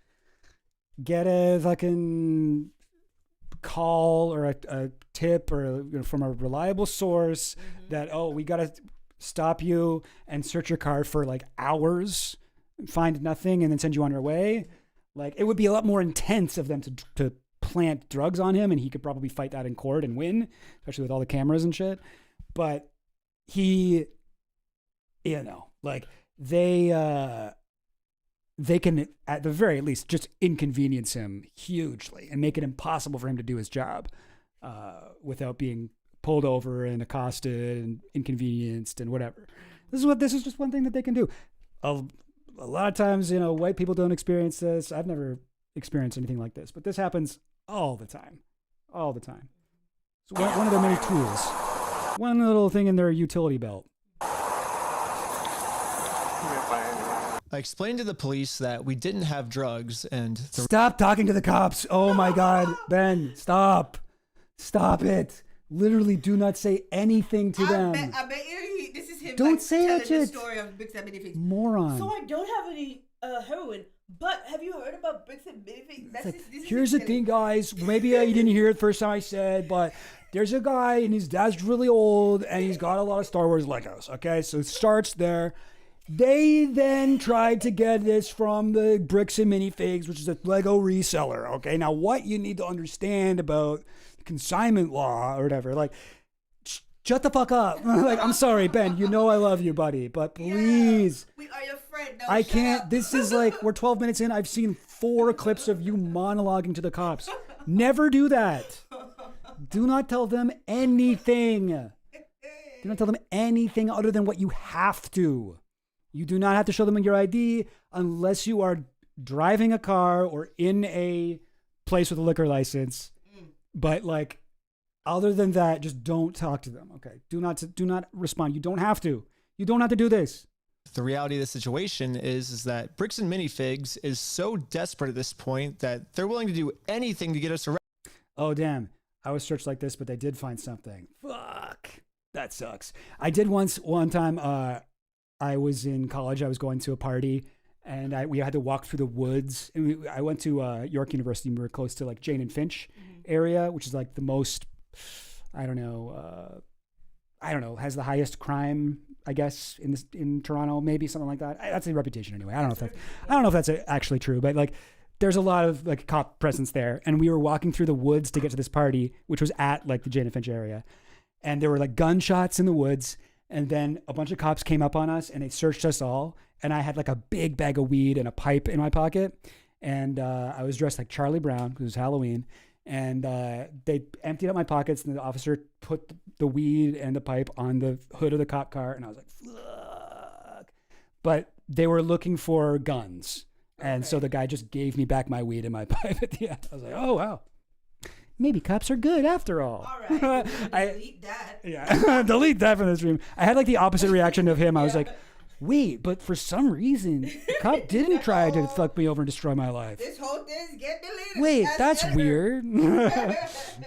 get a fucking call or a tip or from a reliable source that, oh, we got to stop you and search your car for like hours, find nothing, and then send you on your way. Like, it would be a lot more intense of them to plant drugs on him, and he could probably fight that in court and win, especially with all the cameras and shit. But he, like they can at the very least just inconvenience him hugely and make it impossible for him to do his job without being pulled over and accosted and inconvenienced and whatever. This is just one thing that they can do. A lot of times, white people don't experience this. I've never experienced anything like this, but this happens all the time. It's one of their many tools. One little thing in their utility belt. I explained to the police that we didn't have drugs and... Stop talking to the cops. Oh my God, Ben, stop. Stop it. Literally do not say anything to them. I bet you this is him. Don't say telling it. the story of Bricks and Minifigs. Moron. So I don't have any heroin, but have you heard about Bricks and Minifigs? Here's the thing, guys. Maybe you didn't hear it the first time I said, but there's a guy and his dad's really old and he's got a lot of Star Wars Legos. Okay, so it starts there. They then tried to get this from the Bricks and Minifigs, which is a Lego reseller. Okay, now what you need to understand about consignment law or whatever, like, shut the fuck up. Like, I'm sorry, Ben, I love you, buddy, but please. Yeah, we are your friend. I can't. This is like, we're 12 minutes in. Other seen 4 clips of you monologuing to the cops. Never do that. Do not tell them anything. Do not tell them anything other than what you have to. You do not have to show them your ID unless you are driving a car or in a place with a liquor license. But like, other than that, just don't talk to them. Okay. Do not respond. You don't have to. You don't have to do this. The reality of the situation is that Bricks and Minifigs is so desperate at this point that they're willing to do anything to get us arrested. Oh, damn. I was searched like this, but they did find something. Fuck. That sucks. I did one time, I was in college. I was going to a party, and we had to walk through the woods. And I went to York University, and we were close to like Jane and Finch area, which is like the most, I don't know, has the highest crime, I guess, in Toronto, maybe something like that. That's a reputation anyway. I don't know if that's actually true, but like, there's a lot of like cop presence there. And we were walking through the woods to get to this party, which was at like the Jane and Finch area. And there were like gunshots in the woods. And then a bunch of cops came up on us and they searched us all. And I had like a big bag of weed and a pipe in my pocket. And I was dressed like Charlie Brown because it was Halloween. And they emptied out my pockets, and the officer put the weed and the pipe on the hood of the cop car. And I was like, fuck. But they were looking for guns. And so the guy just gave me back my weed and my pipe at the end. I was like, oh, wow. Maybe cops are good after all. All right. Delete that. Yeah. Delete that from the stream. I had like the opposite reaction of him. I was like, wait, but for some reason, the cop didn't try to fuck me over and destroy my life. This whole thing get deleted. Wait, that's weird.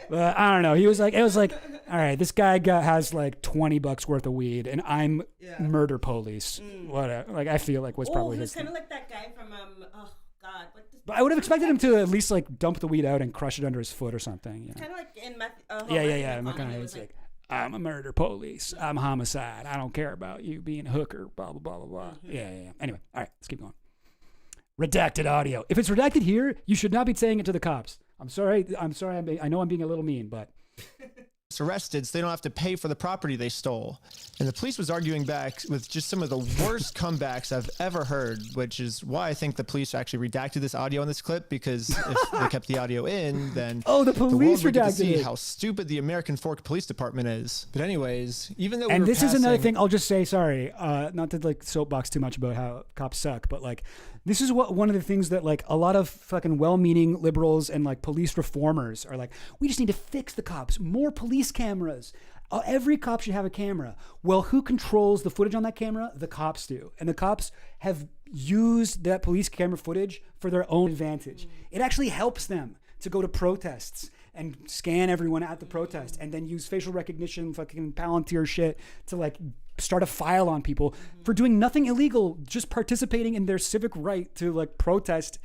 But I don't know. It was like, all right, this guy has like $20 worth of weed, and I'm murder police. Whatever. Like, I feel like was probably his kind of thing. like that guy from oh God, what? But I would have expected him to at least like dump the weed out and crush it under his foot or something. You know? Kind of like in Yeah. It's like, I'm a murder police. I'm homicide. I don't care about you being a hooker. Blah blah blah blah blah. Yeah. Anyway, all right, let's keep going. Redacted audio. If it's redacted here, you should not be saying it to the cops. I'm sorry. I know I'm being a little mean, but. Arrested so they don't have to pay for the property they stole. And the police was arguing back with just some of the worst comebacks I've ever heard, which is why I think the police actually redacted this audio in this clip, because if they kept the audio in, then the police would get to redacted see it. how stupid the American Fork Police Department is. But anyways, even though and this is another thing I'll just say, sorry, not to like soapbox too much about how cops suck, but like this is one of the things that like a lot of fucking well-meaning liberals and like police reformers are like, we just need to fix the cops, more police cameras. Every cop should have a camera. Well, who controls the footage on that camera? The cops do. And the cops have used that police camera footage for their own advantage. It actually helps them to go to protests and scan everyone at the protest and then use facial recognition, fucking Palantir shit to like start a file on people for doing nothing illegal, just participating in their civic right to like protest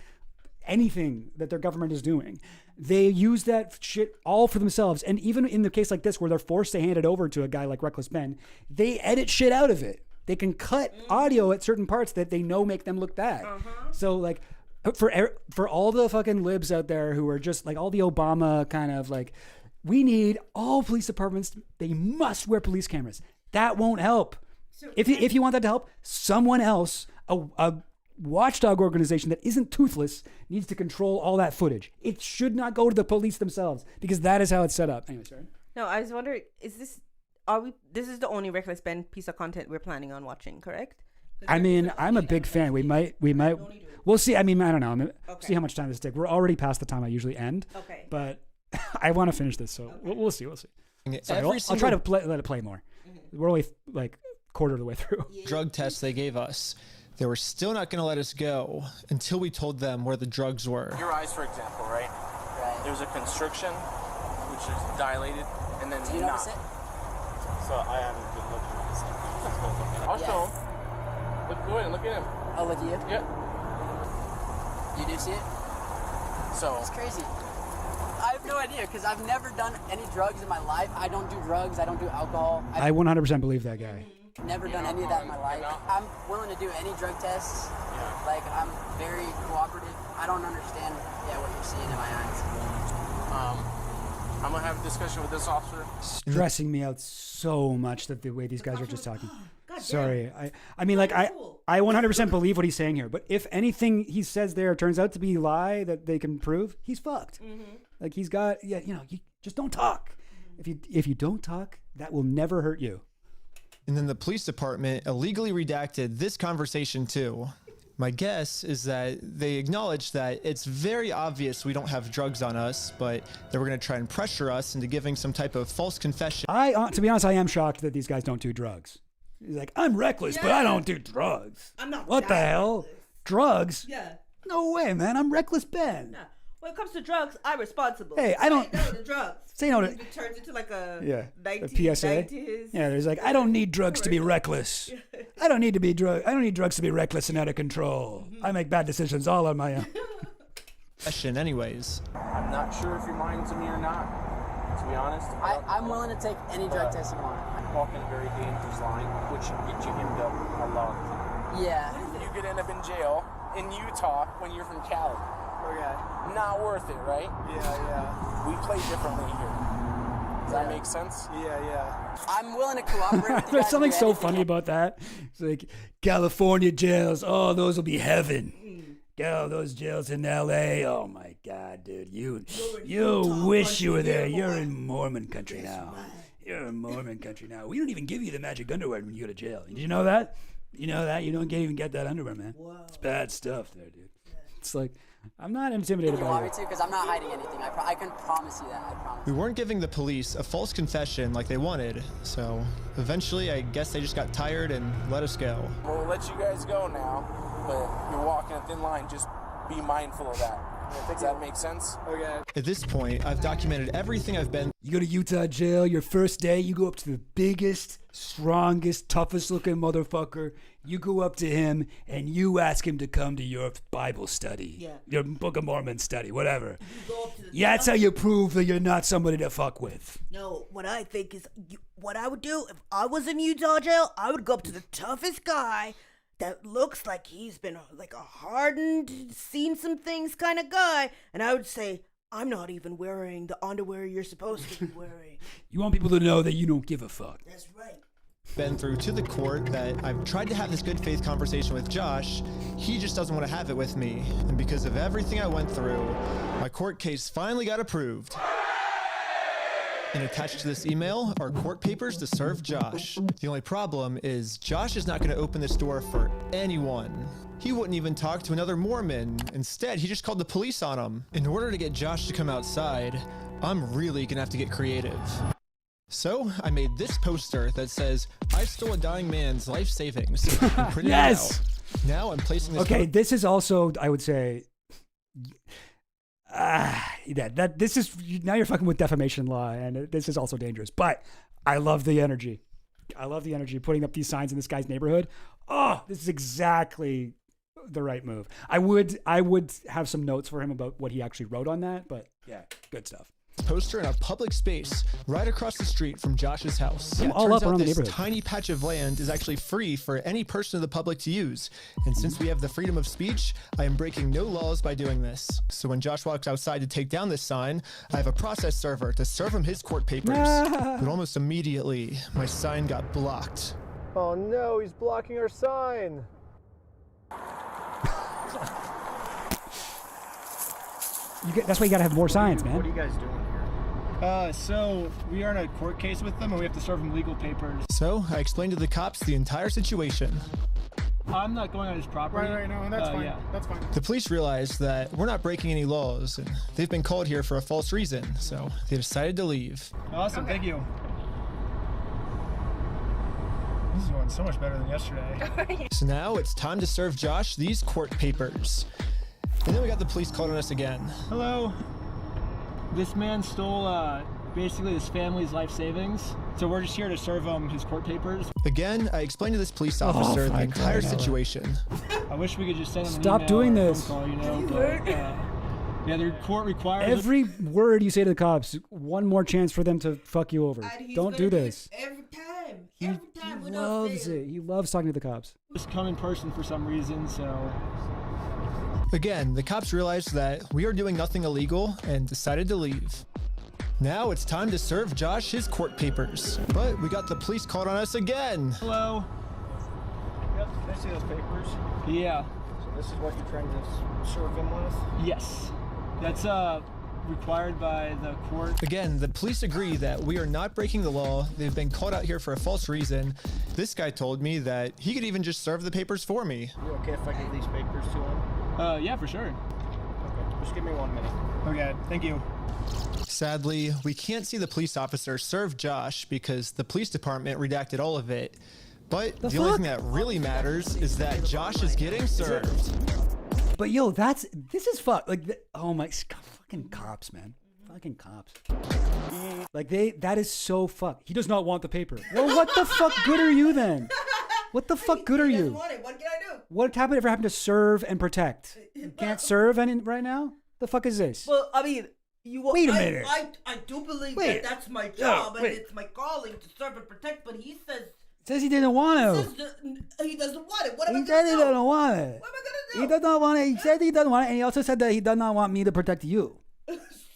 anything that their government is doing. They use that shit all for themselves. And even in the case like this, where they're forced to hand it over to a guy like Reckless Ben, they edit shit out of it. They can cut audio at certain parts that they know make them look bad. So like for all the fucking libs out there who are just like all the Obama kind of like, we need all police departments, they must wear police cameras. That won't help. So if you want that to help, someone else, a watchdog organization that isn't toothless, needs to control all that footage. It should not go to the police themselves, because that is how it's set up. Anyway, sorry. No, I was wondering, this is the only Reckless Ben piece of content we're planning on watching, correct? I mean, I'm a big fan. We might, we'll see. I mean, I don't know. See how much time this takes. We're already past the time I usually end. Okay. But I want to finish this, so we'll see. Sorry, I'll try to let it play more. We're only like quarter of the way through. Drug tests they gave us, they were still not going to let us go until we told them where the drugs were. Your eyes, for example, right? There's a constriction, which is dilated, and then Do you notice it? So I haven't been looking at this. I'll show him. Go ahead and look at him. I'll look at you? Yeah. You do see it? So it's crazy. I have no idea, because I've never done any drugs in my life. I don't do drugs. I don't do alcohol. I 100% believe that guy. Never done any of that in my life. I'm willing to do any drug tests. Like, I'm very cooperative. I don't understand what you're seeing in my eyes. I'm going to have a discussion with this officer. Stressing me out so much that the way these guys are just talking. Sorry. I mean, like, I 100% believe what he's saying here. But if anything he says there turns out to be a lie that they can prove, he's fucked. Like, he's got, you just don't talk. If you don't talk, that will never hurt you. And then the police department illegally redacted this conversation too. My guess is that they acknowledge that it's very obvious we don't have drugs on us, but they were going to try and pressure us into giving some type of false confession. To be honest, I am shocked that these guys don't do drugs. He's like, I'm reckless, but I don't do drugs. I'm not. What the hell? Drugs? Yeah. No way, man. I'm Reckless Ben. Nah. When it comes to drugs, I'm responsible. Hey, I don't. Say no to drugs. Say no to. It turns into like a a PSA. Yeah, there's like, I don't need drugs to be reckless. I don't need drugs to be reckless and out of control. I make bad decisions all on my own. Anyways. I'm not sure if you're lying to me or not, to be honest. I'm willing to take any drug test you want. I'm walking a very dangerous line, which can get you end up a lot. Yeah. You could end up in jail in Utah when you're from Cali. Okay. Not worth it, right? Yeah. We play differently here. Does that make sense? Yeah. I'm willing to cooperate with you. There's something so funny about that. It's like, California jails, oh, those will be heaven. Go, those jails in LA. Oh my God, dude. You wish you were there. You're in Mormon country now. You're in Mormon country now. We don't even give you the magic underwear when you go to jail. Did you know that? You know that? You don't even get that underwear, man. Whoa. It's bad stuff there, dude. It's like, I'm not intimidated by it. Because I'm not hiding anything. I can promise you that. I promise. We weren't giving the police a false confession like they wanted, so eventually I guess they just got tired and let us go. We'll let you guys go now, but you're walking a thin line. Just be mindful of that. Does that make sense? Okay. At this point, I've documented everything I've been. You go to Utah jail, your first day, you go up to the biggest, strongest, toughest looking motherfucker. You go up to him and you ask him to come to your Bible study, your Book of Mormon study, whatever. That's how you prove that you're not somebody to fuck with. No, what I think is, what I would do if I was in Utah jail, I would go up to the toughest guy that looks like he's been like a hardened, seen some things kind of guy, and I would say, I'm not even wearing the underwear you're supposed to be wearing. You want people to know that you don't give a fuck. That's right. Been through to the court that I've tried to have this good faith conversation with Josh. He just doesn't want to have it with me. And because of everything I went through, my court case finally got approved. And attached to this email are court papers to serve Josh. The only problem is Josh is not going to open this door for anyone. He wouldn't even talk to another Mormon. Instead, he just called the police on him. In order to get Josh to come outside, I'm really going to have to get creative. So I made this poster that says, I stole a dying man's life savings. Yes! Now I'm placing this. Okay, this is also, I would say, this is, now you're fucking with defamation law, and this is also dangerous. But I love the energy. Putting up these signs in this guy's neighborhood. Oh, this is exactly the right move. I would have some notes for him about what he actually wrote on that, but yeah, good stuff. Poster in a public space right across the street from Josh's house. I'm all up around the neighborhood. This tiny patch of land is actually free for any person of the public to use. And since we have the freedom of speech, I am breaking no laws by doing this. So when Josh walks outside to take down this sign, I have a process server to serve him his court papers. But almost immediately, my sign got blocked. Oh no, he's blocking our sign. That's why you gotta have more signs, man. What are you guys doing here? So we are in a court case with them, and we have to serve them legal papers. So I explained to the cops the entire situation. I'm not going on his property. Right, no, that's fine. Yeah. That's fine. The police realized that we're not breaking any laws, and they've been called here for a false reason, so they decided to leave. Awesome, thank you. This is going so much better than yesterday. So now it's time to serve Josh these court papers. And then we got the police called on us again. Hello. This man stole basically his family's life savings. So we're just here to serve him his court papers. Again, I explained to this police officer the entire situation. I wish we could just send him an Stop email doing or a this. phone call, but yeah, the court requires every word you say to the cops, one more chance for them to fuck you over. Don't do this. Every time. He loves it. He loves talking to the cops. Just come in person for some reason, so. Again, the cops realized that we are doing nothing illegal and decided to leave. Now it's time to serve Josh his court papers. But we got the police called on us again. Hello. Yep, I see those papers. Yeah. So this is what you're trying to serve him with? Yes. That's required by the court. Again, the police agree that we are not breaking the law. They've been called out here for a false reason. This guy told me that he could even just serve the papers for me. You okay if I give these papers to him? Yeah, for sure. Okay, just give me 1 minute. Okay, thank you. Sadly, we can't see the police officer serve Josh because the police department redacted all of it. But the only thing that really matters is that Josh is getting served. But yo, this is fuck. Like, oh my, fucking cops, man. Fucking cops. Like that is so fuck. He does not want the paper. Well, what the fuck good are you then? What the fuck good are you? What can I do? What ever happened to serve and protect? You can't serve any right now? The fuck is this? Well, I mean, wait a minute. I do believe that that's my job and it's my calling to serve and protect, but he says he didn't want to. He doesn't want it. What am I He gonna said he do? doesn't want it. What am I gonna do? He does not want it. He said he doesn't want it, and he also said that he does not want me to protect you.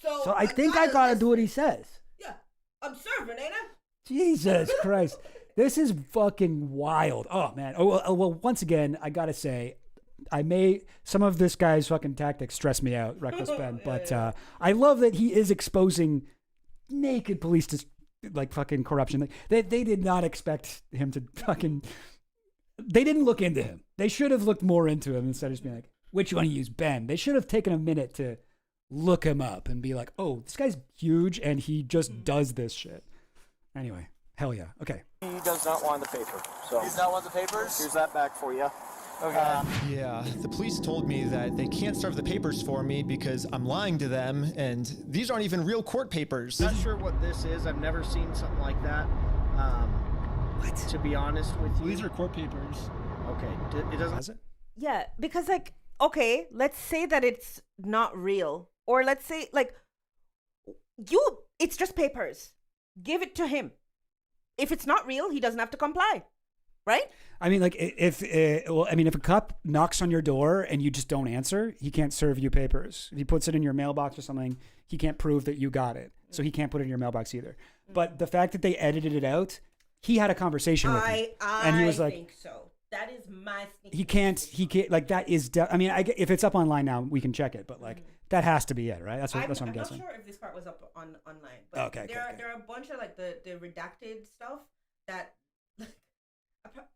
So I think I gotta do what he says. Yeah, I'm serving, ain't I? Jesus Christ. This is fucking wild. Oh, man. Well, once again, I gotta say, some of this guy's fucking tactics stress me out, Reckless Ben, but I love that he is exposing naked police to like fucking corruption. They did not expect him to fucking, they didn't look into him. They should have looked more into him instead of just being like, which one do you use, Ben? They should have taken a minute to look him up and be like, oh, this guy's huge and he just does this shit. Anyway, hell yeah. Okay. He does not want the paper. So He does not want the papers? here's that back for you. Okay. Yeah, the police told me that they can't serve the papers for me because I'm lying to them, and these aren't even real court papers. Not sure what this is. I've never seen something like that. What? To be honest with you. These are court papers. Okay. It doesn't. Has it? Yeah, because like, okay, let's say that it's not real, or let's say like, it's just papers. Give it to him. If it's not real, he doesn't have to comply, right? I mean, like, if a cop knocks on your door and you just don't answer, he can't serve you papers. If he puts it in your mailbox or something, he can't prove that you got it. So he can't put it in your mailbox either. But the fact that they edited it out, he had a conversation with him. And he was like, I think so. That is my sneaky he can't, like, that is, if it's up online now, we can check it. But, like, that has to be it, right? That's what I'm guessing. I'm not sure if this part was up online. But Okay. There are a bunch of, like, the redacted stuff that...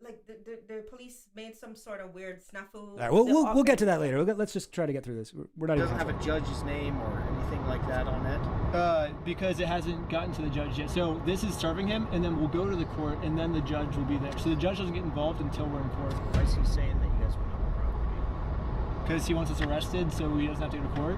Like the police made some sort of weird snafu. All right, we'll get to that later. Let's just try to get through this. We're not It even doesn't have a judge's name or anything like that on it. Because it hasn't gotten to the judge yet. So this is serving him, and then we'll go to the court, and then the judge will be there. So the judge doesn't get involved until we're in court. Why is he saying that you guys went on the property? Because he wants us arrested, so he doesn't have to go to court.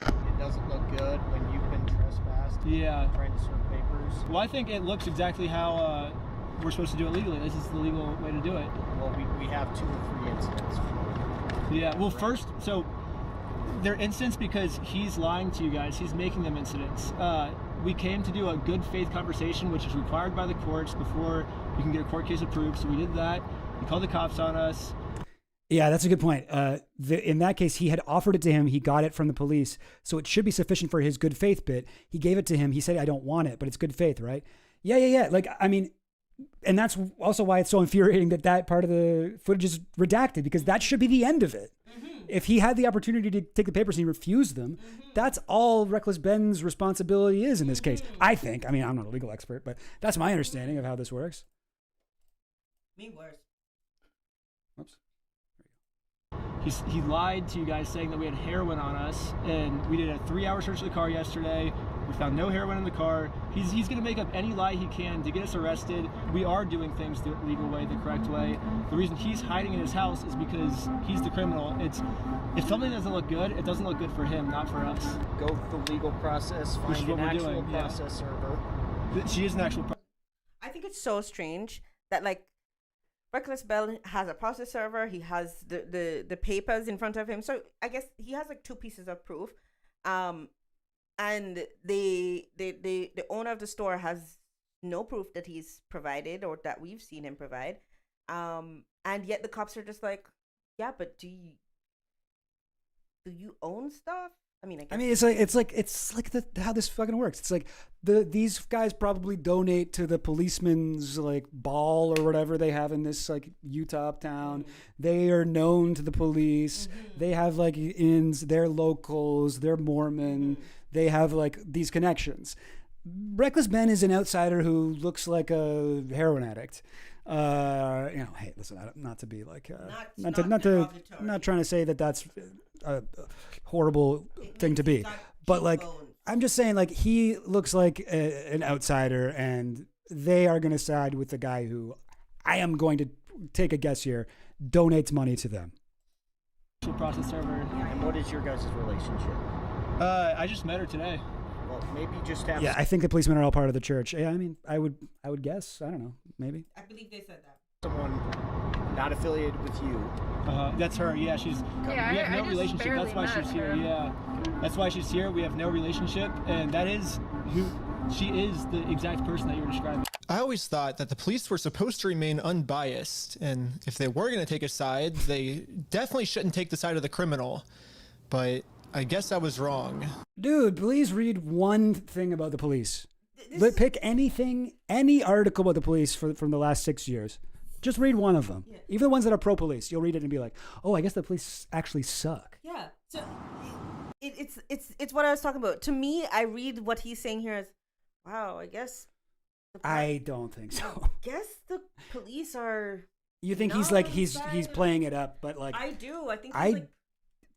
It doesn't look good when you've been trespassed. Yeah. Trying to serve papers. Well, I think it looks exactly how we're supposed to do it legally. This is the legal way to do it. Well, we have 2 or 3 incidents. Yeah, well, first, so they're incidents because he's lying to you guys. He's making them incidents. We came to do a good faith conversation, which is required by the courts before you can get a court case approved. So we did that. He called the cops on us. Yeah, that's a good point. In that case, he had offered it to him. He got it from the police. So it should be sufficient for his good faith bit. He gave it to him. He said, I don't want it, but it's good faith, right? Yeah. Like, I mean, and that's also why it's so infuriating that part of the footage is redacted, because that should be the end of it. Mm-hmm. If he had the opportunity to take the papers and he refused them, that's all Reckless Ben's responsibility is in this case. I think. I mean, I'm not a legal expert, but that's my understanding of how this works. Me worse. Oops. He lied to you guys saying that we had heroin on us, and we did a 3-hour search of the car yesterday. We found no heroin in the car. He's going to make up any lie he can to get us arrested. We are doing things the legal way, the correct way. The reason he's hiding in his house is because he's the criminal. If something doesn't look good, it doesn't look good for him, not for us. Go through the legal process, find an actual process server. She is an actual I think it's so strange that, like, Reckless Ben has a process server. He has the papers in front of him. So I guess he has like 2 pieces of proof. And the owner of the store has no proof that he's provided or that we've seen him provide. And yet the cops are just like, yeah, but do you own stuff? I mean, it's like how this fucking works. It's like these guys probably donate to the policeman's like ball or whatever they have in this like Utah town. They are known to the police. They have like ins. They're locals. They're Mormon. They have like these connections. Reckless Ben is an outsider who looks like a heroin addict. Hey, listen, not to be like, not trying to say that that's a horrible thing to be, but like, I'm just saying, like, he looks like an outsider, and they are going to side with the guy who, I am going to take a guess here, donates money to them. Process server. And what is your guys' relationship? I just met her today. Well, maybe just have. Yeah, I think the policemen are all part of the church. Yeah, I mean, I would guess. I don't know. Maybe. I believe they said that. Someone not affiliated with you. That's her. Yeah, she's. Yeah, we have no just relationship. That's why she's here. Yeah, that's why she's here. We have no relationship, and that is who she is. The exact person that you were describing. I always thought that the police were supposed to remain unbiased, and if they were going to take a side, they definitely shouldn't take the side of the criminal. But I guess I was wrong. Dude, please read one thing about the police. Pick anything, any article about the police from the last 6 years. Just read one of them. Yeah. Even the ones that are pro-police. You'll read it and be like, oh, I guess the police actually suck. Yeah. So it's what I was talking about. To me, I read what he's saying here as, wow, I guess. I don't think so. I guess the police are. You think he's like he's playing it up, but like I do. I think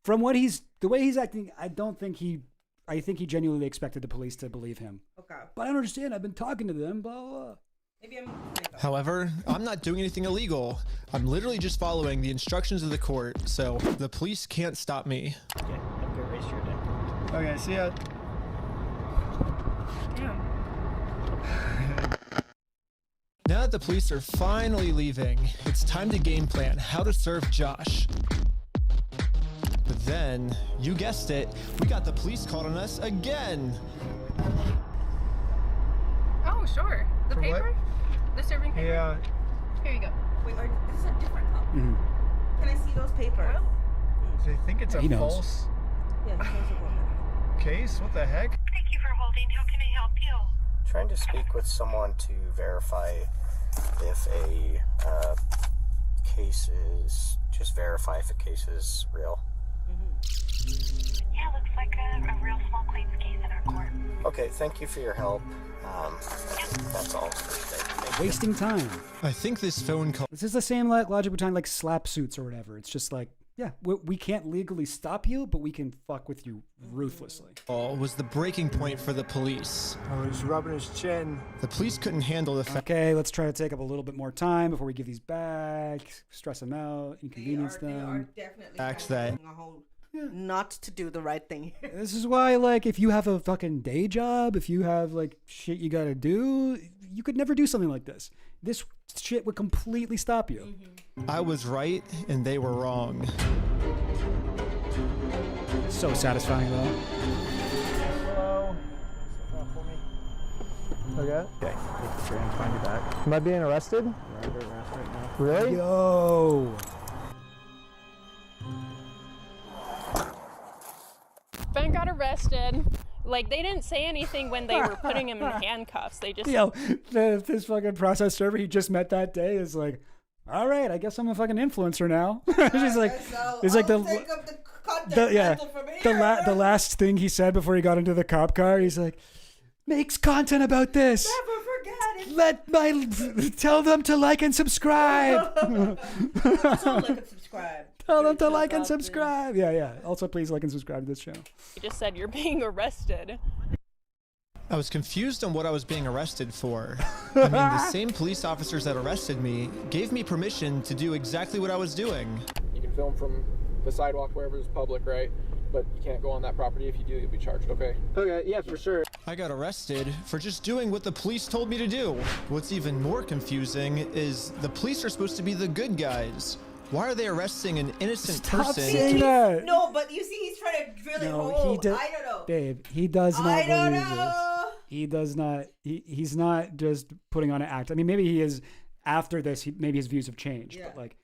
from the way he's acting, I think he genuinely expected the police to believe him. Okay. But I don't understand. I've been talking to them, blah, blah, blah. Maybe I'm. However, I'm not doing anything illegal. I'm literally just following the instructions of the court, so the police can't stop me. Okay, have a good race your day. Okay, see ya. Now that the police are finally leaving, it's time to game plan how to serve Josh. But then, you guessed it, we got the police called on us again. Oh, sure. The For paper? what? The serving paper? Yeah. Here you go. Wait, this is a different cup. Can I see those papers? They think it's a false case? What the heck? Thank you for holding. How can I help you? Trying to speak with someone to verify if a case is, just verify if a case is real. Yeah, looks like a real small claims case in our court. Okay, thank you for your help. That's all for today. Wasting time. I think this phone call. This is the same logic behind like slap suits or whatever. It's just like, yeah, we can't legally stop you, but we can fuck with you ruthlessly. Was the breaking point for the police. Oh, he's rubbing his chin. The police couldn't handle the fact. Okay, let's try to take up a little bit more time before we give these back, stress them out, inconvenience them. They are definitely Facts that. Not to do the right thing. This is why, like, if you have a fucking day job, if you have like shit you gotta do, you could never do something like this. This shit would completely stop you. I was right and they were wrong. So satisfying though. Hello. For me. Okay. Okay. Trying to find you back. Am I being arrested? You're under arrest right now. Really? Yo. Ben got arrested. Like, they didn't say anything when they were putting him in handcuffs. They just... Yo, this fucking process server he just met that day is like, all right, I guess I'm a fucking influencer now. She's like, it's like the last thing he said before he got into the cop car. He's like, makes content about this. Never forget it. Tell them to like and subscribe. Also like and subscribe. Tell them to like and subscribe. Yeah. Also, please like and subscribe to this channel. He just said you're being arrested. I was confused on what I was being arrested for. I mean, the same police officers that arrested me gave me permission to do exactly what I was doing. You can film from the sidewalk wherever is public, right? But you can't go on that property. If you do, you'll be charged, okay? Okay, yeah, for sure. I got arrested for just doing what the police told me to do. What's even more confusing is the police are supposed to be the good guys. Why are they arresting an innocent person? Saying that. No, but you see, he's trying to really hold. I don't know. Babe, he does not I don't believe know. this. He does not. He's not just putting on an act. I mean, maybe he is. After this, maybe his views have changed. Yeah. But like,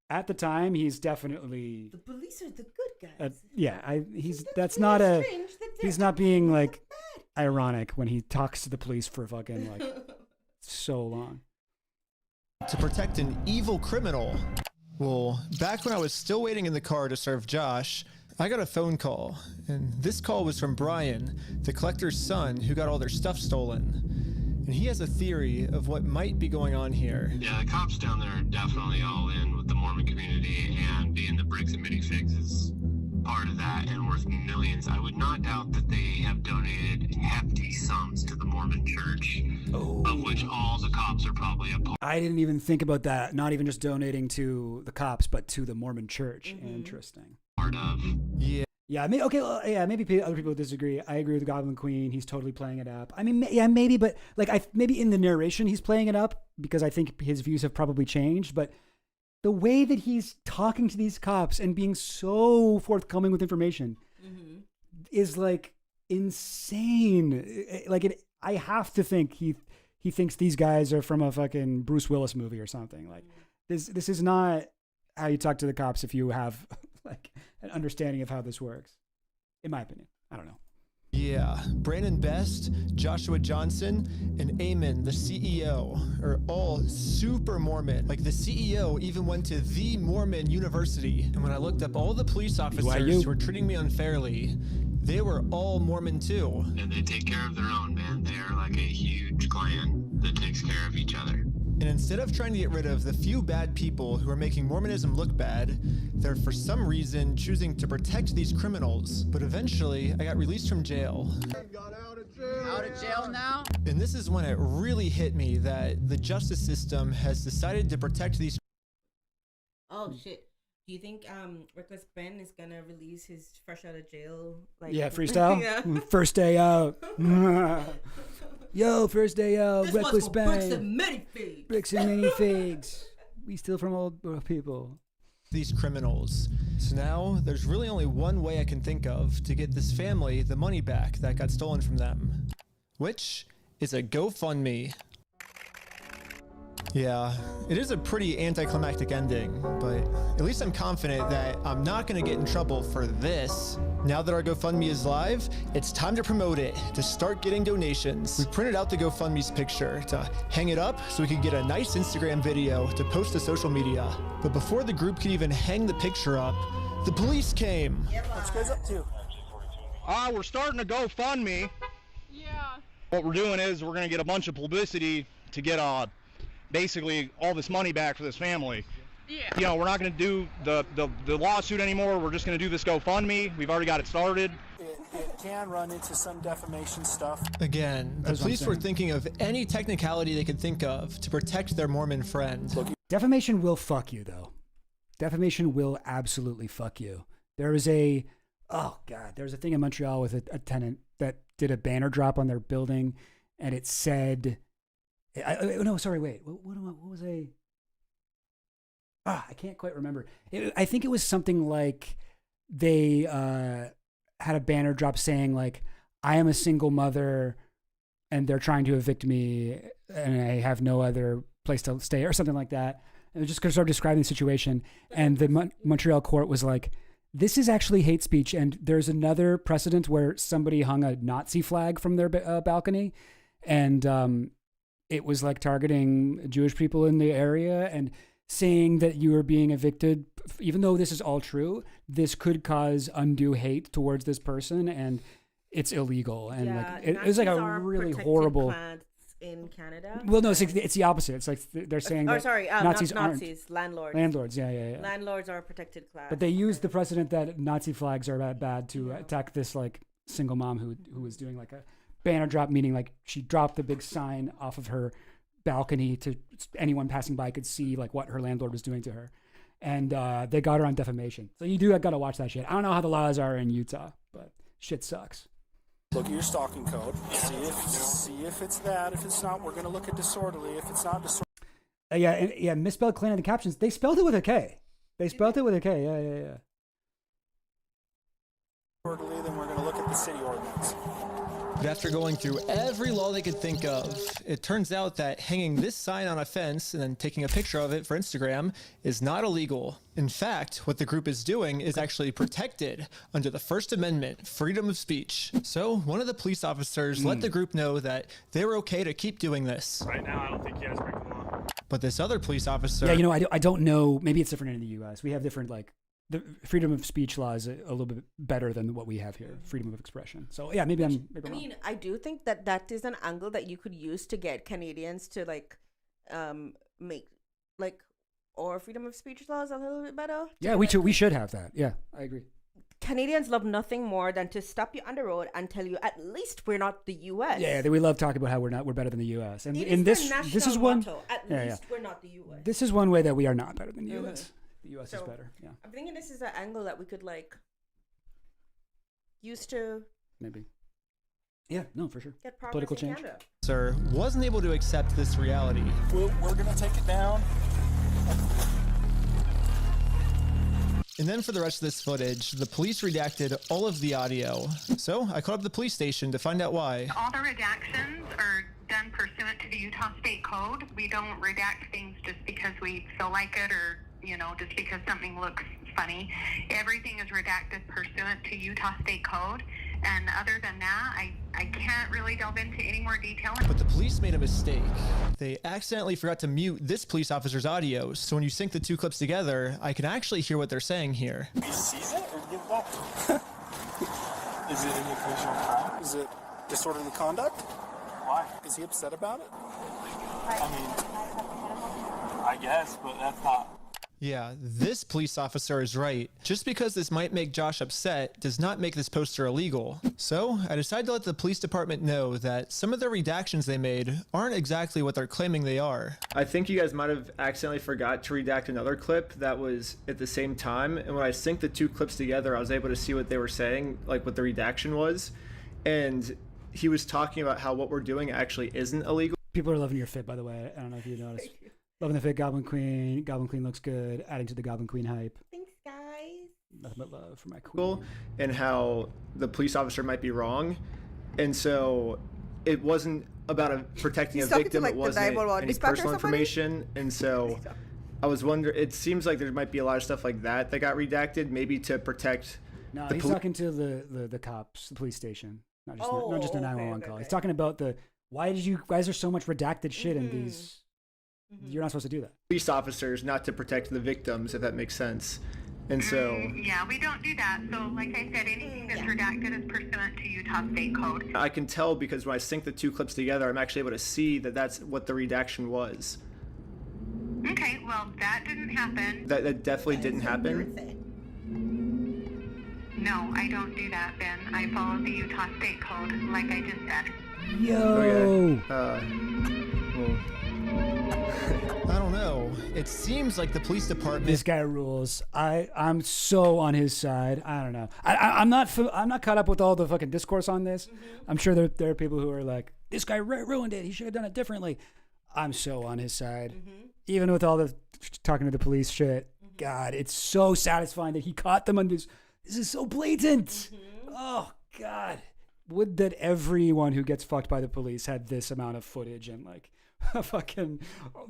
at the time, he's definitely The police are the good guys. that's not a he's not being like ironic when he talks to the police for fucking like so long. To protect an evil criminal. Well, back when I was still waiting in the car to serve Josh, I got a phone call, and this call was from Brian, the collector's son who got all their stuff stolen. And he has a theory of what might be going on here. Yeah, the cops down there are definitely all in with the Mormon community, and being the bricks and minifigs is part of that and worth millions. I would not doubt that they have donated hefty sums to the Mormon church, of which all the cops are probably a part. I didn't even think about that. Not even just donating to the cops, but to the Mormon church. Interesting. Part of. Yeah. Yeah. Maybe other people disagree. I agree with the Goblin Queen. He's totally playing it up. I mean, maybe, but like maybe in the narration he's playing it up because I think his views have probably changed. But the way that he's talking to these cops and being so forthcoming with information is like insane. I have to think he thinks these guys are from a fucking Bruce Willis movie or something. Like this is not how you talk to the cops if you have like an understanding of how this works, in my opinion. I don't know. Yeah, Brandon Best, Joshua Johnson, and Eamon, the CEO, are all super Mormon. Like, the CEO even went to the Mormon University. And when I looked up all the police officers who were treating me unfairly, they were all Mormon too. And they take care of their own, man. They are like a huge clan that takes care of each other. And instead of trying to get rid of the few bad people who are making Mormonism look bad, they're for some reason choosing to protect these criminals. But eventually, I got released from jail. Out of jail now? And this is when it really hit me that the justice system has decided to protect these. Oh shit. Do you think Reckless Ben is gonna release his fresh out of jail Freestyle? Yeah. First day out. Yo, first day out. Reckless Ben. Bricks and minifigs. Bricks and minifigs. We steal from old people. These criminals. So now there's really only one way I can think of to get this family the money back that got stolen from them, which is a GoFundMe. Yeah, it is a pretty anticlimactic ending, but at least I'm confident that I'm not going to get in trouble for this. Now that our GoFundMe is live, it's time to promote it, to start getting donations. We printed out the GoFundMe's picture to hang it up so we could get a nice Instagram video to post to social media. But before the group could even hang the picture up, the police came. What you guys up to? We're starting a GoFundMe. Yeah. What we're doing is we're going to get a bunch of publicity to get basically all this money back for this family. Yeah. You know, we're not going to do the lawsuit anymore. We're just going to do this GoFundMe. We've already got it started. It can run into some defamation stuff. Again, the police were thinking of any technicality they could think of to protect their Mormon friend. Defamation will fuck you, though. Defamation will absolutely fuck you. There was a thing in Montreal with a tenant that did a banner drop on their building, and it said, what was I can't quite remember. I think it was something like they had a banner drop saying like, I am a single mother and they're trying to evict me and I have no other place to stay or something like that. And it just started describing the situation. And the Montreal court was like, this is actually hate speech. And there's another precedent where somebody hung a Nazi flag from their balcony. And it was like targeting Jewish people in the area and saying that you are being evicted, even though this is all true, this could cause undue hate towards this person, and it's illegal. And it was like a really horrible. In Canada. Well, no, it's the opposite. It's like they're saying that Nazis not Nazis, aren't. Landlords. Landlords, yeah. Landlords are a protected class. But they used the precedent that Nazi flags are bad to attack this like single mom who was doing like a banner drop, meaning like she dropped the big sign off of her balcony to anyone passing by could see like what her landlord was doing to her, and they got her on defamation. So you got to watch that shit. I don't know how the laws are in Utah, but shit sucks. Look at your stalking code. See if it's that. If it's not, we're gonna look at disorderly. If it's not disorderly. Misspelled clan in the captions. They spelled it with a K. They spelled it with a K. Yeah. Disorderly, then we're gonna look at the city ordinance. But after going through every law they could think of, it turns out that hanging this sign on a fence and then taking a picture of it for Instagram is not illegal. In fact, what the group is doing is actually protected under the First Amendment, freedom of speech. So one of the police officers let the group know that they were okay to keep doing this. Right now, I don't think you guys break the law. But this other police officer... Yeah, you know, I don't know. Maybe it's different in the U.S. We have different, like, the freedom of speech law is a little bit better than what we have here, freedom of expression. So, yeah, maybe I'm wrong. I mean, I do think that is an angle that you could use to get Canadians to, like, make, like, our freedom of speech laws a little bit better. Yeah, we should have that. Yeah, I agree. Canadians love nothing more than to stop you on the road and tell you at least we're not the U.S. Yeah, we love talking about how we're better than the U.S. And in this is one motto, at least we're not the U.S. This is one way that we are not better than the U.S. The U.S. is better. Yeah, I'm thinking this is an angle that we could like use to maybe. Yeah, no, for sure. Get political change. Sir wasn't able to accept this reality. We're gonna take it down. And then for the rest of this footage, the police redacted all of the audio. So I called up the police station to find out why. All the redactions are done pursuant to the Utah State Code. We don't redact things just because we feel like it or, you know, just because something looks funny. Everything is redacted pursuant to Utah State Code. And other than that, I can't really delve into any more detail. But the police made a mistake. They accidentally forgot to mute this police officer's audio, so when you sync the two clips together, I can actually hear what they're saying here. He sees it or give it back? Is it an occasional crime? Is it disorderly conduct? Why? Is he upset about it? I mean, I guess, but that's not... Yeah, this police officer is right. Just because this might make Josh upset does not make this poster illegal. So I decided to let the police department know that some of the redactions they made aren't exactly what they're claiming they are. I think you guys might have accidentally forgot to redact another clip that was at the same time, and when I synced the two clips together, I was able to see what they were saying, like what the redaction was, and he was talking about how what we're doing actually isn't illegal. People are loving your fit, by the way. I don't know if you noticed. Loving the fit, Goblin Queen. Goblin Queen looks good. Adding to the Goblin Queen hype. Thanks, guys. Nothing but love for my queen. And how the police officer might be wrong. And so it wasn't about protecting a victim. It wasn't any personal information. And so I was wondering, it seems like there might be a lot of stuff like that got redacted, maybe to protect. No, he's talking to the cops, the police station. Not just a 911 call. He's talking about why did you guys are so much redacted shit in these. You're not supposed to do that. Police officers, not to protect the victims, if that makes sense. And so... yeah, we don't do that. So like I said, anything that's redacted is pursuant to Utah State Code. I can tell because when I sync the two clips together, I'm actually able to see that that's what the redaction was. Okay, well, that didn't happen. That definitely didn't happen. No, I don't do that, Ben. I follow the Utah State Code, like I just said. Yo! Okay. I don't know. It seems like the police department... This guy rules. I'm so on his side. I don't know. I'm not caught up with all the fucking discourse on this. I'm sure there are people who are like, this guy ruined it. He should have done it differently. I'm so on his side. Even with all the talking to the police shit. God, it's so satisfying that he caught them on this. This is so blatant. Oh, God. Would that everyone who gets fucked by the police had this amount of footage and like fucking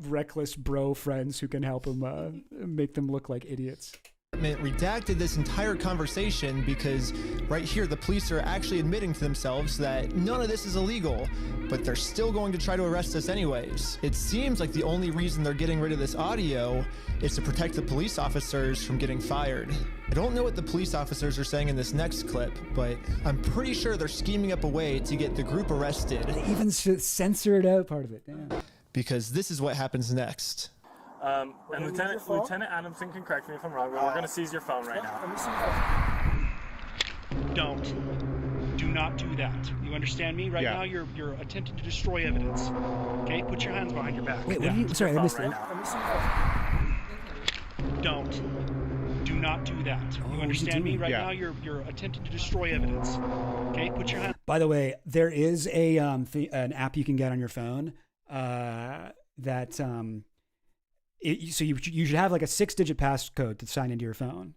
reckless bro friends who can help them make them look like idiots. Redacted this entire conversation because right here the police are actually admitting to themselves that none of this is illegal, but they're still going to try to arrest us anyways. It seems like the only reason they're getting rid of this audio is to protect the police officers from getting fired. I don't know what the police officers are saying in this next clip, but I'm pretty sure they're scheming up a way to get the group arrested. They even censored out part of it. Damn. Because this is what happens next. And Lieutenant Adamson can correct me if I'm wrong, but we're going to seize your phone right now. Do not do that. You understand me? Right now, you're attempting to destroy evidence. Okay, put your hands behind your back. Wait, what are you? Sorry, I missed it. Do not do that. You understand me? Right now, you're attempting to destroy evidence. Okay, put your hands. By the way, there is an app you can get on your phone so you should have like a 6-digit passcode to sign into your phone.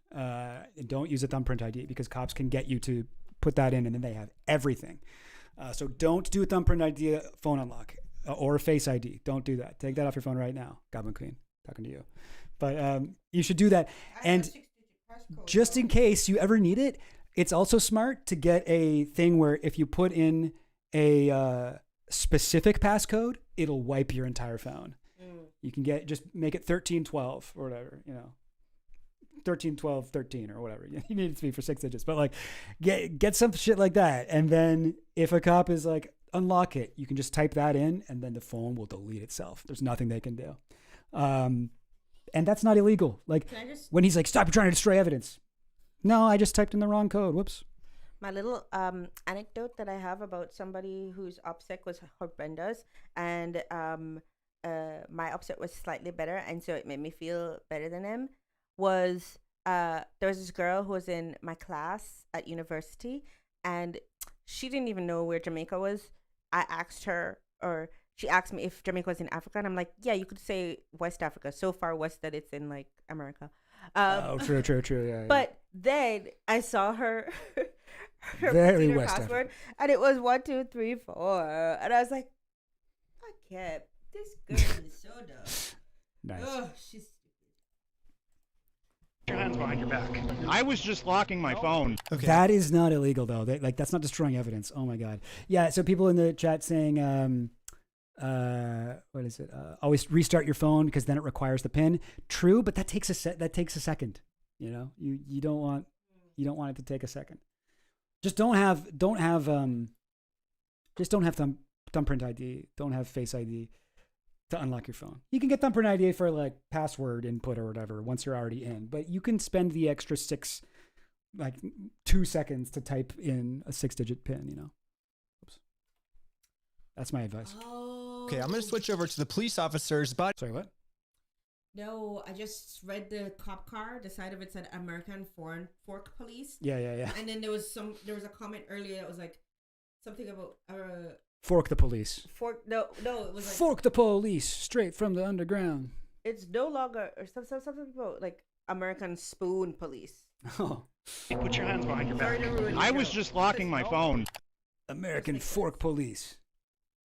Don't use a thumbprint ID because cops can get you to put that in, and then they have everything. So don't do a thumbprint ID phone unlock or a Face ID. Don't do that. Take that off your phone right now. Goblin Queen, talking to you. But you should do that. And just in case you ever need it, it's also smart to get a thing where if you put in a specific passcode, it'll wipe your entire phone. You can just make it 1312 or whatever, 131213 or whatever. You need it to be for 6 digits, but like get some shit like that. And then if a cop is like, unlock it, you can just type that in and then the phone will delete itself. There's nothing they can do. And that's not illegal. Like when he's like, stop, you're trying to destroy evidence. No, I just typed in the wrong code. Whoops. My little anecdote that I have about somebody whose upset was horrendous, and my upset was slightly better, and so it made me feel better than him, was there was this girl who was in my class at university, and she didn't even know where Jamaica was. I asked her, or she asked me if Jamaica was in Africa, and I'm like, yeah, you could say West Africa, so far west that it's in like America. True, yeah. But then I saw her very West password, Africa. and it was 1, 2, 3, 4, and I was like, I can't. This girl is so dumb. Nice. Oh, she's your hands behind your back. I was just locking my phone. Okay. That is not illegal though. That's not destroying evidence. Oh my God. Yeah. So people in the chat saying, what is it? Always restart your phone because then it requires the PIN. True, but that takes a second. You don't want it to take a second. Just don't have thumbprint ID. Don't have Face ID to unlock your phone. You can get thumbprint ID for like password input or whatever once you're already in, but you can spend the extra 2 seconds to type in a 6-digit PIN, Oops. That's my advice. Okay, I'm going to switch over to the police officers, but... Sorry, what? No, I just read the cop car. The side of it said American Fork Police. Yeah. And then there was a comment earlier that was like something about... Fork the police. No, it was like... Fork the police, straight from the underground. It's no longer... Or something about like American Spoon Police. Oh. Put your hands behind your back. I was just locking my phone. American Fork Police.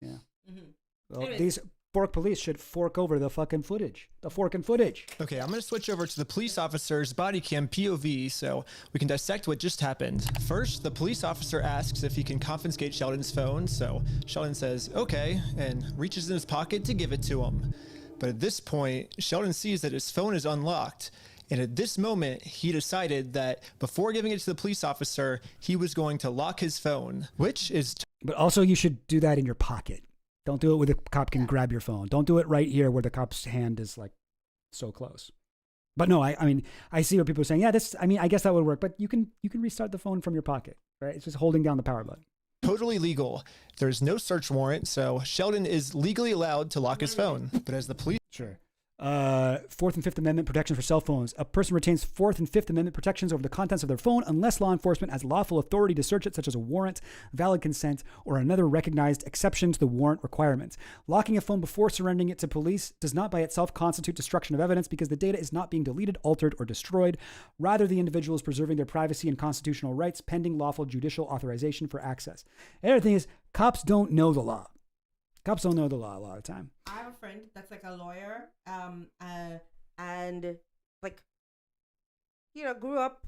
Yeah. Mm-hmm. Well, Anyways. these fork police should fork over the fucking footage. The fork and footage. Okay, I'm going to switch over to the police officer's body cam POV so we can dissect what just happened. First, the police officer asks if he can confiscate Sheldon's phone, so Sheldon says, okay, and reaches in his pocket to give it to him. But at this point, Sheldon sees that his phone is unlocked, and at this moment, he decided that before giving it to the police officer, he was going to lock his phone, which is... But also, you should do that in your pocket. Don't do it where the cop can grab your phone. Don't do it right here where the cop's hand is like so close. But no, I mean, I see what people are saying. Yeah, I guess that would work, but you can restart the phone from your pocket, right? It's just holding down the power button. Totally legal. There's no search warrant, so Sheldon is legally allowed to lock his phone. But as the police... Sure. Fourth and Fifth Amendment protections for cell phones. A person retains Fourth and Fifth Amendment protections over the contents of their phone unless law enforcement has lawful authority to search it, such as a warrant, valid consent, or another recognized exception to the warrant requirements. Locking a phone before surrendering it to police does not by itself constitute destruction of evidence because the data is not being deleted, altered, or destroyed. Rather, the individual is preserving their privacy and constitutional rights pending lawful judicial authorization for access. The other thing is, cops don't know the law. Cops don't know the law a lot of the time. I have a friend that's like a lawyer, and like, grew up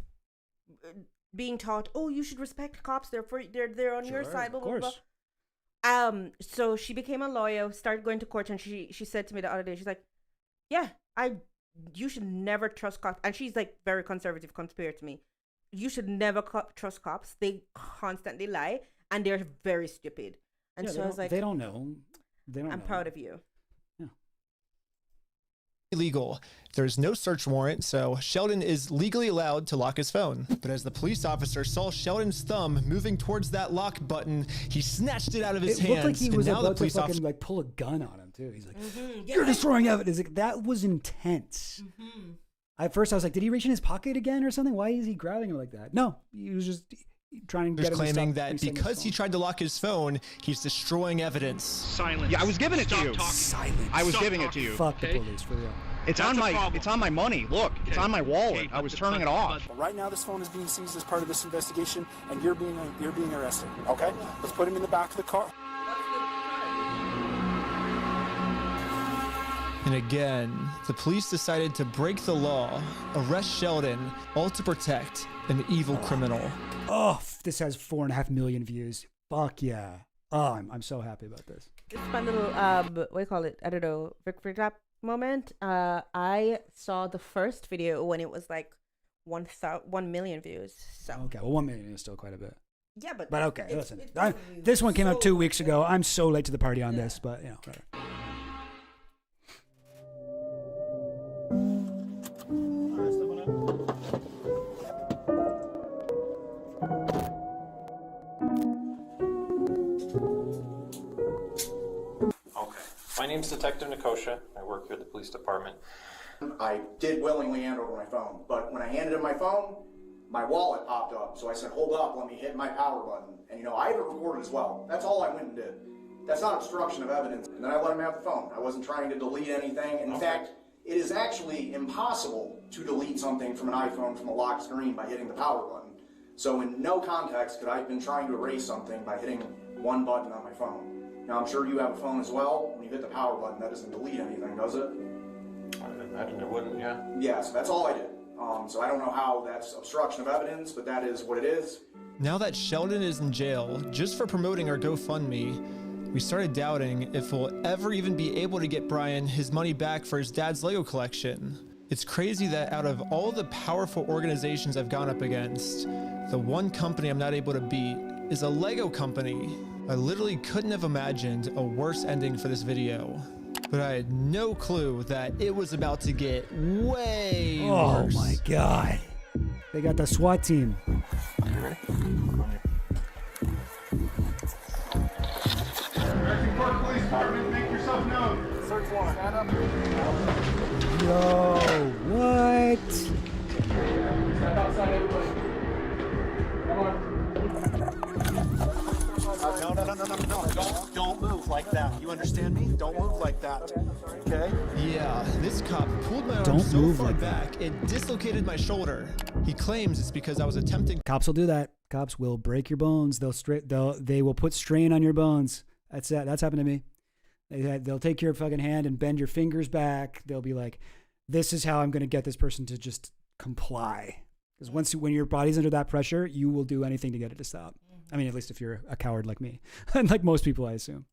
being taught, oh, you should respect cops. They're on your side. Blah, blah, blah. So she became a lawyer, started going to court, and she said to me the other day, she's like, yeah, you should never trust cops. And she's like very conservative compared to me. You should never trust cops. They constantly lie, and they're very stupid. And so I was like, they don't know. I'm proud of you. Yeah. Illegal. There's no search warrant, so Sheldon is legally allowed to lock his phone. But as the police officer saw Sheldon's thumb moving towards that lock button, he snatched it out of his hands. It looked like he was about to fucking officer... pull a gun on him too. He's like, "You're destroying evidence." Like, that was intense. Mm-hmm. At first, I was like, "Did he reach in his pocket again or something? Why is he grabbing him like that?" No, he was just trying to get him claiming to stop that because he tried to lock his phone, he's destroying evidence. Silence. Yeah, I was giving it to you. Talking. Silence. I was giving it to you. Fuck the police, for real. It's on my money. Look, it's on my wallet. I was turning it off. Right now, this phone is being seized as part of this investigation, and you're being arrested. Okay, let's put him in the back of the car. And again, the police decided to break the law, arrest Sheldon, all to protect an evil criminal. Oh, this has 4.5 million views. Fuck yeah. Oh, I'm so happy about this. It's a fun little, what do you call it? I don't know, Rick Rap moment. I saw the first video when it was like 1 million views. So okay, well, 1 million is still quite a bit. Yeah, but okay, listen. This one came out 2 weeks ago. I'm so late to the party on this, but you know, whatever. My name's Detective Nikosha. I work here at the police department. I did willingly hand over my phone, but when I handed him my phone, my wallet popped up. So I said, hold up, let me hit my power button. And I have it recorded as well. That's all I went and did. That's not obstruction of evidence. And then I let him have the phone. I wasn't trying to delete anything. In fact, it is actually impossible to delete something from an iPhone from a locked screen by hitting the power button. So in no context could I have been trying to erase something by hitting one button on my phone. Now, I'm sure you have a phone as well. When you hit the power button, that doesn't delete anything, does it? I'd imagine it wouldn't, yeah. Yeah, so that's all I did. So I don't know how that's obstruction of evidence, but that is what it is. Now that Sheldon is in jail, just for promoting our GoFundMe, we started doubting if we'll ever even be able to get Brian his money back for his dad's Lego collection. It's crazy that out of all the powerful organizations I've gone up against, the one company I'm not able to beat is a Lego company. I literally couldn't have imagined a worse ending for this video, but I had no clue that it was about to get way worse. Oh my God. They got the SWAT team. You ready? American Park Police Department, make yourself known. Search warrant. Stand up. Yo, what? Step outside, everybody. Come on. No. Don't move like that. You understand me? Don't move like that. Okay? Yeah, this cop pulled my arm so far back, it dislocated my shoulder. He claims it's because I was attempting. Cops will do that. Cops will break your bones. They will put strain on your bones. That's happened to me. They'll take your fucking hand and bend your fingers back. They'll be like, this is how I'm going to get this person to just comply. Because when your body's under that pressure, you will do anything to get it to stop. I mean, at least if you're a coward like me, and like most people, I assume.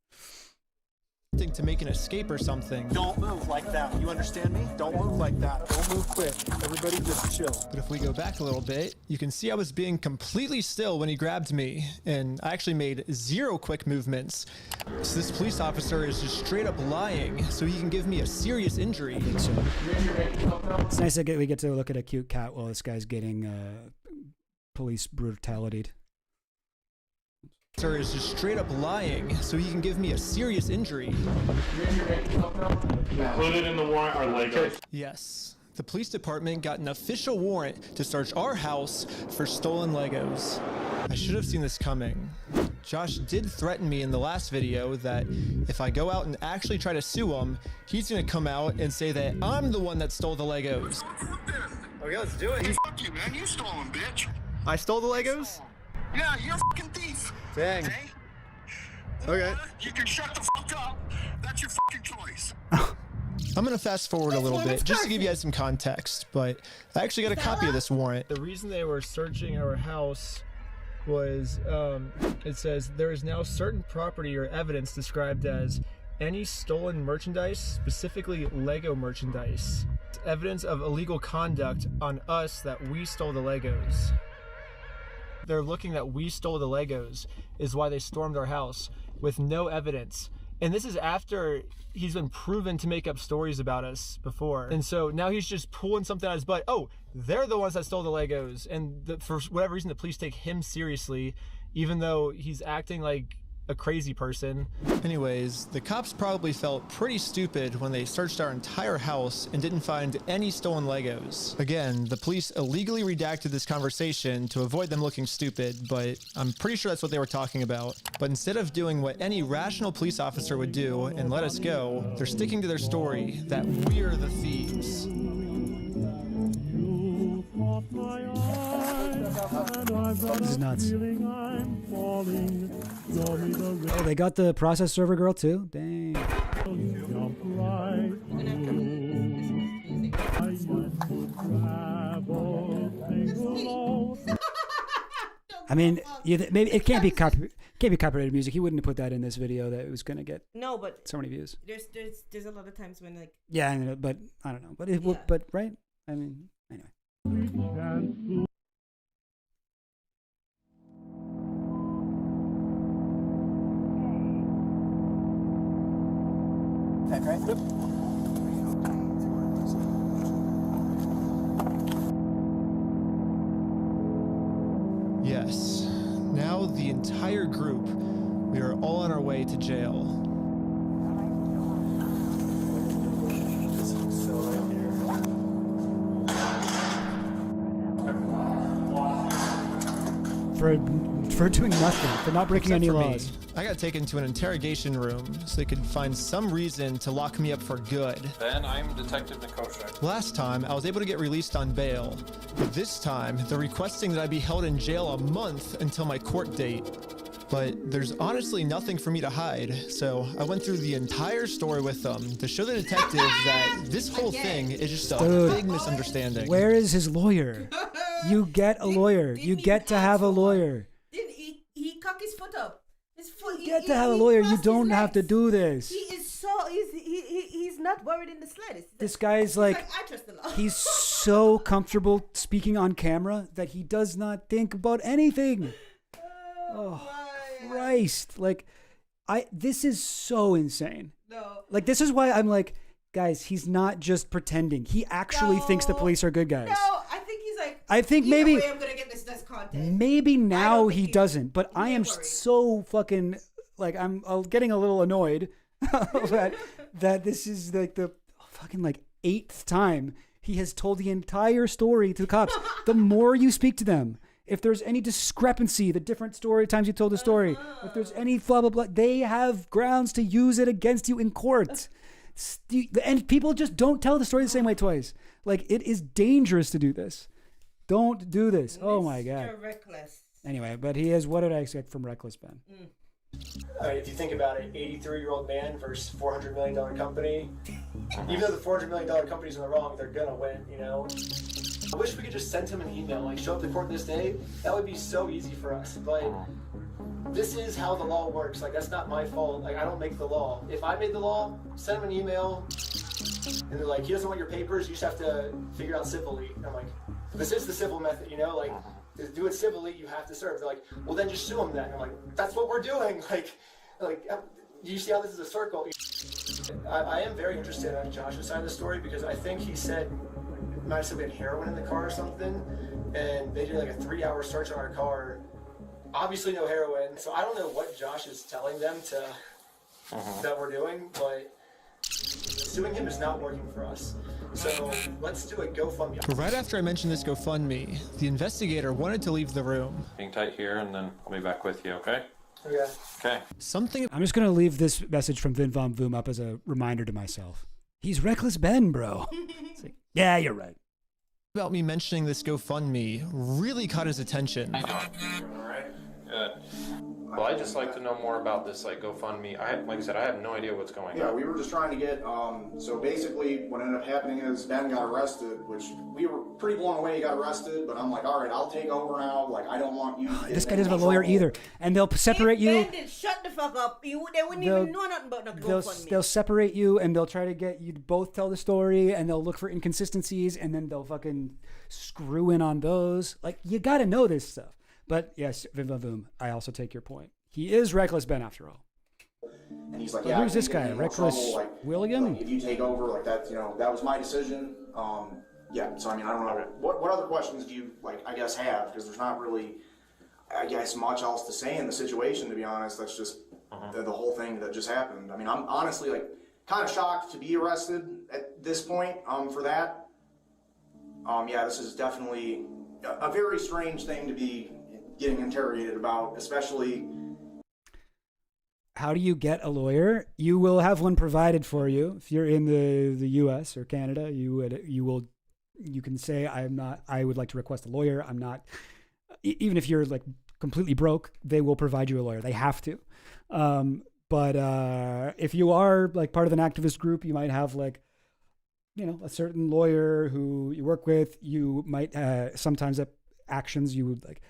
To make an escape or something. Don't move like that. You understand me? Don't move like that. Don't move quick. Everybody just chill. But if we go back a little bit, you can see I was being completely still when he grabbed me, and I actually made 0 quick movements. So this police officer is just straight up lying so he can give me a serious injury. I think so. It's nice that we get to look at a cute cat while this guy's getting police brutality'd. Sir is just straight up lying so he can give me a serious injury. Included in the warrant are Legos. Yes. The police department got an official warrant to search our house for stolen Legos. I should have seen this coming. Josh did threaten me in the last video that if I go out and actually try to sue him, he's gonna come out and say that I'm the one that stole the Legos. Okay, let's do it. Fuck you, man. You stole them, bitch. I stole the Legos? Yeah, you're a fucking thief. Dang. Okay? Okay. You can shut the fuck up. That's your fucking choice. I'm gonna fast forward a little bit just to give you guys some context, but I actually got a copy of this warrant. The reason they were searching our house was, it says, there is now certain property or evidence described as any stolen merchandise, specifically Lego merchandise. Evidence of illegal conduct on us that we stole the Legos. They're looking that we stole the Legos is why they stormed our house with no evidence. And this is after he's been proven to make up stories about us before. And so now he's just pulling something out of his butt. Oh, they're the ones that stole the Legos. And for whatever reason, the police take him seriously, even though he's acting like a crazy person. Anyways, the cops probably felt pretty stupid when they searched our entire house and didn't find any stolen Legos. Again, the police illegally redacted this conversation to avoid them looking stupid, but I'm pretty sure that's what they were talking about. But instead of doing what any rational police officer would do and let us go, they're sticking to their story that we're the thieves. This is nuts. Oh, they got the process server girl too? Dang. I mean, maybe it can't be copyrighted music. He wouldn't have put that in this video that it was gonna get so many views. There's a lot of times when like but I don't know. But right? I mean, anyway. Right? Yep. Yes. Now the entire group, we are all on our way to jail. For doing nothing, for not breaking any laws. I got taken to an interrogation room so they could find some reason to lock me up for good. Then I'm Detective Nikosha. Last time, I was able to get released on bail. But this time, they're requesting that I be held in jail a month until my court date. But there's honestly nothing for me to hide, so I went through the entire story with them to show the detective that this whole thing is just a big misunderstanding. Where is his lawyer? You get a lawyer. You get to have a lawyer. He cocked his foot up. You get to have a lawyer. You don't have to do this. He's not worried in the slightest. This guy's like I trust the law. He's so comfortable speaking on camera that he does not think about anything. Oh, Christ. Like, this is so insane. No. Like, this is why I'm like, guys, he's not just pretending. He actually thinks the police are good guys. No, I think he's like, I think maybe I'm gonna get this content. Maybe now he doesn't, but I am so fucking like I'm getting a little annoyed that this is like the fucking like 8th time he has told the entire story to the cops. The more you speak to them, if there's any discrepancy, the different times you told the story, if there's any blah blah blah, they have grounds to use it against you in court. And people just don't tell the story the same way twice. Like, it is dangerous to do this. Don't do this. Oh my God. Reckless. Anyway, but he is. What did I expect from Reckless Ben? If you think about it, 83-year-old man versus $400 million company. Even though the $400 million company's in the wrong, they're gonna win. You know. I wish we could just send him an email, like show up to court this day. That would be so easy for us. But this is how the law works. Like, that's not my fault. Like, I don't make the law. If I made the law, send him an email, and they're like, he doesn't want your papers. You just have to figure it out civilly. And I'm like, this is the civil method, you know? Like, to do it civilly, you have to serve. They're like, well, then just sue him then. I'm like, that's what we're doing. Like, you see how this is a circle? I am very interested on Josh's side of the story because I think he said, might have said we had heroin in the car or something, and they did like a 3-hour search on our car. Obviously no heroin, so I don't know what Josh is telling them that we're doing, but suing him is not working for us. So let's do a GoFundMe. Right after I mentioned this GoFundMe, the investigator wanted to leave the room. Hang tight here, and then I'll be back with you, okay? Okay. Okay. I'm just going to leave this message from Vin Von Voom up as a reminder to myself. He's Reckless Ben, bro. It's like, yeah, you're right. About me mentioning this GoFundMe really caught his attention. All right. Good. Well, I'd just like to know more about this, like, GoFundMe. Like I said, I have no idea what's going on. Yeah, we were just trying to get, so basically what ended up happening is Ben got arrested, which we were pretty blown away he got arrested, but I'm like, all right, I'll take over now. Like, I don't want you. This guy doesn't have a lawyer either. And they'll separate you. Shut the fuck up. They wouldn't even know nothing about the GoFundMe. They'll separate you and they'll try to get you to both tell the story and they'll look for inconsistencies and then they'll fucking screw in on those. Like, you got to know this stuff. But yes, Vin Von Voom, I also take your point. He is Reckless Ben after all. And he's like, but yeah, who's this guy? Reckless William? Like, if you take over, like, that, you know, that was my decision. Yeah, so I mean, I don't know. What other questions do you, like, I guess have? Because there's not really, I guess, much else to say in the situation, to be honest. That's just the whole thing that just happened. I mean, I'm honestly like kind of shocked to be arrested at this point for that. Yeah, this is definitely a very strange thing to be getting interrogated about, especially. How do you get a lawyer? You will have one provided for you. If you're in the US or Canada, you can say, I would like to request a lawyer. I'm not, even if you're like completely broke, they will provide you a lawyer. They have to. But if you are like part of an activist group, you might have like, you know, a certain lawyer who you work with. You might sometimes at actions you would like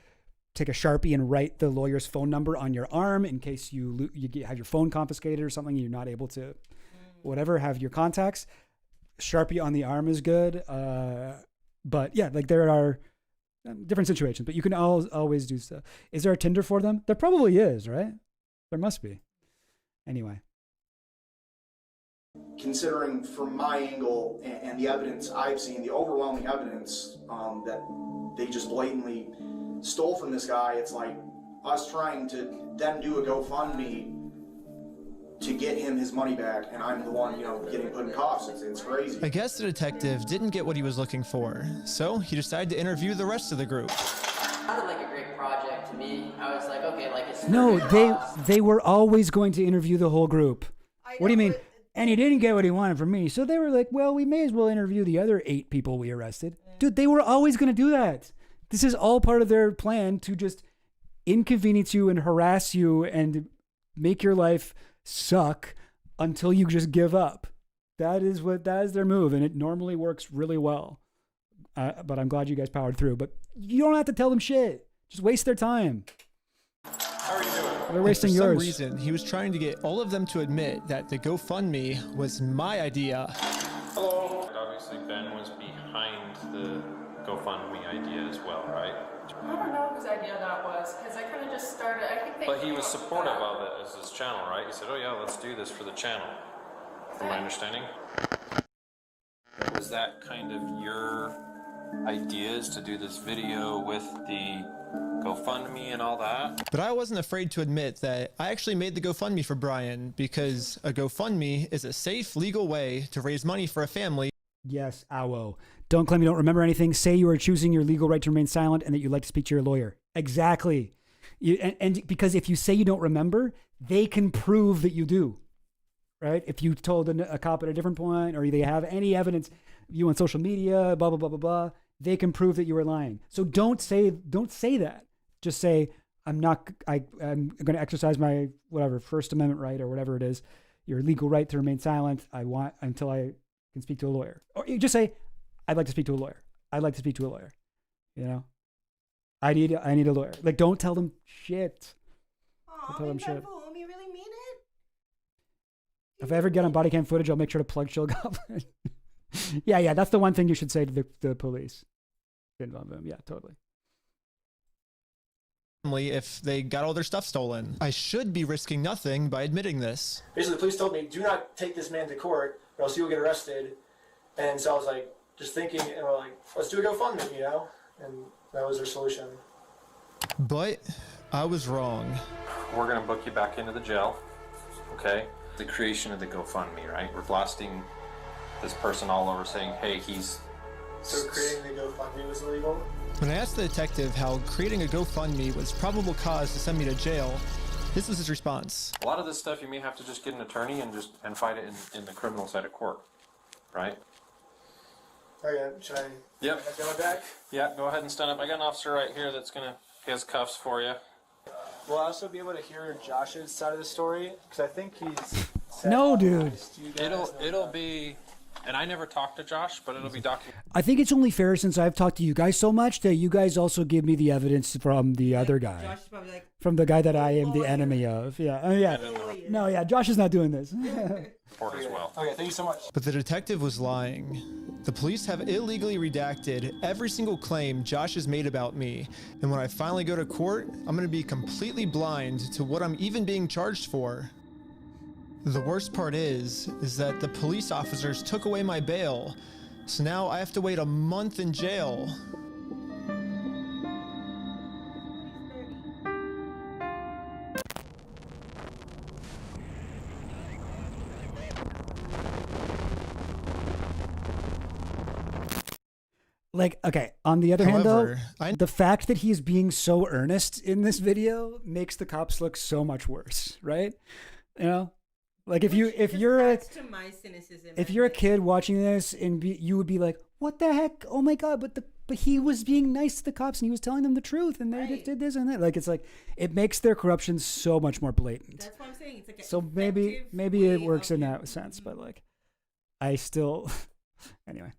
take a Sharpie and write the lawyer's phone number on your arm in case you have your phone confiscated or something. You're not able to, whatever, have your contacts. Sharpie on the arm is good. But yeah, like there are different situations, but you can always do stuff. Is there a Tinder for them? There probably is, right? There must be. Anyway. Considering from my angle and the evidence I've seen, the overwhelming evidence that they just blatantly stole from this guy, it's like us trying to then do a GoFundMe to get him his money back, and I'm the one, you know, getting put in cuffs. It's crazy. I guess the detective didn't get what he was looking for, so he decided to interview the rest of the group. Sounded like a great project to me. I was like, okay, like it's No, they were always going to interview the whole group. What do you mean? And he didn't get what he wanted from me. So they were like, well, we may as well interview the other 8 people we arrested. Dude, they were always going to do that. This is all part of their plan to just inconvenience you and harass you and make your life suck until you just give up. That is their move, and it normally works really well. But I'm glad you guys powered through. But you don't have to tell them shit. Just waste their time. How are you doing? They're wasting yours. For some reason, he was trying to get all of them to admit that the GoFundMe was my idea. Hello. Obviously, Ben was behind the GoFundMe idea as well, right? I don't know whose idea that was, because I kind of just started, I think they... But he was supportive of it as his channel, right? He said, oh yeah, let's do this for the channel, from my understanding. Was that kind of your ideas to do this video with the GoFundMe and all that? But I wasn't afraid to admit that I actually made the GoFundMe for Brian because a GoFundMe is a safe, legal way to raise money for a family. Yes, owo. Don't claim you don't remember anything. Say you are choosing your legal right to remain silent and that you'd like to speak to your lawyer. Exactly. And because if you say you don't remember, they can prove that you do. Right? If you told a cop at a different point or they have any evidence, you on social media, blah, blah, blah, blah, blah, they can prove that you were lying. So don't say that. Just say, I'm going to exercise my, whatever, First Amendment right or whatever it is, your legal right to remain silent. I want until I can speak to a lawyer. Or you just say, I'd like to speak to a lawyer. I'd like to speak to a lawyer. You know? I need a lawyer. Like, don't tell them shit. Don't tell them shit. You really mean it? If I ever get on body cam footage, I'll make sure to plug Chill Goblin. Yeah, that's the one thing you should say to the police. Involve them. Yeah, totally. If they got all their stuff stolen. I should be risking nothing by admitting this. Basically, the police told me, do not take this man to court or else you will get arrested. And so I was like, just thinking, and we're like, let's do a GoFundMe, you know? And that was their solution. But I was wrong. We're going to book you back into the jail, okay? The creation of the GoFundMe, right? We're blasting this person all over saying, hey, he's... So creating the GoFundMe was illegal? When I asked the detective how creating a GoFundMe was probable cause to send me to jail, this was his response. A lot of this stuff you may have to just get an attorney and fight it in the criminal side of court, right? Okay, should I Yep. go back? Yeah, go ahead and stand up. I got an officer right here that's he has cuffs for you. Will I also be able to hear Josh's side of the story? Because I think he's... No, dude. It'll be... And I never talked to Josh, but it'll be documented. I think it's only fair since I've talked to you guys so much that you guys also give me the evidence from the other guy. Josh is probably like, from the guy that I am the enemy of. Yeah. Yeah. No, yeah. Josh is not doing this. Report as well. Okay, thank you so much. But the detective was lying. The police have illegally redacted every single claim Josh has made about me. And when I finally go to court, I'm going to be completely blind to what I'm even being charged for. The worst part is that the police officers took away my bail, so now I have to wait a month in jail. Like, okay, on the other hand, though, the fact that he's being so earnest in this video makes the cops look so much worse, right? You know, like if you're a kid watching this and you would be like, what the heck? Oh my God, but he was being nice to the cops and he was telling them the truth and they just did this and that. Like, it's like, it makes their corruption so much more blatant. That's what I'm saying. It's like so maybe it works in that sense, but like, I still, anyway.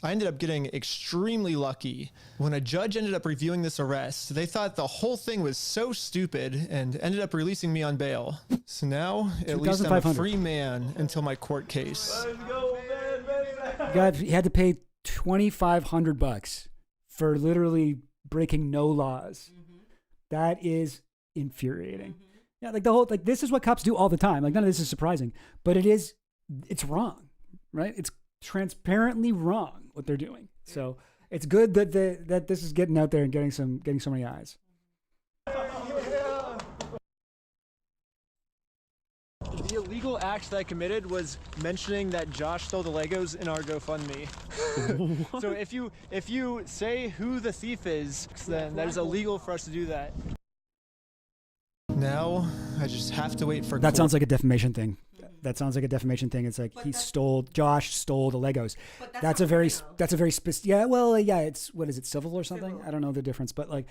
I ended up getting extremely lucky. When a judge ended up reviewing this arrest, they thought the whole thing was so stupid and ended up releasing me on bail. So now, at least I'm a free man until my court case. Let's go, man. God, he had to pay $2,500 for literally breaking no laws. That is infuriating. Yeah, like this is what cops do all the time. Like, none of this is surprising, but it's wrong, right? It's transparently wrong what they're doing. So it's good that that this is getting out there and getting so many eyes. The illegal act that I committed was mentioning that Josh stole the Legos in our GoFundMe. So if you say who the thief is, then that is illegal for us to do that. Now I just have to wait for that. Sounds like a defamation thing. That sounds like a defamation thing. It's like Josh stole the Legos. That's a very specific. Yeah, well, yeah. It's what is it, civil or something? I don't know the difference, but like,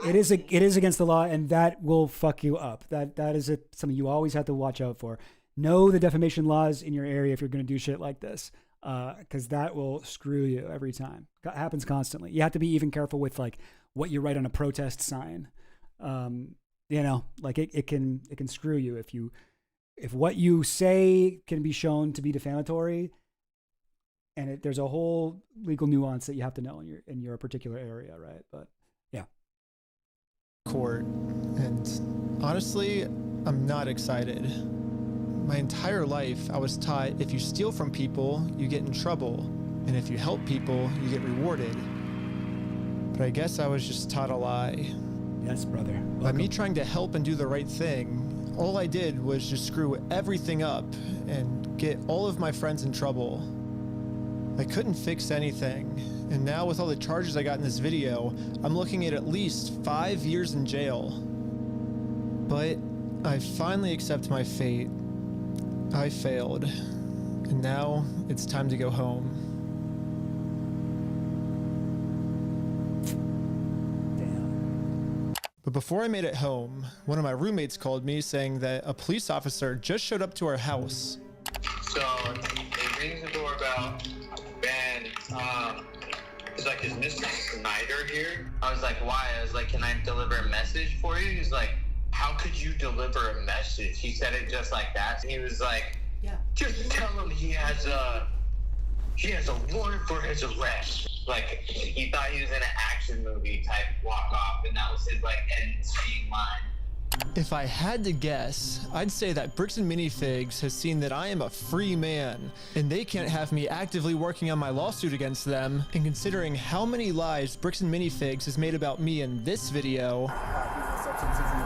it is against the law, and that will fuck you up. That is something you always have to watch out for. Know the defamation laws in your area if you're going to do shit like this, because that will screw you every time. That happens constantly. You have to be even careful with like what you write on a protest sign. You know, like it can screw you if what you say can be shown to be defamatory, and there's a whole legal nuance that you have to know in your particular area, right? But yeah. Court, and honestly, I'm not excited. My entire life, I was taught if you steal from people, you get in trouble, and if you help people, you get rewarded. But I guess I was just taught a lie. Yes, brother. Welcome. By me trying to help and do the right thing, all I did was just screw everything up and get all of my friends in trouble. I couldn't fix anything, and now with all the charges I got in this video, I'm looking at least 5 years in jail. But I finally accept my fate. I failed, and now it's time to go home. But before I made it home, one of my roommates called me saying that a police officer just showed up to our house. So he rings the doorbell, and he's like, is Mr. Snyder here? I was like, why? I was like, can I deliver a message for you? He's like, how could you deliver a message? He said it just like that. He was like, yeah, just tell him he has a warrant for his arrest. Like, he thought he was in an action movie type walk-off, and that was his, like, end scene line. If I had to guess, I'd say that Bricks and Minifigs has seen that I am a free man, and they can't have me actively working on my lawsuit against them, and considering how many lies Bricks and Minifigs has made about me in this video... Fuck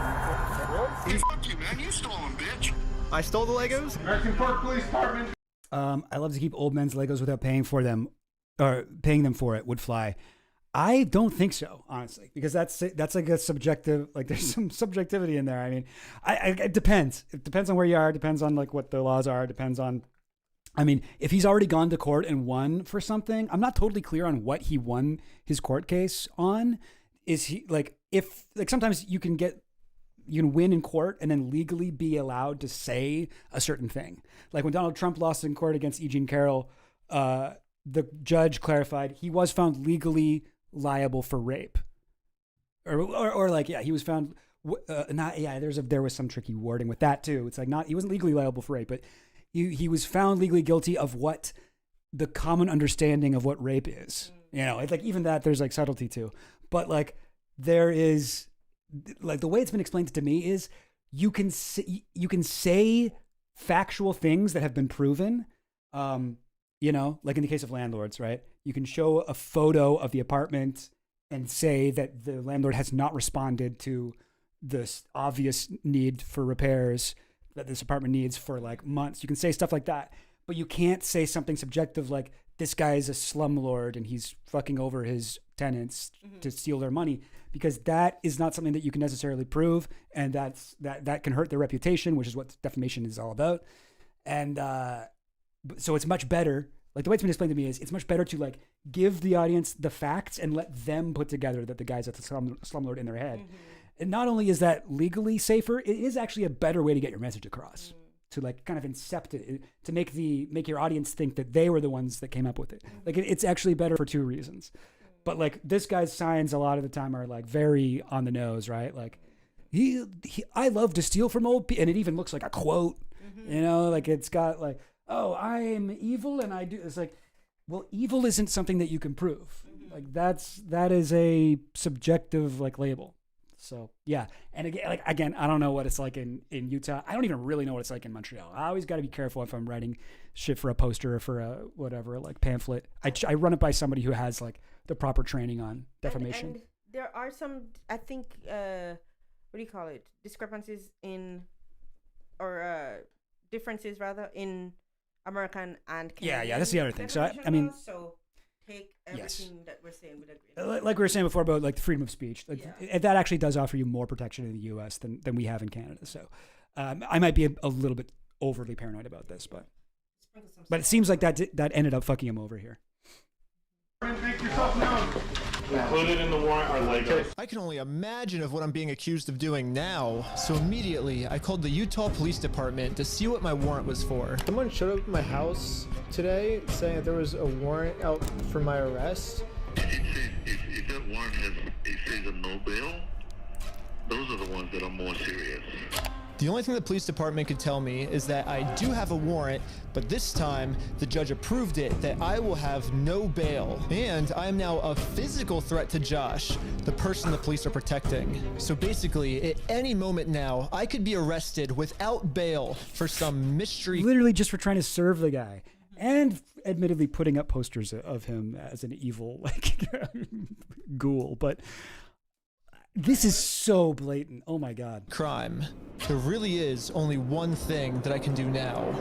you, man. You stole them, bitch. I stole the Legos? American Park Police Department. I love to keep old men's Legos without paying for them, or paying them for it would fly. I don't think so, honestly, because that's like a subjective, like there's some subjectivity in there. I mean, it depends. It depends on where you are. It depends on like what the laws are. It depends on, I mean, if he's already gone to court and won for something, I'm not totally clear on what he won his court case on. Is he like, if like sometimes you can win in court and then legally be allowed to say a certain thing. Like when Donald Trump lost in court against E. Jean Carroll, the judge clarified he was found legally liable for rape, or like, yeah, he was found there was some tricky wording with that too. It's like he wasn't legally liable for rape, but he was found legally guilty of what the common understanding of what rape is. You know, it's like even that there's like subtlety too, but like there is like the way it's been explained to me is you can say factual things that have been proven. You know, like in the case of landlords, right? You can show a photo of the apartment and say that the landlord has not responded to this obvious need for repairs that this apartment needs for like months. You can say stuff like that, but you can't say something subjective like this guy's a slumlord and he's fucking over his tenants to steal their money, because that is not something that you can necessarily prove, and that can hurt their reputation, which is what defamation is all about. And so it's much better, like the way it's been explained to me is, it's much better to like give the audience the facts and let them put together that the guy's a slumlord in their head. And not only is that legally safer, it is actually a better way to get your message across. To like kind of incept it, to make your audience think that they were the ones that came up with it. Like it's actually better for two reasons. But like this guy's signs a lot of the time are like very on the nose, right? Like I love to steal from old people, and it even looks like a quote, you know, like it's got like, oh, I am evil and I do. It's like, well, evil isn't something that you can prove. Like that is a subjective like label. So yeah, and again, I don't know what it's like in Utah. I don't even really know what it's like in Montreal. I always got to be careful if I'm writing shit for a poster or for a whatever, like pamphlet. I run it by somebody who has like the proper training on defamation. And there are some, I think, what do you call it? Discrepancies differences rather in American and Canadian. Yeah, that's the other thing. So I mean, so take everything that we're saying with agreement. Like we were saying before about like the freedom of speech, that actually does offer you more protection in the U.S. than we have in Canada. So I might be a little bit overly paranoid about this, but it seems like that ended up fucking him over here. Make yourself known. Included in the warrant are Legos. I can only imagine of what I'm being accused of doing now. So immediately, I called the Utah Police Department to see what my warrant was for. Someone showed up at my house today saying that there was a warrant out for my arrest. If that warrant says a no bail, those are the ones that are more serious. The only thing the police department could tell me is that I do have a warrant, but this time the judge approved it that I will have no bail. And I am now a physical threat to Josh, the person the police are protecting. So basically, at any moment now, I could be arrested without bail for some mystery. Literally just for trying to serve the guy. And admittedly putting up posters of him as an evil like ghoul. But this is so blatant. Oh my God. Crime. There really is only one thing that I can do now.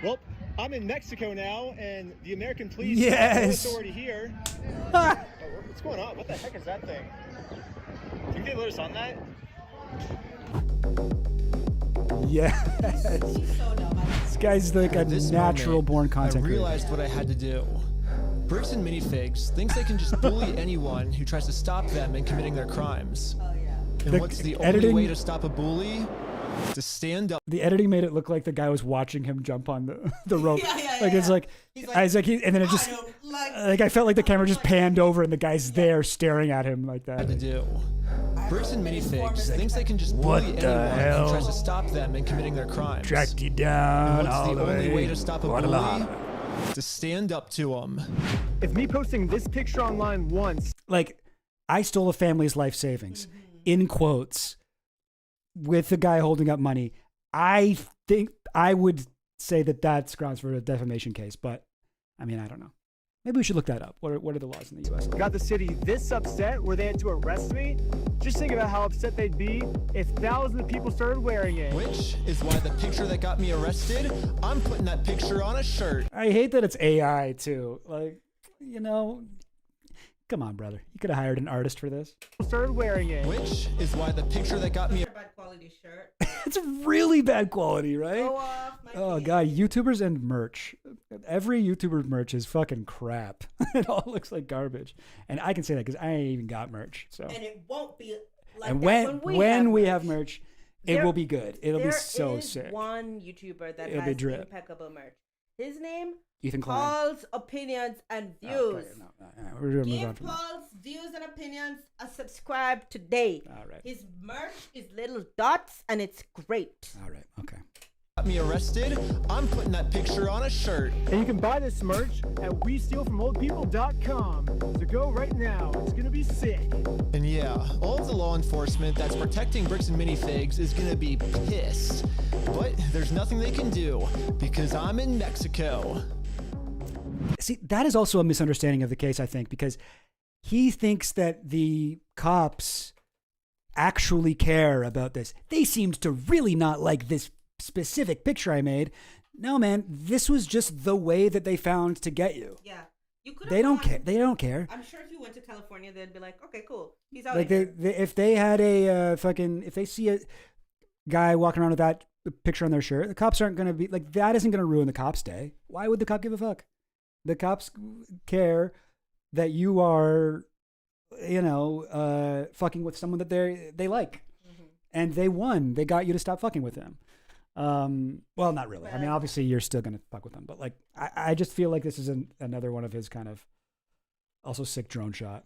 Well, I'm in Mexico now, and the American police have no authority here. What's going on? What the heck is that thing? Can they let us on that? Yeah. This guy's like a natural born content creator. I realized what I had to do. Bricks and Minifigs thinks they can just bully anyone who tries to stop them in committing their crimes. And what's the only way to stop a bully? To stand up. The editing made it look like the guy was watching him jump on the rope. It's like, and then it just like I felt like the camera just panned over and the guy's there staring at him like that. Had to do. Bricks and Minifigs thinks they can just bully anyone who tries to stop them in committing their crimes. Tracked you down. And what's the only way to stop a bully? To stand up to him. If me posting this picture online once, like I stole a family's life savings, in quotes, with the guy holding up money, I think I would say that that's grounds for a defamation case. But I mean, I don't know. Maybe we should look that up. What are the laws in the U.S.? Got the city this upset where they had to arrest me. Just think about how upset they'd be if thousands of people started wearing it. Which is why the picture that got me arrested, I'm putting that picture on a shirt. I hate that it's AI too. Like, you know, come on, brother. You could have hired an artist for this. Started wearing it. Which is why the picture that got me. Bad quality shirt. It's really bad quality, right? Oh God, YouTubers and merch. Every YouTuber merch is fucking crap. It all looks like garbage, and I can say that because I ain't even got merch. So. And it won't be like and that when we have merch, it will be good. It'll be so sick. There is one YouTuber that has impeccable merch. His name. Ethan Klein. Paul's Opinions and Views. We're gonna move Give on from Paul's Views and Opinions a subscribe today. All right. His merch is little dots and it's great. All right. Okay. Got me arrested, I'm putting that picture on a shirt. And you can buy this merch at WeStealFromOldPeople.com. So go right now. It's gonna be sick. And yeah, all of the law enforcement that's protecting Bricks and Minifigs is gonna be pissed. But there's nothing they can do because I'm in Mexico. See, that is also a misunderstanding of the case, I think, because he thinks that the cops actually care about this. They seemed to really not like this specific picture I made. No, man, this was just the way that they found to get you. Yeah. They don't care. They don't care. I'm sure if you went to California, they'd be like, okay, cool. He's out Like here. if they had a if they see a guy walking around with that picture on their shirt, the cops aren't gonna be like, that isn't gonna ruin the cops' day. Why would the cop give a fuck? The cops care that you are, fucking with someone that they like, and they won. They got you to stop fucking with them. Well, not really. I mean, obviously you're still going to fuck with them, but like, I just feel like this is another one of his kind of also sick drone shot.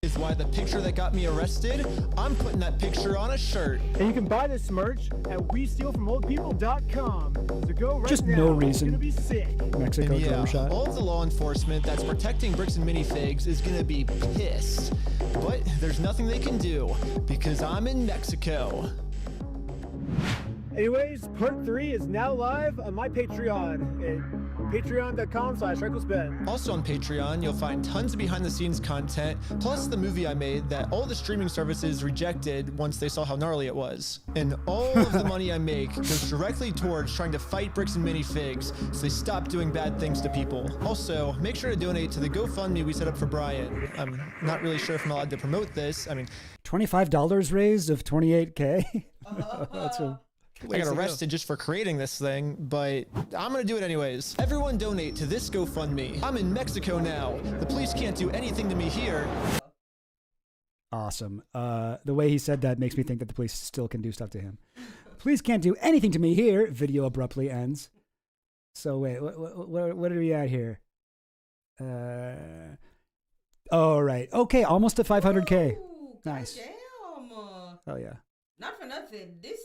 Is why the picture that got me arrested, I'm putting that picture on a shirt. And you can buy this merch at WeStealFromOldPeople.com. So go right Just now. no reason. It's gonna be sick. Mexico And drone shot. All of the law enforcement that's protecting bricks and minifigs is gonna be pissed. But there's nothing they can do because I'm in Mexico. Anyways, part 3 is now live on my Patreon at patreon.com/RecklessBen. Also on Patreon, you'll find tons of behind-the-scenes content, plus the movie I made that all the streaming services rejected once they saw how gnarly it was. And all of the money I make goes directly towards trying to fight bricks and minifigs so they stop doing bad things to people. Also, make sure to donate to the GoFundMe we set up for Brian. I'm not really sure if I'm allowed to promote this. I mean, $25 raised of $28K. That's I got arrested just for creating this thing, but I'm gonna do it anyways. Everyone donate to this GoFundMe. I'm in Mexico now. The police can't do anything to me here. Awesome. The way he said that makes me think that the police still can do stuff to him. Police can't do anything to me here. Video abruptly ends. So wait, what are we at here? Oh, right. Okay, almost to 500K. Nice. Damn. Oh, yeah. Not for nothing. This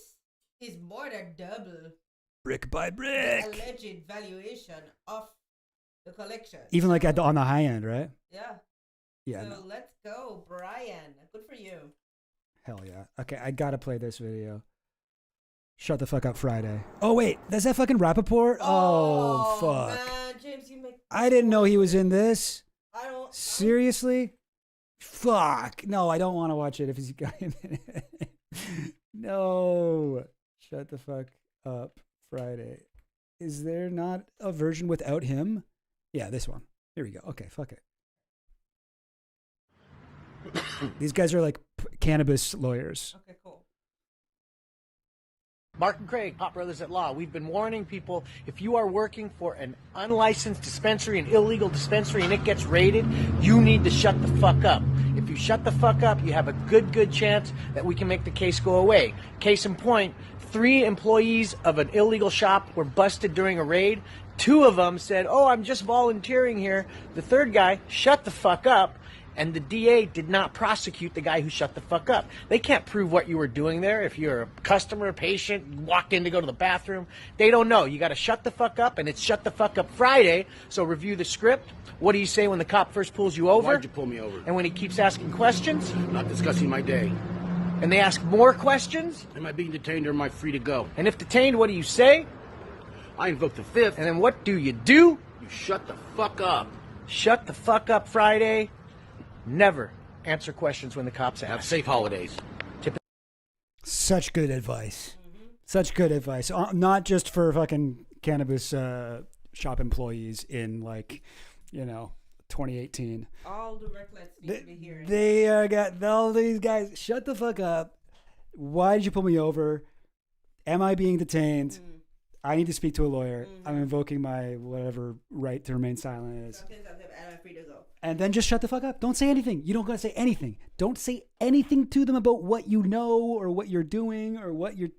is more than double. Brick by brick. The alleged valuation of the collection. Even like on the high end, right? Yeah. Yeah. So No. let's go, Brian. Good for you. Hell yeah. Okay, I gotta play this video. Shut the fuck up, Friday. Oh, wait. That's that fucking Rappaport? Oh, fuck. Man, James, you make... I didn't know he was in this. I don't... Seriously? Fuck. No, I don't want to watch it if he's a guy in it. No. Shut the fuck up, Friday. Is there not a version without him? Yeah, this one. Here we go. Okay, fuck it. These guys are like cannabis lawyers. Okay, cool. Mark and Craig, Hot Brothers at Law. We've been warning people, if you are working for an unlicensed dispensary, an illegal dispensary, and it gets raided, you need to shut the fuck up. If you shut the fuck up, you have a good chance that we can make the case go away. Case in point, 3 employees of an illegal shop were busted during a raid. 2 of them said, oh, I'm just volunteering here. The 3rd guy shut the fuck up. And the DA did not prosecute the guy who shut the fuck up. They can't prove what you were doing there. If you're a customer, patient, walked in to go to the bathroom, they don't know. You got to shut the fuck up, and it's Shut the Fuck Up Friday. So review the script. What do you say when the cop first pulls you over? Why'd you pull me over? And when he keeps asking questions? Not discussing my day. And they ask more questions? Am I being detained or am I free to go? And if detained, what do you say? I invoke the 5th. And then what do you do? You shut the fuck up. Shut the fuck up Friday. Never answer questions when the cops ask. Have safe holidays. Such good advice. Such good advice. Not just for fucking cannabis shop employees in 2018. All the recklets need to be hearing. They got all these guys. Shut the fuck up. Why did you pull me over? Am I being detained? I need to speak to a lawyer. I'm invoking my whatever right to remain silent is. And I'm free to go. And then just shut the fuck up. Don't say anything. You don't gotta say anything. Don't say anything to them about what you know or what you're doing or what you're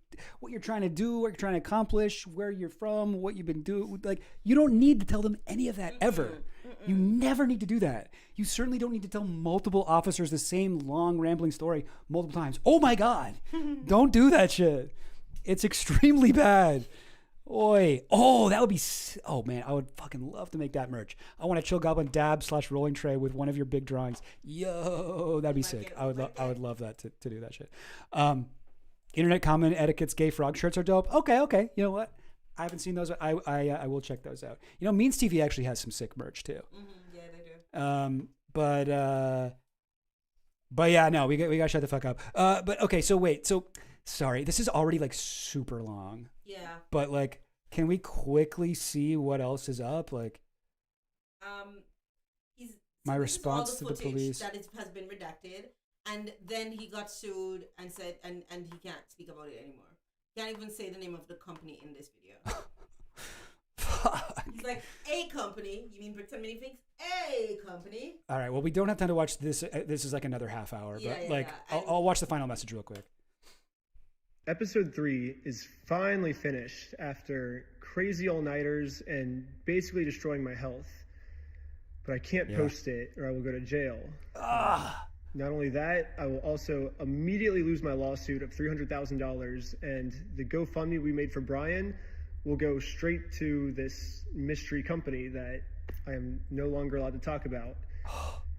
trying to do, what you're trying to accomplish, where you're from, what you've been doing. Like, you don't need to tell them any of that ever. You never need to do that. You certainly don't need to tell multiple officers the same long rambling story multiple times. Oh my God. Don't do that shit. It's extremely bad. Oi. Oh, that would be... Oh, man, I would fucking love to make that merch. I want a Chill Goblin dab/rolling tray with one of your big drawings. Yo, that'd be sick. I would love that to do that shit. Internet Common Etiquette's gay frog shirts are dope. Okay. You know what? I haven't seen those. I will check those out. You know, Means TV actually has some sick merch, too. Yeah, they do. But yeah, no, we got to shut the fuck up. But okay, so wait. So, sorry, this is already, super long. Yeah. But, Can we quickly see what else is up? Like, my response to the police that has been redacted, and then he got sued and said, and he can't speak about it anymore. Can't even say the name of the company in this video. He's like, a company. You mean Bricks and Minifigs? A company. All right. Well, we don't have time to watch this. This is like another half hour, but I'll watch the final message real quick. Episode 3 is finally finished after crazy all-nighters and basically destroying my health. But I can't post it or I will go to jail. Not only that, I will also immediately lose my lawsuit of $300,000, and the GoFundMe we made for Brian will go straight to this mystery company that I am no longer allowed to talk about.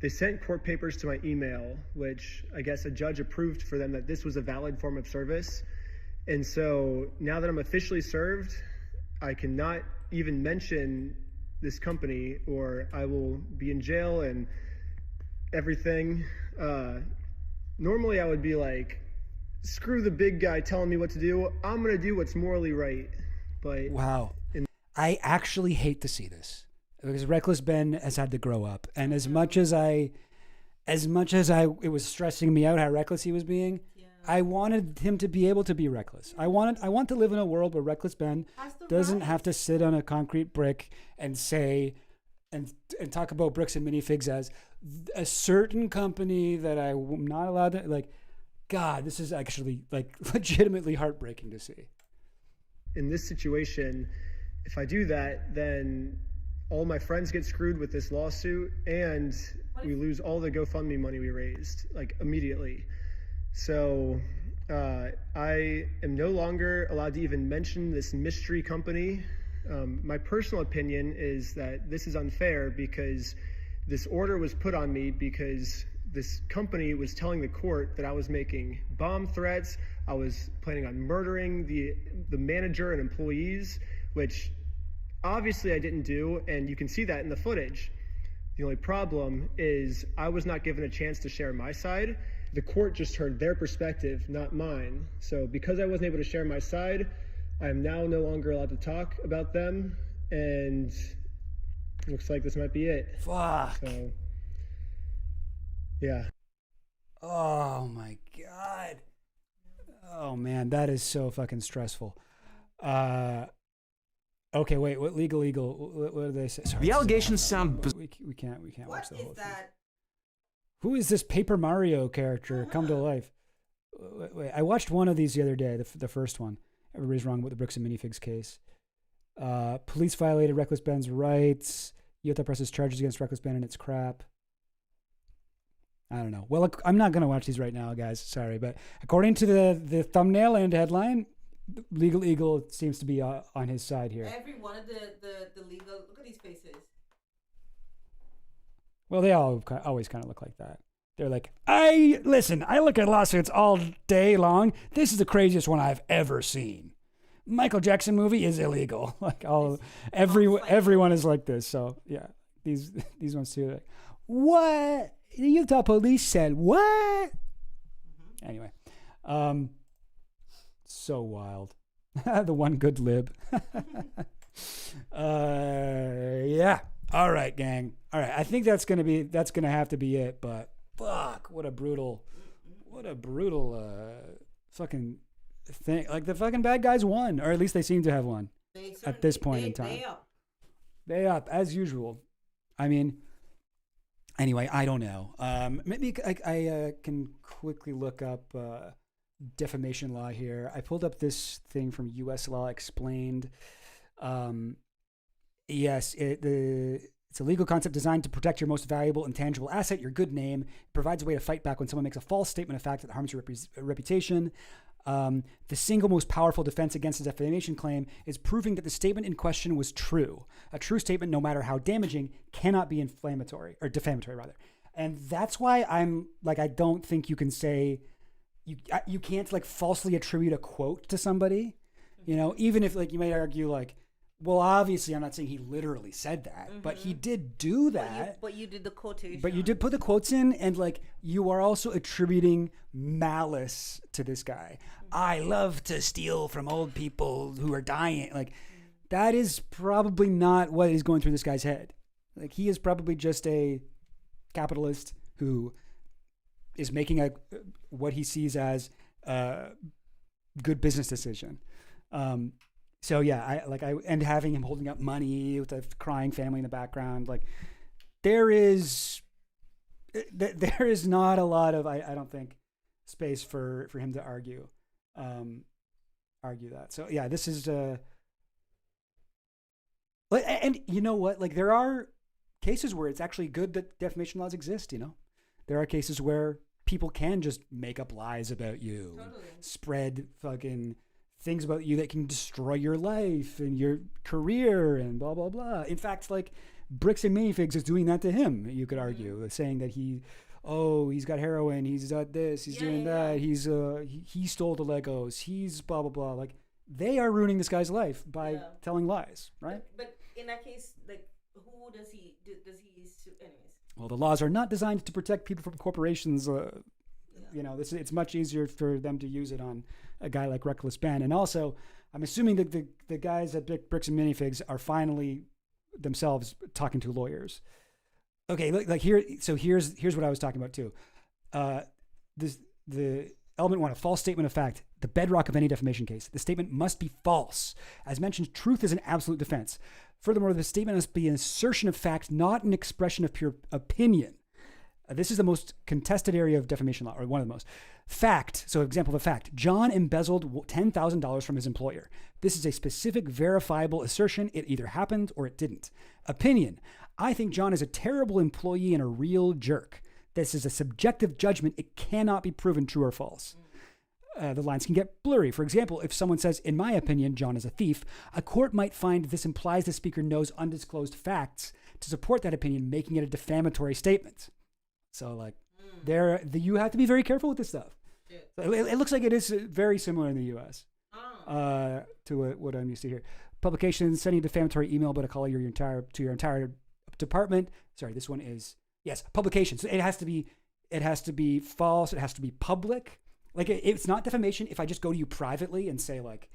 They sent court papers to my email, which I guess a judge approved for them that this was a valid form of service. And so now that I'm officially served, I cannot even mention this company or I will be in jail and everything. Normally I would be like, screw the big guy telling me what to do. I'm going to do what's morally right. But wow. I actually hate to see this because Reckless Ben has had to grow up. And as much as it was stressing me out how reckless he was being, I wanted him to be able to be reckless. I want to live in a world where Reckless Ben doesn't have to sit on a concrete brick and say and talk about Bricks and Minifigs as a certain company that I'm not allowed to like. God, this is actually like legitimately heartbreaking to see. In this situation, if I do that, then all my friends get screwed with this lawsuit and we lose all the GoFundMe money we raised like immediately. So I am no longer allowed to even mention this mystery company. My personal opinion is that this is unfair because this order was put on me because this company was telling the court that I was making bomb threats. I was planning on murdering the manager and employees, which obviously I didn't do, and you can see that in the footage. The only problem is I was not given a chance to share my side. The court just heard their perspective, not mine. So because I wasn't able to share my side, I am now no longer allowed to talk about them, and it looks like this might be it. Fuck. So, yeah. Oh my God. Oh man, that is so fucking stressful. Okay, wait. What legal? What do they say? Sorry, the allegations sound. We can't watch the whole thing. That? Who is this Paper Mario character come to life? Wait, I watched one of these the other day. The first one. Everybody's wrong with the Bricks and Minifigs case. Police violated Reckless Ben's rights. Utah presses charges against Reckless Ben and its crap. I don't know. Well, look, I'm not going to watch these right now, guys. Sorry. But according to the thumbnail and headline, Legal Eagle seems to be on his side here. Every one of the legal, look at these faces. Well, they always kind of look like that. They're like, I look at lawsuits all day long. This is the craziest one I've ever seen. Michael Jackson movie is illegal. Like everyone is like this. So yeah, these ones too. Like, what? The Utah police said what? Anyway, so wild. The one good lib. Yeah. All right, gang. All right. I think that's gonna have to be it. But fuck, what a brutal fucking thing. Like the fucking bad guys won, or at least they seem to have won at this point in time. They up as usual. I mean. Anyway, I don't know. Maybe I can quickly look up defamation law here. I pulled up this thing from U.S. Law Explained. Yes, it's a legal concept designed to protect your most valuable and tangible asset, your good name. It provides a way to fight back when someone makes a false statement of fact that harms your reputation. The single most powerful defense against a defamation claim is proving that the statement in question was true. A true statement, no matter how damaging, cannot be inflammatory or defamatory rather. And that's why I'm like, I don't think you can say you can't like falsely attribute a quote to somebody, you know, even if like you might argue like, well, obviously I'm not saying he literally said that, but he did do that. But you did the quotation. But you did put the quotes in, and like you are also attributing malice to this guy. I love to steal from old people who are dying. Like that is probably not what is going through this guy's head. Like, he is probably just a capitalist who is making what he sees as a good business decision. So yeah, and having him holding up money with a crying family in the background, like there is not a lot of, I don't think, space for him to argue that. So yeah, this is and you know what? Like, there are cases where it's actually good that defamation laws exist. You know, there are cases where people can just make up lies about you, spread fucking things about you that can destroy your life and your career and blah blah blah. In fact, like, Bricks and Minifigs is doing that to him. You could argue, saying that he's got heroin, he's got this, he's doing that, he stole the Legos, he's blah blah blah. Like, they are ruining this guy's life by telling lies, right? But in that case, like, who does he anyways? Well, the laws are not designed to protect people from corporations. You know, it's much easier for them to use it on a guy like Reckless Ben. And also, I'm assuming that the guys at Bricks and Minifigs are finally themselves talking to lawyers. Okay, here's what I was talking about too. The element 1, a false statement of fact, the bedrock of any defamation case. The statement must be false. As mentioned, truth is an absolute defense. Furthermore, the statement must be an assertion of fact, not an expression of pure opinion. This is the most contested area of defamation law, or one of the most. Fact, so example of a fact, John embezzled $10,000 from his employer. This is a specific, verifiable assertion. It either happened or it didn't. Opinion, I think John is a terrible employee and a real jerk. This is a subjective judgment. It cannot be proven true or false. The lines can get blurry. For example, if someone says, in my opinion, John is a thief, a court might find this implies the speaker knows undisclosed facts to support that opinion, making it a defamatory statement. So, like, you have to be very careful with this stuff. So it looks like it is very similar in the U.S. To what I'm used to here. Publication, sending a defamatory email about a call to your entire department. Sorry, this one is, yes, publication. So it has to be false. It has to be public. Like, it's not defamation if I just go to you privately and say, like,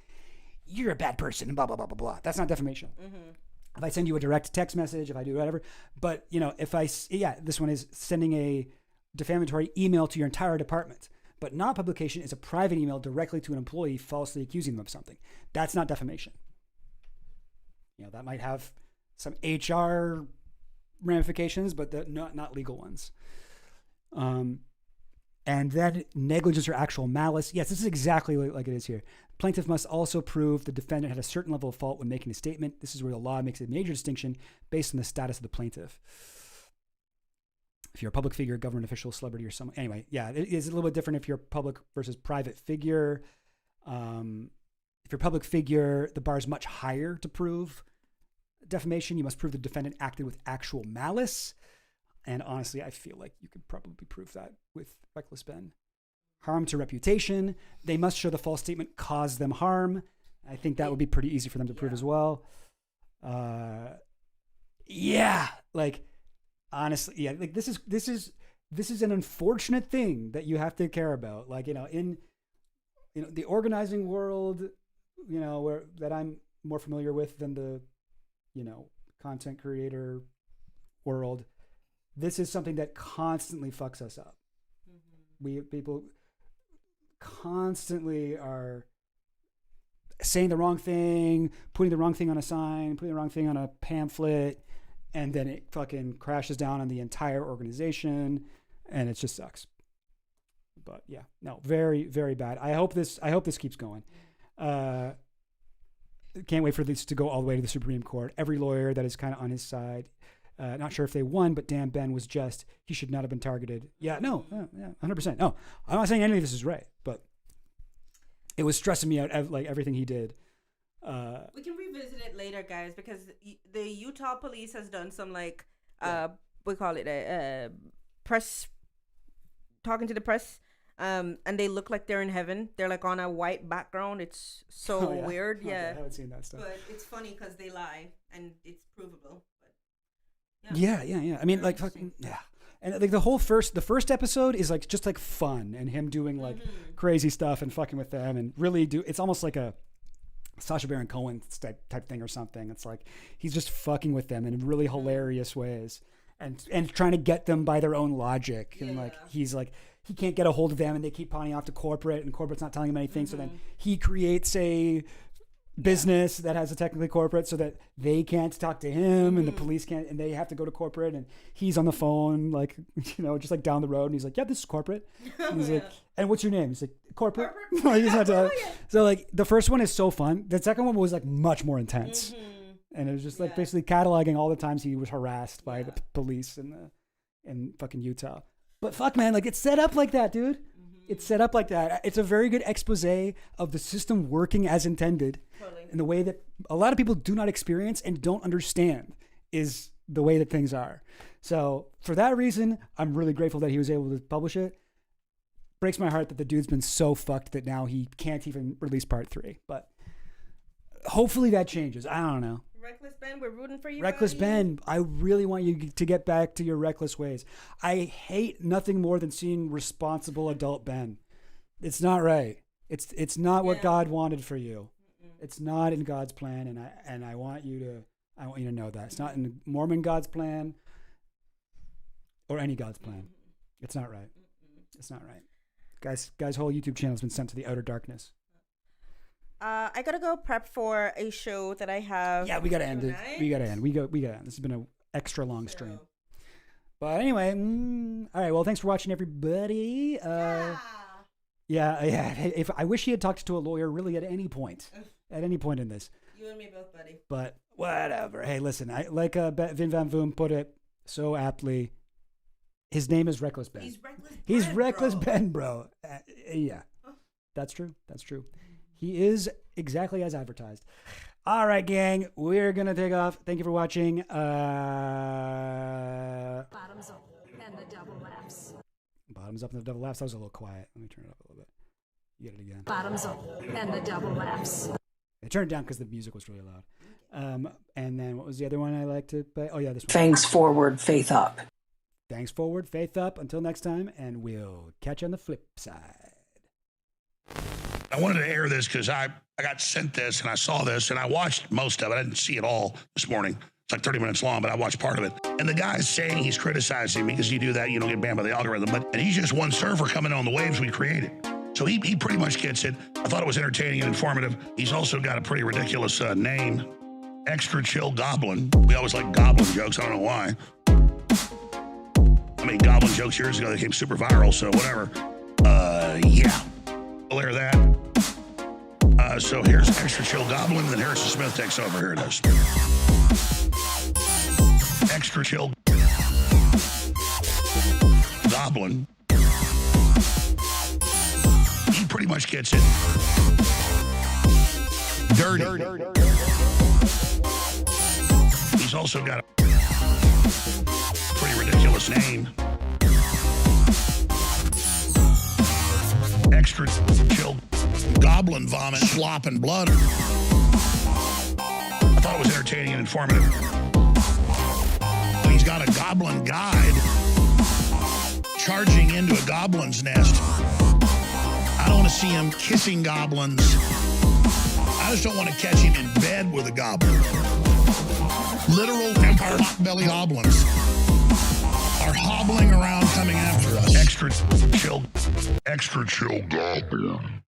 you're a bad person and blah, blah, blah, blah, blah. That's not defamation. Mm-hmm. If I send you a direct text message, if I do whatever. But, you know, this one is sending a defamatory email to your entire department. But not publication is a private email directly to an employee falsely accusing them of something. That's not defamation. You know, that might have some HR ramifications, but not legal ones. And then negligence or actual malice. Yes, this is exactly like it is here. Plaintiff must also prove the defendant had a certain level of fault when making a statement. This is where the law makes a major distinction based on the status of the plaintiff. If you're a public figure, government official, celebrity, or someone. Anyway, yeah, it is a little bit different if you're public versus private figure. If you're a public figure, the bar is much higher to prove defamation. You must prove the defendant acted with actual malice. And honestly, I feel like you could probably prove that with Reckless Ben. Harm to reputation. They must show the false statement caused them harm. I think that would be pretty easy for them to prove as well. Like, honestly, yeah, like this is an unfortunate thing that you have to care about. Like, you know, in the organizing world, you know, that I'm more familiar with than the, you know, content creator world. This is something that constantly fucks us up. Mm-hmm. People constantly are saying the wrong thing, putting the wrong thing on a sign, putting the wrong thing on a pamphlet, and then it fucking crashes down on the entire organization, and it just sucks. But yeah, no, very, very bad. I hope this keeps going. Can't wait for this to go all the way to the Supreme Court. Every lawyer that is kind of on his side. Not sure if they won, but damn, Ben was just, he should not have been targeted. Yeah, no, 100%. No, I'm not saying any of this is right, but it was stressing me out, like everything he did. We can revisit it later, guys, because the Utah police has done some, like, we call it press, talking to the press, and they look like they're in heaven. They're like on a white background. It's so weird. Okay, I haven't seen that stuff. But it's funny because they lie and it's provable. Yeah. I mean, like, fucking, yeah. And like the first episode is like just like fun and him doing like crazy stuff and fucking with them and really it's almost like a Sacha Baron Cohen type thing or something. It's like he's just fucking with them in really hilarious ways and trying to get them by their own logic. And like he's like he can't get a hold of them and they keep pawning off to corporate and corporate's not telling him anything. So then he creates a business that has a technically corporate so that they can't talk to him and the police can't, and they have to go to corporate, and he's on the phone, like, you know, just like down the road, and he's like, yeah, this is corporate. And he's like, and what's your name? He's like, corporate. So like the first one is so fun. The second one was like much more intense. And it was just like basically cataloging all the times he was harassed by the police in fucking Utah. But fuck, man, like it's set up like that, dude. It's set up like that. It's a very good expose of the system working as intended. Totally. In the way that a lot of people do not experience and don't understand is the way that things are. So for that reason, I'm really grateful that he was able to publish it. Breaks my heart that the dude's been so fucked that now he can't even release part 3. But hopefully that changes. I don't know. Reckless Ben, we're rooting for you. Reckless buddy. Ben, I really want you to get back to your reckless ways. I hate nothing more than seeing responsible adult Ben. It's not right. It's not what God wanted for you. It's not in God's plan, and I want you to know that. It's not in Mormon God's plan or any God's plan. It's not right. It's not right. Guys' whole YouTube channel has been sent to the outer darkness. I gotta go prep for a show that I have. Yeah, we gotta end it. We gotta end. We gotta end. This has been an extra long stream. But anyway, all right. Well, thanks for watching, everybody. Yeah. If I wish he had talked to a lawyer, really, at any point in this. You and me both, buddy. But whatever. Hey, listen. Like Vin Van Voom put it so aptly. His name is Reckless Ben. He's Reckless Ben, bro. Yeah, that's true. That's true. He is exactly as advertised. All right, gang, we're going to take off. Thank you for watching. Bottoms up and the double laughs. Bottoms up and the double laughs. That was a little quiet. Let me turn it up a little bit. You get it again. Bottoms up and the double laughs. I turned it down because the music was really loud. And then what was the other one I liked to play? Oh, yeah, this one. Thanks forward, faith up. Thanks forward, faith up. Until next time, and we'll catch you on the flip side. I wanted to air this because I got sent this and I saw this and I watched most of it. I didn't see it all this morning. It's like 30 minutes long, but I watched part of it. And the guy's saying he's criticizing me because you do that, you don't get banned by the algorithm. And he's just one surfer coming on the waves we created. So he pretty much gets it. I thought it was entertaining and informative. He's also got a pretty ridiculous name, Extra Chill Goblin. We always like goblin jokes. I don't know why. I made goblin jokes years ago. They became super viral, so whatever. Yeah. We'll air that. So here's Extra Chill Goblin, then Harrison Smith takes over. Here it is. Extra Chill Goblin. He pretty much gets it. Dirty. He's also got a pretty ridiculous name. Extra Chill Goblin Vomit, Slop, and Blood. I thought it was entertaining and informative. He's got a goblin guide charging into a goblin's nest. I don't want to see him kissing goblins. I just don't want to catch him in bed with a goblin. Literal empire belly goblins are hobbling around coming after us. Extra chill goblin.